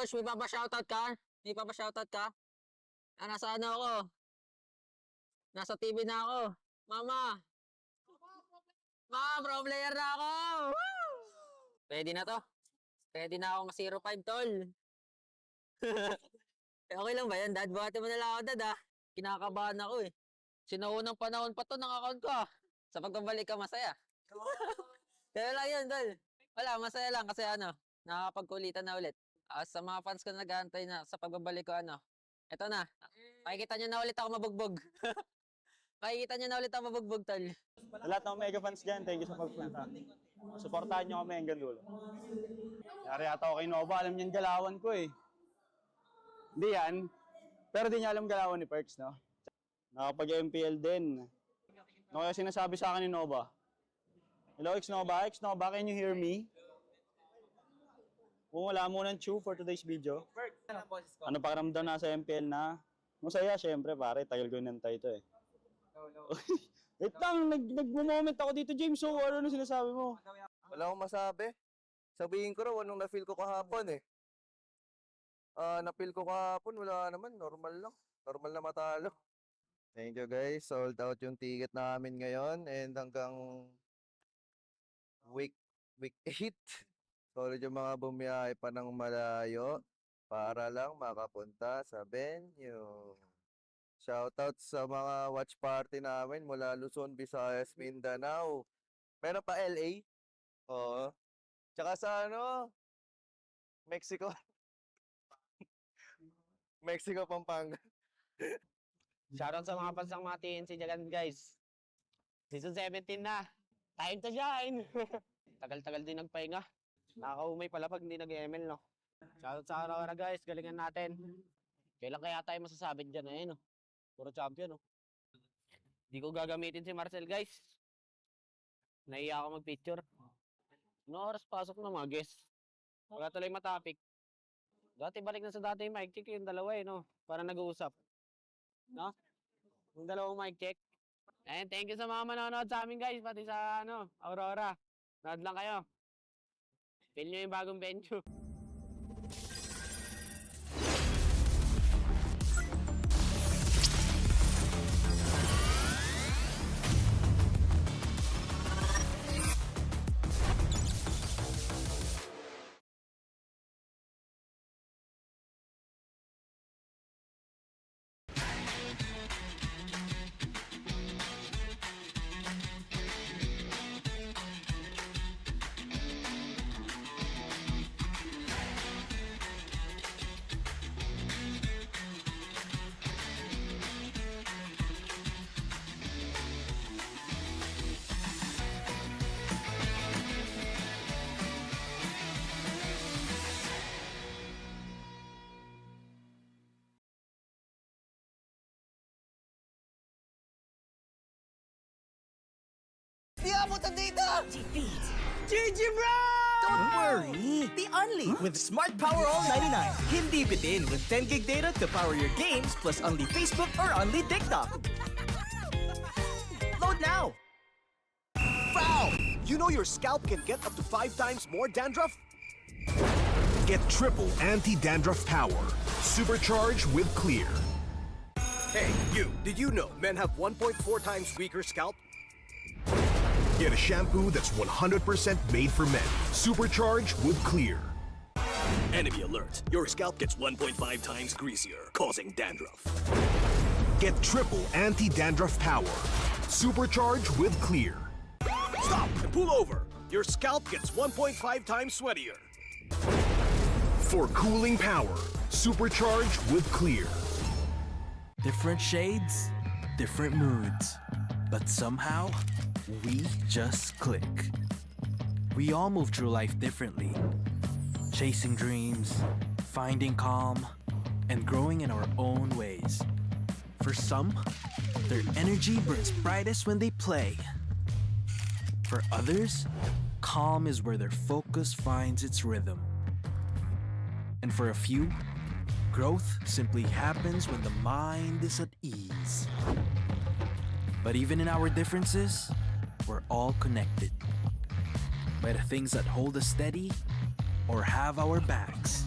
Coach, may papashoutout ka? May papashoutout ka? Nasa ano ako? Nasa TV na ako. Mama! Pro player na ako! Woo! Ready na to? Ready na ako ma-05, tol. Okay lang ba yan, Dad? Buhati mo na lang ako, Dad, ha? Kinakabahan ako, eh. Sinuunang panahon pa to ng account ko, ha? Sa pagbabalik ka, masaya. Kaya lang yun, Tol. Wala, masaya lang kasi nakakapagkulitan na ulit. Sa mga fans ko nag-aantay na sa pagbabalik ko, eto na. Makikita nyo na ulit ako mabugbog. Makikita nyo na ulit ako mabugbog, Tol. Sa lahat ng mega fans dyan, thank you sa pagpunta. Suportahan nyo kami hanggang dulo. Yari ata ako kay Nova, alam niyan galawan ko eh. Hindi yan, pero di niya alam galawan ni Perks, no? Nakapag-MPL din. Ano kaya sinasabi sa akin ni Nova? Hello, X-Nova, can you hear me? Kung wala mo ng chew for today's video. Ano pakiramdam na sa MPL na? Masaya, syempre pare, tagal ko nantay ito eh. Wait lang, nag-moment ako dito, James. So, ano sinasabi mo? Wala akong masabi. Sabihin ko raw, anong na-feel ko kahapon eh. Na-feel ko kahapon, wala naman. Normal lang. Normal na matalo. Thank you guys. Sold out yung ticket namin ngayon. And hanggang week 8. Solid yung mga bumiyahe pa ng malayo para lang makapunta sa venue. Shoutout sa mga watch party namin mula Luzon, Visayas, Mindanao. Meron pa LA. Oo. Tsaka sa Mexico. Mexico, Pampanga. Shoutout sa mga pansang mga TNC dyan, guys. Season 17 na. Time to shine! Tagal-tagal din nagpahinga. Nakakaumay pala pag hindi nag-ML, no? Shoutout sa RORA, guys. Galingan natin. Kailan kaya tayo masasabi dyan, no? Puro champion, no? Hindi ko gagamitin si Marcel, guys. Naiya ako mag-picture. No oras pasok na mga guests. Wala tuloy matapik. Dati balik na sa dati yung mic check yung dalawa no? Para nag-uusap. No? Yung dalawang mic check. And thank you sa mga manonood sa amin guys, pati sa Aurora. Nood lang kayo. Feel nyo yung bagong venue. abutan dito! GG, bro! Don't worry! The Only with Smart Power All 99. Hindi bitin with 10 gig data to power your games plus only Facebook or only TikTok. Load now! Foul! You know your scalp can get up to 5 times more dandruff? Get triple anti-dandruff power. Supercharged with Clear. Hey, you, did you know men have 1.4 times weaker scalp? Get a shampoo that's 100% made for men. Supercharged with Clear. Enemy alert. Your scalp gets 1.5 times greasier, causing dandruff. Get triple anti-dandruff power. Supercharged with Clear. Stop and pull over. Your scalp gets 1.5 times sweatier. For cooling power, supercharged with Clear. Different shades, different moods. But somehow, we just click. We all move through life differently. Chasing dreams, finding calm, and growing in our own ways. For some, their energy burns brightest when they play. For others, calm is where their focus finds its rhythm. And for a few, growth simply happens when the mind is at ease. But even in our differences, we're all connected by the things that hold us steady or have our backs.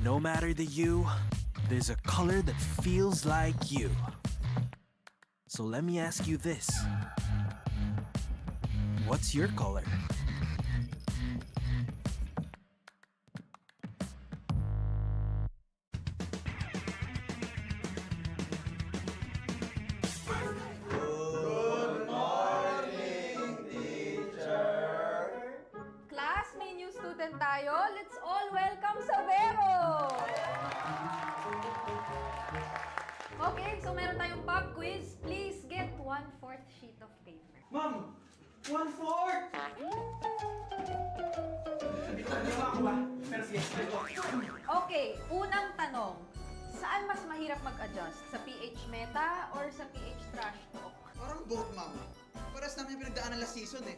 No matter the you, there's a color that feels like you. So let me ask you this. What's your color? Class, may new student tayo. Let's all welcome Savero! Okay, so meron tayong pop quiz. Please get 1/4 sheet of paper. Ma'am! 1/4! Okay, unang tanong. Saan mas mahirap mag-adjust? Sa PH Meta or sa PH Trash Talk? Parang both, ma'am. Paras namin yung pinagdaanan last season eh.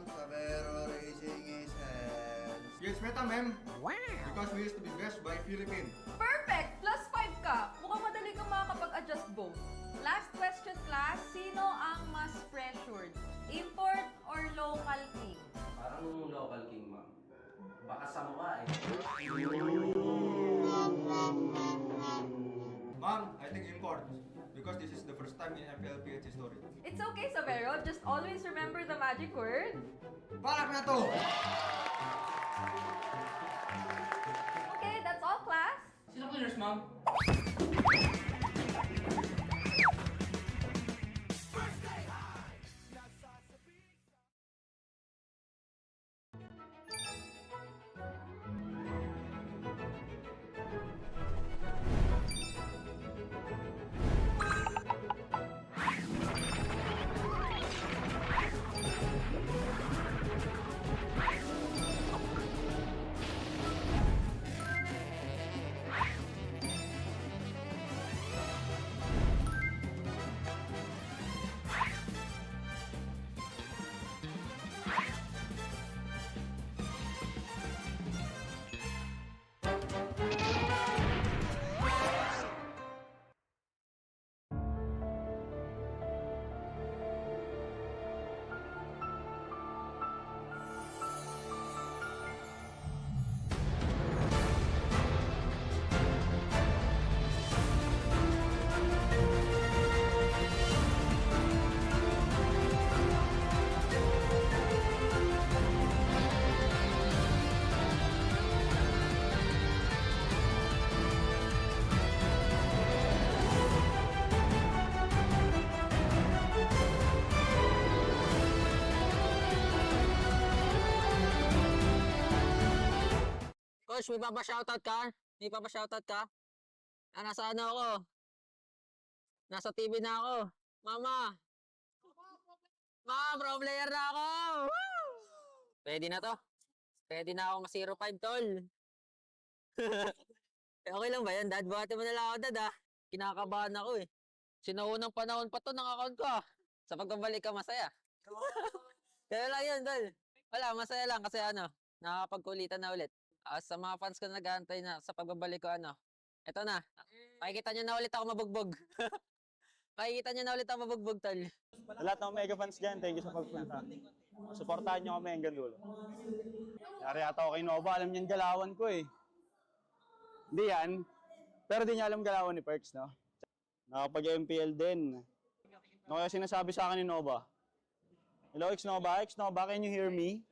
Sabero raising his hands. Yes, Meta, ma'am. Wow! Because we used to be best by Philippines. Perfect! Plus 5 ka. Mukhang madali kang makakapag-adjust both. Last question, class. Sino ang mas pressured? Import or local king? Parang local king, ma'am. Baka sa mukha eh. Ma'am, I think import. Because this is the first time in MPL history. It's okay, Savero. Just always remember the magic word. Balak na to! Okay, that's all, class. Sino cleaners, ma'am? Coach, may papashoutout ka? May papashoutout ka? Nasa ano ako? Nasa TV na ako. Mama! Ma, pro player na ako! Woo! Ready na to? Ready na ako ma-05, tol. Okay lang ba yan, Dad? Buhati mo na lang ako, Dad, ah. Kinakabahan ako eh. Sinaunang panahon pa to ng account ko, ah. Sa pagbabalik ka, masaya. Kaya lang yun, tol. Wala, masaya lang kasi nakakapagkulitan na ulit. Sa mga fans ko nag-aantay na sa pagbabalik ko, eto na. Makikita nyo na ulit ako mabugbog. Makikita nyo na ulit ako mabugbog, tol. Sa lahat ng mega fans dyan, thank you sa pagpunta. Suportahan nyo kami hanggang dulo. Yari ata ako kay Nova, alam niyan galawan ko eh. Hindi yan, pero di niya alam galawan ni Perks, no? Nakapag-MPL din. Ano kaya sinasabi sa akin ni Nova? Hello, X-Nova, can you hear me?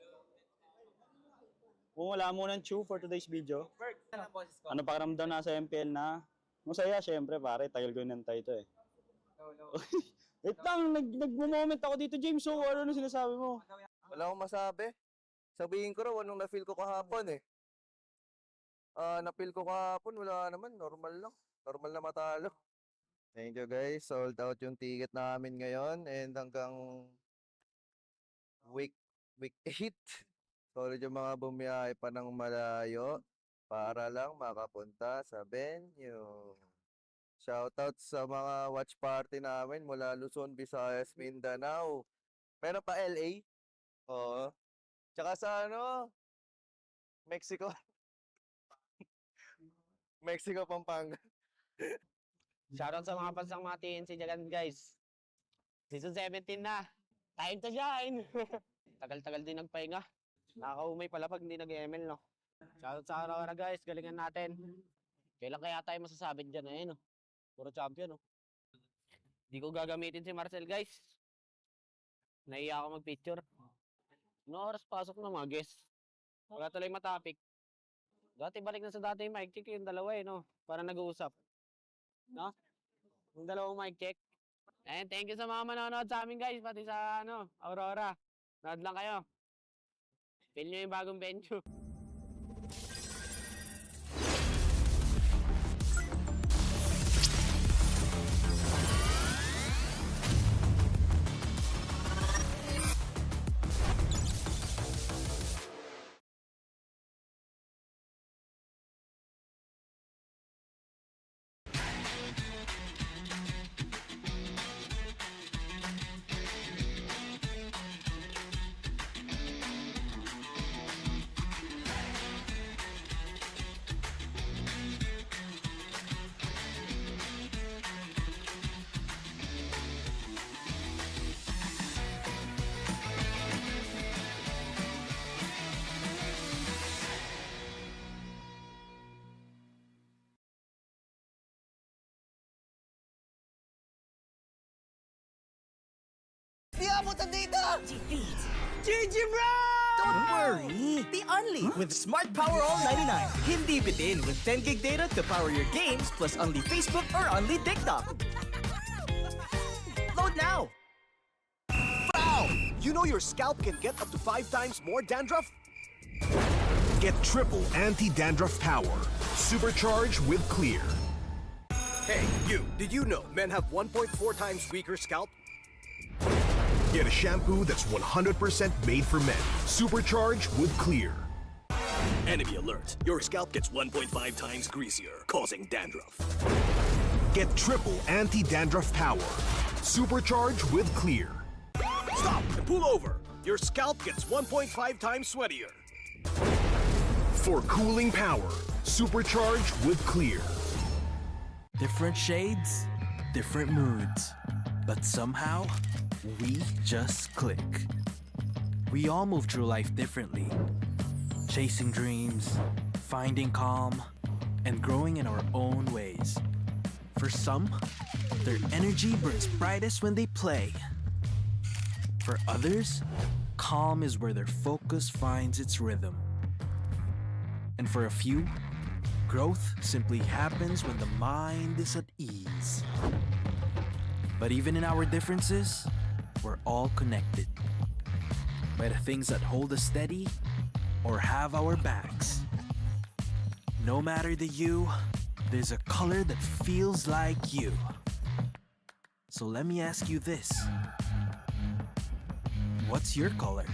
Kung wala mo ng chew for today's video. Ano pakiramdam na sa MPL na? Masaya, syempre pare, tagal ko nantay ito eh. Wait lang, nag-moment ako dito, James. So, ano sinasabi mo? Wala akong masabi. Sabihin ko raw, anong na-feel ko kahapon eh. Na-feel ko kahapon, wala naman. Normal lang. Normal na matalo. Thank you guys. Sold out yung ticket namin ngayon. And hanggang week 8. Solid yung mga bumiyahe pa ng malayo para lang makapunta sa venue. Shoutout sa mga watch party namin mula Luzon, Visayas, Mindanao. Meron pa LA. Oo. Tsaka sa Mexico. Mexico, Pampanga. Shoutout sa mga pansang mga TNC dyan, guys. Season 17 na. Time to shine! Tagal-tagal din nagpahinga. Nakakaumay pala pag hindi nag-ML, no? Shoutout sa RORA, guys. Galingan natin. Kailan kaya tayo masasabit dyan, no? Puro champion, no? Di ko gagamitin si Marcel, guys. Nahiya ako mag-picture. No oras pasok na mga guests. Wala tuloy matapik. Dati balik na sa dati yung mic check yung dalawa no? Para nag-uusap. No? Yung dalawang mic check. And thank you sa mga manonood sa amin guys, pati sa Aurora. Nood lang kayo. Feel nyo yung bagong venue. Di abutan dito! Defeat. GG bro! Don't worry! The only with Smart Power All 99. Hindi bitin with 10 gig data to power your games plus only Facebook or only TikTok. Load now! Foul! You know your scalp can get up to 5 times more dandruff? Get triple anti-dandruff power. Supercharged with Clear. Hey, you! Did you know men have 1.4 times weaker scalp? Get a shampoo that's 100% made for men. Supercharged with Clear. Enemy alert. Your scalp gets 1.5 times greasier, causing dandruff. Get triple anti-dandruff power. Supercharged with Clear. Stop and pull over. Your scalp gets 1.5 times sweatier. For cooling power, supercharged with Clear. Different shades, different moods, but somehow we just click. We all move through life differently, chasing dreams, finding calm, and growing in our own ways. For some, their energy burns brightest when they play. For others, calm is where their focus finds its rhythm. And for a few, growth simply happens when the mind is at ease. But even in our differences, we're all connected by the things that hold us steady or have our backs. No matter the you, there's a color that feels like you. So let me ask you this. What's your color?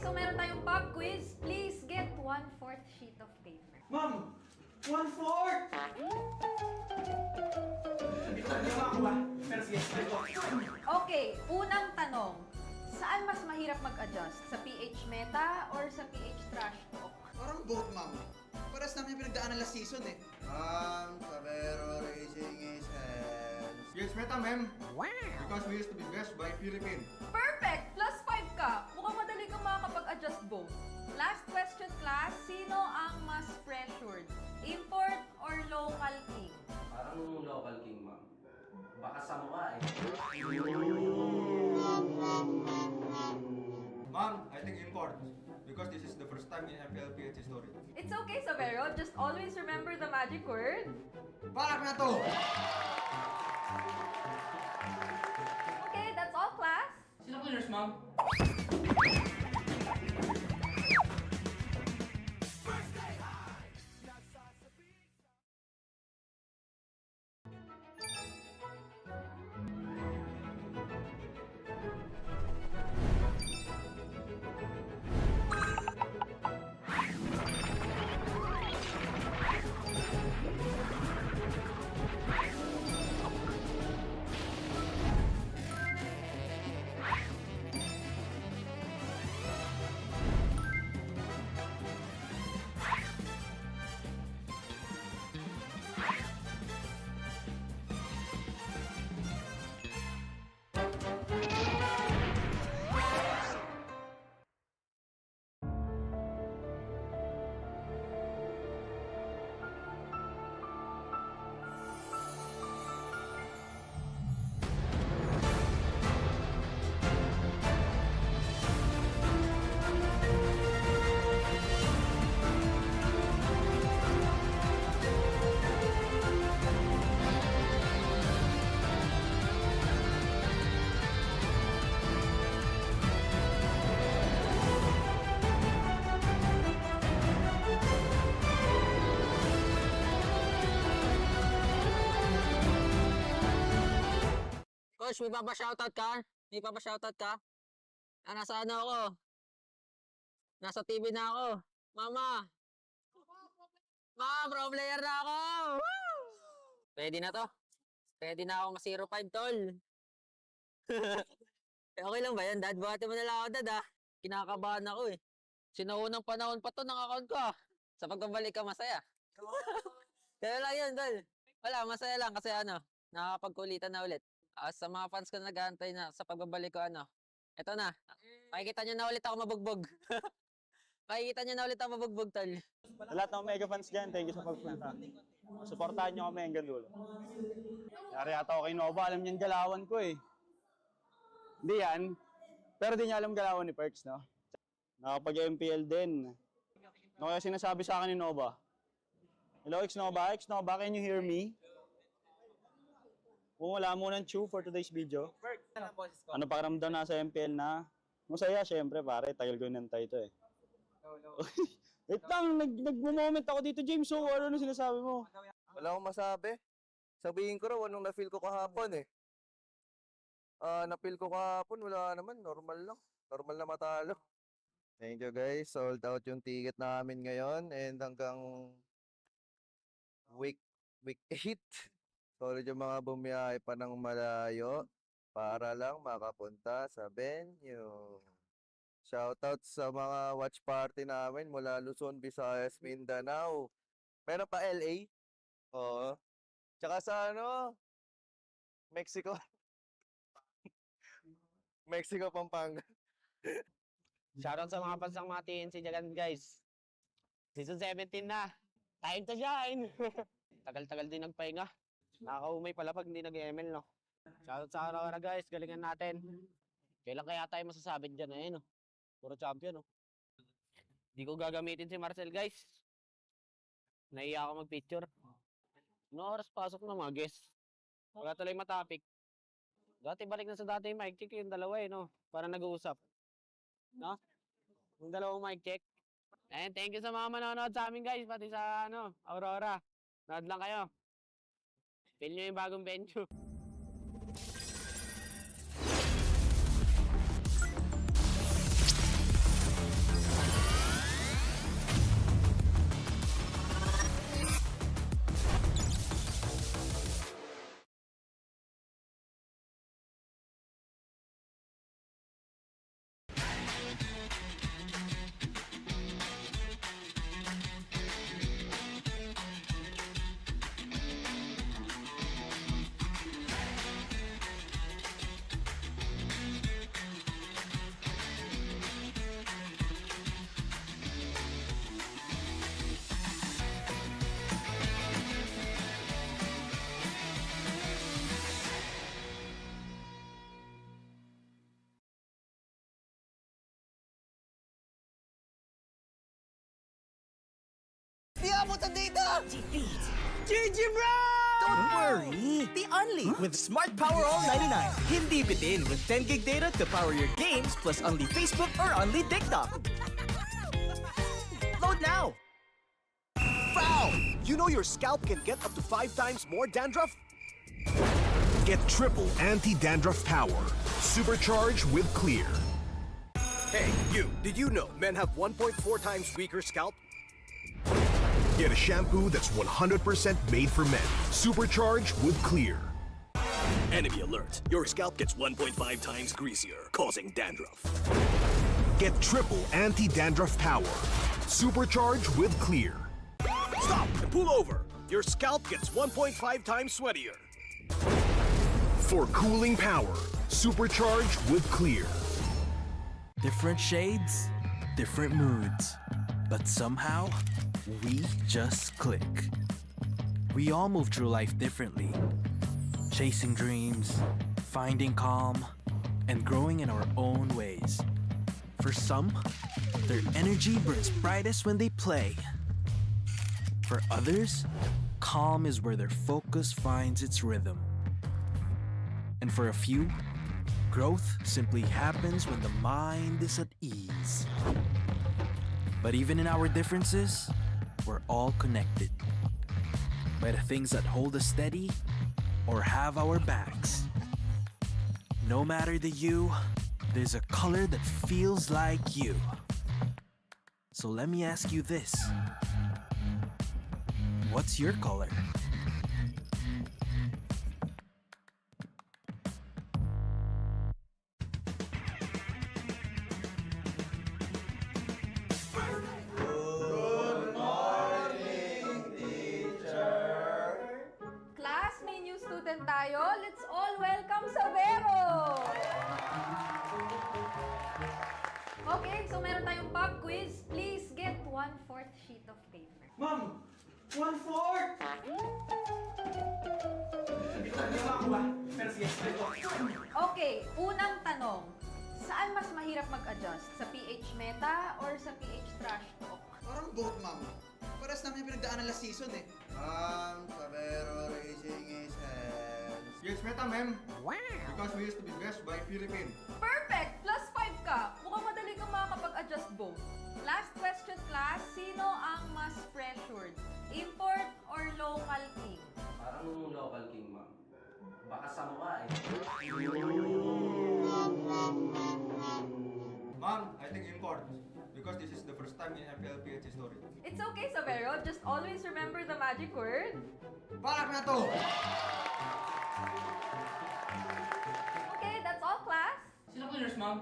so meron tayong pop quiz. Please get 1/4 sheet of paper. Ma'am! 1/4! Okay, unang tanong. Saan mas mahirap mag-adjust? Sa PH meta or sa PH trash talk? Parang both, ma'am. Paras namin yung pinagdaanan last season eh. Sabero raising his hands. Yes, meta, ma'am. Wow! Because we used to be best by Philippines. Perfect! Plus 5 ka. Mukhang madali kang makakapag-adjust both. Last question, class. Sino ang mas pressured? Import or local king? Parang local king, ma'am. Baka sa mukha eh. Ma'am, I think import. Because this is the first time in MPL history. It's okay, Savero. Just always remember the magic word. Balak na to! Okay, that's all, class. Sino cleaners, ma'am? Coach, may papashoutout ka? May papashoutout ka? Nasa ano ako? Nasa TV na ako. Mama! Ma, pro player na ako! Woo! Ready na to? Ready na ako ma-05, tol. Okay lang ba yan, Dad? Buhati mo na lang ako, Dad, ah. Kinakabahan ako, eh. Sinaunang panahon pa to ng account ko, ah. Sa pagbabalik ka, masaya. Kaya lang yun, Tol. Wala, masaya lang kasi nakakapagkulitan na ulit. Sa mga fans ko na nag-aantay na sa pagbabalik ko, eto na. Makikita nyo na ulit ako mabugbog. Makikita nyo na ulit ako mabugbog, Tol. Sa lahat ng mega fans dyan, thank you sa pagpunta. Suportahan nyo kami hanggang dulo. Yari ata ako kay Nova, alam niyan galawan ko eh. Hindi yan, pero di niya alam galawan ni Perks, no? Nakapag-MPL din. Ano kaya sinasabi sa akin ni Nova? Hello, X-Nova? X-Nova, can you hear me? Kung wala mo ng chew for today's video. Ano pakiramdam na sa MPL na? Masaya, syempre pare, tagal ko nantay ito eh. Wait lang, nag-moment ako dito, James. So, ano sinasabi mo? Wala akong masabi. Sabihin ko raw, anong na-feel ko kahapon eh. Na-feel ko kahapon, wala naman. Normal lang. Normal na matalo. Thank you guys. Sold out yung ticket namin ngayon. And hanggang week 8. Solid yung mga bumiyahe pa ng malayo para lang makapunta sa venue. Shoutout sa mga watch party namin mula Luzon, Visayas, Mindanao. Meron pa LA. Oo. Tsaka sa Mexico. Mexico, Pampanga. Shoutout sa mga pansang mga TNC dyan, guys. Season 17 na. Time to shine! Tagal-tagal din nagpahinga. Nakakaumay pala pag hindi nag-ML, no? Shoutout sa RORA, guys. Galingan natin. Kailan kaya tayo masasabi dyan eh, no? Puro champion, no? Di ko gagamitin si Marcel, guys. Naiya ako mag-picture. No oras pasok na mga guests. Wala tuloy matapik. Dati balik na sa dati yung mic check yung dalawa eh, no? Para nag-uusap. No? Yung dalawang mic check. And thank you sa mga manonood sa amin guys, pati sa Aurora. Nood lang kayo. Feel nyo yung bagong venue. abot ang data! Defeat. GG bro! Don't worry! The only with Smart Power All 99. Hindi bitin with 10 gig data to power your games plus only Facebook or only TikTok. Load now! Foul! You know your scalp can get up to 5 times more dandruff? Get triple anti-dandruff power. Supercharged with Clear. Hey, you, did you know men have 1.4 times weaker scalp? Get a shampoo that's 100% made for men. Supercharged with Clear. Enemy alert. Your scalp gets 1.5 times greasier, causing dandruff. Get triple anti-dandruff power. Supercharged with Clear. Stop and pull over. Your scalp gets 1.5 times sweatier. For cooling power. Supercharged with Clear. Different shades, different moods, but somehow we just click. We all move through life differently, chasing dreams, finding calm, and growing in our own ways. For some, their energy burns brightest when they play. For others, calm is where their focus finds its rhythm. And for a few, growth simply happens when the mind is at ease. But even in our differences, we're all connected by the things that hold us steady or have our backs. No matter the you, there's a color that feels like you. So let me ask you this. What's your color? Class, may new student tayo. Let's all welcome Savero! Okay, so meron tayong pop quiz. Please get 1/4 sheet of paper. Ma'am! 1/4! Okay, unang tanong. Saan mas mahirap mag-adjust? Sa PH Meta or sa PH Trash Talk? Parang both, ma'am. Paras namin yung pinagdaanan last season eh. Savero raising his hands. Yes, Meta, ma'am. Wow! Because we used to be best by Philippines. Perfect! +5 ka. Mukhang madali kang makakapag-adjust both. Last question, class. Sino ang mas pressured? Import or local king? Parang local king, ma'am. Baka sa mukha eh. Ma'am, I think import. Because this is the first time in MPL Philippines history. It's okay, Savero. Just always remember the magic word. Balak na to! Okay, that's all, class. Sino winners, ma'am?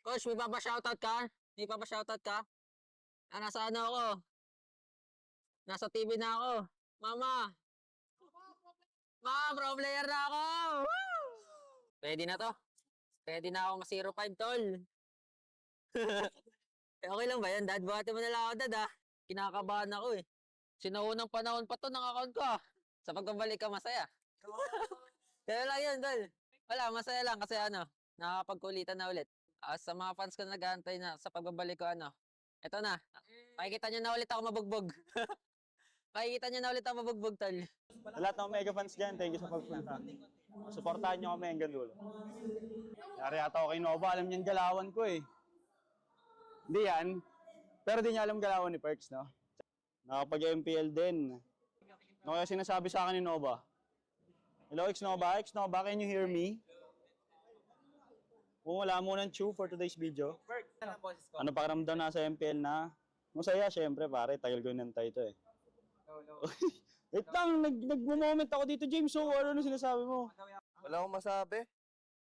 Coach, may papashoutout ka? May papashoutout ka? Nasa ano ako? Nasa TV na ako. Mama! Ma, pro player na ako! Woo! Ready na to? Ready na ako ma-05, tol. Okay lang ba yan, Dad? Buhati mo na lang ako, Dad, ah. Kinakabahan ako, eh. Sinaunang panahon pa to ng account ko, ah. Sa pagbabalik ka, masaya. Kaya lang yun, tol. Wala, masaya lang kasi nakakapagkulitan na ulit. Sa mga fans ko nag-aantay na sa pagbabalik ko, eto na. Makikita nyo na ulit ako mabugbog. Makikita nyo na ulit ako mabugbog, tol. Sa lahat ng mega fans dyan, thank you sa pagpunta. Suportahan nyo kami hanggang dulo. Yari ata ako kay Nova, alam niyan galawan ko eh. Hindi yan, pero di niya alam galawan ni Perks, no? Nakapag-MPL din. Ano kaya sinasabi sa akin ni Nova? Hello, X-Nova, can you hear me? Kung wala mo ng chew for today's video. Ano pakiramdam na sa MPL na? Masaya, syempre pare, tagal ko nantay ito eh. Wait lang, nag-moment ako dito, James. So, ano sinasabi mo? Wala akong masabi.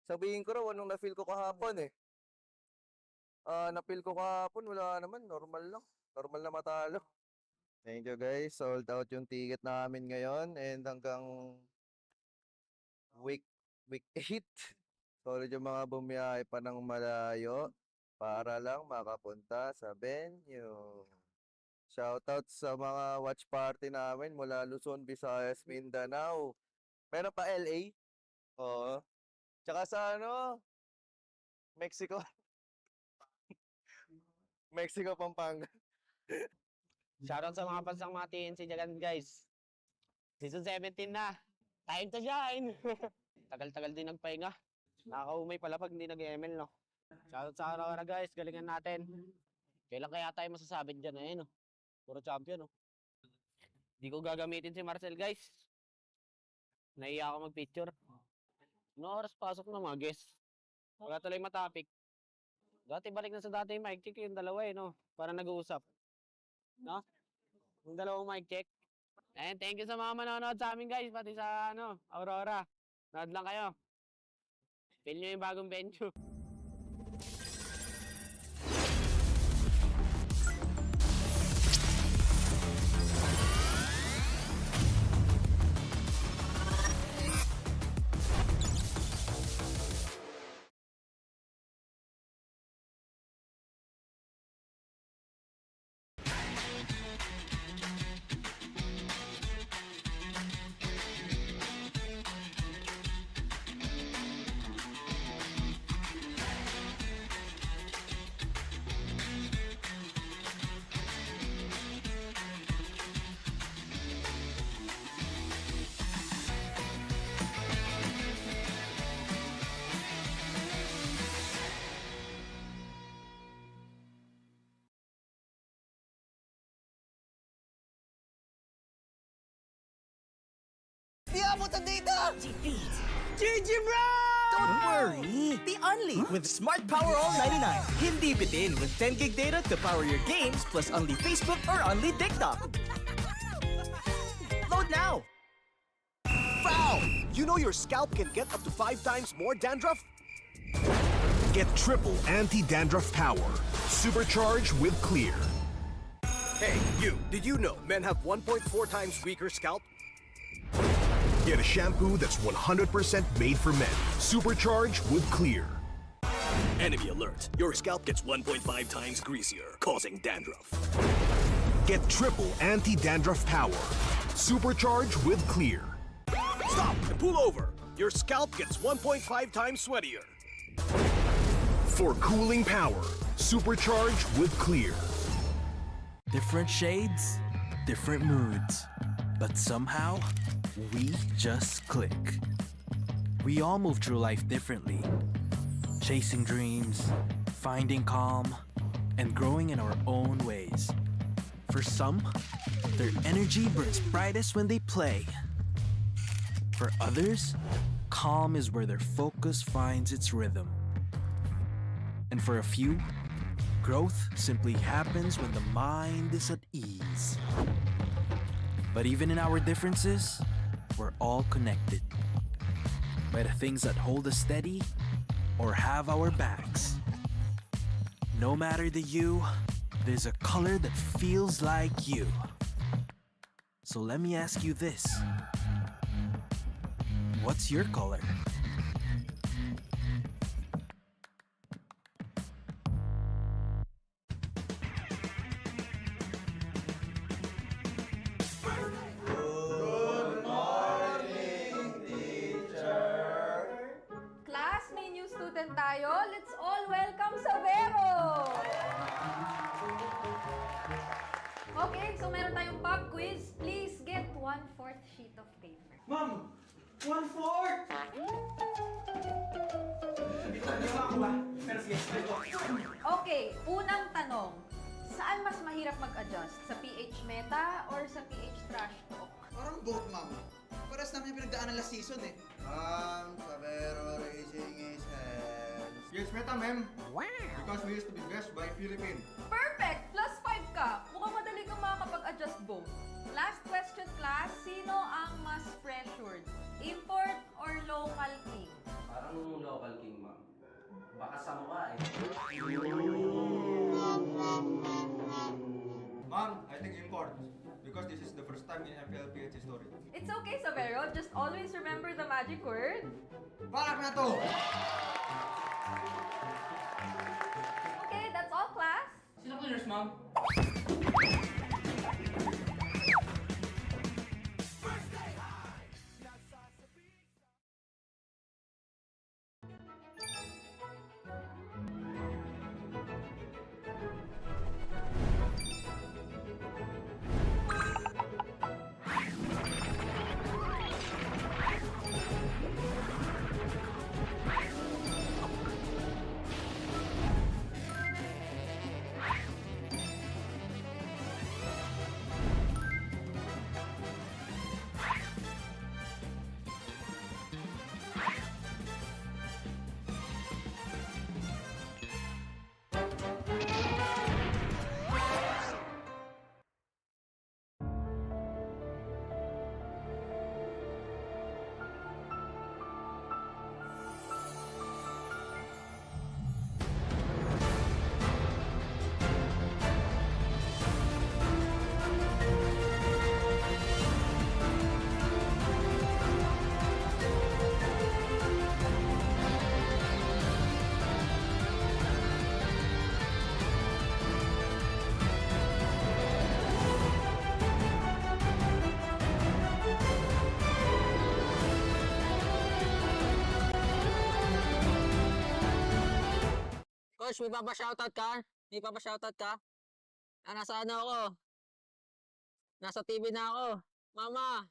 Sabihin ko raw, anong na-feel ko kahapon eh. Na-feel ko kahapon, wala naman, normal lang. Normal na matalo. Thank you guys, sold out yung ticket namin ngayon and hanggang week 8. Sorry yung mga bumiyahe pa ng malayo para lang makapunta sa venue. Shoutout sa mga watch party namin mula Luzon, Visayas, Mindanao. Meron pa LA? Oo. Tsaka sa Mexico. Mexico, Pampanga. Shoutout sa mga fans ng mga TNC dyan, guys. Season 17 na. Time to shine! Tagal-tagal din nagpahinga. Nakakaumay pala pag hindi nag-ML, no? Shoutout sa RORA, guys. Galingan natin. Kailan kaya tayo masasabi dyan eh, no? Puro champion, no? Hindi ko gagamitin si Marcel, guys. Naiya ako mag-picture. No oras pasok ng mga guests. Wala tuloy matapik. Dati balik na sa dati yung mic check yung dalawa eh, no? Para nag-uusap. No? Yung dalawang mic check. And thank you sa mga manonood sa amin guys, pati sa Aurora. Nood lang kayo. Feel nyo yung bagong venue. Di abutan dito! Defeat. GG bro! Don't worry! The Only with Smart Power All 99. Hindi bitin with 10 gig data to power your games plus only Facebook or only TikTok. Load now! Foul! You know your scalp can get up to 5 times more dandruff? Get triple anti-dandruff power. Supercharged with Clear. Hey, you, did you know men have 1.4 times weaker scalp? Get a shampoo that's 100% made for men. Supercharged with Clear. Enemy alert. Your scalp gets 1.5 times greasier, causing dandruff. Get triple anti-dandruff power. Supercharged with Clear. Stop and pull over. Your scalp gets 1.5 times sweatier. For cooling power, supercharged with Clear. Different shades, different moods. But somehow, we just click. We all move through life differently. Chasing dreams, finding calm, and growing in our own ways. For some, their energy burns brightest when they play. For others, calm is where their focus finds its rhythm. And for a few, growth simply happens when the mind is at ease. But even in our differences, we're all connected by the things that hold us steady or have our backs. No matter the you, there's a color that feels like you. So let me ask you this. What's your color? so meron tayong pop quiz. Please get 1/4 sheet of paper. Ma'am! 1/4! Hindi ko ba? Pero sige, Okay, unang tanong. Saan mas mahirap mag-adjust? Sa PH meta or sa PH trash talk? Parang both, ma'am. Paras namin yung pinagdaanan last season eh. Sabero raising his hands. Yes, meta, ma'am. Wow! Because we used to be best by Philippines. Perfect! +5 ka. Mukhang madali kang makakapag-adjust both. Last question, class. Sino ang mas pressured? Import or local king? Parang local king, ma'am. Baka sa mukha eh. Ma'am, I think import. Because this is the first time in MPL Philippines history. It's okay, Savero. Just always remember the magic word. Balak na to! Okay, that's all, class. Sino winners, ma'am? Coach, may papashoutout ka? May papashoutout ka? Nasa ano ako? Nasa TV na ako. Mama!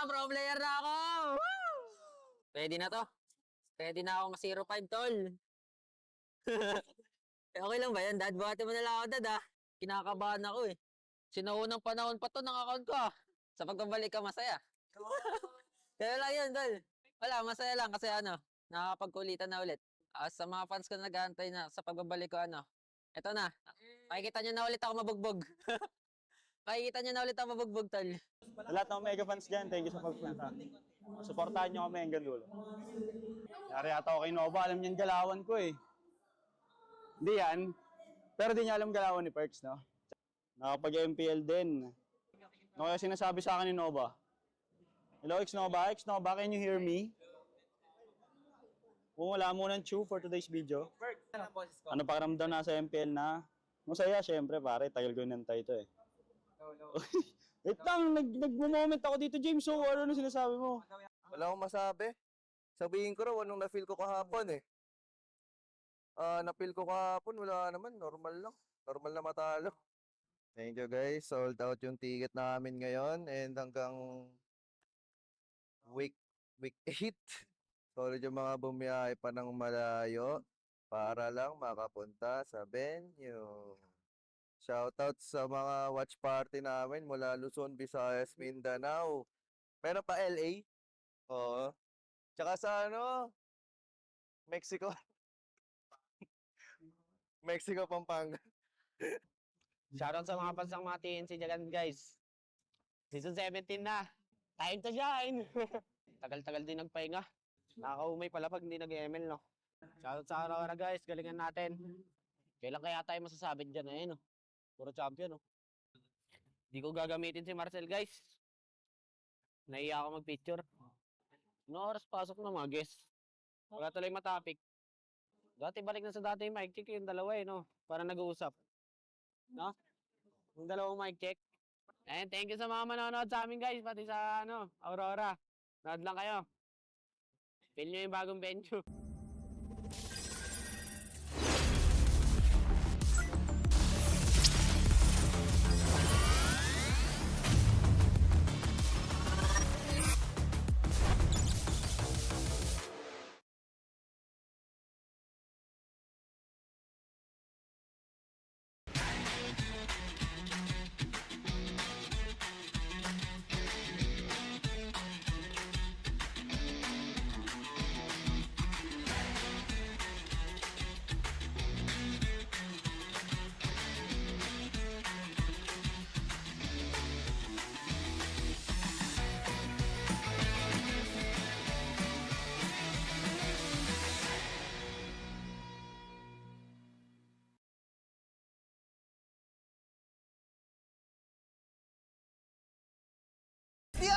Pro player na ako! Woo! Pwede na to. Pwede na ako ma-05, tol. Okay lang ba yan, Dad? Buhati mo na lang ako, Dad, ah. Kinakabahan ako, eh. Sinaunang panahon pa to ng account ko, ah. Sa pagbabalik ka, masaya. Kaya lang yun, Tol. Wala, masaya lang kasi nakakapagkulitan na ulit. Sa mga fans ko na nag-aantay na sa pagbabalik ko, eto na. Makikita nyo na ulit ako mabugbog. Makikita nyo na ulit ako mabugbog, Tol. Sa lahat ng mega fans dyan, thank you sa pagpunta. Suportahan nyo kami hanggang dulo. Yari ata ako kay Nova, alam niyan galawan ko eh. Hindi yan, pero di niya alam galawan ni Perks, no? Nakapag-MPL din. Ano kaya sinasabi sa akin ni Nova? Hello, X-Nova? X-Nova, can you hear me? Kung wala mo ng chew for today's video. Ano pakiramdam na sa MPL na? Masaya, syempre pare, tagal ko nantay ito eh. Wait lang, nag-moment ako dito, James. So, ano sinasabi mo? Wala akong masabi. Sabihin ko raw, anong na-feel ko kahapon eh. Na-feel ko kahapon, wala naman. Normal lang. Normal na matalo. Thank you guys. Sold out yung ticket namin ngayon. And hanggang week 8. Solid yung mga bumiyahe pa ng malayo para lang makapunta sa venue. Shoutout sa mga watch party namin mula Luzon, Visayas, Mindanao. Meron pa LA. Oo. Tsaka sa Mexico. Mexico, Pampanga. Shoutout sa mga pansang mga TNC dyan, guys. Season 17 na. Time to shine! Tagal-tagal din nagpahinga. Nakakaumay pala pag hindi nag-ML, no? Shoutout sa RORA, guys. Galingan natin. Kailan kaya tayo masasabit dyan, no? Puro champion, no? Di ko gagamitin si Marcel, guys. Naiya ako mag-picture. No oras pasok na mga guests. Wala tuloy matapik. Dati balik na sa dati yung mic check yung dalawa, no? Para nag-uusap. No? Yung dalawang mic check. And thank you sa mga manonood sa amin, guys. Pati sa, Aurora. Nood lang kayo. Feel nyo yung bagong venue.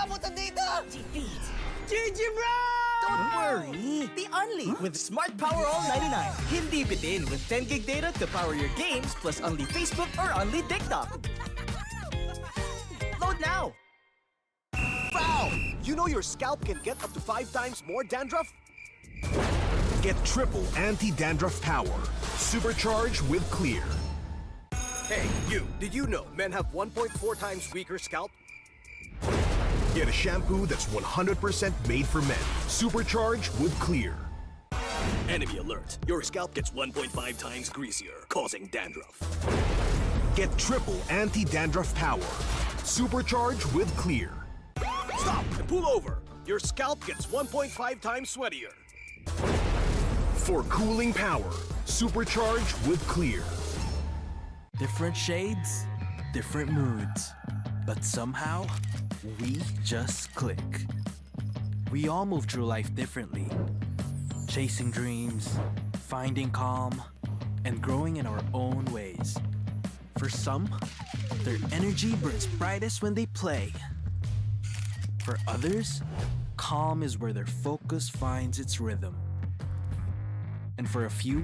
abutan dito! Defeat. GG bro! Don't worry! The only with Smart Power All 99. Hindi bitin with 10 gig data to power your games plus only Facebook or only TikTok. Load now! Foul! You know your scalp can get up to 5 times more dandruff? Get triple anti-dandruff power. Supercharged with Clear. Hey, you, did you know men have 1.4 times weaker scalp? Get a shampoo that's 100% made for men. Supercharged with Clear. Enemy alert. Your scalp gets 1.5 times greasier, causing dandruff. Get triple anti-dandruff power. Supercharged with Clear. Stop and pull over. Your scalp gets 1.5 times sweatier. For cooling power, supercharged with Clear. Different shades, different moods. But somehow, we just click. We all move through life differently. Chasing dreams, finding calm, and growing in our own ways. For some, their energy burns brightest when they play. For others, calm is where their focus finds its rhythm. And for a few,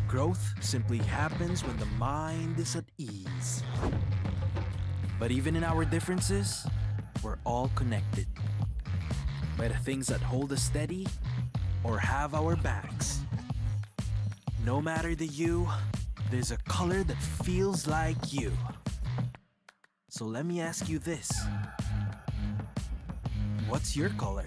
growth simply happens when the mind is at ease. But even in our differences, we're all connected by the things that hold us steady or have our backs. No matter the hue, there's a color that feels like you. So let me ask you this. What's your color?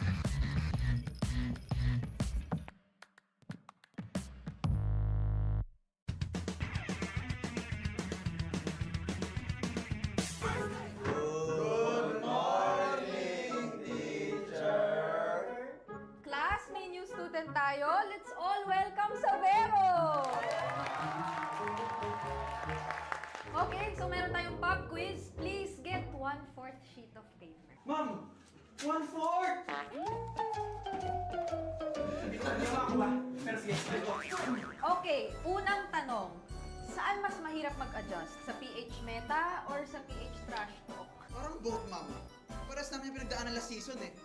Class, may new student tayo. Let's all welcome Savero! Okay, so meron tayong pop quiz. Please get 1/4 sheet of paper. Ma'am! 1/4! Okay, unang tanong. Saan mas mahirap mag-adjust? Sa PH meta or sa PH trash talk? Parang both, ma'am. Paras namin yung pinagdaanan last season eh.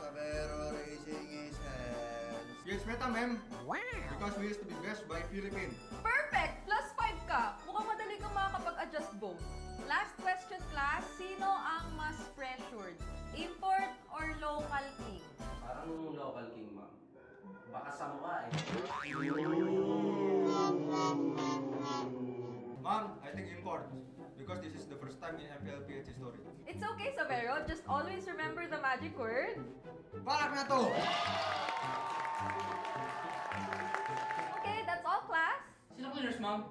Sabero raising his hands. Yes, meta, ma'am. Wow! Because we used to be best by Philippines. Perfect! Plus 5 ka. Mukhang madali kang makakapag-adjust both. Last question, class. Sino ang mas pressured? Import or local king? Parang local king, ma'am. Baka sa mukha eh. Ma'am, I think import. Because this is the first time in MPL Philippines history. It's okay, Savero. Just always remember the magic word. Balak na to! Okay, that's all, class. Sino cleaners, ma'am?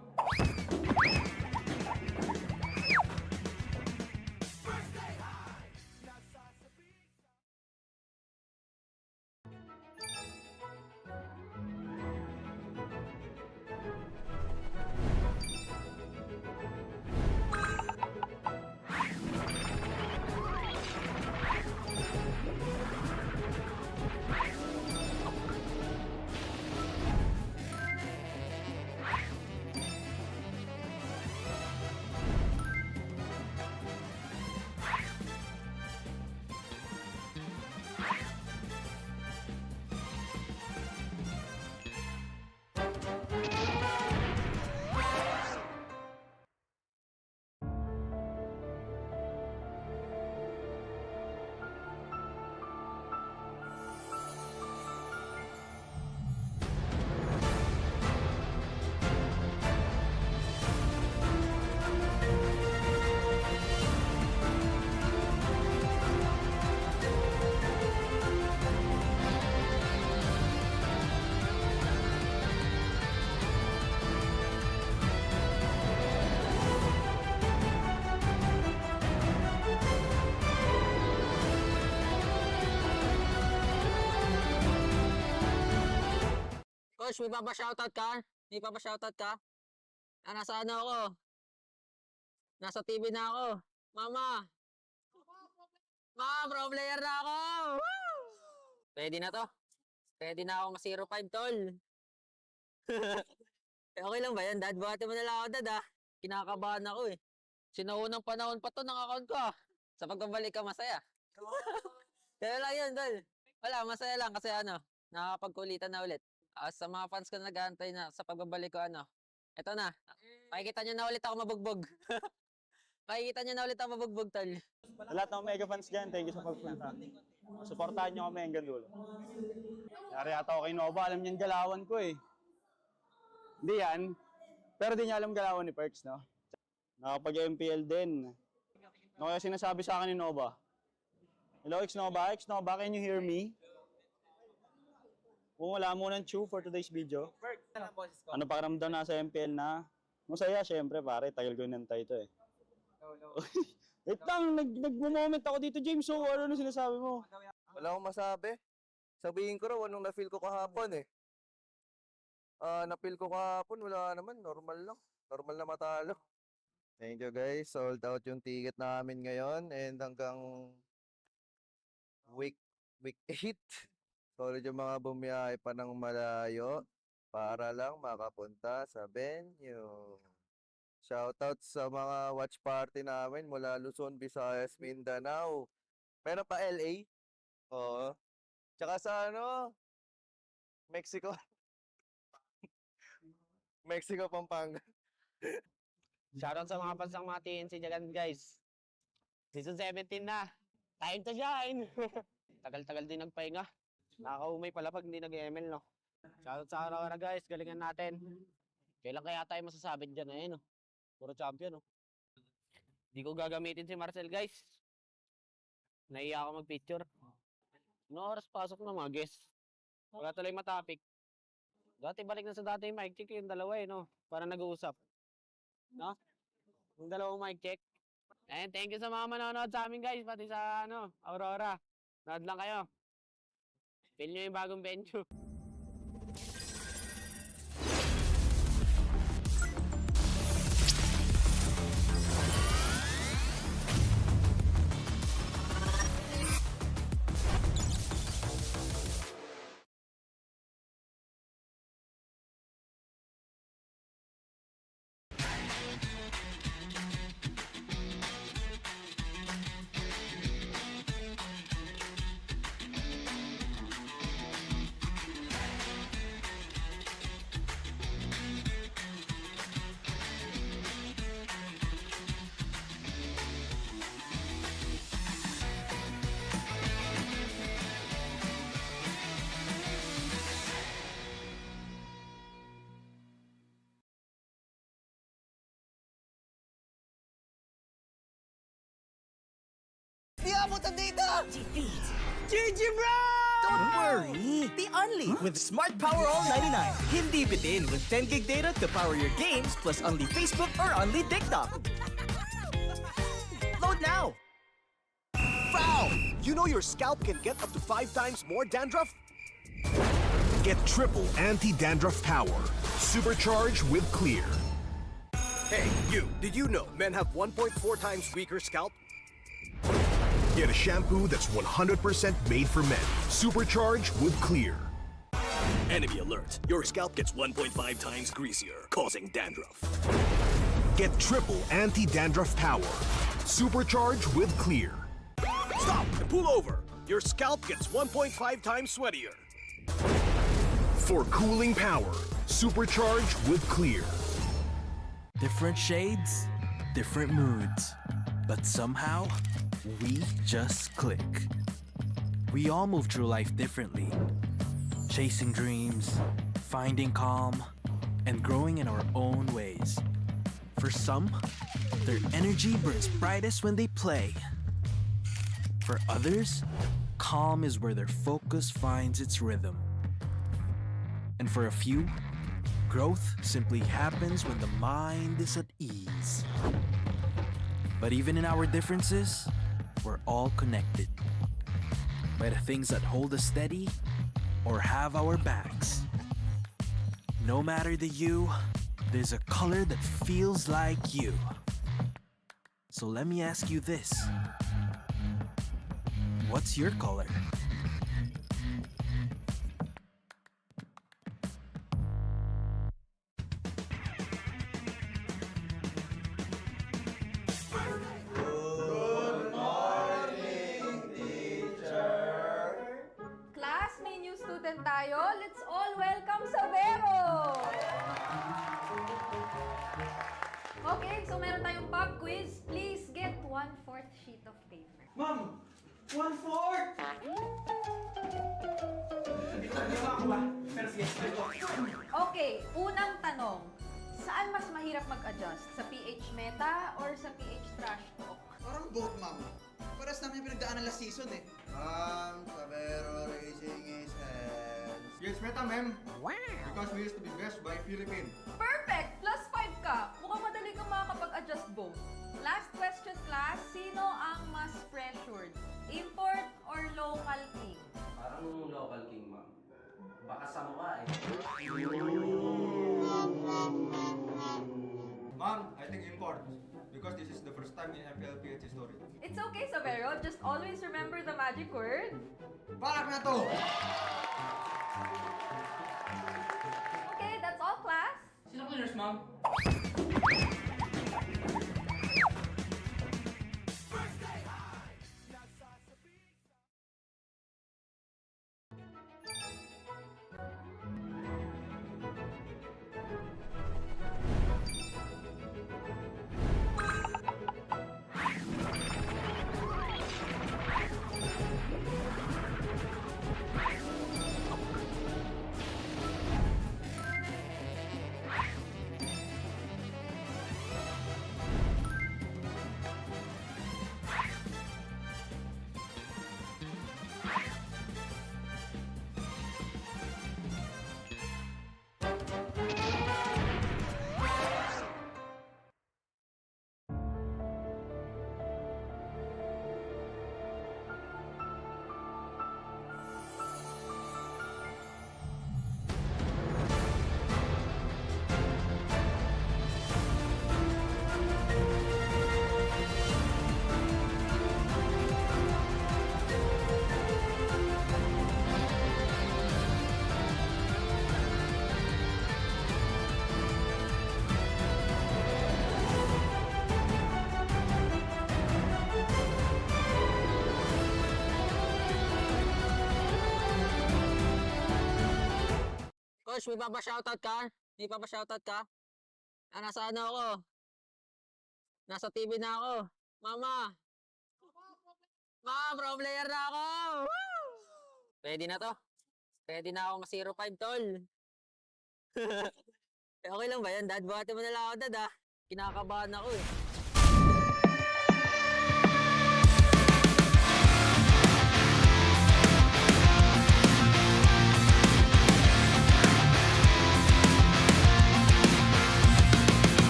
Coach, may papashoutout ka? May papashoutout ka? Nasa ano ako? Nasa TV na ako. Mama! Ma, pro player na ako! Woo! Ready na to? Ready na ako ma-05, tol. Okay lang ba yan, Dad? Buhati mo na lang ako, Dad, ah. Kinakabahan ako, eh. Sinaunang panahon pa to ng account ko, ah. Sa pagbabalik ka, masaya. Kaya lang yun, tol. Wala, masaya lang kasi nakakapagkulitan na ulit. Sa mga fans ko na nag-aantay na sa pagbabalik ko, eto na. Makikita nyo na ulit ako mabugbog. Makikita nyo na ulit ako mabugbog, tol. Sa lahat ng mega fans dyan, thank you sa pagpunta. Suportahan nyo kami hanggang dulo. Yari ata ako kay Nova, alam niyan galawan ko eh. Hindi yan, pero di niya alam galawan ni Perks, no? Nakapag-MPL din. Ano kaya sinasabi sa akin ni Nova? Hello, X-Nova? X-Nova, can you hear me? Kung wala mo ng chew for today's video. Ano pakiramdam na sa MPL na? Masaya, syempre pare, tagal ko nantay ito eh. Wait lang, nag-moment ako dito, James. So, ano sinasabi mo? Wala akong masabi. Sabihin ko raw, anong na-feel ko kahapon eh. Na-feel ko kahapon, wala naman. Normal lang. Normal na matalo. Thank you guys. Sold out yung ticket namin ngayon. And hanggang week 8. Solid yung mga bumiyahe pa ng malayo para lang makapunta sa venue. Shoutout sa mga watch party namin mula Luzon, Visayas, Mindanao. Meron pa LA. Oo. Tsaka sa Mexico. Mexico, Pampanga. Shoutout sa mga pansang mga TNC dyan, guys. Season 17 na. Time to shine! Tagal-tagal din nagpahinga. Nakakaumay pala pag hindi nag-ML, no? Shoutout sa RORA, guys. Galingan natin. Kailan kaya tayo masasabit dyan, no? Puro champion, no? Di ko gagamitin si Marcel, guys. Nahiya ako mag-picture. Ano oras pasok na mga guests? Wala tuloy matapik. Dati balik na sa dati yung mic check yung dalawa no? Para nag-uusap. No? Yung dalawang mic check. And thank you sa mga manonood sa amin guys, pati sa Aurora. Nood lang kayo. Feel nyo yung bagong venue. Di abutan dito! Defeat. GG bro! Don't worry! The only with Smart Power All 99. Hindi bitin with 10 gig data to power your games plus only Facebook or only TikTok. Load now! Foul! You know your scalp can get up to 5 times more dandruff? Get triple anti-dandruff power. Supercharged with Clear. Hey, you, did you know men have 1.4 times weaker scalp? Get a shampoo that's 100% made for men. Supercharged with Clear. Enemy alert. Your scalp gets 1.5 times greasier, causing dandruff. Get triple anti-dandruff power. Supercharged with Clear. Stop and pull over. Your scalp gets 1.5 times sweatier. For cooling power, supercharged with Clear. Different shades, different moods. But somehow, we just click. We all move through life differently. Chasing dreams, finding calm, and growing in our own ways. For some, their energy burns brightest when they play. For others, calm is where their focus finds its rhythm. And for a few, growth simply happens when the mind is at ease. But even in our differences, we're all connected by the things that hold us steady or have our backs. No matter the hue, there's a color that feels like you. So let me ask you this. What's your color? Okay, so meron tayong pop quiz. Please get 1/4 sheet of paper. Ma'am! 1/4! Hindi ko makakuha. Pero sige, Okay, unang tanong. Saan mas mahirap mag-adjust? Sa PH meta or sa PH trash talk? Parang both, ma'am. Pares namin yung pinagdaanan last season eh. Sabero raising his hands. Yes, meta, ma'am. Wow! Because we used to be best by Philippines. Perfect! +5 ka. Mukhang madali kang makakapag-adjust both. Last question, class. Sino ang mas pressured? Import or local king? Parang local king, ma'am. Baka sa mukha eh. Ma'am, I think import. Because this is the first time in MPL Philippines history. It's okay, Savero. Just always remember the magic word. Balak na to! Okay, that's all, class. Sino cleaners, ma'am? Coach, may papashoutout ka? May papashoutout ka? Nasa ano ako? Nasa TV na ako. Mama! Pro player na ako! Woo! Pwede na to. Pwede na ako ma-05, tol. Okay lang ba yan, Dad? Buhati mo na lang ako, Dad, ah. Kinakabahan ako, eh.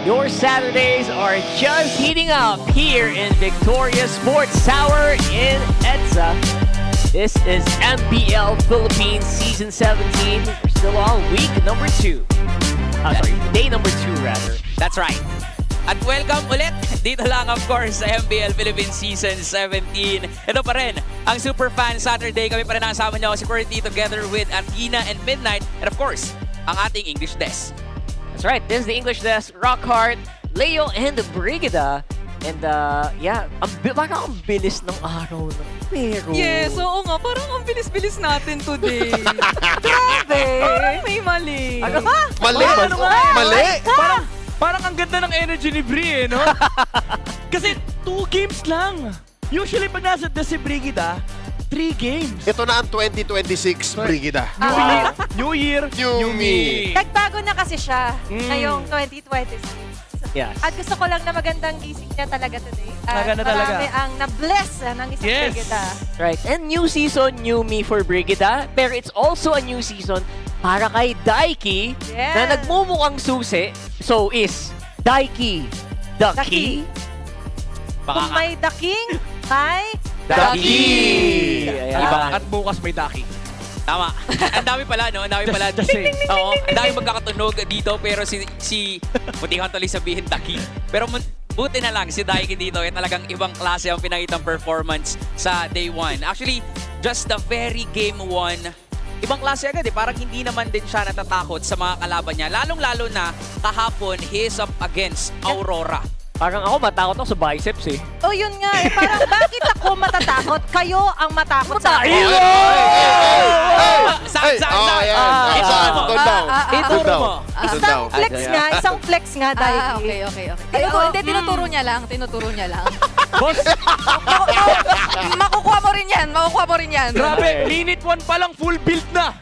Your Saturdays are just heating up here in Victoria Sports Tower in EDSA. This is MPL Philippines Season 17. We're still on week number 2. Day number 2 rather. That's right. At welcome ulit dito lang of course sa MPL Philippines Season 17. Ito pa rin ang Super Fan Saturday. Kami pa rin ang kasama niyo si Qwerty together with Athena and Midnight. And of course, ang ating English desk. That's right. This is the English desk. Rockhart, Leo, and the Brigida. And yeah, parang ang bilis ng araw na. Pero... Yes, oo nga. Parang ang bilis-bilis natin today. Grabe! Parang may mali. Mali? Mali? Parang ang ganda ng energy ni Bri, no? Kasi 2 games lang. Usually pag nasa si Brigida, 3 games. Ito na ang 2026 Brigida. New year, new me. Nagbago na kasi siya ngayong 2026. Yes. At gusto ko lang na magandang gising niya talaga today. Maganda talaga. Marami ang na-bless ng isang Brigida. Right. And new season, new me for Brigida. Pero it's also a new season para kay Daiki na nagmumukhang susi. So is Daiki the key? Kung may daking, may Daki! At bukas may Daki. Tama. Ang dami pala, no? Ang dami pala. Oo, ang dami magkakatunog dito pero si buti ka tuloy sabihin Daki. Pero buti na lang si Daiki dito ay talagang ibang klase ang pinakitang performance sa day 1. Actually, just the very game 1, ibang klase agad eh. Parang hindi naman din siya natatakot sa mga kalaban niya. Lalong-lalo na kahapon, he is up against Aurora. Parang ako matakot ako sa biceps eh. Oh, yun nga eh. Parang bakit ako matatakot? Kayo ang matakot sa akin. Ituro mo. Isang flex nga, Daiki. Okay. Hindi, tinuturo niya lang. Boss! Makukuha mo rin yan. Grabe, minute 1 pa lang full build na.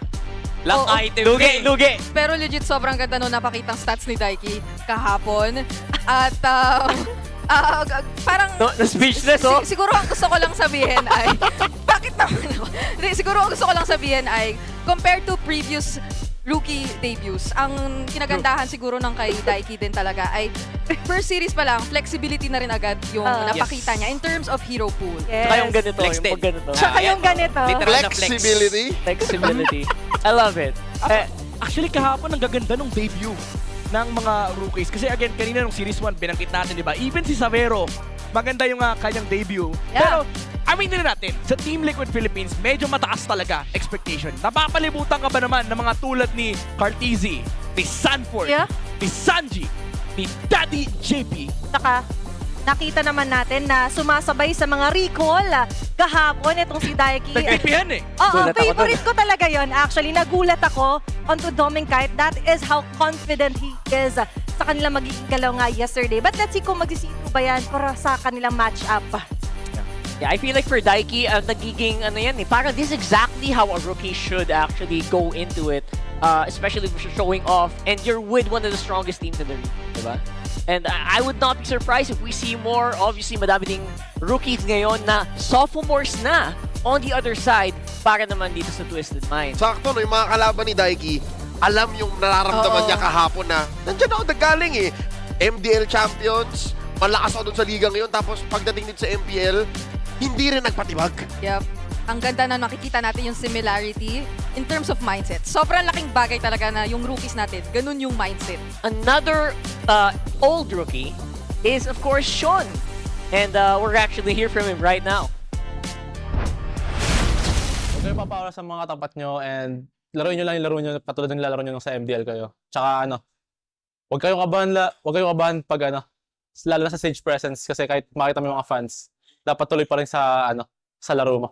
Lang item. Lugi. Pero legit, sobrang ganda nung napakitang stats ni Daiki kahapon. At parang... Na-speechless, oh. Siguro ang gusto ko lang sabihin ay... Bakit naman ako? Siguro ang gusto ko lang sabihin ay, compared to previous rookie debuts, ang kinagandahan siguro ng kay Daiki din talaga ay first series pa lang, flexibility na rin agad yung napakita niya in terms of hero pool. Tsaka yung ganito. Tsaka yung ganito. Flexibility. I love it. Actually, kahapon ang gaganda ng debut ng mga rookies. Kasi again, kanina nung Series 1, binanggit natin, di ba? Even si Savero, maganda yung kanyang debut. Pero, aminin na natin, sa Team Liquid Philippines, medyo mataas talaga expectation. Napapalibutan ka ba naman ng mga tulad ni Cartezi, ni Sanford, ni Sanji, ni Daddy JP? Saka, nakita naman natin na sumasabay sa mga recall kahapon itong si Daiki. Nagpipihan eh. Oo, favorite ko talaga yon. Actually, nagulat ako onto Doming Kite. That is how confident he is sa kanilang magiging galaw nga yesterday. But let's see kung magsisino ba yan para sa kanilang match-up. Yeah, I feel like for Daiki, nagiging parang this is exactly how a rookie should actually go into it. Especially if you're showing off and you're with one of the strongest teams in the league, diba? And I would not be surprised if we see more, obviously madami ding rookies ngayon na sophomores na on the other side para naman dito sa Twisted Mind. Sakto, no, yung mga kalaban ni Daiki, alam yung nararamdaman niya kahapon na nandiyan ako nagaling eh. MDL champions, malakas ako dun sa liga ngayon, tapos pagdating dito sa MPL, hindi rin nagpatibag. Yep. Ang ganda na makikita natin yung similarity in terms of mindset. Sobrang laking bagay talaga na yung rookies natin, ganun yung mindset. Another old rookie is, of course, Sean. And we're actually hear from him right now. Huwag kayo papawala sa mga tapat nyo and laruin nyo lang yung laro nyo katulad ng lalaro nyo sa MDL kayo. Tsaka huwag kayong kabahan pag lalo na sa stage presence kasi kahit makita mo yung mga fans, dapat tuloy pa rin sa laro mo.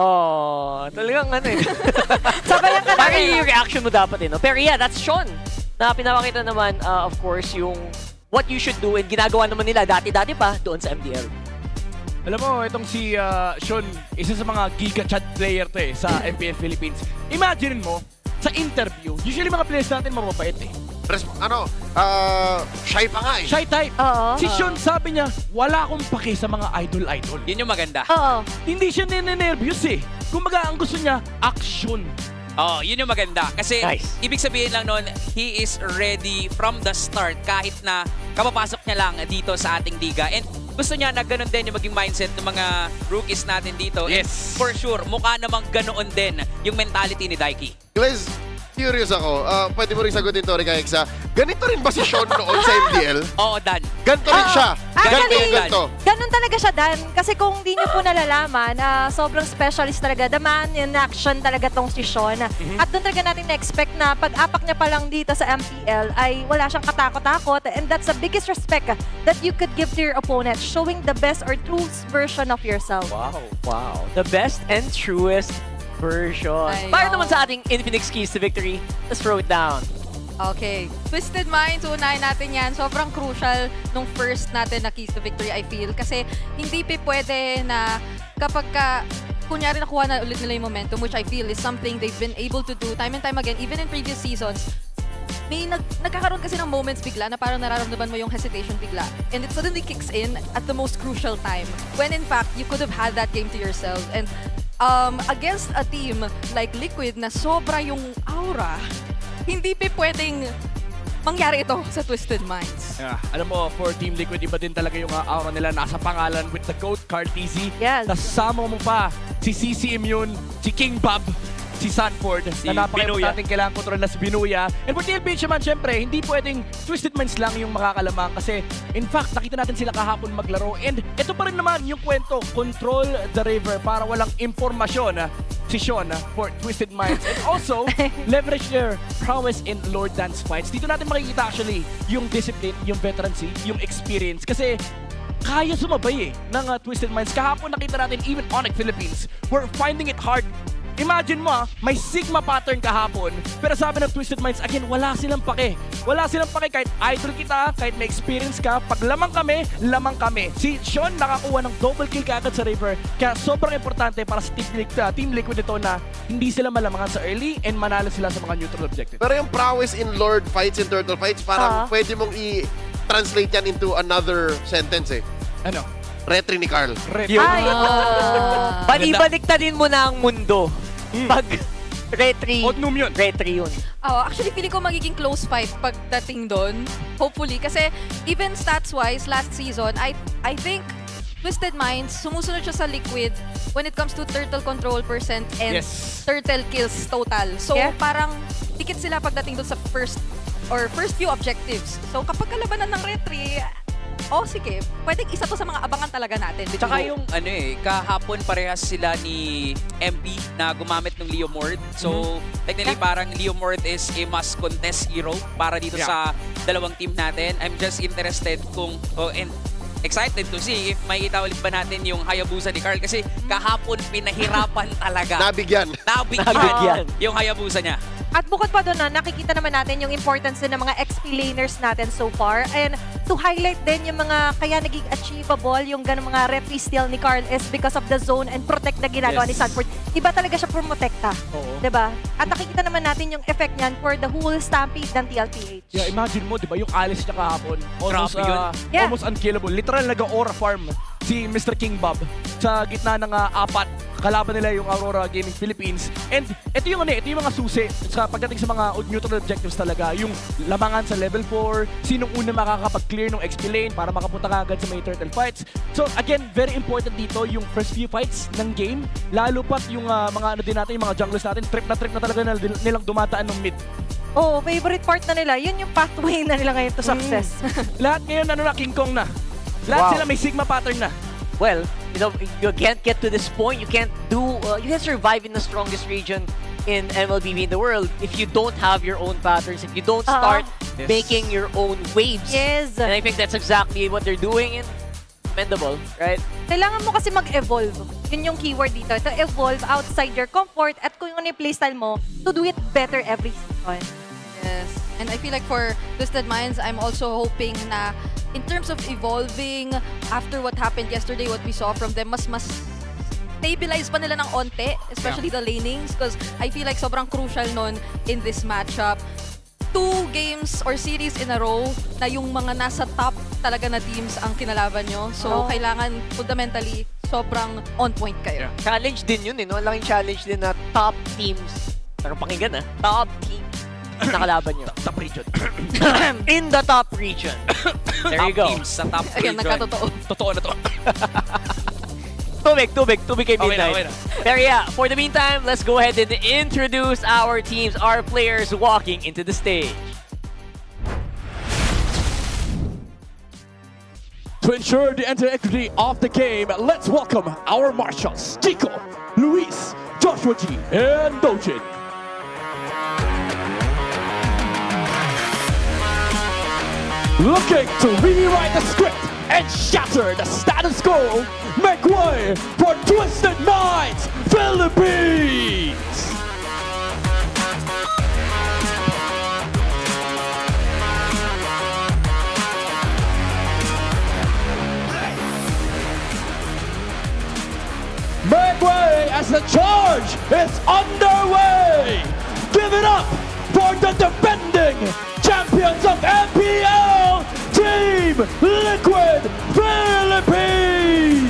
Oh, talagang Sabayan ka na yung reaction mo dapat no? Pero yeah, that's Sean. Na pinapakita naman, of course, yung what you should do and ginagawa naman nila dati-dati pa doon sa MDL. Alam mo, itong si Sean, isa sa mga giga-chat player to sa MPL Philippines. Imagine mo, sa interview, usually mga players natin mababait eh. Shy pa nga eh. Shy type. Si Sean sabi niya, wala akong paki sa mga idol-idol. Yun yung maganda. Hindi siya ninenervyos eh. Kumbaga, ang gusto niya, action. Oh, yun yung maganda. Kasi Nice. ibig sabihin lang nun, he is ready from the start kahit na kapapasok niya lang dito sa ating liga. And gusto niya na ganun din yung maging mindset ng mga rookies natin dito. Yes. And for sure, mukha namang ganoon din yung mentality ni Daiki. Guys, curious ako. Pwede mo rin sagutin to, Rica Hexa. Ganito rin ba si Sean noon sa MPL? Oo, Dan. Ganito rin siya. Actually, Ganito. ganun talaga siya, Dan. Kasi kung di niyo po nalalaman, sobrang specialist talaga. The man in action talaga tong si Sean. At doon talaga natin na-expect na pag-apak niya pa lang dito sa MPL ay wala siyang katakot-takot. And that's the biggest respect that you could give to your opponent. Showing the best or truest version of yourself. Wow. The best and truest version. Para naman sa ating Infinix keys to victory, let's throw it down. Okay. Twisted Minds, unahin natin yan. Sobrang crucial nung first natin na keys to victory, I feel. Kasi hindi pwede na kapag kunyari nakuha na ulit nila yung momentum, which I feel is something they've been able to do time and time again, even in previous seasons. May nagkakaroon kasi ng moments bigla na parang nararamdaman mo yung hesitation bigla. And it suddenly kicks in at the most crucial time. When in fact, you could have had that game to yourself. And against a team like Liquid na sobra yung aura, hindi pwedeng mangyari ito sa Twisted Minds. Yeah. Alam mo, for Team Liquid, iba din talaga yung aura nila. Nasa pangalan with the GOAT card, TZ. Yes. Kasama mo pa si CC Immune, si King Bob, si Sanford, na napaka-importanting kailangan kontrol na si Binuya. And for TLPH naman, syempre, hindi pwedeng Twisted Minds lang yung makakalamang kasi in fact, nakita natin sila kahapon maglaro. And ito pa rin naman yung kwento, control the river para walang impormasyon si Sean for Twisted Minds. And also, leverage their prowess in Lord Dance fights. Dito natin makikita actually yung discipline, yung veterancy, yung experience. Kasi kaya sumabay ng Twisted Minds. Kahapon nakita natin even Untitled Philippines were finding it hard. Imagine mo, may Sigma pattern kahapon, pero sabi ng Twisted Minds, again, wala silang pake. Wala silang pake kahit idol kita, kahit may experience ka, pag lamang kami, lamang kami. Si Sean nakakuha ng double kill kaagad sa River, kaya sobrang importante para sa Team Liquid ito na hindi sila malamangan sa early and manalo sila sa mga neutral objective. Pero yung prowess in Lord fights and Turtle fights, parang pwede mong i-translate yan into another sentence eh. Ano? Retry ni Carl. Baliktadin mo na ang mundo. Pag retry. Odnum yun. Retry yun. Actually, feeling ko magiging close fight pagdating doon. Hopefully. Kasi even stats-wise, last season, I think Twisted Minds, sumusunod siya sa Liquid when it comes to turtle control percent and turtle kills total. So, parang dikit sila pagdating doon sa first few objectives. So, kapag kalabanan ng retry, sige. Pwedeng isa to sa mga abangan talaga natin. Tsaka yung kahapon parehas sila ni MP na gumamit ng Leomord. So, technically parang Leomord is a must contest hero para dito sa dalawang team natin. I'm just interested and excited to see if makita ulit ba natin yung Hayabusa ni Carl kasi kahapon pinahirapan talaga. Nabigyan yung Hayabusa niya. At bukod pa doon nakikita naman natin yung importance din ng mga XP laners natin so far. And to highlight din yung mga kaya naging achievable yung ganung mga referee steal ni Carl is because of the zone and protect na ginagawa ni Sanford. Iba talaga siya promotekta. Diba? At nakikita naman natin yung effect niyan for the whole stampede ng TLPH. Yeah, imagine mo, diba, yung alis niya kahapon. Almost unkillable. Literal nag-aura farm si Mr. King Bob sa gitna ng apat. Kalaban nila yung Aurora Gaming Philippines. And ito yung mga susi sa pagdating sa mga neutral objectives talaga. Yung lamangan sa level 4, sinong una makakapag-clear ng XP lane para makapunta ka agad sa mga turtle fights. So again, very important dito yung first few fights ng game. Lalo pat yung mga din natin, yung mga junglers natin, trip na talaga nilang dumataan ng mid. Favorite part na nila. Yun yung pathway na nila ngayon to success. Lahat ngayon King Kong na. Lahat sila may Sigma pattern na. Well, you can't get to this point. You can't survive in the strongest region in MLBB in the world if you don't have your own patterns, if you don't start making your own waves. Yes. And I think that's exactly what they're doing and commendable, right? Kailangan mo kasi mag-evolve. Yun yung keyword dito. Ito, evolve outside your comfort at kung ano yung playstyle mo to do it better every season. Yes. And I feel like for Twisted Minds, I'm also hoping na in terms of evolving after what happened yesterday, what we saw from them, mas stabilize pa nila ng onte, especially the lanings, because I feel like sobrang crucial nun in this matchup. 2 games or series in a row na yung mga nasa top talaga na teams ang kinalaban nyo. So, kailangan fundamentally sobrang on point kayo. Challenge din yun, no? Laking challenge din na top teams Pero pakinggan top team nakalaban nyo. Top region. In the top region. There you go. Teams sa top Again, region. nagkatotoo. Totoo na to. Tubig kay Midnight. Okay na. Pero yeah, for the meantime, let's go ahead and introduce our teams, our players walking into the stage. To ensure the integrity of the game, let's welcome our marshals, Chico, Luis, Joshua G, and Dojin. Looking to rewrite the script and shatter the status quo, make way for Twisted Minds Philippines! Make way as the charge is underway! Give it up for the defending champions of MPL, Team Liquid Philippines!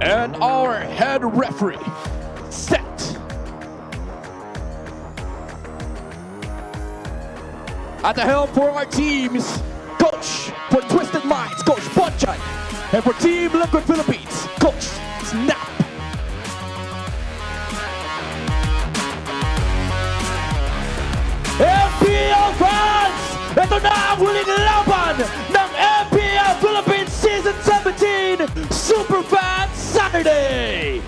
And our head referee, set. At the helm for our teams, Coach for Twisted Minds, Coach Bonchan. And for Team Liquid Philippines, Coach Snap. MPL fans! Ito na ang huling laban ng MPL Philippines Season 17 Superfan Saturday!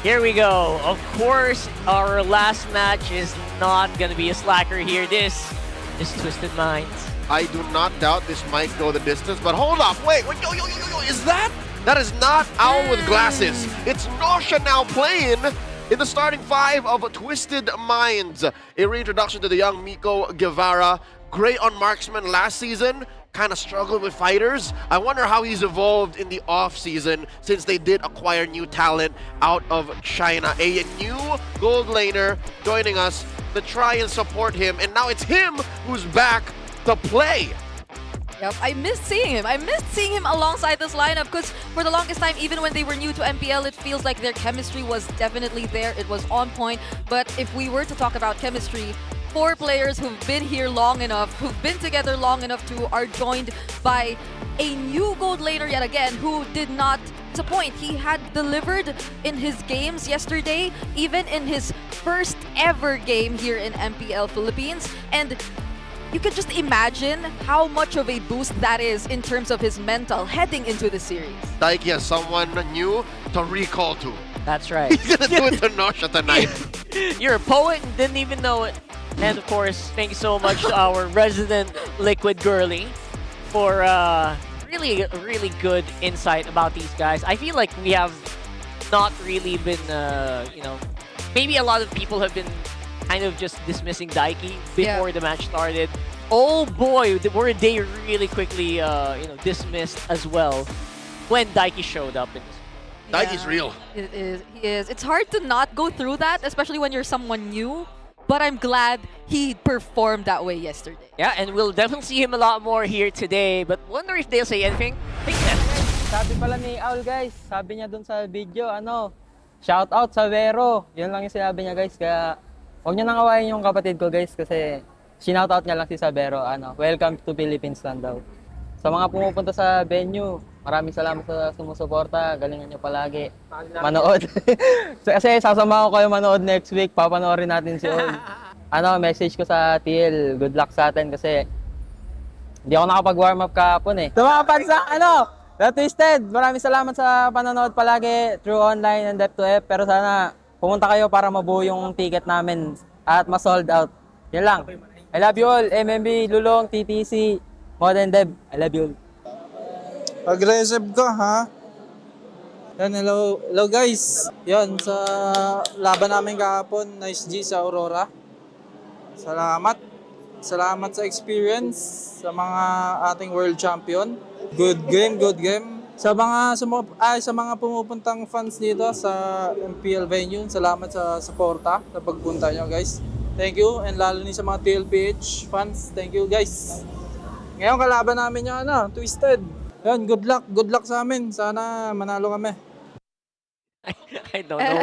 Here we go. Of course, our last match is not gonna be a slacker here. This is Twisted Minds. I do not doubt this might go the distance, but hold up, wait, yo, is that? That is not Owl with glasses. It's Nosha now playing in the starting five of Twisted Minds. A reintroduction to the young Miko Guevara. Great on marksman last season. Kind of struggled with fighters. I wonder how he's evolved in the off season since they did acquire new talent out of China. A new gold laner joining us to try and support him, and now it's him who's back to play. Yep, I missed seeing him. I missed seeing him alongside this lineup because for the longest time, even when they were new to MPL, it feels like their chemistry was definitely there. It was on point. But if we were to talk about chemistry, 4 players who've been here long enough, who've been together long enough to, are joined by a new gold laner yet again who did not disappoint. He had delivered in his games yesterday, even in his first ever game here in MPL Philippines. And you can just imagine how much of a boost that is in terms of his mental heading into the series. Daiki has someone new to recall to. That's right. He's gonna do it to Nosha tonight. You're a poet and didn't even know it. And of course, thank you so much to our resident Liquid Girly for really good insight about these guys. I feel like we have not really been, maybe a lot of people have been kind of just dismissing Daiki before the match started. Oh boy, were they really quickly, dismissed as well when Daiki showed up in this. Daiki's real. It is. He is. It's hard to not go through that, especially when you're someone new. But I'm glad he performed that way yesterday. Yeah, and we'll definitely see him a lot more here today. But wonder if they'll say anything. Sabi pala ni Owl guys, sabi niya dun sa video, shout out sa Vero. Yun lang yung sinabi niya guys. Kaya huwag niyo nang awayin yung kapatid ko guys kasi shout out niya lang si Sabero. Welcome to Philippines lang daw. Sa mga pumupunta sa venue, maraming salamat sa sumusuporta. Galingan niyo palagi. Manood. Kasi sasama ko kayo manood next week. Papanoorin natin si Ol. Message ko sa TL. Good luck sa atin kasi hindi ako nakapag-warm up kahapon eh. Sa mga fans na Twisted, maraming salamat sa panonood palagi through online and Dep2F. Pero sana pumunta kayo para mabuo yung ticket namin at ma-sold out. Yan lang. I love you all. MMB, Lulong, TTC, Modern Dev. I love you all. Aggressive ka, ha? Yan, hello guys. Yan, sa laban namin kahapon, Nice G sa Aurora. Salamat. Salamat sa experience sa mga ating world champion. Good game, good game. Sa mga pumupuntang fans dito sa MPL venue, salamat sa suporta sa pagpunta nyo guys. Thank you, and lalo ni sa mga TLPH fans, thank you guys. Ngayon kalaban namin yung Twisted. Yan, good luck sa amin. Sana manalo kami. I don't know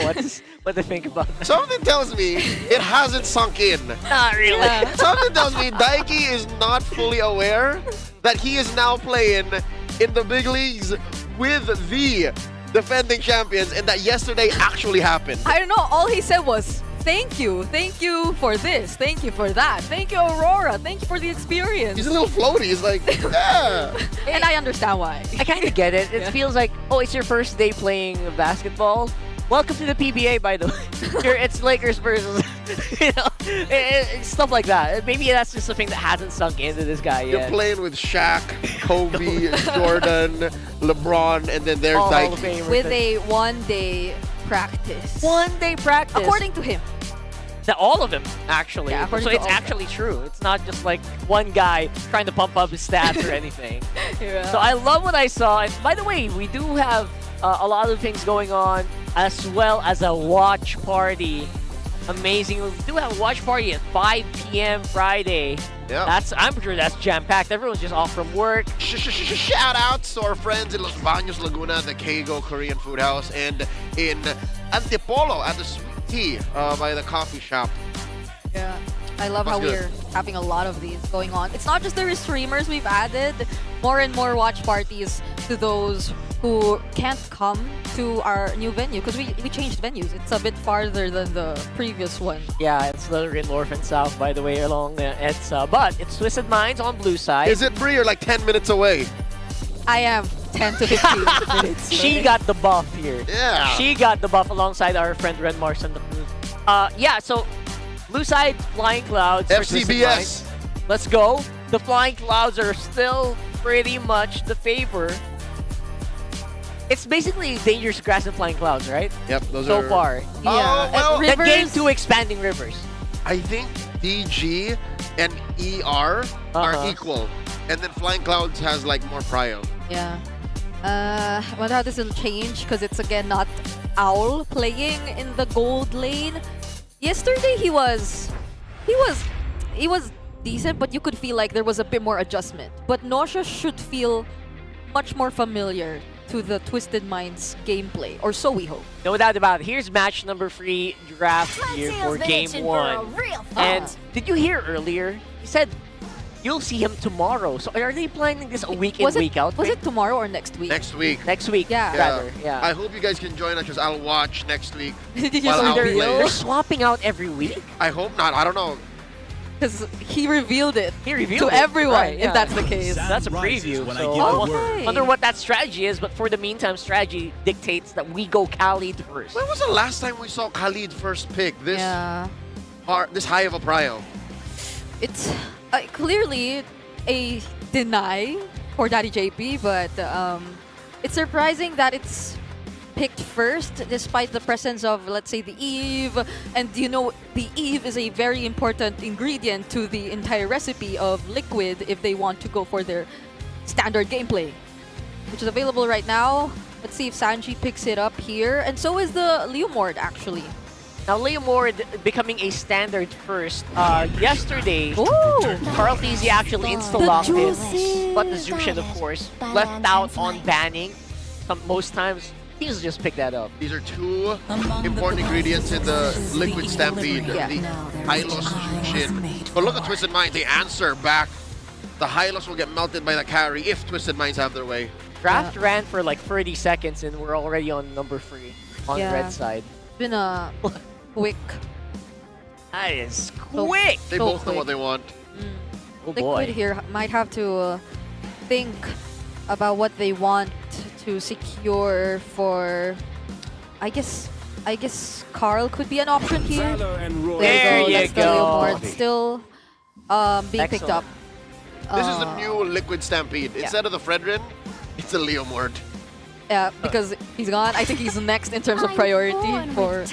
what to think about that. Something tells me it hasn't sunk in. Not really. Something tells me Daiki is not fully aware that he is now playing in the big leagues with the defending champions and that yesterday actually happened. I don't know. All he said was, thank you for this, thank you for that, thank you Aurora, thank you for the experience. He's a little floaty. He's like, yeah. And I understand why. I kind of get it. It feels like, oh, it's your first day playing basketball. Welcome to the PBA, by the way. It's Lakers versus, stuff like that. Maybe that's just something that hasn't sunk into this guy yet. You're playing with Shaq, Kobe, Jordan, LeBron, and then there's All like Hall of Famers. With a 1-day practice. 1-day practice. According to him. All of them, actually. Yeah, according so to it's all of actually true. It's not just like one guy trying to pump up his stats or anything. Yeah. So I love what I saw. And by the way, we do have a lot of things going on, as well as a watch party. Amazing. We do have a watch party at 5 p.m. Friday. Yeah. I'm sure that's jam-packed. Everyone's just off from work. Shout outs to our friends in Los Baños, Laguna, the Keigo Korean Food House, and in Antipolo at the Sweet Tea by the coffee shop. Yeah. I love how we're having a lot of these going on. It's not just the streamers we've added, more and more watch parties to those who can't come to our new venue because we changed venues. It's a bit farther than the previous one. Yeah, it's literally north and south, by the way, along the EDSA. But it's Twisted Minds on blue side. Is it Bree or like 10 minutes away? I am 10 to 15 minutes. She got the buff here. Yeah. She got the buff alongside our friend Ren Mars on the blue. Yeah, so blue side, Flying Clouds. for Twisted FCBS. Minds. Let's go. The Flying Clouds are still pretty much the favor. It's basically Dangerous Grass and Flying Clouds, right? Yep, those so are... far. Yeah. Well, That game 2 Expanding Rivers. I think DG and ER are equal. And then Flying Clouds has like more prio. Yeah. Wonder how this will change because it's again not Owl playing in the gold lane. Yesterday he was decent, but you could feel like there was a bit more adjustment. But Nausea should feel much more familiar to the Twisted Minds gameplay, or so we hope. No doubt about it. Here's match number 3 draft here for game 1. And did you hear earlier? He said you'll see him tomorrow. So are they planning this a week in, week out? Was it tomorrow or next week? Next week. Next week, Yeah. rather. Yeah. I hope you guys can join us because I'll watch next week. Did you while just I'll reveal? play. They're swapping out every week? I hope not. I don't know. Because he revealed it He revealed to it. everyone, Right, if yeah. that's the case. That's a preview. when I So give I the word. wonder what that strategy is, but for the meantime, strategy dictates that we go Khalid first. When was the last time we saw Khalid first pick? This Yeah. this high of a prio. It's clearly a deny for Daddy JP, but it's surprising that it's picked first despite the presence of, let's say, the Eve. And you know, the Eve is a very important ingredient to the entire recipe of Liquid if they want to go for their standard gameplay, which is available right now. Let's see if Sanji picks it up here. And so is the Leomord, actually. Now, Leomord becoming a standard first. Yesterday, Ooh. Carl Tizzy actually insta-locked it, but the Zushin, of course, left out on banning. Most times, he's just picked that up. These are two important ingredients in the Liquid Stampede. Yeah. The Hylos Jushin. But look at Twisted Minds. They answer back. The Hylos will get melted by the carry if Twisted Minds have their way. Draft ran for like 30 seconds, and we're already on number 3 on Yeah. red side. It's been a quick. That is So- quick! They so both know quick. what they want. Oh Liquid boy. here might have to think about what they want to secure for. I guess Carl could be an option here. There you That's the go. Leomord still being picked up. This is the new Liquid Stampede. Instead of the Fredrin, it's a Leomord. Yeah, because he's gone. I think he's next in terms of priority for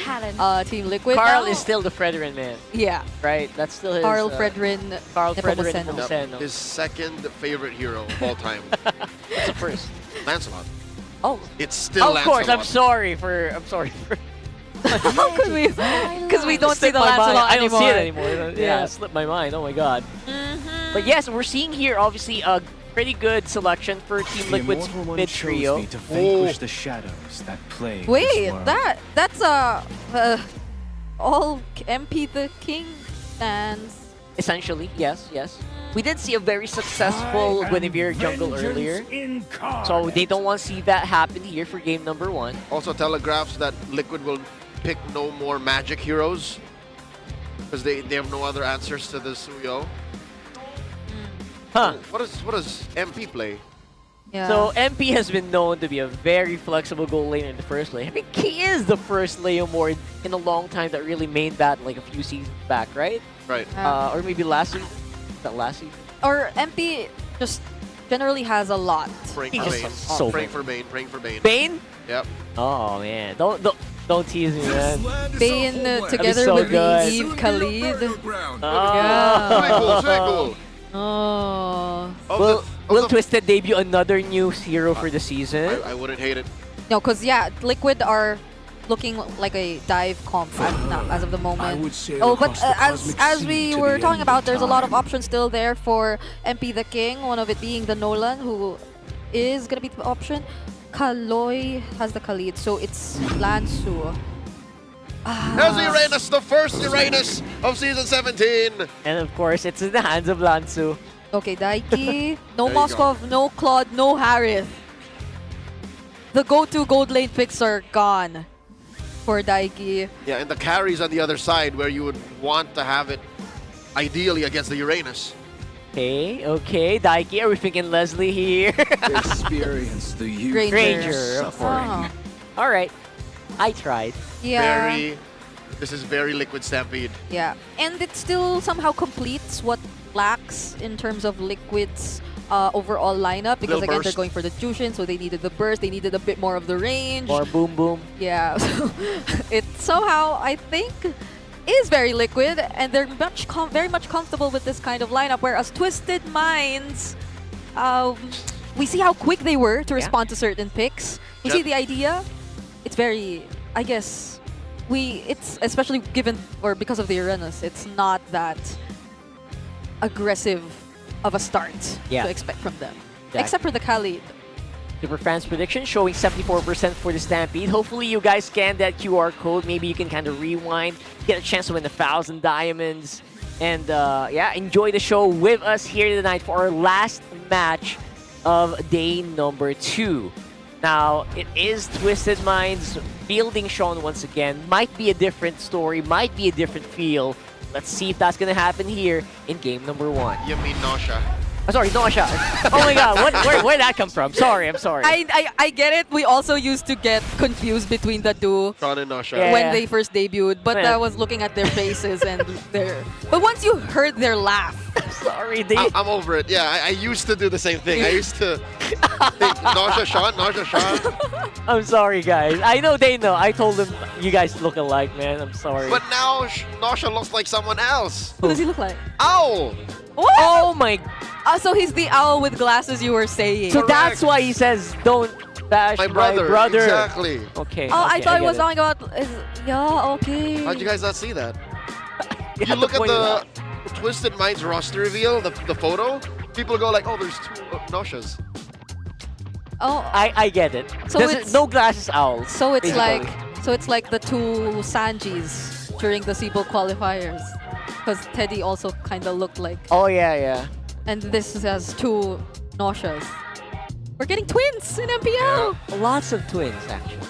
Team Liquid. Carl now. is still the Fredrin man. Yeah. Right? That's still his... Carl Fredrin Carl Fredrin Nepomuceno. Nepomuceno. His second favorite hero of all time. That's the first. Lancelot. Oh, It's still of course. I'm Lancelot. sorry for. How could we? Because we don't see Slipped the my mind. Lancelot I don't anymore. see it anymore. Yeah, it slipped my mind. Oh my god. But yes, we're seeing here obviously a pretty good selection for Team The Liquid's Immortal One mid chose trio. me to vanquish the shadows that plague Wait, this world. that's all MP the King stands. Essentially, yes. We did see a very successful Guinevere jungle earlier. So they don't want to see that happen here for game number 1. Also telegraphs that Liquid will pick no more magic heroes because they have no other answers to the Suyo. Huh. What does MP play? Yeah. So MP has been known to be a very flexible goal laner in the first lane. I think he is the first Leomord in a long time that really made that like a few seasons back, right? Right. Or maybe last season. Is that last season? Or MP just generally has a lot. Praying He for just Bane. has so praying many. for Bane. Praying for Bane. Bane? Yep. Oh man, don't tease me, man. Bane together so with good. the Eve Khalid. Oh. Yeah. Oh. Will Twisted debut another new hero for the season? I wouldn't hate it. No, because yeah, Liquid are looking like a dive comp as of the moment. would sail Oh, but across the cosmic as sea we to were the talking end about, of there's a lot of time. options still there for MP the King. One of it being the Nolan, who is gonna be the option. Kaloy has the Khalid, so it's Lansu. There's Uranus, the first Uranus of season 17. And of course, it's in the hands of Lansu. Okay, Daiki, no There you Moskov, no Claude, no Harith. The go-to gold lane picks are gone for Daiki. Yeah, and the carries on the other side where you would want to have it ideally against the Uranus. Okay, Daiki, are we thinking Leslie here? Experience the youth Granger. suffering. Oh. Alright, I tried. Yeah. This is very Liquid Stampede. Yeah, and it still somehow completes what lacks in terms of Liquid's overall lineup, because Little again, they're burst. going for the Jushin, so they needed the burst, they needed a bit more of the range. Or boom boom. Yeah, so it somehow, I think, is very Liquid, and they're very much comfortable with this kind of lineup, whereas Twisted Minds, we see how quick they were to respond to certain picks. We see the idea. It's very, I guess, it's especially given, or because of the Uranus, it's not that aggressive of a start to expect from them. Exactly. Except for the Khalid. Superfans prediction showing 74% for the Stampede. Hopefully you guys scan that QR code. Maybe you can kind of rewind, get a chance to win 1,000 diamonds. And yeah, enjoy the show with us here tonight for our last match of day number 2. Now, it is Twisted Minds fielding Sean once again. Might be a different story, might be a different feel. Let's see if that's going to happen here in game number 1. You mean Nausea? Oh, sorry, Nausea. Oh my god, where'd that come from? Sorry, I'm sorry. I get it. We also used to get confused between the two Sean and Nausea. when they first debuted, but Yeah. I was looking at their faces and their... But once you heard their laugh... Sorry, I'm over it. Yeah, I used to do the same thing. I used to think Nausea, Sean, Nausea, Sean. I'm sorry, guys. I know they know. I told them you guys look alike, man. I'm sorry. But now Nausea looks like someone else. What does he look like? Ow! What? Oh my... So he's the owl with glasses you were saying. So that's why he says, don't bash my brother. Exactly. Okay. I thought he was get it. talking about... Yeah, okay. How'd you guys not see that? You You had to look at point it out. the Twisted Minds roster reveal, the photo, people go like, oh, there's 2 Nauseas. Oh, I get it. So There's no glasses owls. So it's basically. like the 2 Sanjis during the Cebu qualifiers, because Teddy also kind of looked like. Oh yeah. And this has 2 Nauseas. We're getting twins in MPL. Lots of twins actually.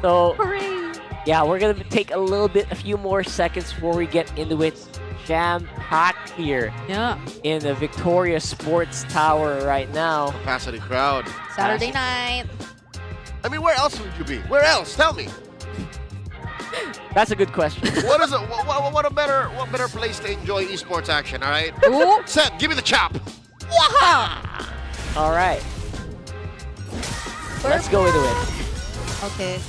So Hooray! yeah, we're gonna take a few more seconds before we get into it. Jam-packed here. Yeah. In the Victoria Sports Tower right now. Capacity crowd. Saturday night. I mean, where else would you be? Where else? Tell me. That's a good question. What is it? What better place to enjoy esports action? All right. Ooh. Seth, give me the chop. All right. Let's go into it. Okay.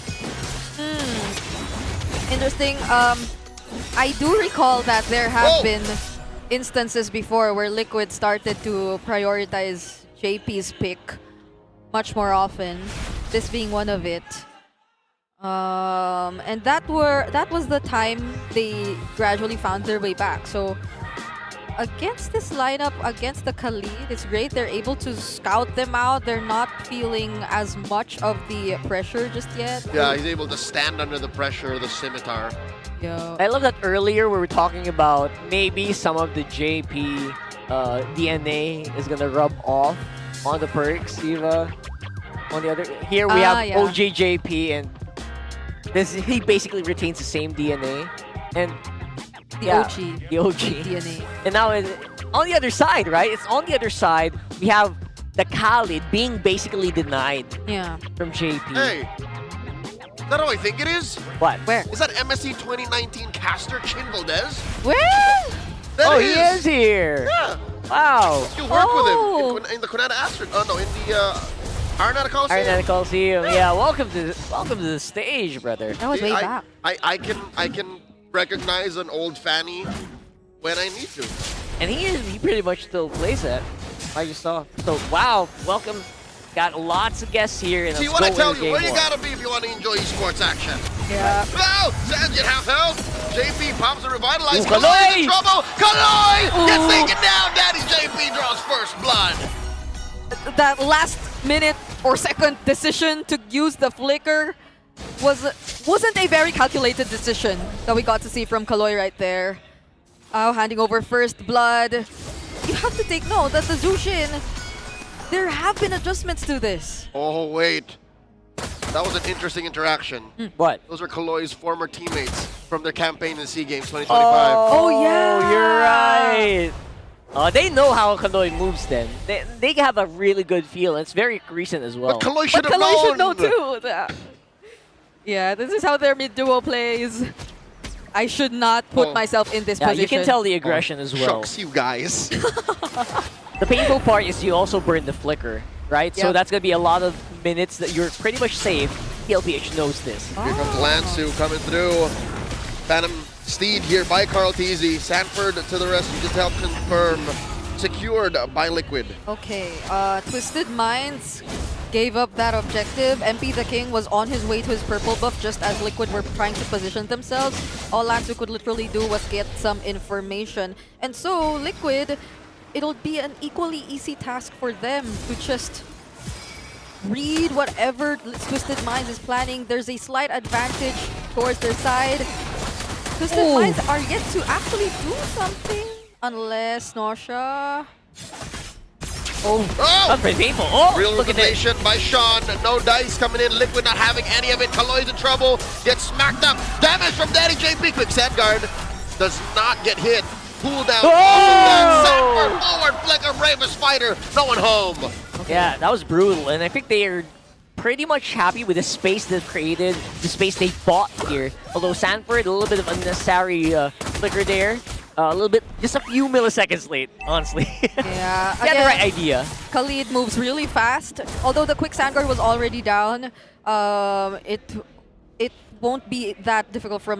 Interesting. I do recall that there have been instances before where Liquid started to prioritize JP's pick much more often. this being one of it. And that was the time they gradually found their way back. So against this lineup, against the Khalid, it's great. They're able to scout them out. They're not feeling as much of the pressure just yet. Yeah, he's able to stand under the pressure of the scimitar. Yeah. I love that earlier we were talking about maybe some of the JP DNA is gonna rub off on the perks, Eva. On the other, here we have yeah. OGJP, and he basically retains the same DNA, and The OG. the OG DNA. And now on the other side, right? It's on the other side. We have the Khalid being basically denied. Yeah. From JP. Hey, is that how I think it is? What? Where? Is that MSC 2019 caster Chin Valdez? Where? That He is here. Yeah. Wow. You work with him in the Kunada Astrid. Oh no, in the Araneta Coliseum. Araneta Coliseum. Yeah. Welcome to the stage, brother. That was way back. I can recognize an old Fanny when I need to. And he pretty much still plays that. I just saw. So wow, welcome. Got lots of guests here. And See let's what I go tell into you, game where you one. gotta be if you want to enjoy esports action. Yeah. Oh, Sands at half health. JP pops a revitalize. Ooh, Kaloy in Kaloy! trouble. Kaloy gets Ooh. taken down. Daddy JP draws first blood. That last minute or second decision to use the flicker wasn't a very calculated decision that we got to see from Kaloy right there. Handing over first blood. You have to take note that the Zushin, there have been adjustments to this. Oh, wait. That was an interesting interaction. What? Those are Kaloy's former teammates from their campaign in SEA Games 2025. Oh, yeah. You're right. They know how Kaloy moves then. They have a really good feel, and it's very recent as well. But Kaloy should have Kaloy should know known. too. Yeah, this is how their mid-duo plays. I should not put myself in this Yeah, position. you can tell the aggression as well. Shucks, you guys. The painful part is you also burn the flicker, right? So Yep. that's going to be a lot of minutes that you're pretty much safe. TLPH knows this. Here comes Lansu coming through. Phantom Steed here by Carl Teasy. Sanford to the rescue just to help confirm. Secured by Liquid. Okay, Twisted Minds gave up that objective. MP the King was on his way to his purple buff just as Liquid were trying to position themselves. All Lansu could literally do was get some information. And so, Liquid, it'll be an equally easy task for them to just read whatever Twisted Minds is planning. There's a slight advantage towards their side. Twisted Minds are yet to actually do something. Unless Nausea. Oh! That's pretty painful. Oh, Real look at this. revelation by Sean. No dice coming in. Liquid not having any of it. Kaloy's in trouble. Gets smacked up. Damage from Daddy JP. Quick sand guard. Does not get hit. Cool down. Sanford forward. Flicker. Bravest fighter. No one home. Yeah, that was brutal. And I think they are pretty much happy with the space they've created, the space they bought here. Although Sanford, a little bit of unnecessary flicker there. A little bit, just a few milliseconds late, honestly. Yeah, He had the right idea. Khalid moves really fast. Although the quick sand guard was already down, it won't be that difficult for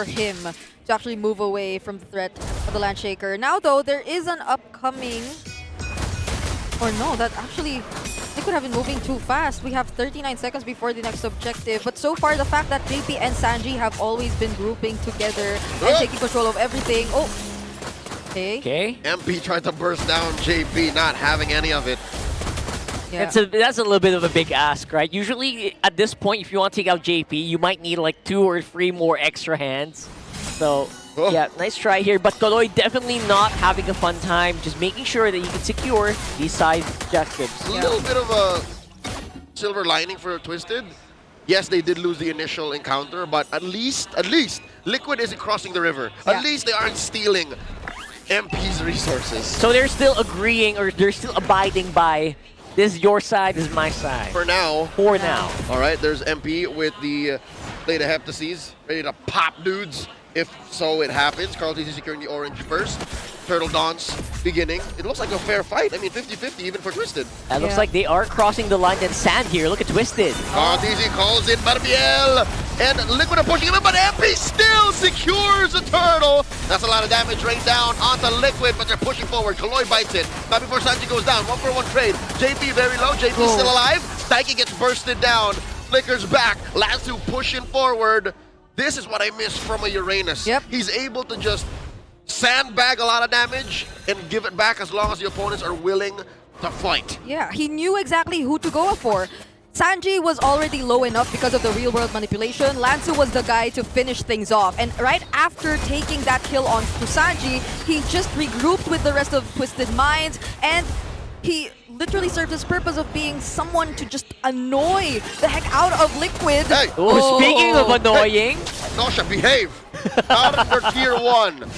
him to actually move away from the threat of the Landshaker. Now though, there is an upcoming, or no, that actually they could have been moving too fast. We have 39 seconds before the next objective. But so far, the fact that JP and Sanji have always been grouping together and taking control of everything. Oh, okay. MP tried to burst down JP, not having any of it. Yeah. That's a little bit of a big ask, right? Usually, at this point, if you want to take out JP, you might need like 2 or 3 more extra hands. So, yeah, nice try here. But Kaloy definitely not having a fun time, just making sure that you can secure these side objectives. A little bit of a silver lining for Twisted. Yes, they did lose the initial encounter, but at least Liquid isn't crossing the river. At least they aren't stealing MP's resources. So they're still agreeing, or they're still abiding by, this is your side, this is my side. For now. For now. All right, there's MP with the Beta Heptases, ready to pop dudes. If so, it happens. Carl Teasy securing the orange first. Turtle Dance beginning. It looks like a fair fight. I mean, 50-50 even for Twisted. That looks like they are crossing the line. Then Sand here. Look at Twisted. Carl Teasy calls in Barbiel. And Liquid are pushing him in, but MP still secures the turtle. That's a lot of damage rained down onto Liquid, but they're pushing forward. Kaloy bites it. Not before Sanji goes down. 1-for-1 trade. JP very low. JP still alive. Daiki gets bursted down. Flicker's back. Lansu pushing forward. This is what I miss from a Uranus. Yep. He's able to just sandbag a lot of damage and give it back as long as the opponents are willing to fight. Yeah, he knew exactly who to go for. Sanji was already low enough because of the real-world manipulation. Lansu was the guy to finish things off. And right after taking that kill on to Sanji, he just regrouped with the rest of Twisted Minds, and he literally served his purpose of being someone to just annoy the heck out of Liquid. Hey! Oh, speaking of annoying. Nosha, behave! Out of your tier 1.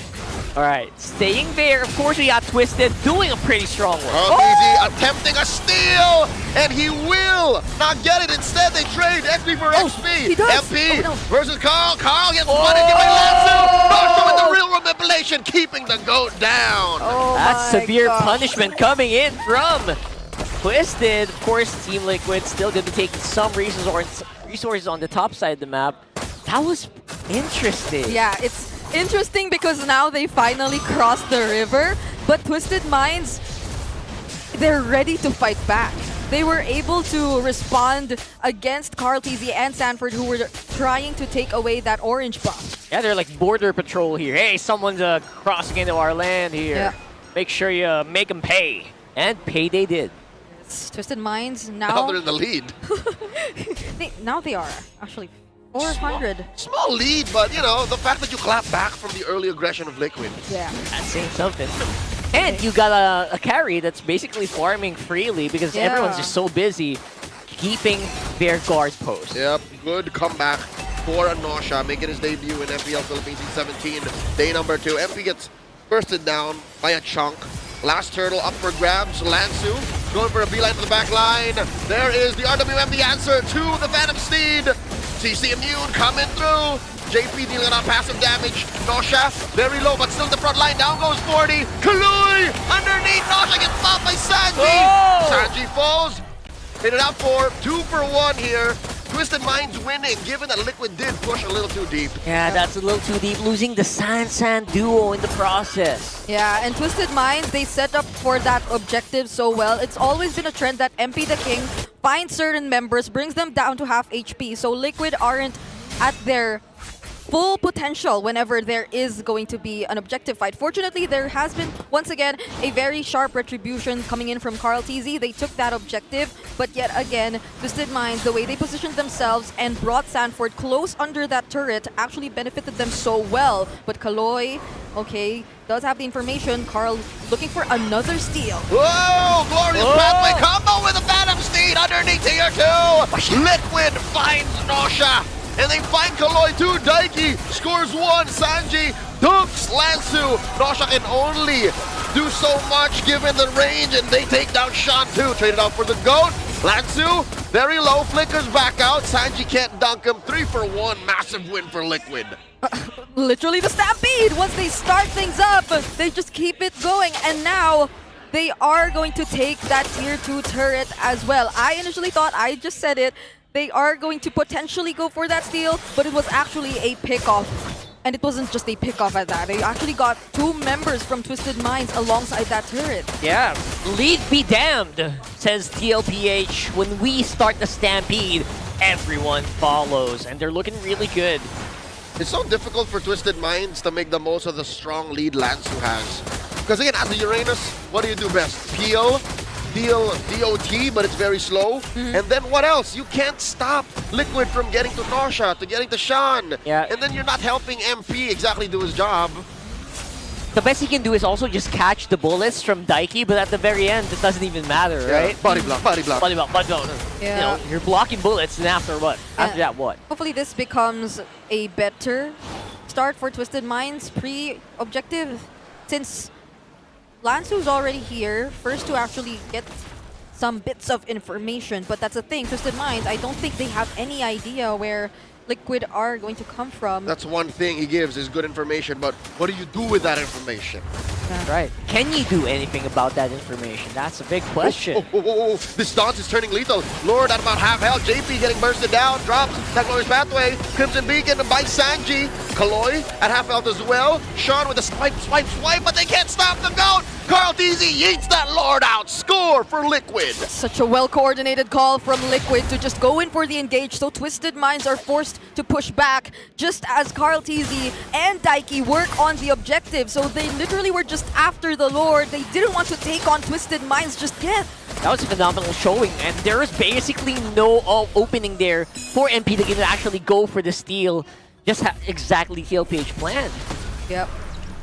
Alright, staying there. Of course, we got Twisted doing a pretty strong one. Easy, attempting a steal! And he will not get it. Instead, they trade XP for XP. he does. MP Oh, no. versus Carl. Carl gets one and by Lansu. Nosha with the real manipulation, keeping the GOAT down. That's severe punishment coming in from Twisted. Of course, Team Liquid still going to be taking some resources on the top side of the map. That was interesting. Yeah, it's interesting because now they finally crossed the river, but Twisted Minds, they're ready to fight back. They were able to respond against Carl TZ and Sanford, who were trying to take away that orange buff. Yeah, they're like border patrol here. Hey, someone's crossing into our land here. Yeah. Make sure you make them pay. And pay they did. It's Twisted Minds now. Now they're in the lead. Now they are actually 400. Small lead, but you know, the fact that you clap back from the early aggression of Liquid. Yeah. That's saying something. And you got a carry that's basically farming freely because everyone's just so busy keeping their guard post. Yep, good comeback for Nosha, making his debut in MPL Philippines C17, day number 2. MP gets bursted down by a chunk. Last turtle up for grabs. Lansu going for a beeline to the back line. There is the RWM, the answer to the Phantom Steed. CC Immune coming through. JP dealing out passive damage. Nosha very low, but still in the front line. Down goes 40. Kalui underneath. Nosha gets popped by Sanji. Sanji falls. Hit it out for 2 for 1 here. Twisted Minds winning, given that Liquid did push a little too deep. Yeah, that's a little too deep, losing the San duo in the process. Yeah, and Twisted Minds, they set up for that objective so well. It's always been a trend that MP the King finds certain members, brings them down to half HP, so Liquid aren't at their full potential whenever there is going to be an objective fight. Fortunately, there has been, once again, a very sharp retribution coming in from Carl TZ. They took that objective, but yet again, Twisted Minds, the way they positioned themselves and brought Sanford close under that turret actually benefited them so well. But Kaloy, okay, does have the information. Carl looking for another steal. Whoa! Glorious pathway combo with the Phantom Steed underneath tier 2. Liquid finds Nosha. And they find Kaloy too. Daiki scores 1. Sanji dunks Lansu. Nosha can only do so much given the range, and they take down Sean too. Traded out for the GOAT. Lansu, very low, flickers back out. Sanji can't dunk him. 3 for 1. Massive win for Liquid. Literally the stampede. Once they start things up, they just keep it going. And now they are going to take that tier 2 turret as well. I initially thought, I just said it, they are going to potentially go for that steal, but it was actually a pickoff. And it wasn't just a pickoff at that. They actually got 2 members from Twisted Minds alongside that turret. Yeah, lead be damned, says TLPH. When we start the stampede, everyone follows, and they're looking really good. It's so difficult for Twisted Minds to make the most of the strong lead Lansu has. Because again, as a Uranus, what do you do best? Peel, deal DOT, but it's very slow. And then what else? You can't stop Liquid from getting to Nosha, to getting to Sean. Yeah. And then you're not helping MP exactly do his job. The best he can do is also just catch the bullets from Daiki, but at the very end, it doesn't even matter, right? Body block, body block. Body block, body block. Yeah. You know, you're blocking bullets, and after what? After that, what? Hopefully this becomes a better start for Twisted Minds pre-objective, since Lansu's already here, first to actually get some bits of information. But that's the thing, Twisted Minds, I don't think they have any idea where Liquid are going to come from. That's one thing he gives, is good information, but what do you do with that information? Right. Can you do anything about that information? That's a big question. This dance is turning lethal. Lord at about half health. JP getting bursted down. Drops that glorious pathway. Crimson Beacon by Sanji. Kaloy at half health as well. Sean with a swipe, but they can't stop the GOAT. Carl TZ yeets that Lord out. Score for Liquid. Such a well-coordinated call from Liquid to just go in for the engage, so Twisted Minds are forced to push back just as Carl TZ and Daiki work on the objective. So they literally were just after the Lord. They didn't want to take on Twisted Minds just yet. That was a phenomenal showing, and there is basically no opening there for MP to actually go for the steal. Just exactly TLPH planned. Yep.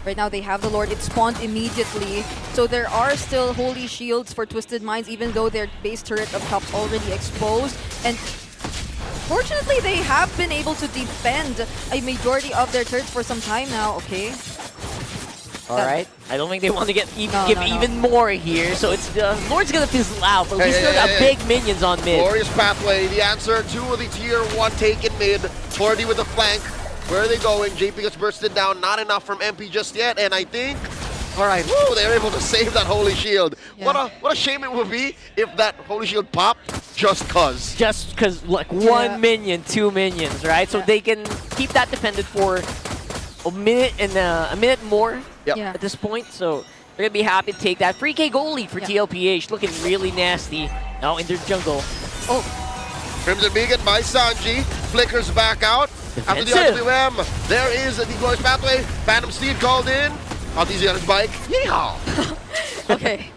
Right now they have the Lord. It spawned immediately. So there are still Holy Shields for Twisted Minds, even though their base turret up top's already exposed. And fortunately, they have been able to defend a majority of their turrets for some time now. Okay. Alright. I don't think they want to give even more here. So it's Lord's gonna fizzle out, but we still got big minions on mid. Glorious pathway. The answer to the tier 1 take in mid. 40 with the flank. Where are they going? JP gets bursted down. Not enough from MP just yet. And I think, all right, woo, they're able to save that Holy Shield. Yeah. What a shame it would be if that Holy Shield popped just cause. Just because, like, one minion, 2 minions, right? So they can keep that defended for a minute and a minute more at this point. So they're going to be happy to take that. 3K goal lead for TLPH. Looking really nasty now in their jungle. Oh. Crimson Beacon by Sanji. Flickers back out. After the RWM, there is the glorious pathway. Phantom Steed called in. Altizi on his bike. Yeehaw! Okay.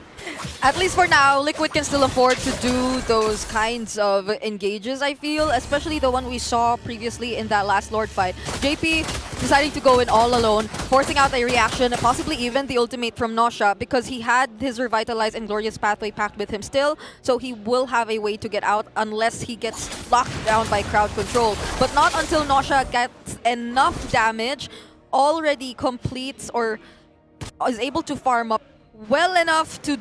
At least for now, Liquid can still afford to do those kinds of engages, I feel. Especially the one we saw previously in that last Lord fight. JP deciding to go in all alone, forcing out a reaction, possibly even the ultimate from Nosha, because he had his Revitalize and Glorious Pathway packed with him still, so he will have a way to get out unless he gets locked down by crowd control. But not until Nosha gets enough damage, already completes or is able to farm up well enough to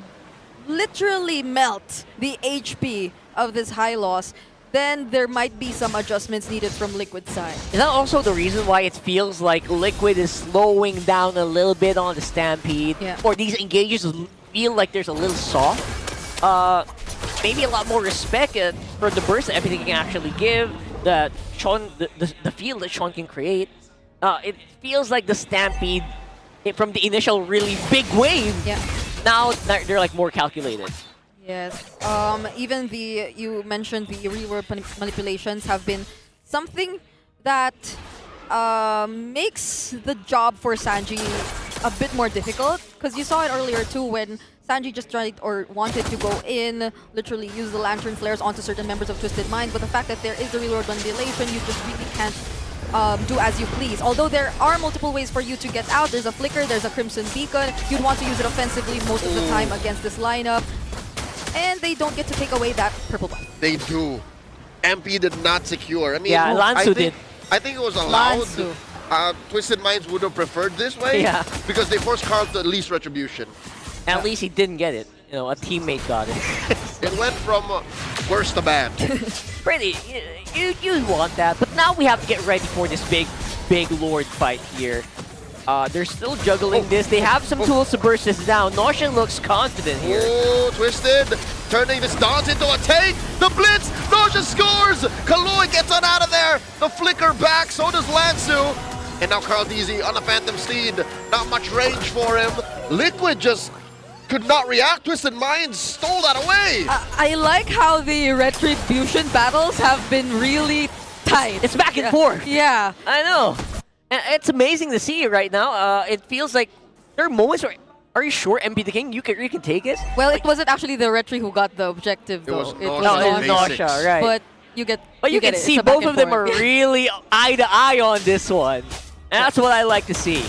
literally melt the HP of this high loss, then there might be some adjustments needed from Liquid's side. Is that also the reason why it feels like Liquid is slowing down a little bit on the Stampede? Yeah. Or these engages feel like there's a little soft? Maybe a lot more respect for the burst that everything can actually give, the field that Sean can create. It feels like the Stampede, from the initial really big wave, now they're like more calculated. Yes. Even you mentioned the rework manipulations have been something that makes the job for Sanji a bit more difficult. Because you saw it earlier too when Sanji just tried or wanted to go in, literally use the Lantern Flares onto certain members of Twisted Minds. But the fact that there is the reload manipulation, you just really can't do as you please. Although there are multiple ways for you to get out. There's a Flicker, there's a Crimson Beacon. You'd want to use it offensively most of the time against this lineup. And they don't get to take away that purple buff. They do. MP did not secure. I mean, yeah, Lansu did. I think it was allowed. Twisted Minds would have preferred this way because they forced Carl to at least retribution. At least he didn't get it. You know, a teammate got it. It went from worse to bad. Pretty, you want that, but now we have to get ready for this big Lord fight here. They're still juggling this. They have some tools to burst this down. Nosha looks confident here. Oh, Twisted, turning this dance into a take. The blitz, Nosha scores. Kaloi gets on out of there. The flicker back, so does Lansu. And now Carl DZ on a Phantom Steed. Not much range for him. Liquid just could not react. Twisted Minds stole that away. I like how the retribution battles have been really tight. It's back and forth. Yeah. I know. It's amazing to see right now. It feels like there are moments where, are you sure MP the King, you can take it? Well, it wasn't actually the Retri who got the objective though. It was Nosha, right. But you get you can see both of them are really eye to eye on this one. And that's what I like to see.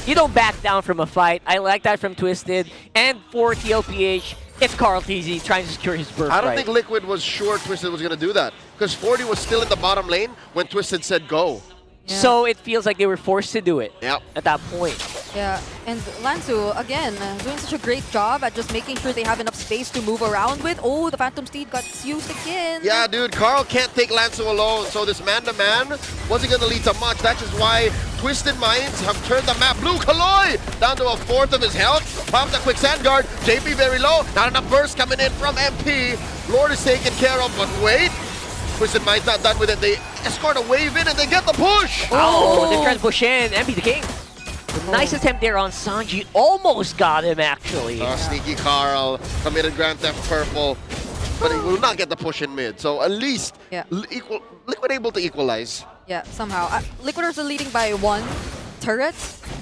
You don't back down from a fight. I like that from Twisted. And for TLPH, it's Carl TZ trying to secure his birthright. I don't think Liquid was sure Twisted was going to do that. Because 40 was still in the bottom lane when Twisted said go. Yeah. So it feels like they were forced to do it at that point. Yeah, and Lansu, again, doing such a great job at just making sure they have enough space to move around with. Oh, the Phantom Steed got used again. Yeah, dude, Carl can't take Lansu alone, so this man-to-man wasn't going to lead to much. That is why Twisted Minds have turned the map. Blue Kaloi down to a fourth of his health. Pops a quick sand guard. JP very low. Not enough burst coming in from MP. Lord is taken care of, but wait. Twisted Minds not done with it. They escort a wave in and they get the push. Oh, they're trying to push in. MP the King. Nice attempt there on Sanji. Almost got him, actually. Sneaky Carl committed Grand Theft Purple, but he will not get the push in mid. So at least Liquid able to equalize. Yeah, somehow. Liquiders are leading by 1 turret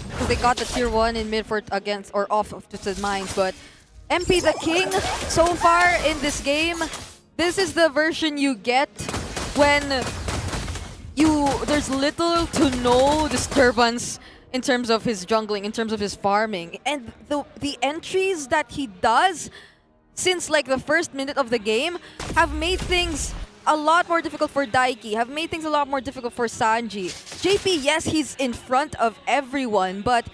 because they got the tier 1 in mid for against or off of Twisted Minds. But MP the King, so far in this game, this is the version you get when there's little to no disturbance in terms of his jungling, in terms of his farming. And the entries that he does since like the first minute of the game have made things a lot more difficult for Daiki, have made things a lot more difficult for Sanji. JP, yes, he's in front of everyone, but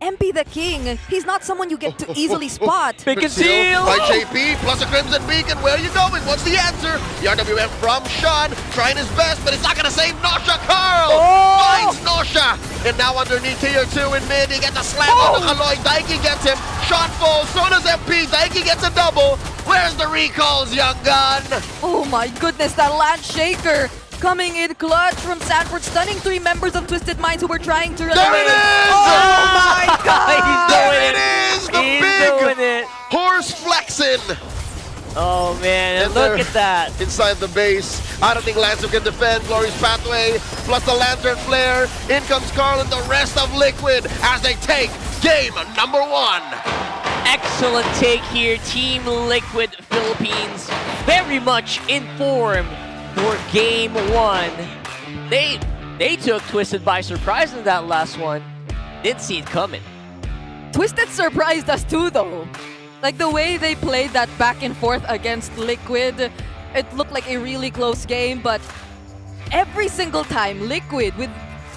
MP the King, he's not someone you get to easily spot. Big conceal by JP plus a Crimson Beacon. Where are you going? What's the answer? The RWM from Sean, trying his best, but it's not going to save Nosha. Carl finds Nosha. And now underneath tier 2 in mid, he gets a slam on the Kaloy. Daiki gets him. Shot falls, so does MP. Daiki gets a double. Where's the recalls, young gun? Oh my goodness, that Lance Shaker coming in clutch from Sanford, stunning 3 members of Twisted Minds who were trying to run there away. It is! Oh my god! There it is! The big horse flexing! Oh man, and look at that. Inside the base. I don't think Lancer can defend. Glory's pathway plus the Lantern Flare. In comes Carl and the rest of Liquid as they take game number 1. Excellent take here, Team Liquid Philippines. Very much in form for game 1. They took Twisted by surprise in that last one. Didn't see it coming. Twisted surprised us too though. Like the way they played that back and forth against Liquid, it looked like a really close game, but every single time Liquid with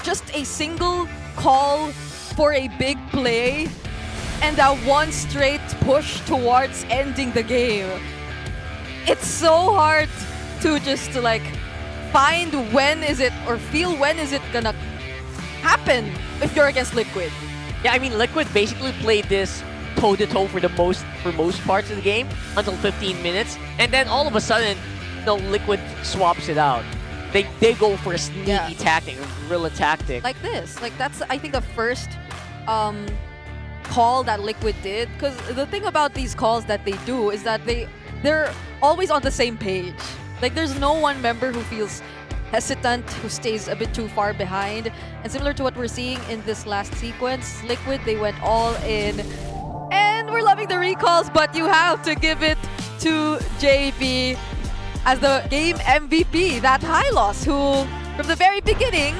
just a single call for a big play and that one straight push towards ending the game. It's so hard to just like find when is it or feel when is it gonna happen if you're against Liquid. Yeah, I mean Liquid basically played this toe-to-toe for most parts of the game until 15 minutes, and then all of a sudden, Liquid swaps it out. They go for a sneaky tactic, a guerrilla tactic. Like this. Like that's I think the first call that Liquid did, because the thing about these calls that they do is that they're always on the same page. Like there's no one member who feels hesitant, who stays a bit too far behind. And similar to what we're seeing in this last sequence, Liquid, they went all in. And we're loving the recalls, but you have to give it to JP as the game MVP, that Hylos, who from the very beginning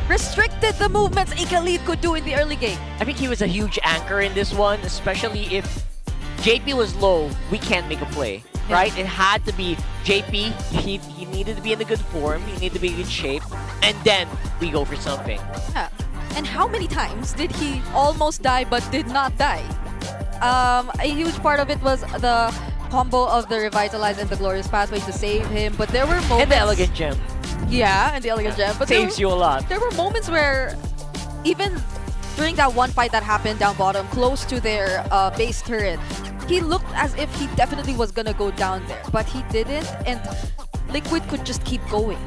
restricted the movements a Khalid could do in the early game. I think he was a huge anchor in this one, especially if JP was low, we can't make a play, right? It had to be JP, he needed to be in a good form, he needed to be in good shape, and then we go for something. Yeah. And how many times did he almost die but did not die? A huge part of it was the combo of the Revitalize and the Glorious Pathway to save him, but there were moments... And the Elegant Gem. Yeah, and the Elegant Gem. But saves you a lot. There were moments where, even during that one fight that happened down bottom, close to their base turret, he looked as if he definitely was gonna go down there, but he didn't, and Liquid could just keep going.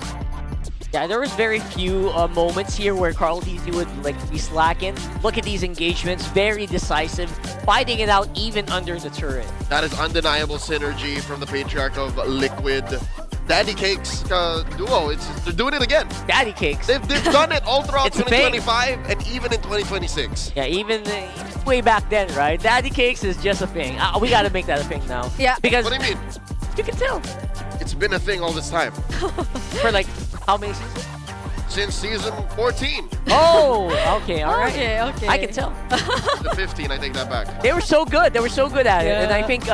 Yeah, there was very few moments here where Carl DZ would be slacking. Look at these engagements, very decisive, fighting it out even under the turret. That is undeniable synergy from the Patriarch of Liquid. Daddy Cakes duo, they're doing it again. Daddy Cakes. They've done it all throughout 2025 and even in 2026. Yeah, even way back then, right? Daddy Cakes is just a thing. We gotta make that a thing now. Yeah. Because what do you mean? You can tell. It's been a thing all this time. For how many seasons? Since season 14. Oh, okay, all right. Okay. I can tell. The 15, I take that back. They were so good. They were so good at it. And I think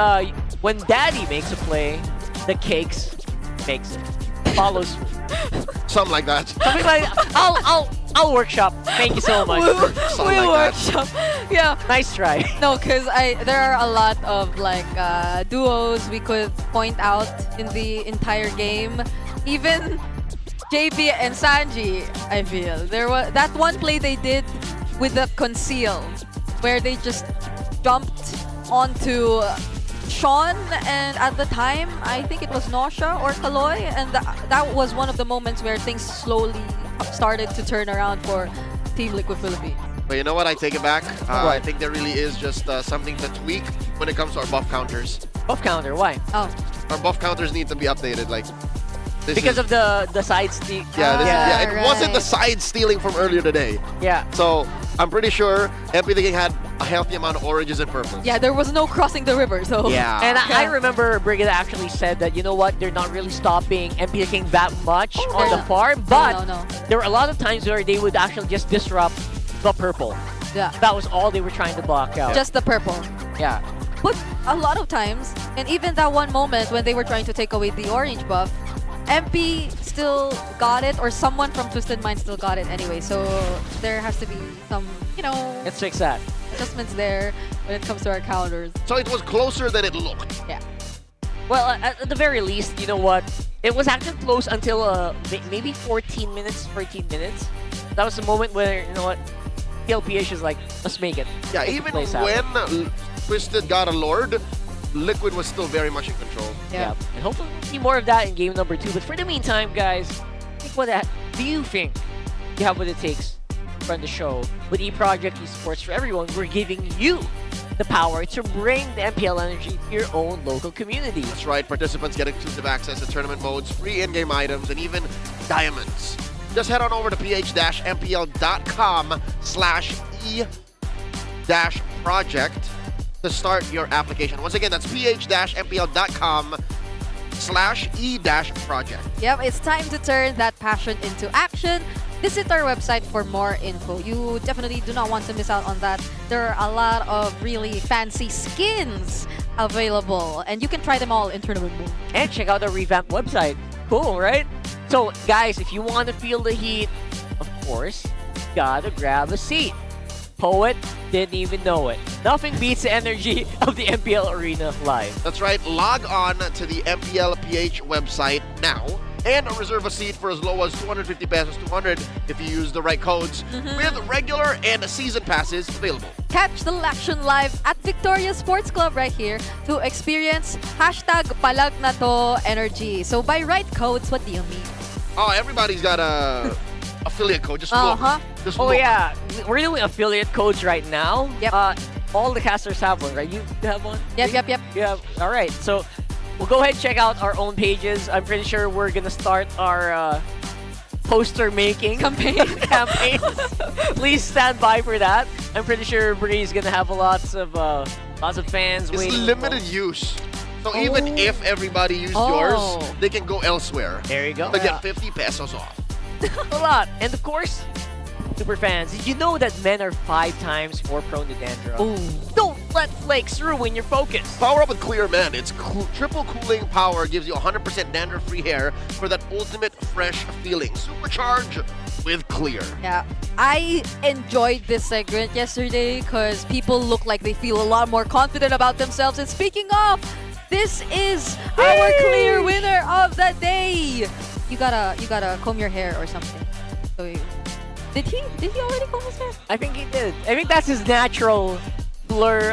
when Daddy makes a play, the Cakes makes it. Follows. Something like that. Something like I'll workshop. Thank you so much. We workshop. Yeah. Nice try. No, because there are a lot of duos we could point out in the entire game. Even JP and Sanji, I feel. There was that one play they did with the conceal, where they just jumped onto Sean, and at the time, I think it was Nosha or Kaloy, and that was one of the moments where things slowly started to turn around for Team Liquid Philippines. But you know what? I take it back. I think there really is just something to tweak when it comes to our buff counters. Buff counter, why? Oh. Our buff counters need to be updated. Like Because of the side steal. Yeah, it wasn't the side stealing from earlier today. Yeah. So I'm pretty sure MP the King had a healthy amount of oranges and purples. Yeah, there was no crossing the river, so... Yeah. And I remember Brigida actually said that, you know what, they're not really stopping MP the King that much on the farm, but there were a lot of times where they would actually just disrupt the purple. Yeah. That was all they were trying to block out. Just the purple. Yeah. But a lot of times, and even that one moment when they were trying to take away the orange buff, MP still got it, or someone from Twisted Mind still got it anyway. So there has to be some, you know, Let's fix that. adjustments there when it comes to our counters. So it was closer than it looked. Yeah. Well, at the very least, you know what? It was actually close until maybe 14 minutes. That was the moment where, you know what, TLPH is like, let's make it. Yeah, Make the even place when happen. Twisted got a Lord, Liquid was still very much in control. Yeah. And hopefully we'll see more of that in game number 2. But for the meantime, guys, do you think you have what it takes to run the show with eProject Esports for everyone? We're giving you the power to bring the MPL energy to your own local community. That's right, participants get exclusive access to tournament modes, free in-game items, and even diamonds. Just head on over to ph-mpl.com/e-project to start your application. Once again, that's ph-mpl.com/e-project. Yep, it's time to turn that passion into action. Visit our website for more info. You definitely do not want to miss out on that. There are a lot of really fancy skins available, and you can try them all in tournament mode. And check out the revamped website. Cool, right? So, guys, if you want to feel the heat, of course, gotta grab a seat. Poet didn't even know it. Nothing beats the energy of the MPL Arena Live. That's right, log on to the MPLPH website now and reserve a seat for as low as 250 pesos, 200 if you use the right codes, with regular and season passes available. Catch the action live at Victoria Sports Club right here to experience #PalagNato energy. So by right codes, what do you mean? Oh, everybody's got a affiliate code. Just look. Just Oh look. yeah, we're doing affiliate codes right now. Yep. All the casters have one, right? You have one? Yep. Yeah. All right. So we'll go ahead and check out our own pages. I'm pretty sure we're gonna start our poster making campaigns. Please stand by for that. I'm pretty sure Bree's gonna have lots of fans It's waiting. limited use. So even if everybody used yours, they can go elsewhere. There you go. To get 50 pesos off. A lot. And of course, super fans, did you know that men are 5 times more prone to dandruff? Ooh. Don't let flakes ruin your focus. Power up with Clear Men. Its triple cooling power gives you 100% dandruff-free hair for that ultimate fresh feeling. Supercharge with Clear. Yeah, I enjoyed this segment yesterday because people look like they feel a lot more confident about themselves. And speaking of, this is our clear winner of the day. You gotta comb your hair or something. So did he already comb his hair? I think he did. I think that's his natural blur,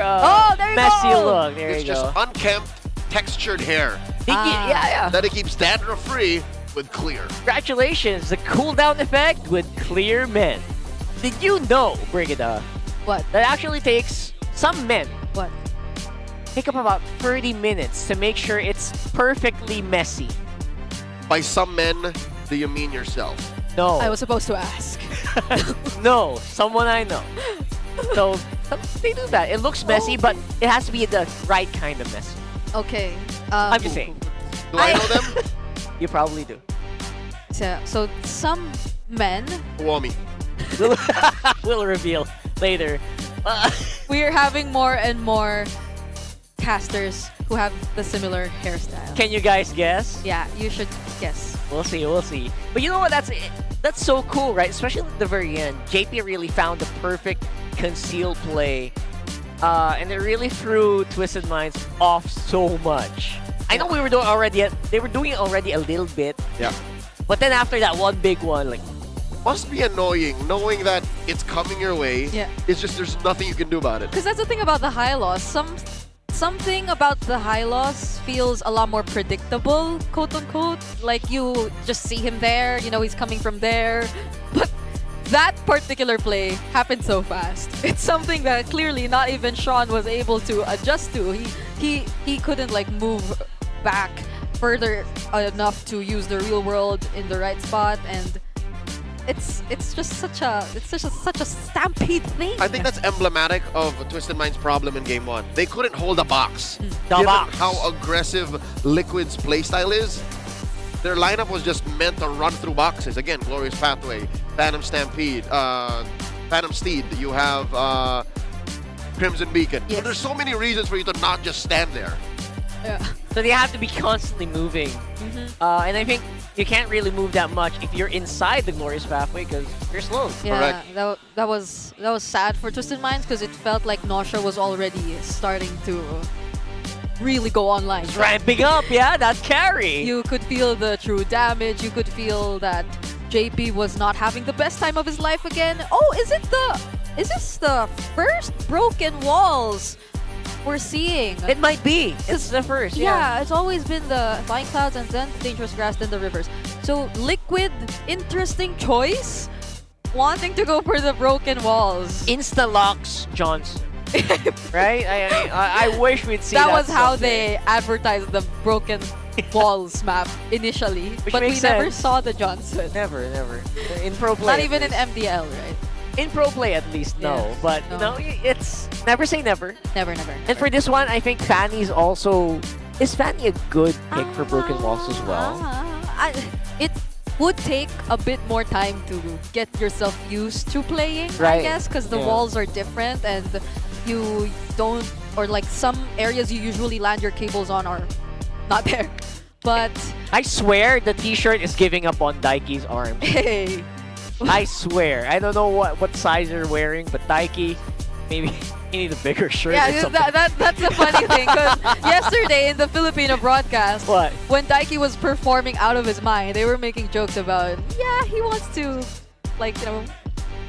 there you messy go. look. There It's you just go. unkempt, textured hair. Yeah. That it keeps dandruff-free with Clear. Congratulations, the cool down effect with Clear Men. Did you know, Brigida, what? That actually takes some men. What? Take up about 30 minutes to make sure it's perfectly messy. By some men, do you mean yourself? No. I was supposed to ask. No, someone I know. So they do that. It looks messy, but it has to be the right kind of messy. Okay. I'm just saying. Do I know them? You probably do. So some men. Womi. We'll reveal later. We're having more and more casters who have the similar hairstyle. Can you guys guess? Yeah, you should guess. We'll see. But you know what? That's so cool, right? Especially at the very end. JP really found the perfect concealed play. And it really threw Twisted Minds off so much. I know they were doing it already a little bit. Yeah. But then after that one big one, like, must be annoying knowing that it's coming your way. Yeah. It's just there's nothing you can do about it. Because that's the thing about the high loss. Something about the high loss feels a lot more predictable, quote unquote. Like you just see him there, you know he's coming from there. But that particular play happened so fast. It's something that clearly not even Sean was able to adjust to. He couldn't like move back further enough to use the real world in the right spot, and it's just such a stampede thing. I think that's emblematic of Twisted Mind's problem in Game 1. They couldn't hold a box. The box. How aggressive Liquid's playstyle is, their lineup was just meant to run through boxes. Again, Glorious Pathway, Phantom Stampede, Phantom Steed. You have Crimson Beacon. Yes. So there's so many reasons for you to not just stand there. Yeah. So they have to be constantly moving. And I think you can't really move that much if you're inside the Glorious Pathway because you're slow. Yeah, that was sad for Twisted Minds because it felt like Nausea was already starting to really go online. It's ramping up, yeah, that carry. You could feel the true damage. You could feel that JP was not having the best time of his life again. Oh, is this the first broken walls we're seeing? It might be. It's the first, Yeah, it's always been the Flying Clouds and then Dangerous Grass, then the Rivers. So Liquid, interesting choice. Wanting to go for the broken walls. Insta-locks Johnson. Right? I wish we'd see that. That was how someday. they advertised the broken walls map initially. Which but we makes never sense. saw the Johnson. Never. In pro play. Not at even in least. MDL, right? In pro play at least, no. Yeah, But, no. it's never say never. Never. And for this one, I think Fanny's also... Is Fanny a good pick for broken walls as well? It would take a bit more time to get yourself used to playing, I Right. guess, because the Yeah. walls are different and you don't, or like some areas you usually land your cables on are not there. But I swear the t-shirt is giving up on Daiki's arms. hey, I swear. I don't know what size you're wearing, but Daiki, maybe you need a bigger shirt or yeah, something. that's the funny thing. Because yesterday in the Filipino broadcast, What? when Daiki was performing out of his mind, they were making jokes about, yeah, he wants to, like, you know,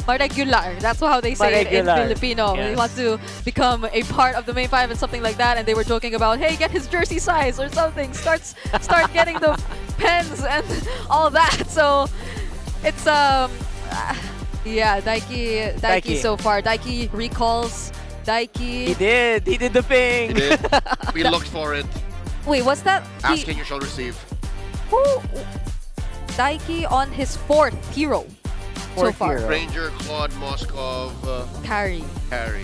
Maregular. That's how they say it in Maregular. Filipino. He Yes. wants to become a part of the main five and something like that. And they were joking about, hey, get his jersey size or something. Start getting the pens and all that. So it's yeah, Daiki so far. Daiki recalls. Daiki. He did the thing. He did. We looked for it. Wait, what's that? Asking you shall receive. Daiki on his fourth hero so far. Ranger, Claude, Moskov, Carry. Harry.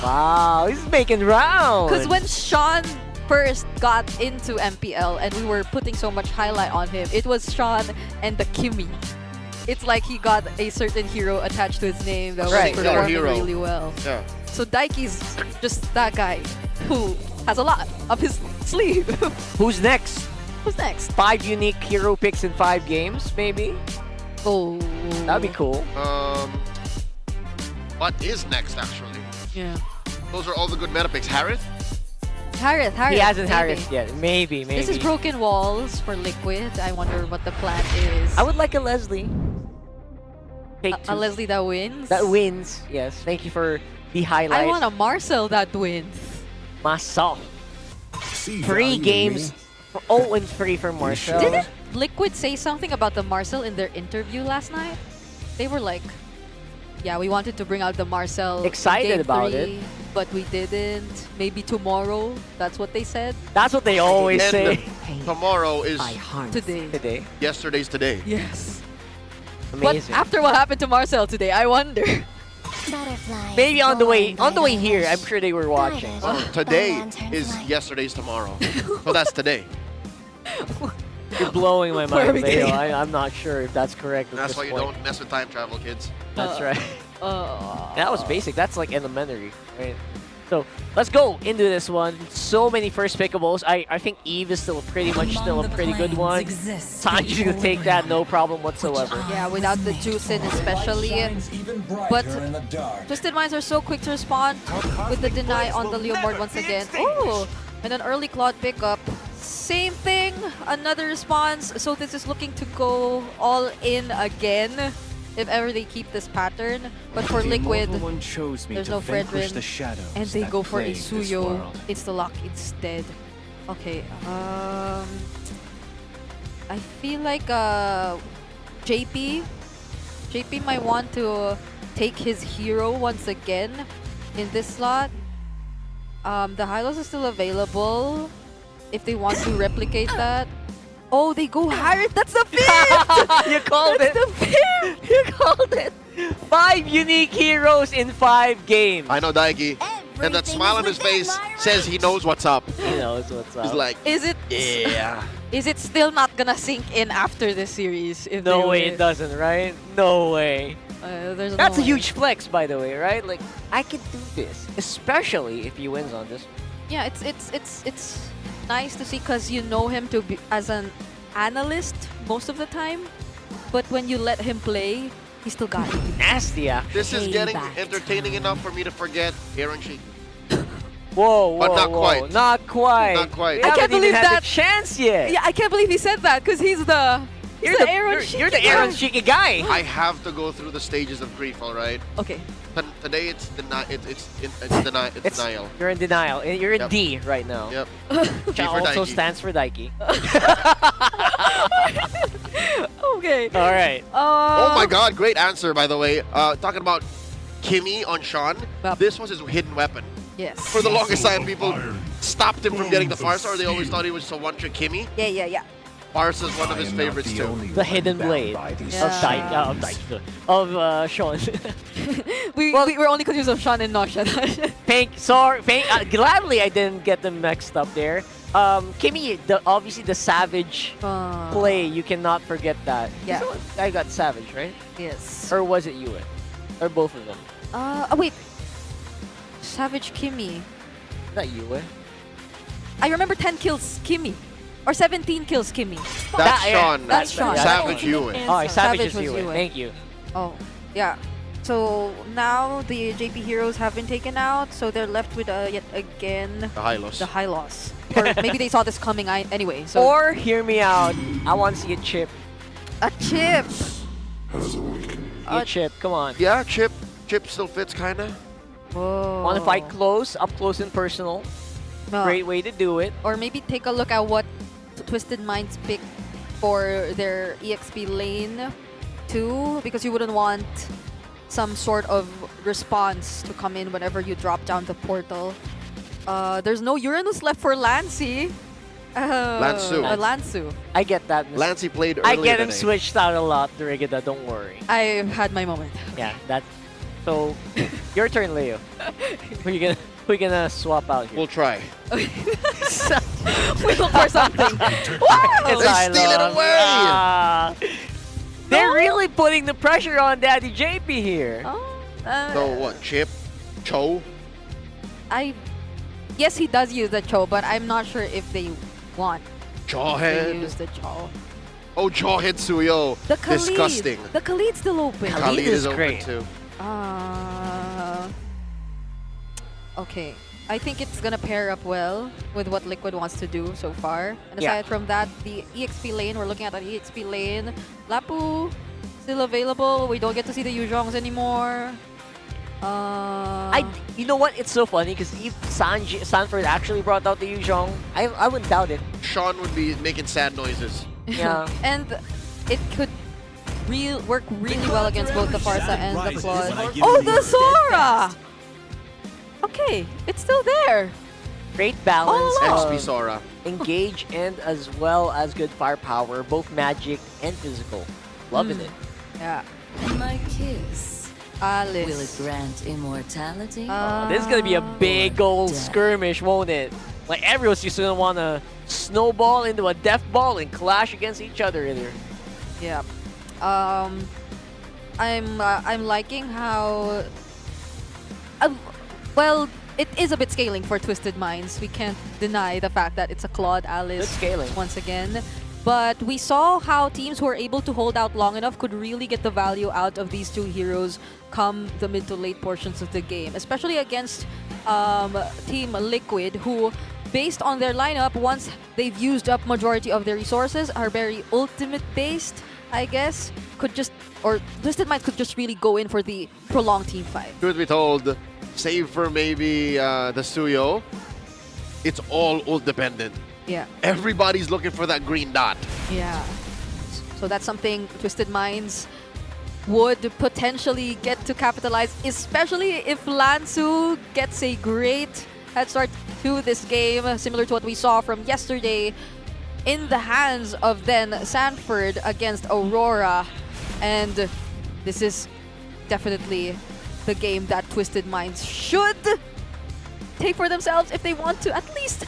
Wow, he's making rounds. Because when Sean first got into MPL and we were putting so much highlight on him, it was Sean and the Kimmy. It's like he got a certain hero attached to his name that was performing really well. Yeah. So Daiki's just that guy who has a lot up his sleeve. Who's next? Who's next? 5 unique hero picks in 5 games, maybe? Oh. That'd be cool. What is next, actually? Yeah. Those are all the good meta picks. Harith? Harith. He hasn't maybe. Harith yet. Maybe. This is Broken Walls for Liquid. I wonder what the plan is. I would like a Leslie. A Leslie that wins? That wins, yes. Thank you for the highlight. I want a Marcel that wins. Marcel. See 3 value in games. me. 0-3 for Marcel. Didn't Liquid say something about the Marcel in their interview last night? They were like, yeah, we wanted to bring out the Marcel Excited in game about 3, it. but we didn't. Maybe tomorrow. That's what they said. That's what they always And say. tomorrow is Today. yesterday's today. Yes. Amazing. But after what happened to Marcel today, I wonder. Maybe on the way here, I'm sure they were watching. Today is yesterday's tomorrow. So that's today. You're blowing my Where are mind, we Leo. getting? I'm not sure if that's correct. At That's this why you point. don't mess with time travel, kids. That's right. That was basic. That's like elementary, right? So let's go into this one. So many first pickables. I think Eve is still pretty much still a pretty good one. Sanji to take that, no problem whatsoever. Yeah, without the Juicin especially. But Twisted Minds are so quick to respond with the deny on the Leomord once again. Oh, and an early Claude pickup. Same thing, another response. So this is looking to go all in again if ever they keep this pattern. But for Liquid, there's no Fredrin, and they go for a Suyo insta-lock instead. Okay, I feel like JP JP might want to take his hero once again in this slot. The Hylos is still available if they want to replicate that. Oh, they go higher. That's the fifth! You called That's it. the fifth! You called it. 5 unique heroes in 5 games. I know Daiki. And that smile on his face says he knows what's up. He knows what's up. He's like, Is it? yeah. Is it still not gonna sink in after this series? If No they way win? it doesn't, right? No way. There's That's no a way. huge flex, by the way, right? Like, I can do this, especially if he wins on this. Yeah, it's nice to see because you know him to be as an analyst most of the time, but when you let him play, he still got it. Nasty, actually. This is getting entertaining enough for me to forget Aaron Sheik. Whoa, whoa, But not whoa. quite. Not quite. Not quite. We I can't haven't even believe had that. the chance yet. Yeah, I can't believe he said that because he's the Aaron Sheik You're the guy. Aaron Sheik guy. I have to go through the stages of grief, all right? Okay. Today it's denial. You're in denial. You're in Yep. D right now. Yep. Which D for also Daiki. stands for Daiki. Okay. All right. Oh my god, great answer, by the way. Talking about Kimmy on Sean, this was his hidden weapon. Yes. For the longest time, people stopped him from getting the Farsa, or they always thought he was just a one-trick Kimmy. Yeah. Farsa is one of his favorites too. The hidden blade of Sean. We were only confused of Sean and Nosha. Gladly I didn't get them mixed up there. Kimmy, obviously the Savage play, you cannot forget that. Yeah. I got Savage, right? Yes. Or was it Yue? Or both of them? Oh wait. Savage Kimmy. Not Yue. I remember 10 kills Kimmy. Or 17 kills Kimmy. That's Sean. That's Sean. Savage Yue. Oh, Savage is was Yue. Yue. Thank you. Oh, yeah. So now the JP heroes have been taken out, so they're left with yet again The Hylos. the Hylos. Or maybe they saw this coming anyway. So Or hear me out. I want to see a chip. a chip. A chip. Come on. Yeah, Chip still fits, kinda. Whoa. Want to fight close, up close and personal. No. Great way to do it. Or maybe take a look at what Twisted Minds picked for their EXP lane too, because you wouldn't want some sort of response to come in whenever you drop down the portal. There's no Uranus left for Lancy. Lansu. Lansu. I get that. Miss. Lancey played I earlier get him today. switched out a lot, Durigida, don't worry. I've had my moment. Yeah, that's... So, your turn, Leo. We're gonna swap out here. We'll try. We look for something. Wow! They steal it away! They're really putting the pressure on Daddy JP here. So what, Chip? Cho? Yes, he does use the Cho, but I'm not sure if they want to Jawhead? use the Cho. Oh, Jawhead Suyo. The Khalid. Disgusting. The Khalid's still open. Khalid is open great. too. Okay. I think it's gonna pair up well with what Liquid wants to do so far. And Yeah. aside from that, the EXP lane, we're looking at an EXP lane. Lapu, still available. We don't get to see the Yujongs anymore. You know what? It's so funny because if Sanford actually brought out the Yuzhong, I wouldn't doubt it. Sean would be making sad noises. Yeah. And it could work really well against both the Farsa and the Claude. Oh, the Sora! Okay, it's still there. Great balance. XP Sora. Engage and as well as good firepower, both magic and physical. Loving it. Yeah. My kiss. Alice. Will it grant immortality? This is gonna be a big old skirmish, won't it? Like everyone's just gonna wanna snowball into a death ball and clash against each other in there. Yeah. I'm liking how well, it is a bit scaling for Twisted Minds. We can't deny the fact that it's a Claude Alice Good scaling. once again. But we saw how teams who were able to hold out long enough could really get the value out of these two heroes come the mid to late portions of the game, especially against Team Liquid, who based on their lineup, once they've used up majority of their resources, are very ultimate based, I guess, or Twisted Minds could just really go in for the prolonged team fight. Truth be told, save for maybe the Suyo, it's all ult dependent. Yeah. Everybody's looking for that green dot. Yeah. So that's something Twisted Minds would potentially get to capitalize, especially if Lansu gets a great head start to this game, similar to what we saw from yesterday in the hands of then Sanford against Aurora. And this is definitely the game that Twisted Minds should take for themselves if they want to at least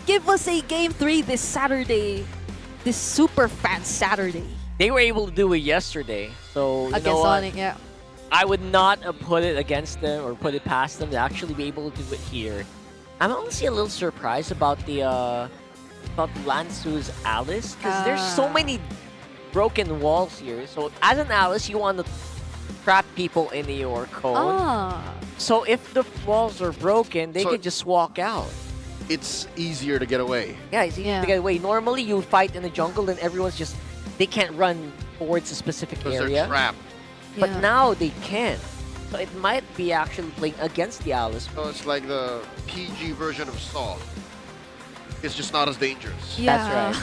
give us a Game 3 this Saturday, this super fan Saturday. They were able to do it yesterday, so you Against know what? Sonic, yeah. I would not put it against them or put it past them to actually be able to do it here. I'm honestly a little surprised about the about Lansu's Alice, because there's so many broken walls here. So as an Alice, you want to trap people in your cone. So if the walls are broken, they can just walk out. It's easier to get away. Yeah, it's easier to get away. Normally, you fight in the jungle and everyone's just, they can't run towards a specific area. They're trapped. But now they can. So it might be actually playing against the Alice. So it's like the PG version of Saw. It's just not as dangerous. Yeah.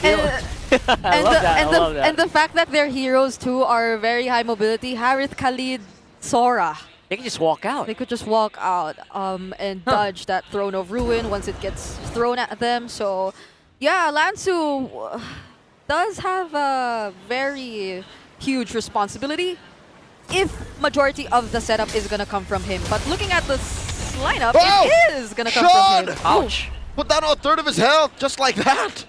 That's right. And the fact that their heroes too are very high mobility, Harith, Khalid, Sora. They can just walk out. They could just walk out and dodge that Throne of Ruin once it gets thrown at them. So yeah, Lansu does have a very huge responsibility if majority of the setup is going to come from him. But looking at the lineup, it is going to come from him. Ouch. Put down a third of his health, just like that.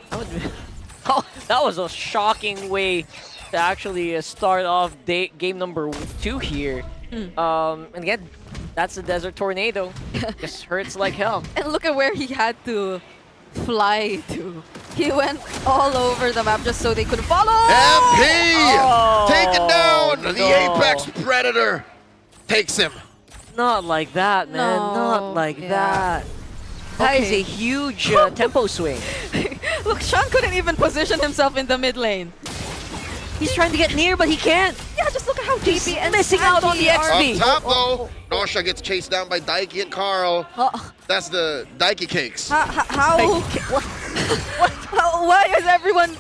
That was a shocking way to actually start off game number 2 here. And again, that's the Desert Tornado. Just hurts like hell. And look at where he had to fly to. He went all over the map just so they could follow. MP! Taken down! The Apex Predator takes him. Not like that, man. Not like that. That is a huge tempo swing. Look, Sean couldn't even position himself in the mid lane. He's trying to get near, but he can't. Yeah, just look at how JP and missing out on the XP. Up top, though, Nosha gets chased down by Daiki and Carl. That's the Daiki cakes. How? Why is everyone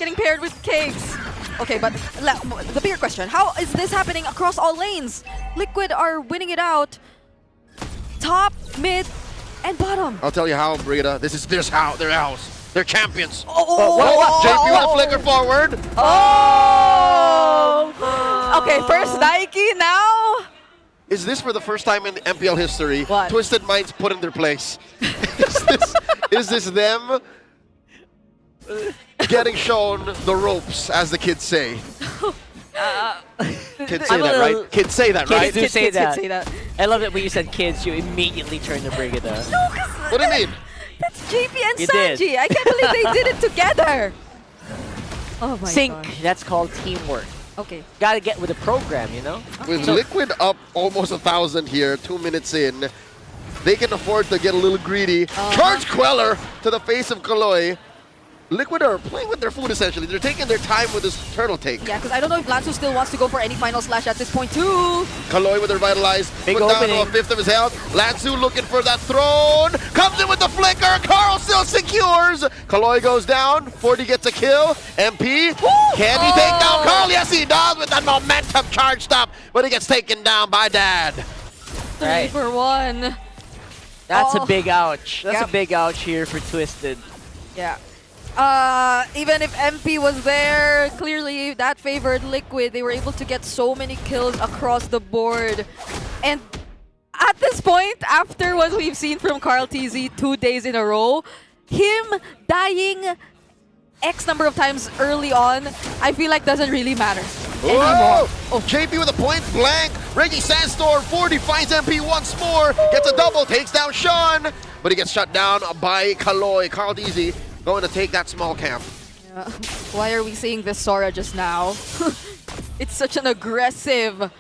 getting paired with cakes? Okay, but the bigger question, how is this happening across all lanes? Liquid are winning it out. Top, mid, and bottom. I'll tell you how, Brita. This is their house. They're champions. JP with a flicker forward. Okay, first Daiki, now. Is this for the first time in MPL history? What? Twisted Minds put in their place. is this them getting shown the ropes, as the kids say? Kids say that, right? Kids say that, right? Kids do say that. Say that. I love that when you said kids, you immediately turned to Brigida. What do you mean? That's JP and You Sanji. did. I can't believe they did it together. Oh my Sync. god. That's called teamwork. Okay. Gotta get with the program, you know? With Liquid up almost 1,000 here, 2 minutes in, they can afford to get a little greedy. Charge Queller to the face of Kaloy. Liquid are playing with their food, essentially. They're taking their time with this turtle take. Yeah, because I don't know if Lansu still wants to go for any final slash at this point too. Kaloy with revitalized, Big put opening. down to a fifth of his health. Lansu looking for that throne. Comes in with the flicker. Carl still secures. Kaloy goes down. 40 gets a kill. MP. Can he take down Carl? Yes, he does with that momentum charge stop. But he gets taken down by Dad. 3 for 1. That's a big ouch. That's Yep. a big ouch here for Twisted. Yeah. Even if MP was there, clearly that favored Liquid. They were able to get so many kills across the board. And at this point, after what we've seen from Carl TZ 2 days in a row, him dying X number of times early on, I feel like doesn't really matter anymore. JP with a point blank. Reggie Sandstorm 40 finds MP once more. Gets a double, takes down Sean. But he gets shut down by Kaloy. Carl DZ going to take that small camp. Yeah. Why are we seeing this Sora just now? It's such an aggressive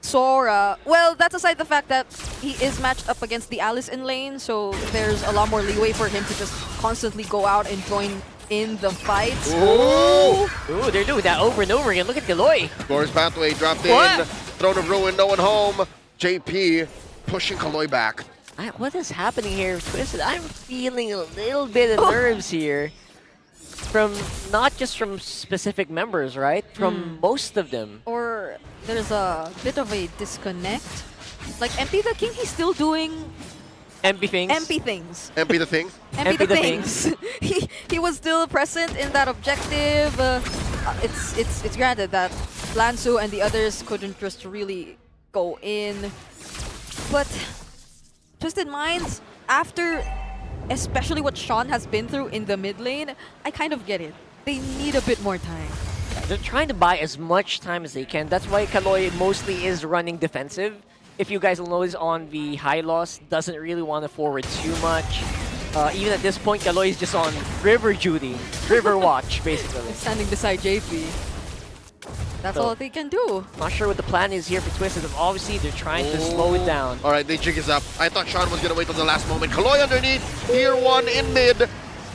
Sora. Well, that's aside the fact that he is matched up against the Alice in lane, so there's a lot more leeway for him to just constantly go out and join in the fights. Ooh, they're doing that over and over again. Look at Kaloy. Glorious Pathway dropped in. Throne of Ruin, no one home. JP pushing Kaloy back. What is happening here, Twisted? I'm feeling a little bit of nerves here. from not just from specific members, right? From most of them. Or there's a bit of a disconnect. Like MP the King, he's still doing MP things. MP things. MP the thing? MP the things. he was still present in that objective. It's granted that Lansu and the others couldn't just really go in. But Twisted Minds, after especially what Sean has been through in the mid lane, I kind of get it. They need a bit more time. They're trying to buy as much time as they can. That's why Kaloy mostly is running defensive. If you guys will notice on the high loss, doesn't really want to forward too much. Even at this point, Kaloy is just on river duty, river watch, basically. Standing beside JP. That's all they can do. Not sure what the plan is here for Twisted. Obviously, they're trying to slow it down. All right, they jig is up. I thought Sean was going to wait till the last moment. Kaloy underneath, tier 1 in mid.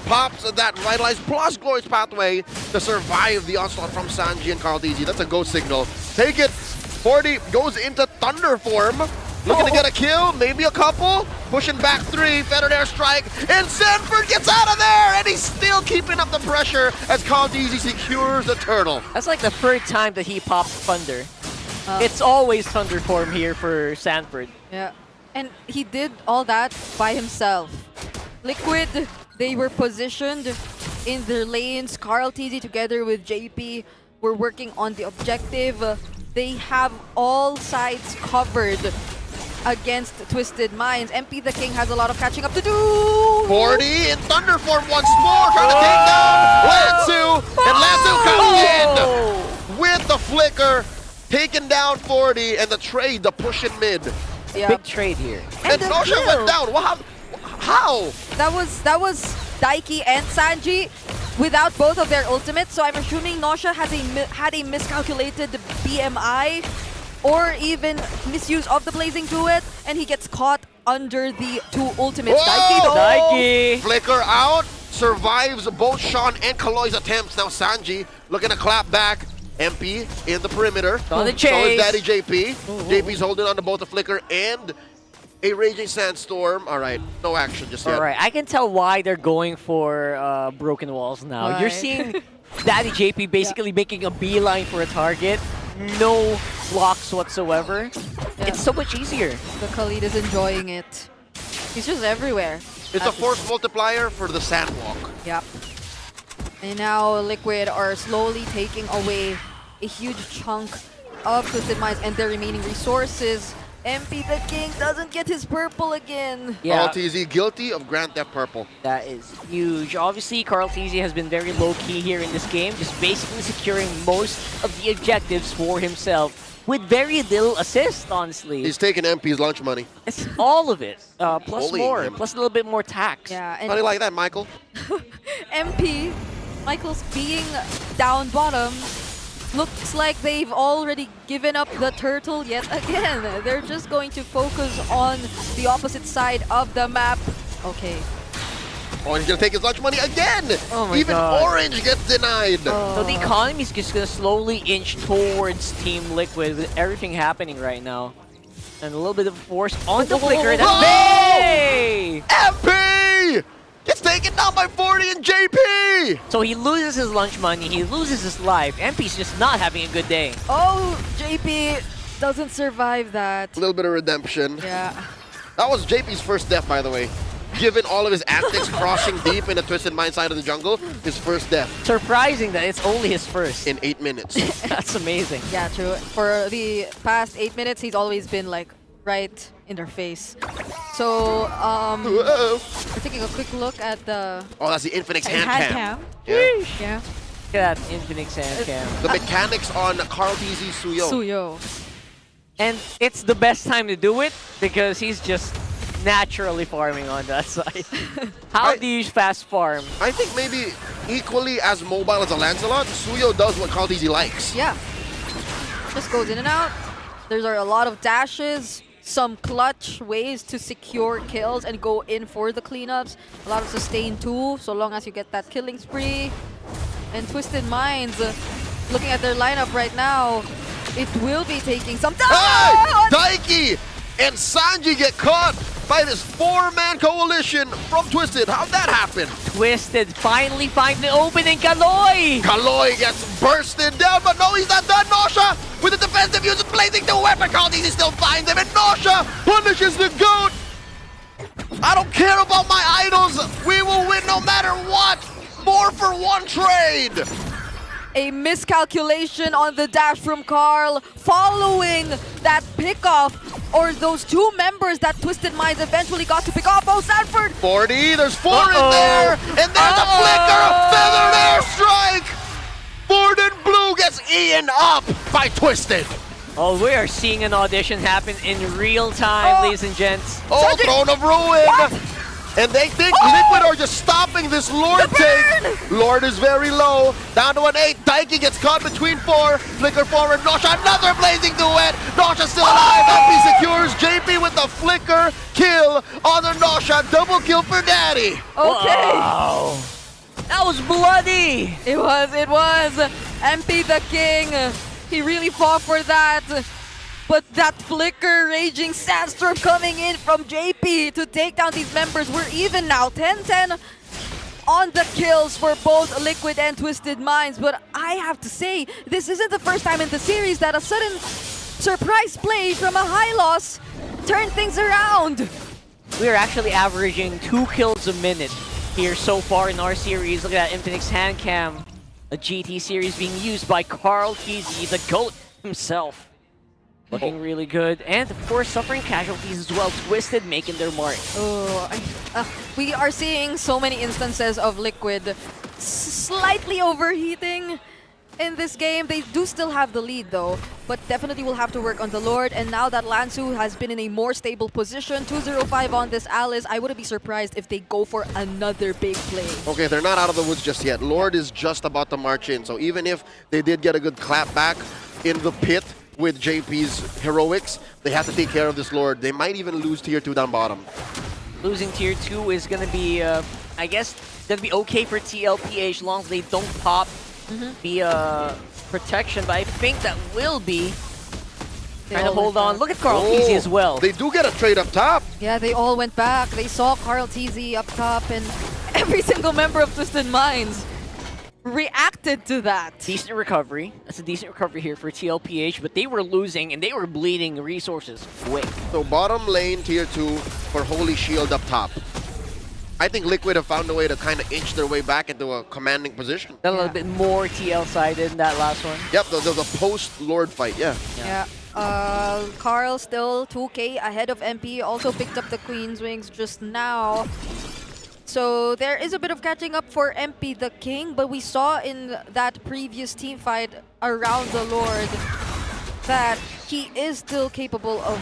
Pops that vitalized plus Glorious Pathway to survive the onslaught from Sanji and Carl DZ. That's a go signal. Take it. 40 goes into Thunder form. Looking to get a kill, maybe a couple. Pushing back 3, feathered airstrike, and Sanford gets out of there, and he's still keeping up the pressure as Carl DZ secures the turtle. That's like the third time that he popped Thunder. It's always Thunder form here for Sanford. Yeah, and he did all that by himself. Liquid, they were positioned in their lanes. Carl TZ together with JP were working on the objective. They have all sides covered against Twisted Minds. MP the King has a lot of catching up to do. 40 in Thunder form once more, trying to take down Lansu, and Lansu comes in with the flicker, taking down 40, and the trade, the push in mid. Yeah. Big trade here. And Nosha went down. How? That was Daiki and Sanji without both of their ultimates, so I'm assuming Nosha had a miscalculated BMI or even misuse of the Blazing Duet, and he gets caught under the 2 ultimates. Daiki though! Daiki! Flicker out, survives both Sean and Kaloy's attempts. Now Sanji looking to clap back. MP in the perimeter. On the So chase. is Daddy JP. JP's holding on to both the Flicker and a Raging Sandstorm. All right, no action just yet. All right, I can tell why they're going for broken walls now. Why? You're seeing Daddy JP basically making a beeline for a target. No blocks whatsoever. Yeah. It's so much easier. The Khalid is enjoying it. He's just everywhere. It's a force multiplier for the Sandwalk. Yep. And now Liquid are slowly taking away a huge chunk of Twisted Minds and their remaining resources. MP the King doesn't get his purple again. Carl TZ guilty of Grand Theft Purple. That is huge. Obviously, Carl TZ has been very low-key here in this game, just basically securing most of the objectives for himself with very little assist, honestly. He's taking MP's lunch money. It's all of it, plus Bullying more, him. plus a little bit more tax. Yeah, How do you like that, Michael? MP, Michael's being down bottom. Looks like they've already given up the turtle yet again. They're just going to focus on the opposite side of the map. Okay. Oh, and he's gonna take his lunch money again! Oh my Even God. Orange gets denied! So the economy is just gonna slowly inch towards Team Liquid with everything happening right now. And a little bit of force on the Flicker. And Hey! MP! Gets taken down by 40 and JP! So he loses his lunch money, he loses his life. MP's just not having a good day. Oh, JP doesn't survive that. A little bit of redemption. Yeah. That was JP's first death, by the way. Given all of his antics crossing deep in the Twisted Mind side of the jungle, his first death. Surprising that it's only his first. In 8 minutes. That's amazing. Yeah, true. For the past 8 minutes, he's always been like right in their face. So, we're taking a quick look at the... Oh, that's the Infinix hand cam. Yeah. Look at that Infinix hand cam. The mechanics on Carl TZ Suyo. Suyo. And it's the best time to do it because he's just naturally farming on that side. How do you fast farm? I think maybe equally as mobile as a Lancelot, Suyo does what Carl TZ likes. Yeah. Just goes in and out. There's a lot of dashes, some clutch ways to secure kills and go in for the cleanups. A lot of sustain too, so long as you get that killing spree. And Twisted Minds, looking at their lineup right now, it will be taking some time. Hey! Daiki and Sanji get caught by this 4-man coalition from Twisted. How'd that happen? Twisted finally find the opening. Kaloy! Kaloy gets bursted down, but no, he's not done. Nosha with the defensive use of blazing the weapon. He still finds him, and Nosha punishes the GOAT. I don't care about my idols. We will win no matter what. 4-for-1 trade. A miscalculation on the dash from Carl following that pickoff, or those two members that Twisted Minds eventually got to pick off. Oh, Sanford! 40, there's 4 in there, and there's a flicker, a feathered airstrike! Ford and Blue gets eaten up by Twisted. Oh, we are seeing an audition happen in real time, ladies and gents. Oh, Throne of Ruin! What? And they think Liquid are just stopping this Lord take. Lord is very low. Down to an 8. Daiki gets caught between 4. Flicker forward. Nosha, another blazing duet. Nosha still alive. MP secures. JP with the flicker kill on the Nosha. Double kill for Daddy. Okay. Wow. That was bloody. It was. MP the King. He really fought for that. But that flicker, raging sandstorm coming in from JP to take down these members. We're even now, 10-10 on the kills for both Liquid and Twisted Minds. But I have to say, this isn't the first time in the series that a sudden surprise play from a high loss turned things around. We're actually averaging 2 kills a minute here so far in our series. Look at that Infinix hand cam, a GT series being used by Carl TZ, the GOAT himself. Looking really good, and of course suffering casualties as well. Twisted making their mark. We are seeing so many instances of Liquid slightly overheating in this game. They do still have the lead though, but definitely will have to work on the Lord. And now that Lansu has been in a more stable position, 2-0-5 on this Alice, I wouldn't be surprised if they go for another big play. Okay, they're not out of the woods just yet. Lord is just about to march in, so even if they did get a good clap back in the pit with JP's heroics, they have to take care of this Lord. They might even lose tier 2 down bottom. Losing tier 2 is going to be, I guess, going to be okay for TLPH as long as they don't pop the protection, but I think that will be trying to hold on. Look at Carl TZ as well. They do get a trade up top. Yeah, they all went back. They saw Carl TZ up top, and every single member of Twisted Minds reacted to that. Decent recovery. That's a decent recovery here for TLPH, but they were losing and they were bleeding resources quick. So bottom lane tier 2 for Holy Shield up top. I think Liquid have found a way to kind of inch their way back into a commanding position. A little bit more TL-sided in that last one. Yep, the post-Lord fight, yeah. Carl still 2k ahead of MP, also picked up the Queen's Wings just now. So there is a bit of catching up for MP the King, but we saw in that previous team fight around the Lord that he is still capable of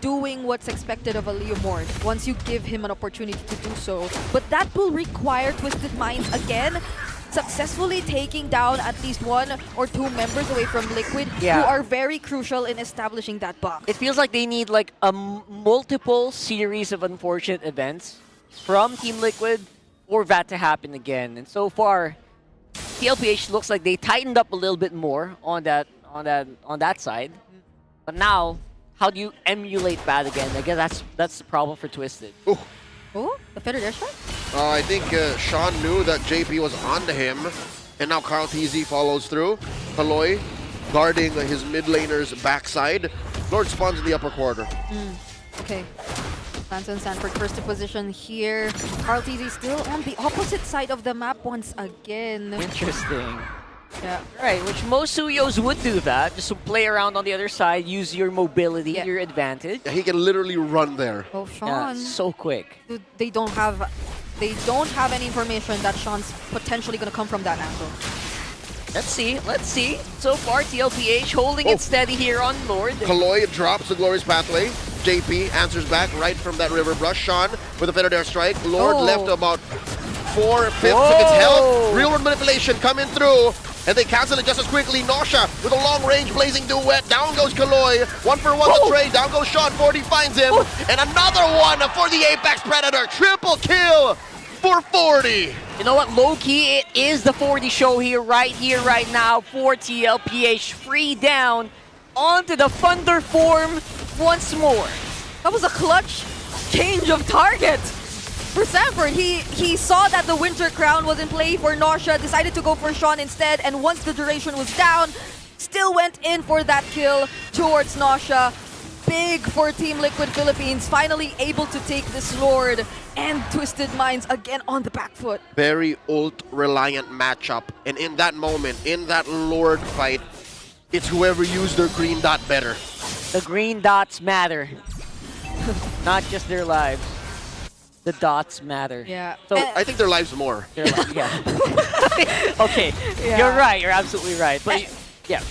doing what's expected of a Leomord once you give him an opportunity to do so. But that will require Twisted Minds again successfully taking down at least 1 or 2 members away from Liquid who are very crucial in establishing that box. It feels like they need like a multiple series of unfortunate events from Team Liquid for that to happen again. And so far, TLPH looks like they tightened up a little bit more on that side. But now, how do you emulate that again? I guess that's the problem for Twisted. Oh, the feathered airstrike? I think Sean knew that JP was onto him, and now Carl TZ follows through. Kaloy guarding his mid laner's backside. Lord spawns in the upper quarter. Okay. Lansu and Sanford first to position here. Carl TZ still on the opposite side of the map once again. Interesting. Yeah. Right, which most Suyos would do that, just to play around on the other side, use your mobility, your advantage. Yeah, he can literally run there. Oh, Sean. Yeah, so quick. Dude, they don't have any information that Sean's potentially gonna come from that angle. Let's see. So far, TLPH holding it steady here on Lord. Kaloy drops the Glorious Pathway. JP answers back right from that river brush. Sean with a feathered airstrike. Lord left about 4/5 of its health. Real world manipulation coming through. And they cancel it just as quickly. Nosha with a long range blazing duet. Down goes Kaloy. 1-for-1 the trade. Down goes Sean. 40 finds him. And another one for the Apex Predator. Triple kill for 40. You know what, low-key, it is the 40 show here, right now for TLPH. Free down onto the Thunder form once more. That was a clutch change of target for Sanford. He saw that the Winter Crown was in play for Nausea, decided to go for Sean instead, and once the duration was down, still went in for that kill towards Nausea. Big for Team Liquid Philippines, finally able to take this Lord, and Twisted Minds again on the back foot. Very ult-reliant matchup, and in that moment, in that Lord fight, it's whoever used their green dot better. The green dots matter. Not just their lives. The dots matter. Yeah. So I think their lives more. yeah. Okay. Yeah. You're right. You're absolutely right. But yeah.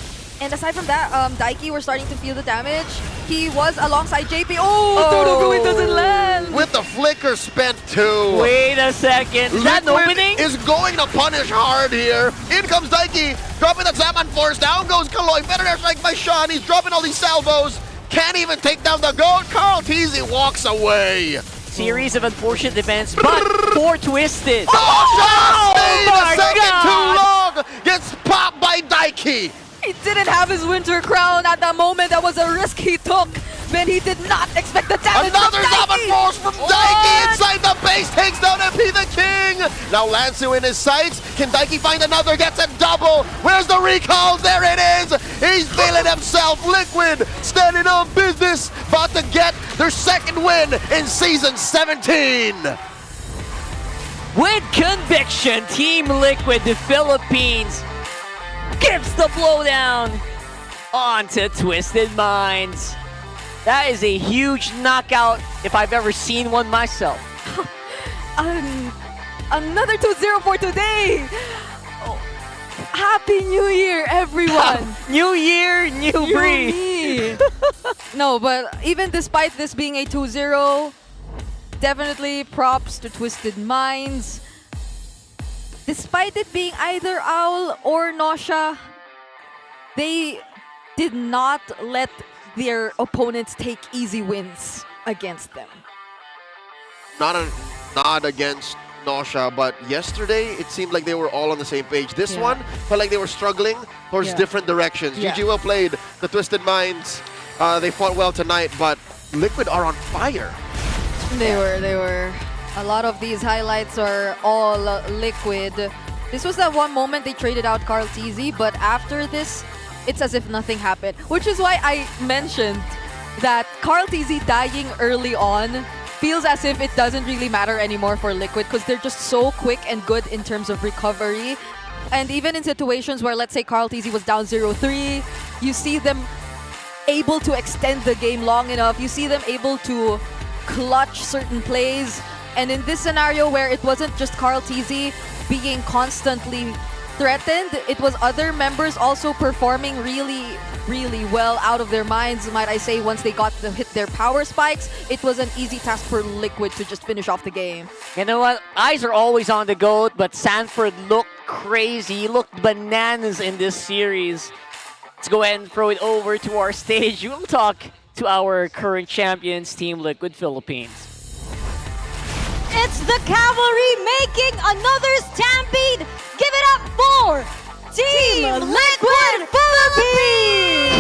And aside from that, Daiki, we're starting to feel the damage. He was alongside JP. Oh, it doesn't land. With the flicker spent too. Wait a second. Is that an opening? Is going to punish hard here. In comes Daiki, dropping the Zaman Force. Down goes Kaloy. Better air strike by Sean. He's dropping all these salvos. Can't even take down the goat. Carl Teasy walks away. Series of unfortunate events, but for Twisted. Oh, stayed my a second God. too long. Gets popped by Daiki. He didn't have his Winter Crown at that moment. That was a risk he took. But he did not expect the damage. Another from Zaman Daiki. Force from Daiki inside the base. Takes down MP the King. Now Lansu in his sights. Can Daiki find another? Gets a double. Where's the recalls? There it is. He's feeling himself. Liquid standing on business. About to get their second win in Season 17. With conviction, Team Liquid, the Philippines, gives the blowdown onto Twisted Minds. That is a huge knockout if I've ever seen one myself. Another 2-0 for today. Oh, Happy New Year, everyone. New year, new breed. me. No, but even despite this being a 2-0, definitely props to Twisted Minds. Despite it being either Owl or Nausea, they did not let their opponents take easy wins against them. Not against Nausea, but yesterday it seemed like they were all on the same page. This Yeah. one felt like they were struggling towards Yeah. different directions. Yeah. GG well played. The Twisted Minds, they fought well tonight, but Liquid are on fire. They were. A lot of these highlights are all Liquid. This was that one moment they traded out Carl TZ, but after this, it's as if nothing happened. Which is why I mentioned that Carl TZ dying early on feels as if it doesn't really matter anymore for Liquid because they're just so quick and good in terms of recovery. And even in situations where, let's say, Carl TZ was down 0-3, you see them able to extend the game long enough. You see them able to clutch certain plays. And in this scenario where it wasn't just Carl TZ being constantly threatened, it was other members also performing really, really well out of their minds, might I say. Once they got to hit their power spikes, it was an easy task for Liquid to just finish off the game. You know what? Eyes are always on the GOAT, but Sanford looked crazy. He looked bananas in this series. Let's go ahead and throw it over to our stage. We'll talk to our current champions, Team Liquid Philippines. It's the cavalry making another stampede. Give it up for Team Liquid Philippines!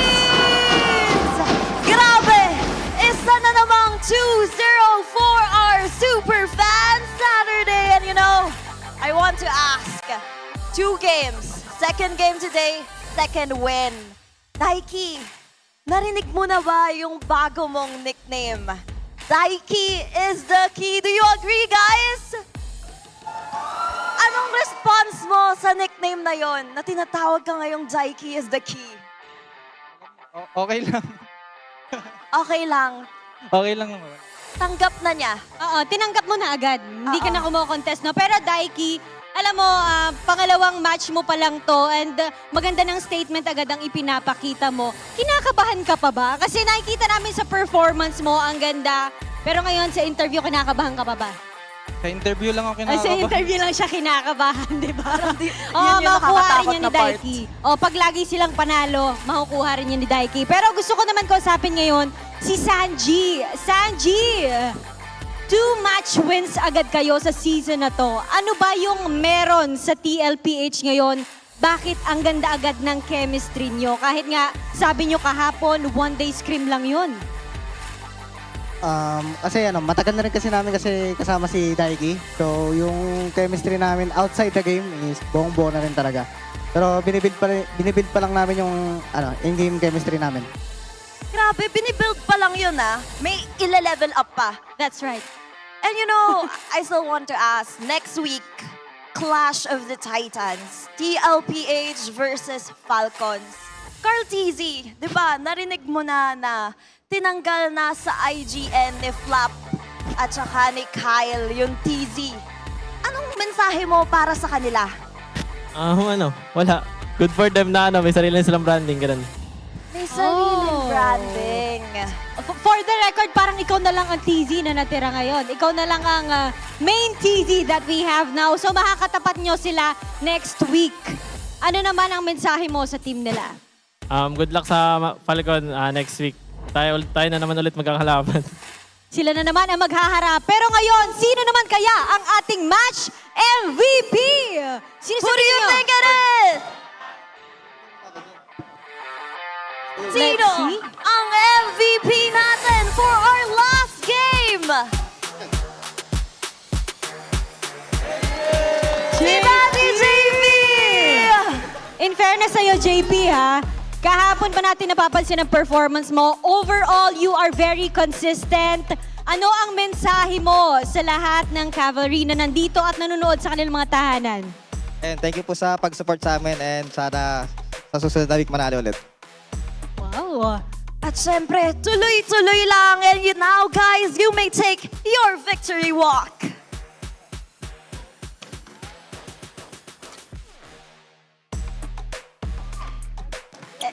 Grabe! Isa na namang 2-0 for our super fan Saturday. And you know, I want to ask, 2 games. Second game today, second win. Daiki, narinig mo na ba yung bago mong nickname? Daiki is the key. Do you agree, guys? Anong response mo sa nickname na yon na tinatawag ka ngayong Daiki is the key? Okay lang. Okay lang. Okay lang naman. Tanggap na niya. Oo, tinanggap mo na agad. Hindi ka na kumo-contest, no? Pero Daiki, alam mo, pangalawang match mo pa lang to and maganda ng statement agad ang ipinapakita mo. Kinakabahan ka pa ba? Kasi nakikita namin sa performance mo, ang ganda. Pero ngayon sa interview, kinakabahan ka pa ba? Sa interview lang ako Ay, kinakabahan. sa interview lang siya kinakabahan, di ba? Oo, yun yung makukuha rin nakakatakot yan na ni Daiki. O, pag lagi silang panalo, makukuha rin yan ni Daiki. Pero gusto ko naman kausapin ngayon si Sanji. Sanji! 2 match wins agad kayo sa season na to. Ano ba yung meron sa TLPH ngayon? Bakit ang ganda agad ng chemistry nyo? Kahit nga sabi nyo kahapon, 1-day scrim lang yun. Kasi matagal na rin kasi namin kasi kasama si Daiki. So, yung chemistry namin outside the game is buong-buo na rin talaga. Pero binibuild pa lang namin yung in-game chemistry namin. Grabe, binibuild pa lang yun May ila-level up pa. That's right. And I still want to ask, next week, Clash of the Titans, TLPH versus Falcons. Carl TZ, di ba, narinig mo na tinanggal na sa IGN ni Flap at saka ni Kyle yung TZ. Anong mensahe mo para sa kanila? Wala. Good for them na may sarili silang branding, ganun. May sariling branding. For the record, parang ikaw na lang ang TZ na natira ngayon. Ikaw na lang ang main TZ that we have now. So makakatapat nyo sila next week. Ano naman ang mensahe mo sa team nila? Good luck sa Falcon next week. Tayo na naman ulit magkakalaban. Sila na naman ang maghaharap. Pero ngayon, sino naman kaya ang ating match MVP? Sino Who do you think it is? Sino ang MVP natin for our last game? Si Daddy JP! In fairness sa'yo, JP, ha? Kahapon pa natin napapansin ang performance mo. Overall, you are very consistent. Ano ang mensahe mo sa lahat ng cavalry na nandito at nanonood sa kanilang mga tahanan? And thank you po sa pag-support sa amin and sana sa susunod na week manalo ulit. Wow! At syempre, tuloy-tuloy lang. And now, guys, you may take your victory walk.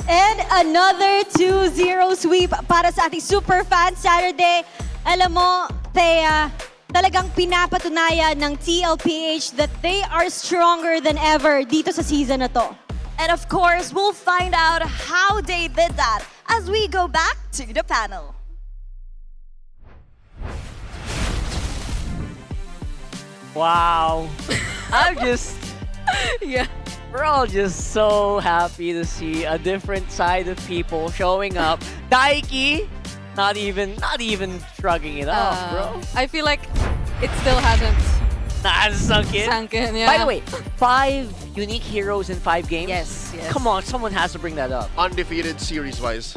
And another 2-0 sweep para sa ating Super Fan Saturday. Alam mo, Thea, talagang pinapatunayan ng TLPH that they are stronger than ever dito sa season na to. And of course, we'll find out how they did that as we go back to the panel. Wow. Yeah. We're all just so happy to see a different side of people showing up. Daiki, not even shrugging it off, bro. I feel like it still hasn't sunk in. Yeah. By the way, 5 unique heroes in 5 games? Yes. Come on, someone has to bring that up. Undefeated series-wise.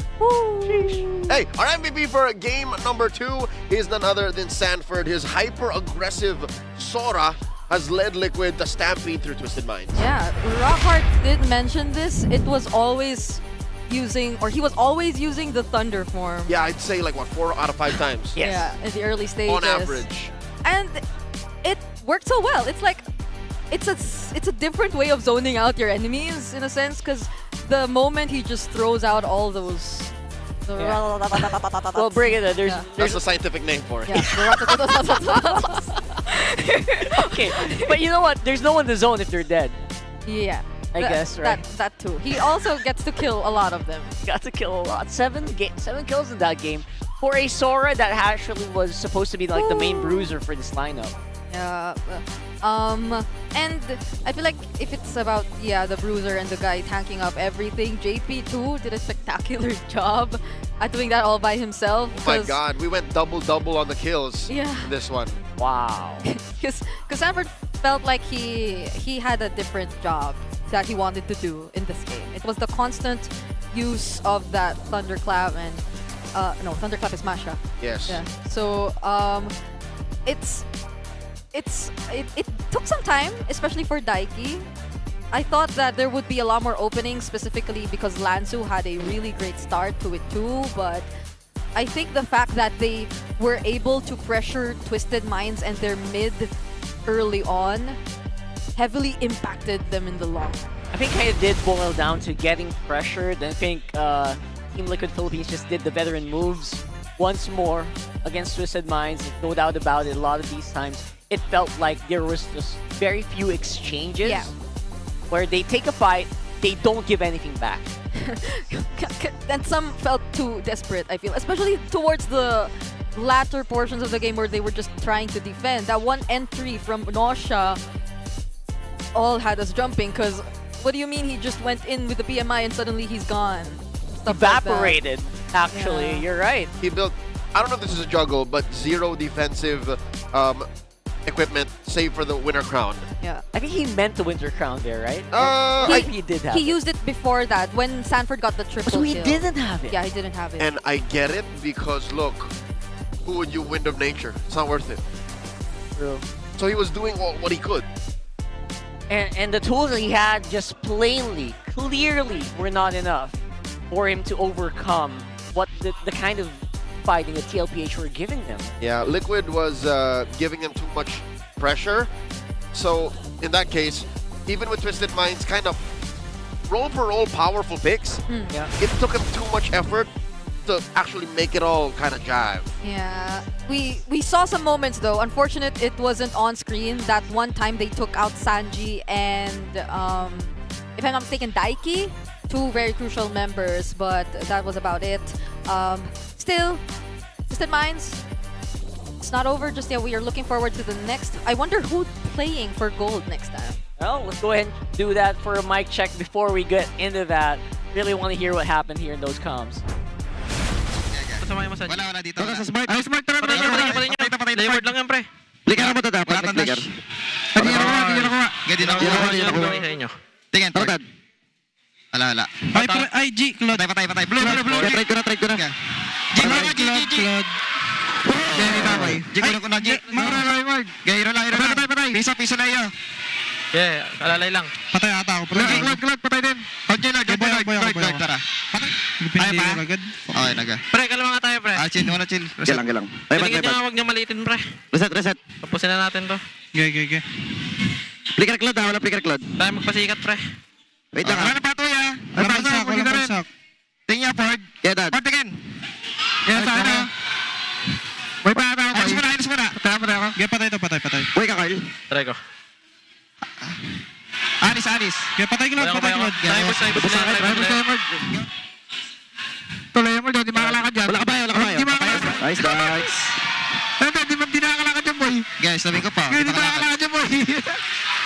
Hey, our MVP for game number 2 is none other than Sanford. His hyper-aggressive Sora has led Liquid to stampede through Twisted Minds. Yeah, Rockheart did mention this. It was always using, or he was always using the Thunder form. Yeah, I'd say like, 4 out of 5 times? Yes. Yeah, in the early stages. On average. And it worked so well. It's like, it's a different way of zoning out your enemies, in a sense, because the moment he just throws out all those... Well, bring it. There's a scientific name for it. Okay, but you know what? There's no one to zone if they're dead. Yeah. I guess, right? That too. He also gets to kill a lot of them. Got to kill a lot. 7 kills in that game for a Sora that actually was supposed to be like the main bruiser for this lineup. Yeah. And I feel like if it's about, the bruiser and the guy tanking up everything, JP too did a spectacular job at doing that all by himself. Oh my god, we went double-double on the kills in this one. Wow. Because Sanford felt like he had a different job that he wanted to do in this game. It was the constant use of that Thunderclap and... no, Thunderclap is Masha. Yes. Yeah. So, it took some time, especially for Daiki. I thought that there would be a lot more openings, specifically because Lanzu had a really great start to it too, but I think the fact that they were able to pressure Twisted Minds and their mid early on heavily impacted them in the long run. I think it did boil down to getting pressured. I think Team Liquid Philippines just did the veteran moves once more against Twisted Minds. No doubt about it, a lot of these times it felt like there was just very few exchanges where they take a fight, they don't give anything back. And some felt too desperate, I feel, especially towards the latter portions of the game where they were just trying to defend. That one entry from Nosha all had us jumping, because what do you mean he just went in with the PMI and suddenly he's gone? Stuff Evaporated, actually. Yeah. You're right. He built I don't know if this is a juggle, but 0 defensive equipment, save for the winner crown. Yeah. I think he meant the winter crown there, right? He did have He it. used it before that when Sanford got the triple So he kill. didn't have it. Yeah, he didn't have it. And I get it because look, who would you Wind of Nature? It's not worth it. True. So he was doing what he could. And the tools that he had just plainly, clearly were not enough for him to overcome what the kind of fighting that TLPH were giving them. Yeah, Liquid was giving him too much pressure. So in that case, even with Twisted Minds kind of roll for roll powerful picks, Yeah. it took him too much effort to actually make it all kind of jive. Yeah, we saw some moments though. Unfortunate it wasn't on screen. That one time they took out Sanji and if I'm not mistaken, Daiki, 2 very crucial members, but that was about it. Still, Twisted Minds, it's not over just yet. We are looking forward to the next. I wonder who's playing for gold next time. Well, let's go ahead and do that for a mic check before we get into that. Really want to hear what happened here in those comms. Wala dito. Sa smart. Ay, smart tara. Patay lang yan, pre. Flicker mo to dapat. Flicker. Hindi na kuha. Hindi na kuha sa inyo. Tingin. Tartad. Ala. Ay, G. Claude. Patay. Blue. Try ko na. G. G ko na. G. Mark. Gairo lang. Patay. Piso na iyo. Yeah, alalay lang. Patay ata ako. Claude, patay din. Lloyd, tara. Patay. Ay pa? Okay, naga. Pre, kalma nga tayo, pre. Chill. Reset. Galang. Pinigyan niya, huwag niya malitin, pre. Reset. Tapusin na natin to. Okay. Flicker Claude, wala Flicker Claude. Tayo magpasikat, pre. Wait lang. Wala na patoy, ha? Wala palsak. Tingin niya, Ford. Yeah, dad. Ford, tingin. Yeah, sana. May pa ata ako. Ayos mo na. Patay ako. Yeah, patay. Uy ka, Kyle. Try ko. Anis. Kaya patay Claude. Tuloy mo doon, di makakalakad dyan. Wala ka ba? Nice. Di nakakalakad dyan, boy. Guys, sabi ko pa. Di nakakalakad dyan, boy.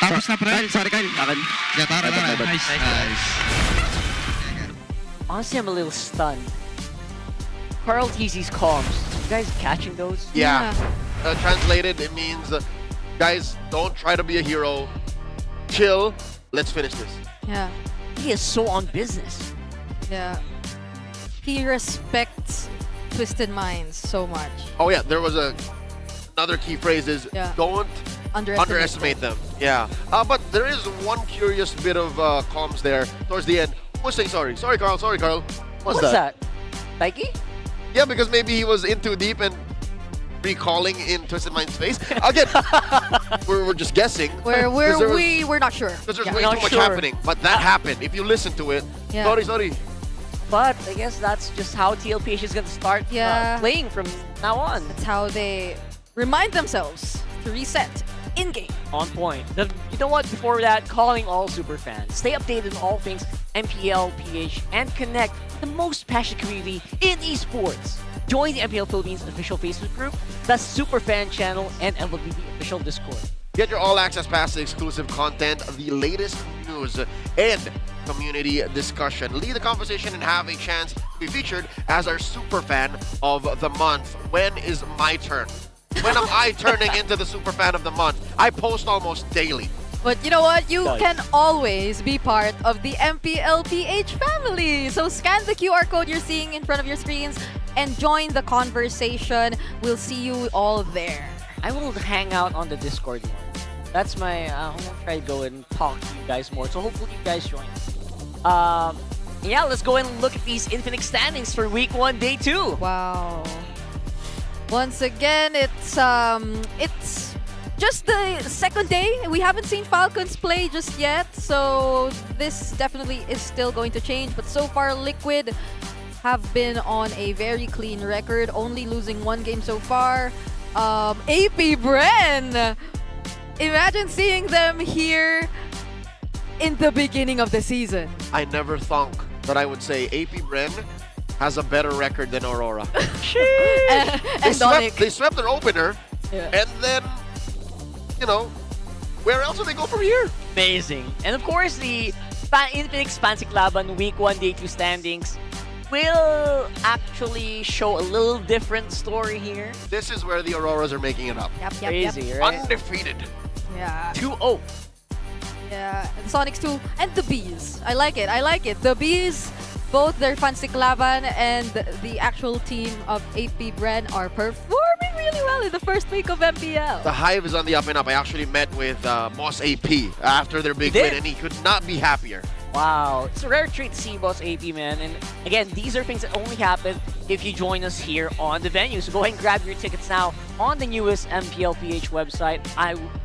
Tapos na, pre. Sorry, Kyle. Akin. Tara. Nice. Honestly, I'm a little stunned. Carl TZ's comms. You guys catching those? Yeah. Translated, it means, guys, don't try to be a hero. Chill. Let's finish this. Yeah. He is so on business. Yeah. He respects Twisted Minds so much. Oh yeah, there was another key phrase is don't underestimate them. Yeah. But there is one curious bit of comms there towards the end. Who was saying sorry? Sorry, Carl. What's that? Daiki? Yeah, because maybe he was in too deep and recalling in Twisted Mind's face. Again, we're just guessing. We're not sure. Because there's way too much happening. But that happened. If you listen to it, sorry. But I guess that's just how TLPH is going to start playing from now on. That's how they remind themselves to reset in-game. On point. You know what? Before that, calling all super fans. Stay updated on all things MPL, PH, and connect the most passionate community in esports. Join the MPL Philippines official Facebook group, the Superfan channel, and MLBB official Discord. Get your all-access pass to exclusive content, the latest news, and community discussion. Lead the conversation and have a chance to be featured as our Superfan of the month. When is my turn? When am I turning into the Superfan of the month? I post almost daily. But you know what? You can always be part of the MPL PH family. So scan the QR code you're seeing in front of your screens and join the conversation. We'll see you all there. I will hang out on the Discord more. That's my, I'm gonna try to go and talk to you guys more. So hopefully you guys join. Yeah, let's go and look at these Infinite standings for week 1, day 2. Wow. Once again, it's just the second day. We haven't seen Falcons play just yet, so this definitely is still going to change. But so far, Liquid have been on a very clean record, only losing 1 game so far. APBR, imagine seeing them here in the beginning of the season. I never thought that I would say APBR has a better record than Aurora. They swept their opener, and then, you know, where else do they go from here? Amazing. And of course, the Infinite Expansive Laban week 1, day 2 standings. will actually show a little different story here. This is where the Auroras are making it up. Crazy, right? Undefeated. Yeah. 2-0. Yeah, the Sonics too. And the Bees. I like it. The Bees, both their Fansiklaban and the actual team of APBR are performing really well in the first week of MPL. The Hive is on the up and up. I actually met with Boss AP after their big win, and he could not be happier. Wow, it's a rare treat to see Boss AP, man. And again, these are things that only happen if you join us here on the venue. So go ahead and grab your tickets now on the newest MPLPH website.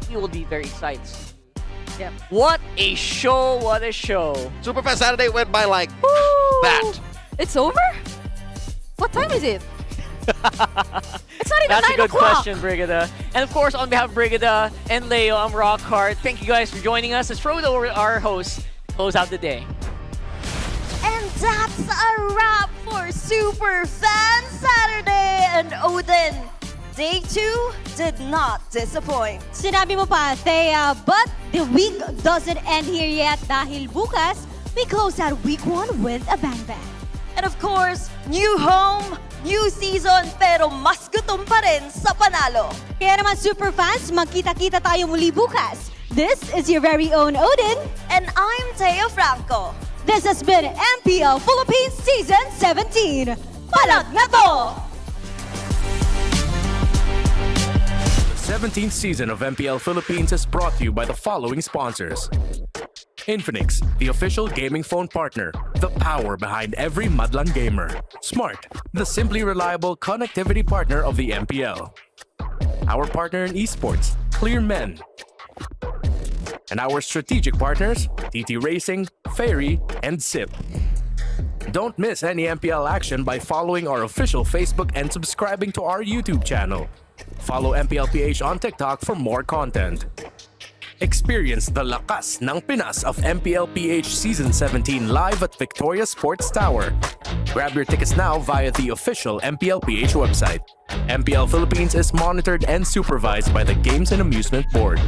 We will be very excited. Yep. What a show, what a show. Superfest Saturday went by like that. It's over? What time is it? It's not even That's 9 a good o'clock. question, Brigada. And of course, on behalf of Brigada and Leo, I'm Rockhard. Thank you guys for joining us. Let's throw it over to our host, close out the day. And that's a wrap for Super Fan Saturday. And Odin, Day 2 did not disappoint. Sinabi mo pa, Thea, but the week doesn't end here yet dahil bukas, we close out week 1 with a bang bang. And of course, new home, new season, pero mas gutom pa rin sa panalo. Kaya naman super fans, magkita-kita tayo muli bukas. This is your very own Odin. And I'm Thea Franco. This has been MPL Philippines Season 17. Palag na to! The 17th season of MPL Philippines is brought to you by the following sponsors. Infinix, the official gaming phone partner, the power behind every Madlang gamer. Smart, the simply reliable connectivity partner of the MPL. Our partner in esports, Clear Men. And our strategic partners, TT Racing, Ferry, and SIP. Don't miss any MPL action by following our official Facebook and subscribing to our YouTube channel. Follow MPLPH on TikTok for more content. Experience the lakas ng Pinas of MPLPH Season 17 live at Victoria Sports Tower. Grab your tickets now via the official MPLPH website. MPL Philippines is monitored and supervised by the Games and Amusement Board.